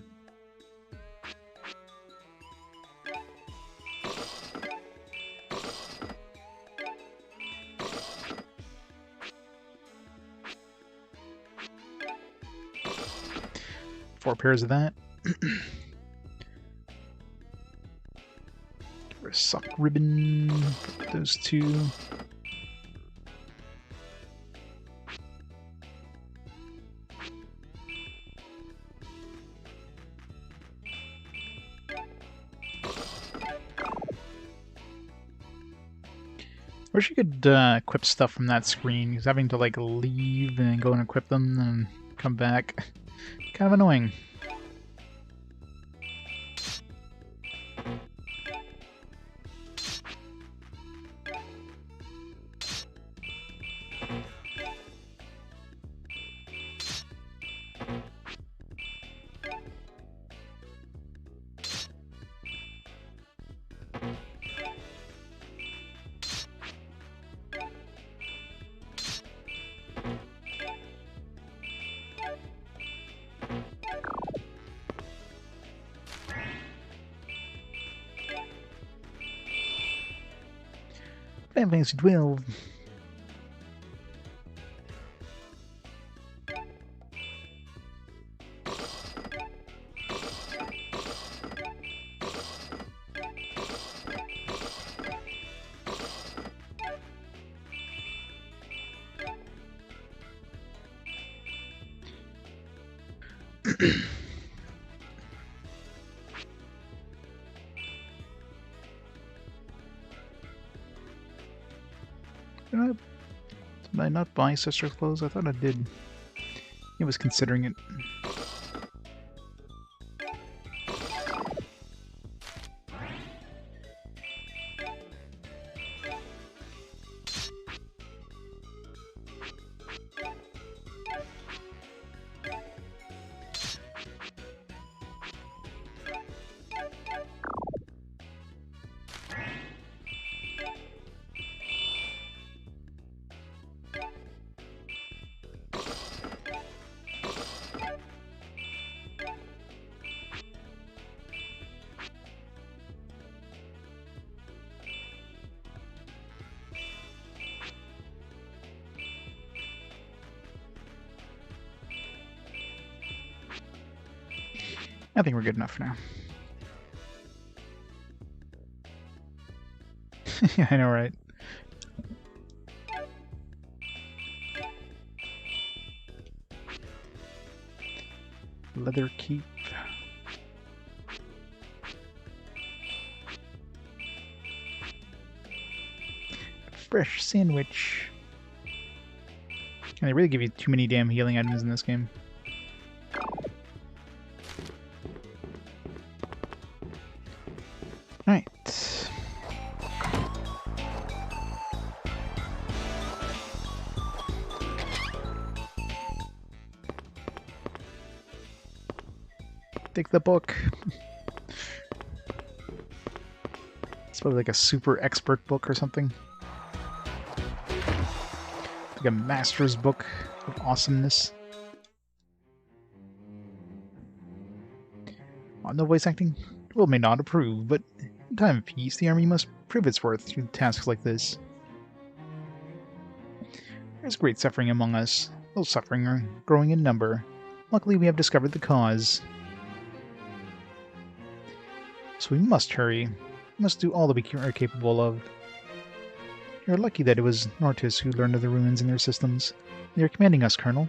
Four pairs of that. Give her a sock ribbon. Put those 2. I wish you could equip stuff from that screen, because having to like leave and go and equip them and come back, kind of annoying. Final Fantasy 12. Did I not buy Sister's clothes? I thought I did. I was considering it. I think we're good enough for now. Yeah, I know, right? Leather keep. Fresh sandwich. And they really give you too many damn healing items in this game. Alright. Take the book. It's probably like a super expert book or something. Like a master's book of awesomeness. On the voice acting, the world may not approve, but in time of peace, the army must prove its worth through tasks like this. There's great suffering among us. Those suffering are growing in number. Luckily, we have discovered the cause. So we must hurry. We must do all that we are capable of. You're lucky that it was Noctis who learned of the ruins in their systems. They are commanding us, Colonel.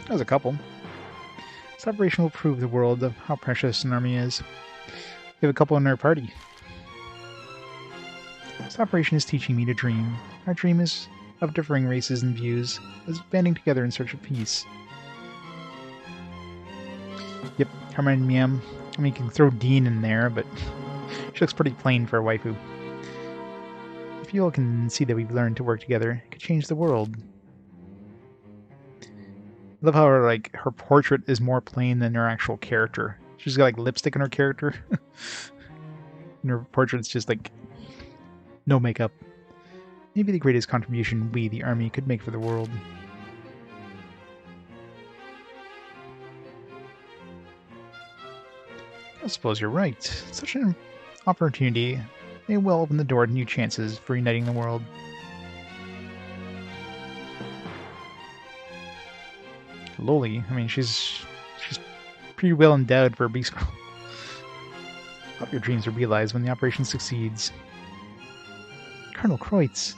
There's a couple. This operation will prove the world of how precious an army is. We have a couple in our party. This operation is teaching me to dream. Our dream is of differing races and views, as banding together in search of peace. Yep, Hermione Miam. I mean, you can throw Dean in there, but she looks pretty plain for a waifu. If you all can see that we've learned to work together, it could change the world. I love how her portrait is more plain than her actual character. She's got lipstick on her character. And her portrait's just no makeup. Maybe the greatest contribution we, the army, could make for the world. I suppose you're right. Such an opportunity may well open the door to new chances for uniting the world. Loli, I mean, she's pretty well endowed for a beast girl. Hope your dreams are realized when the operation succeeds. Colonel Kreutz.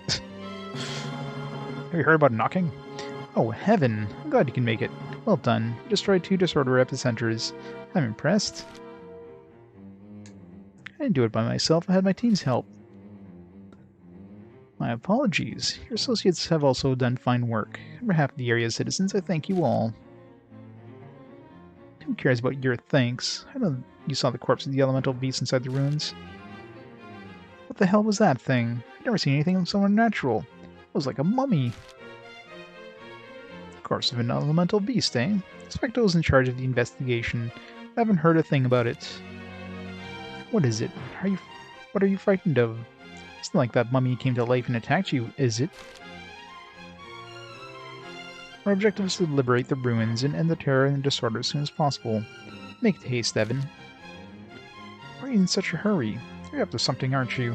Have you heard about knocking? Oh, heaven! I'm glad you can make it. Well done. You destroyed 2 disorder epicenters. I'm impressed. I didn't do it by myself. I had my team's help. My apologies. Your associates have also done fine work. On behalf of the area's citizens, I thank you all. Who cares about your thanks? I know you saw the corpse of the elemental beast inside the ruins. What the hell was that thing? I've never seen anything so unnatural. It was like a mummy. Corpse of an elemental beast, eh? Specto's in charge of the investigation. I haven't heard a thing about it. What is it? What are you frightened of? It's not like that mummy came to life and attacked you, is it? Our objective is to liberate the ruins and end the terror and disorder as soon as possible. Make haste, Evann. Why are you in such a hurry? You're up to something, aren't you?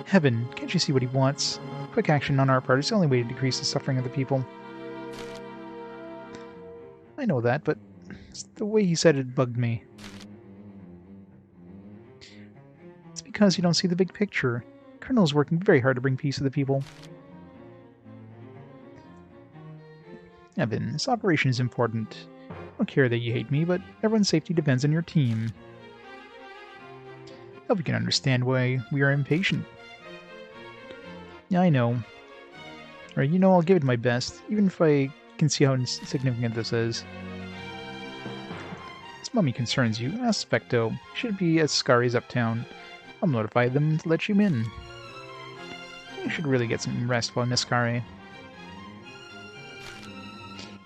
Heaven, can't you see what he wants? Quick action on our part is the only way to decrease the suffering of the people. I know that, but the way he said it bugged me. It's because you don't see the big picture. Colonel's working very hard to bring peace to the people. Evann, this operation is important. I don't care that you hate me, but everyone's safety depends on your team. I hope you can understand why we are impatient. Yeah, I know. Alright, I'll give it my best, even if I can see how insignificant this is. This mummy concerns you. Ask Specto. You should be at Scari's uptown. I'll notify them to let you in. You should really get some rest while in Ascari.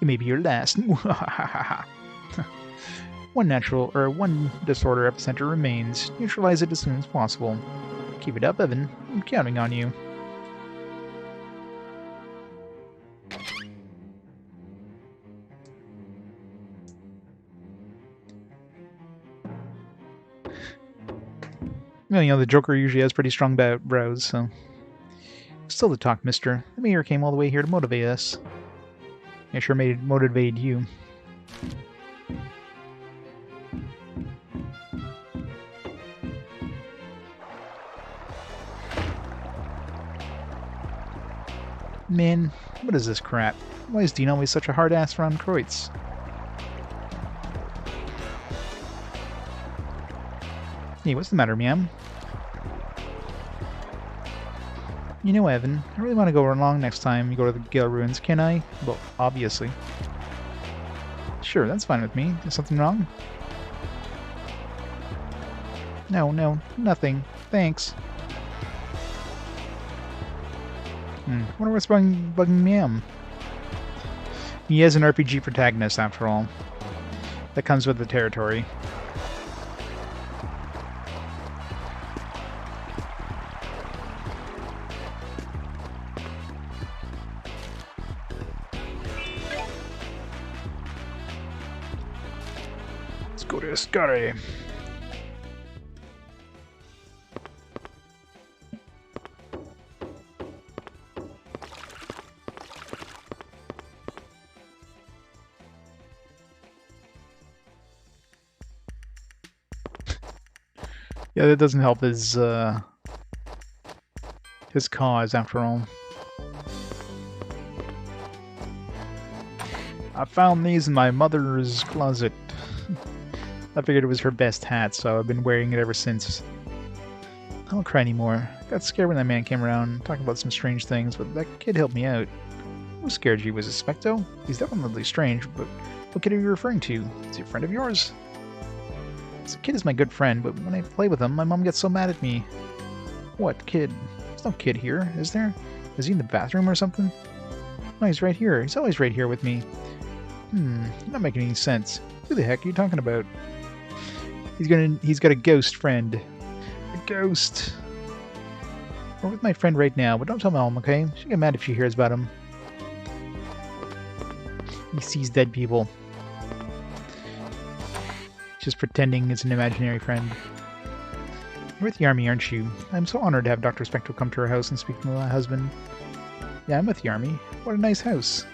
It may be your last. One disorder epicenter remains. Neutralize it as soon as possible. Keep it up, Evann. I'm counting on you. Well, the Joker usually has pretty strong brows, so... Still to talk, mister. The mayor came all the way here to motivate us. I sure motivated you. Man, what is this crap? Why is Dean always such a hard ass around Kreutz? Hey, what's the matter, ma'am? Evann, I really want to go along next time you go to the Gale Ruins, can I? Well, obviously. Sure, that's fine with me. Is something wrong? No, nothing. Thanks. Wonder what's bugging ma'am. He is an RPG protagonist, after all. That comes with the territory. Let's go to Ascari. Yeah, that doesn't help his cause, after all. I found these in my mother's closet. I figured it was her best hat, so I've been wearing it ever since. I don't cry anymore. I got scared when that man came around, talking about some strange things, but that kid helped me out. Who scared you? Was it Specto? He's definitely strange, but what kid are you referring to? Is he a friend of yours? This kid is my good friend, but when I play with him, my mom gets so mad at me. What kid? There's no kid here, is there? Is he in the bathroom or something? No, he's right here. He's always right here with me. You're not making any sense. Who the heck are you talking about? He's got a ghost friend. A ghost. We're with my friend right now, but don't tell Mom, okay? She'll get mad if she hears about him. He sees dead people. Just pretending it's an imaginary friend. You're with the army, aren't you? I'm so honored to have Dr. Spectral come to our house and speak to my husband. Yeah, I'm with the army. What a nice house.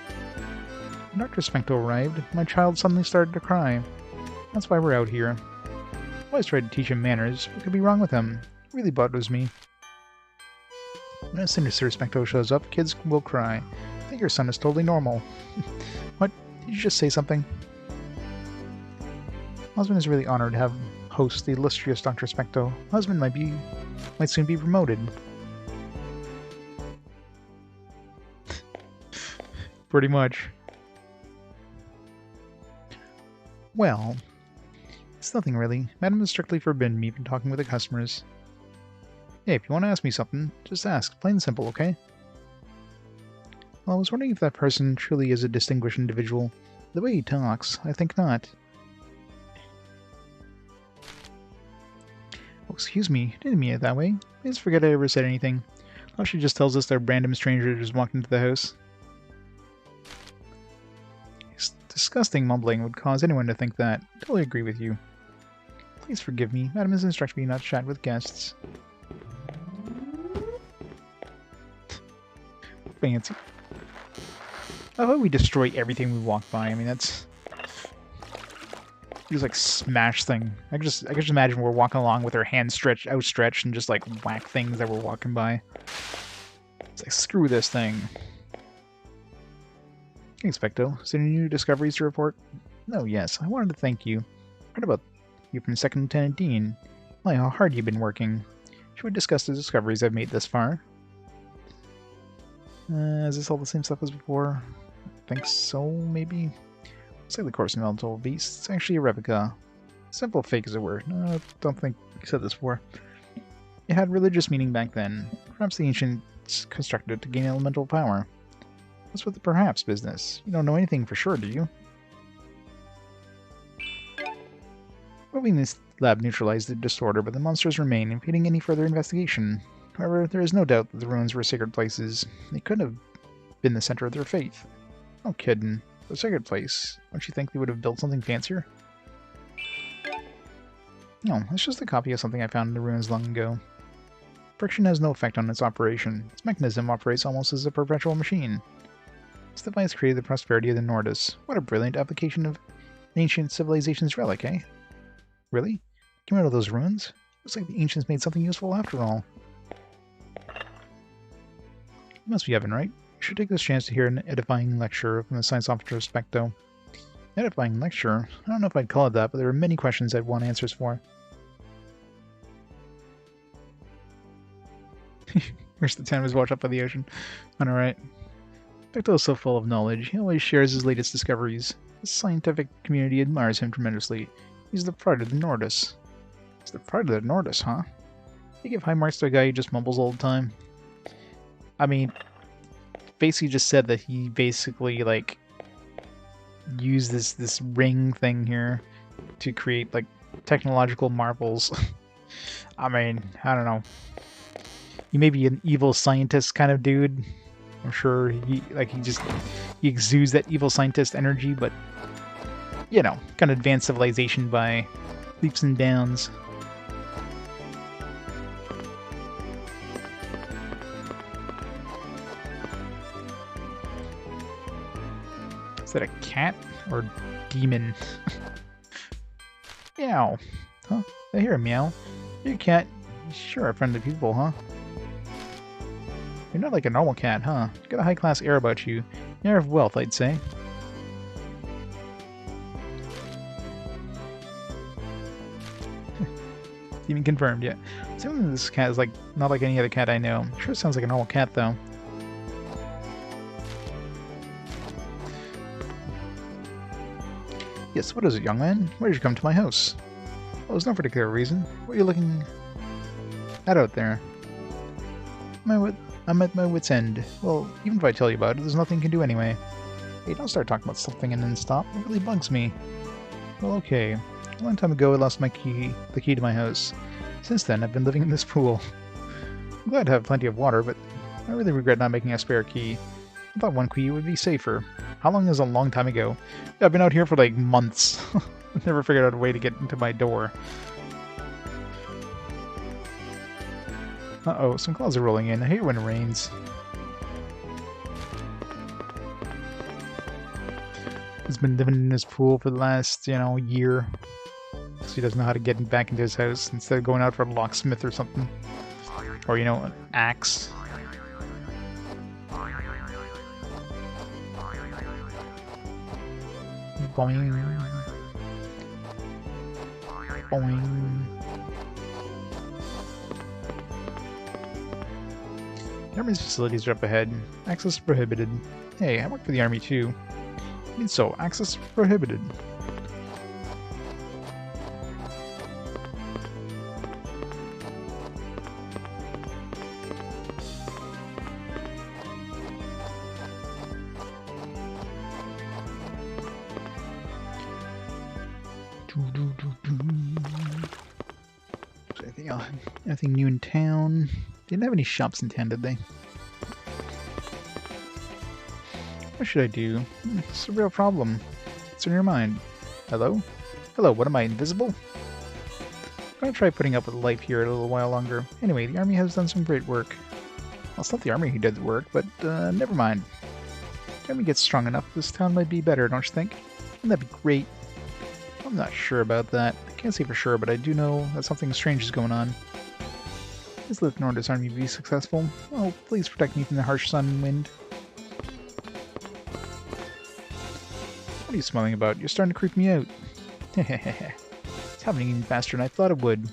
When Dr. Spectral arrived, my child suddenly started to cry. That's why we're out here. I always tried to teach him manners. What could be wrong with him? It really bothers me. When a sinister Spectral shows up, kids will cry. I think your son is totally normal. What? Did you just say something? My husband is really honored to have host the illustrious Dr. Spectral. My husband might soon be promoted. Pretty much. Well, it's nothing really. Madam has strictly forbidden me from talking with the customers. Hey, if you want to ask me something, just ask. Plain and simple, okay? Well, I was wondering if that person truly is a distinguished individual. The way he talks, I think not. Oh, excuse me, didn't mean it that way. Please forget I ever said anything. Now she just tells us that a random stranger just walked into the house. His disgusting mumbling would cause anyone to think that. Totally agree with you. Please forgive me. Madam has instructed me not to chat with guests. Fancy. I hope we destroy everything we walk by. I mean, that's... Just like smash thing. I can just imagine we're walking along with our hands outstretched and just like whack things that we're walking by. It's like, screw this thing. Thanks, Specto. Is there any new discoveries to report? Oh, yes. I wanted to thank you. Heard about you from Second Lieutenant Dean. My, how hard you've been working. Should we discuss the discoveries I've made thus far? Is this all the same stuff as before? I think so, maybe? It's like the Course of Elemental Beast. It's actually a replica. Simple fake as it were. No, I don't think you said this before. It had religious meaning back then. Perhaps the ancients constructed it to gain elemental power. What's with the perhaps business? You don't know anything for sure, do you? Moving this lab neutralized the disorder, but the monsters remain, impeding any further investigation. However, there is no doubt that the ruins were sacred places. They couldn't have been the center of their faith. No kidding. The sacred place. Don't you think they would have built something fancier? No, it's just a copy of something I found in the ruins long ago. Friction has no effect on its operation. Its mechanism operates almost as a perpetual machine. This device created the prosperity of the Nordis. What a brilliant application of an ancient civilization's relic, eh? Really? Came out of those ruins? Looks like the ancients made something useful after all. You must be Evan, right? You should take this chance to hear an edifying lecture from the science officer Specto. Edifying lecture? I don't know if I'd call it that, but there are many questions I'd want answers for. Where's the town was washed up by the ocean? Alright. Specto is so full of knowledge. He always shares his latest discoveries. The scientific community admires him tremendously. He's the pride of the Nordis. He's the pride of the Nordis, huh? You give high marks to a guy who just mumbles all the time? I mean, basically just said that he basically, like, used this ring thing here to create, like, technological marvels. I mean, I don't know. He may be an evil scientist kind of dude. I'm sure he exudes that evil scientist energy, but, you know, kind of advanced civilization by leaps and bounds. Is that a cat or demon? Meow. Huh? I hear a meow. You cat. Sure are friendly people, huh? You're not like a normal cat, huh? You got a high-class air about you. An air of wealth, I'd say. Even confirmed, yeah. Assuming this cat is like not like any other cat I know. Sure sounds like a normal cat, though. Yes, what is it, young man? Why did you come to my house? Well, there's no particular reason. What are you looking at out there? I'm at my wit's end. Well, even if I tell you about it, there's nothing you can do anyway. Hey, don't start talking about something and then stop. It really bugs me. Well, okay. A long time ago, I lost the key to my house. Since then, I've been living in this pool. I'm glad to have plenty of water, but I really regret not making a spare key. I thought one key would be safer. How long is a long time ago? Yeah, I've been out here for like months. I've never figured out a way to get into my door. Uh-oh, some clouds are rolling in. I hate when it rains. He's been living in his pool for the last, year. So he doesn't know how to get back into his house instead of going out for a locksmith or something. Or, an axe. Boing. Boing. The Army's facilities are up ahead. Access prohibited. Hey, I work for the Army too. I mean, so, access prohibited. Anything new in town? Didn't have any shops in town, did they? What should I do? It's a real problem. What's on your mind? Hello? Hello, what am I, invisible? I'm gonna try putting up with life here a little while longer. Anyway, the Army has done some great work. Well, it's not the Army who did the work, but never mind. If the Army gets strong enough, this town might be better, don't you think? Wouldn't that be great? I'm not sure about that. I can't say for sure, but I do know that something strange is going on. Please let Nordis Army be successful. Oh, please protect me from the harsh sun and wind. What are you smiling about? You're starting to creep me out. It's happening even faster than I thought it would.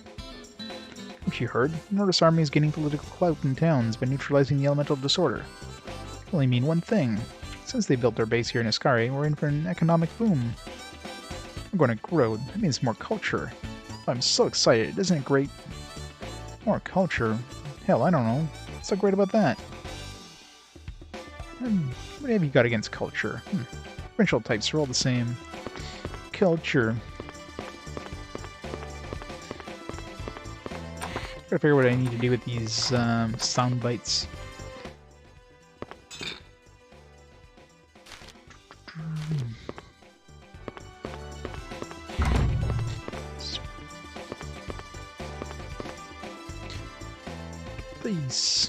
Haven't you heard? The Nordis Army is gaining political clout in towns by neutralizing the elemental disorder. It can only mean one thing. Since they built their base here in Ascari, we're in for an economic boom. We're going to grow. That means more culture. I'm so excited. Isn't it great? More culture? Hell, I don't know. What's so great about that? What have you got against culture? Provincial types are all the same. Culture. Gotta figure what I need to do with these sound bites. Please.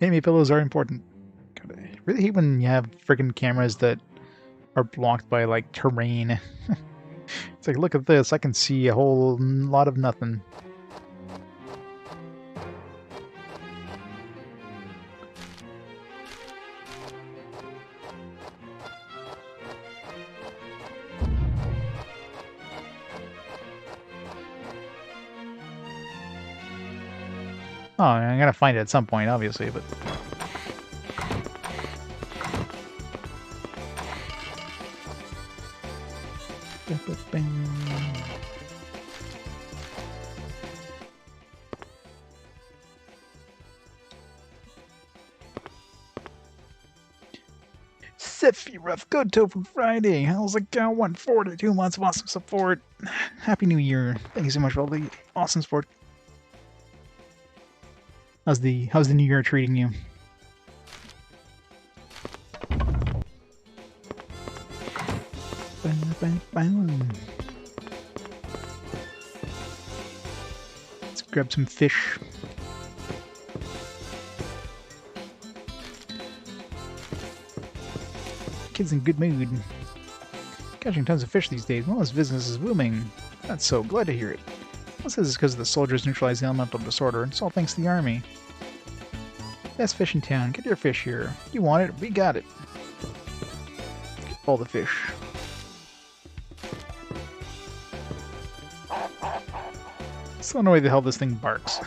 Enemy pillows are important. God, I really hate when you have freaking cameras that are blocked by like terrain. It's like, look at this, I can see a whole lot of nothing. Oh, I'm gonna find it at some point, obviously, but... Sephiroth, good Tofu Friday. How's it going? 42 months of awesome support. Happy New Year. Thank you so much for all the awesome support. How's the new year treating you? Let's grab some fish. Kid's in good mood. Catching tons of fish these days. Well, this business is booming. That's so glad to hear it. This is because the soldiers neutralized the elemental disorder. It's all thanks to the army. Best fish in town. Get your fish here. You want it? We got it. Get all the fish. Still don't know why the hell this thing barks.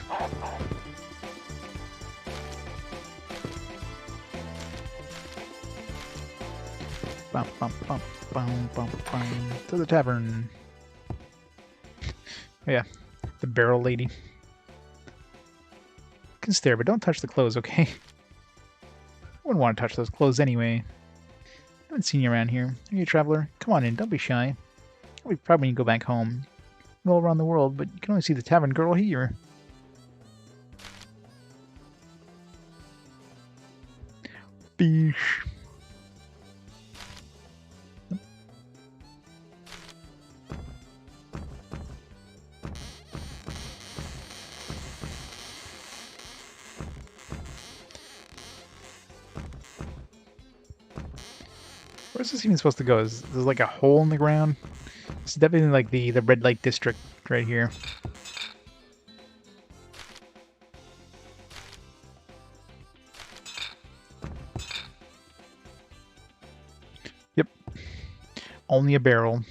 Bum, bum, bum, bum, bum, bum. To the tavern. Yeah, the barrel lady. You can stare, but don't touch the clothes, okay? I wouldn't want to touch those clothes anyway. I haven't seen you around here. Are you a traveler? Come on in, don't be shy. I'll be proud when you go back home. You go all around the world, but you can only see the tavern girl here. Beesh. Where's this even supposed to go? Is there like a hole in the ground? It's definitely like the red light district right here. Yep. Only a barrel.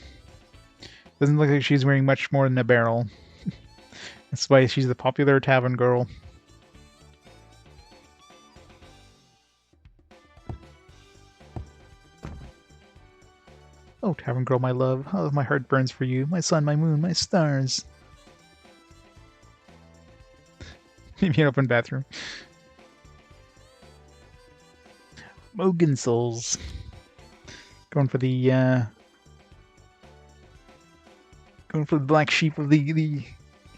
Doesn't look like she's wearing much more than a barrel. That's why she's the popular tavern girl. Oh, tavern girl, my love. Oh, my heart burns for you. My sun, my moon, my stars. Maybe an open bathroom. Mogan Souls. Going for the black sheep of the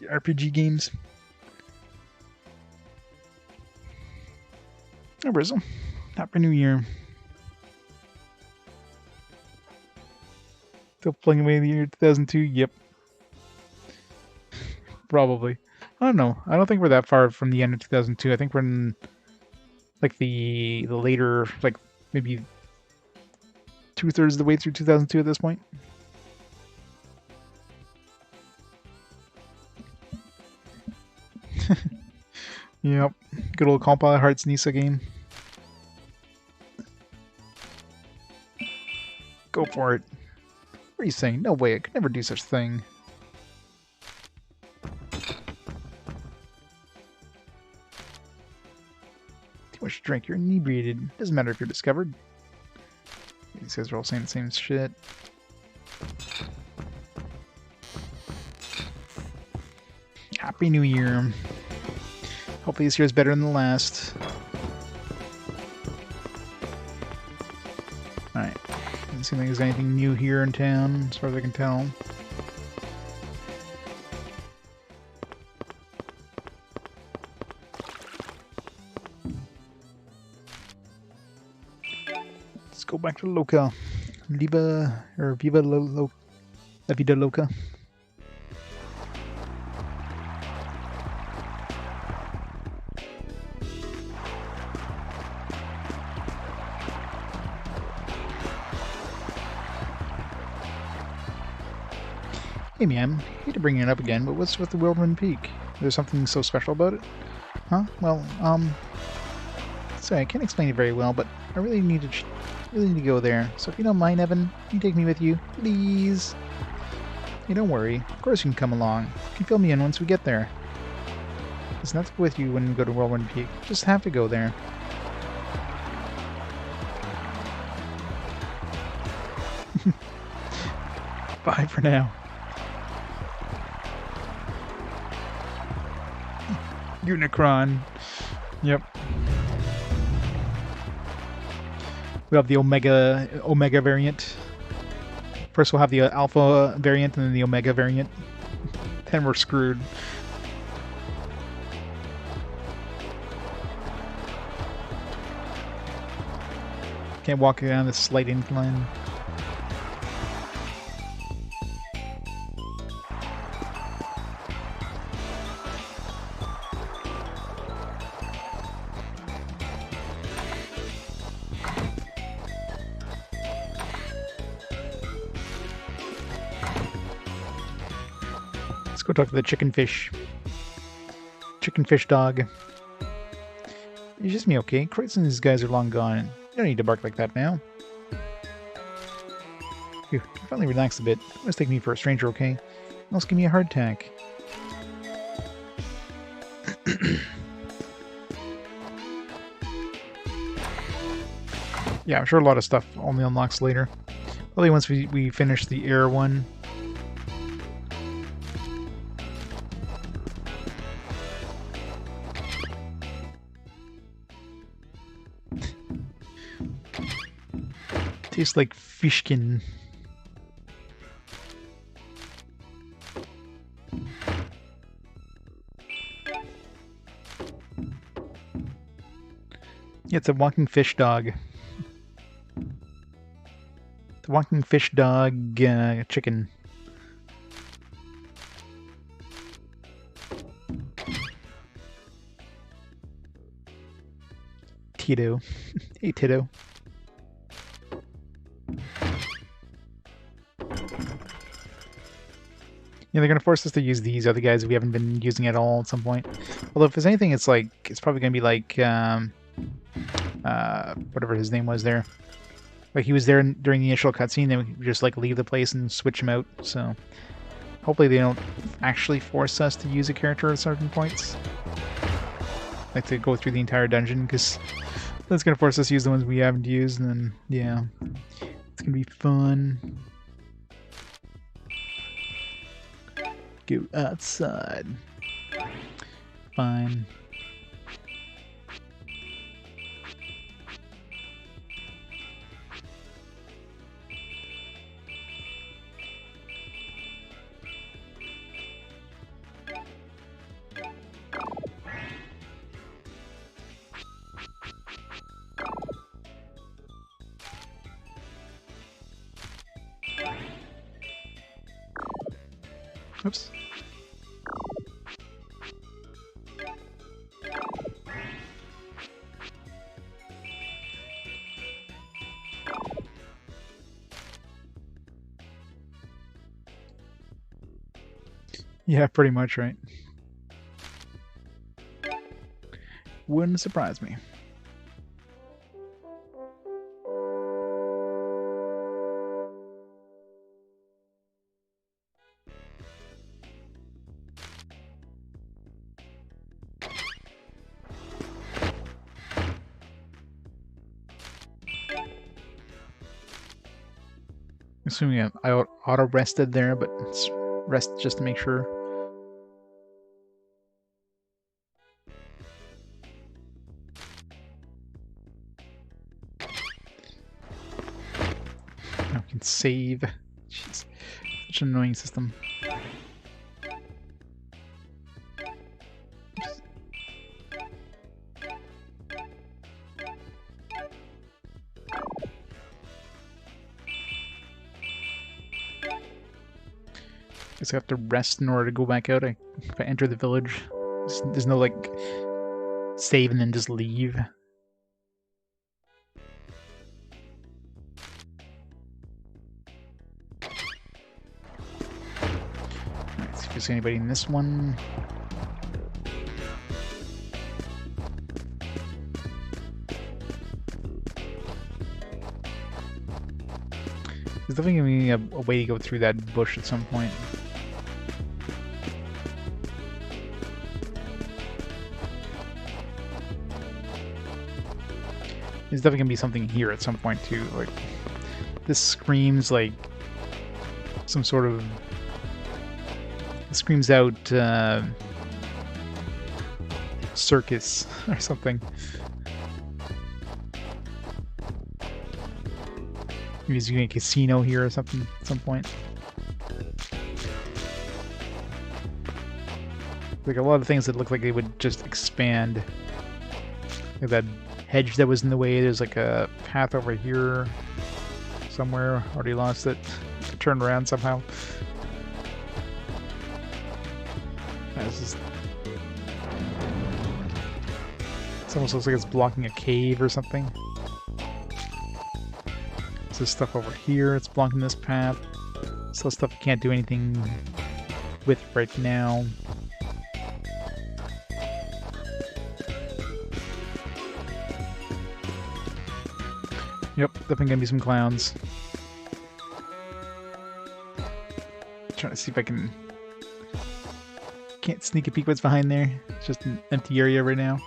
RPG games. Oh, Brizzle. Happy New Year. Still playing away the year 2002? Yep. Probably. I don't know. I don't think we're that far from the end of 2002. I think we're in like the later, like maybe 2/3 of the way through 2002 at this point. Yep. Good old Compile Hearts Nisa game. Go for it. What are you saying? No way, I could never do such a thing. Too much to drink, you're inebriated. Doesn't matter if you're discovered. These guys are all saying the same shit. Happy New Year. Hopefully this year is better than the last. Alright. Doesn't seem like there's anything new here in town, as far as I can tell. Let's go back to Loca. Viva La Vida Loca. Hey man, hate to bring it up again, but what's with the Whirlwind Peak? There's something so special about it? Huh? Well, sorry, I can't explain it very well, but I really need to go there. So if you don't mind, Evan, can you take me with you, please? Hey, don't worry. Of course you can come along. You can fill me in once we get there. Listen, I'll go with you when we go to Whirlwind Peak. Just have to go there. Bye for now. Unicron. Yep. We have the Omega variant. First we'll have the Alpha variant and then the Omega variant. Then we're screwed. Can't walk down this slight incline. go talk to the chicken fish. Chicken fish dog. It's just me, okay? Kreutz and these guys are long gone. You don't need to bark like that now. Phew, finally relax a bit. Let's take me for a stranger, okay? Almost give me a heart attack. Yeah, I'm sure a lot of stuff only unlocks later. Probably once we finish the air one. Tastes like fishkin. Yeah, it's a walking fish dog. The walking fish dog chicken. Tito. Hey, Tito. Yeah, they're gonna force us to use these other guys we haven't been using at all at some point. Although if there's anything, it's like it's probably gonna be like whatever his name was there. Like he was there during the initial cutscene, then we just like leave the place and switch him out. So hopefully they don't actually force us to use a character at certain points. Like to go through the entire dungeon, because that's gonna force us to use the ones we haven't used, and then yeah, it's gonna be fun. Go outside. Fine. Oops. Yeah, pretty much, right? Wouldn't surprise me. Assuming I auto-rested there, but it's rest just to make sure. Now we can save. Jeez, such an annoying system. Guess I have to rest in order to go back out. If I enter the village, there's no like save and then just leave. Alright, see if there's anybody in this one. There's definitely gonna be a way to go through that bush at some point. There's definitely gonna be something here at some point too. Like this screams like some sort of. It screams out circus or something. Maybe there's gonna be a casino here or something at some point. Like a lot of things that look like they would just expand. Like that hedge that was in the way, there's like a path over here somewhere. Already lost it. Turned around somehow. This almost looks like it's blocking a cave or something. There's this stuff over here, it's blocking this path. So stuff you can't do anything with right now. Yep, definitely gonna be some clowns. Trying to see if I can... Can't sneak a peek what's behind there. It's just an empty area right now.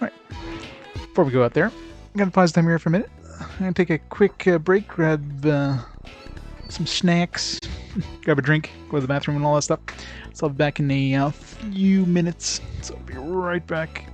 Alright. Before we go out there, I'm gonna pause time here for a minute. I'm gonna take a quick break, grab some snacks, grab a drink, go to the bathroom and all that stuff. So I'll be back in a few minutes. So I'll be right back.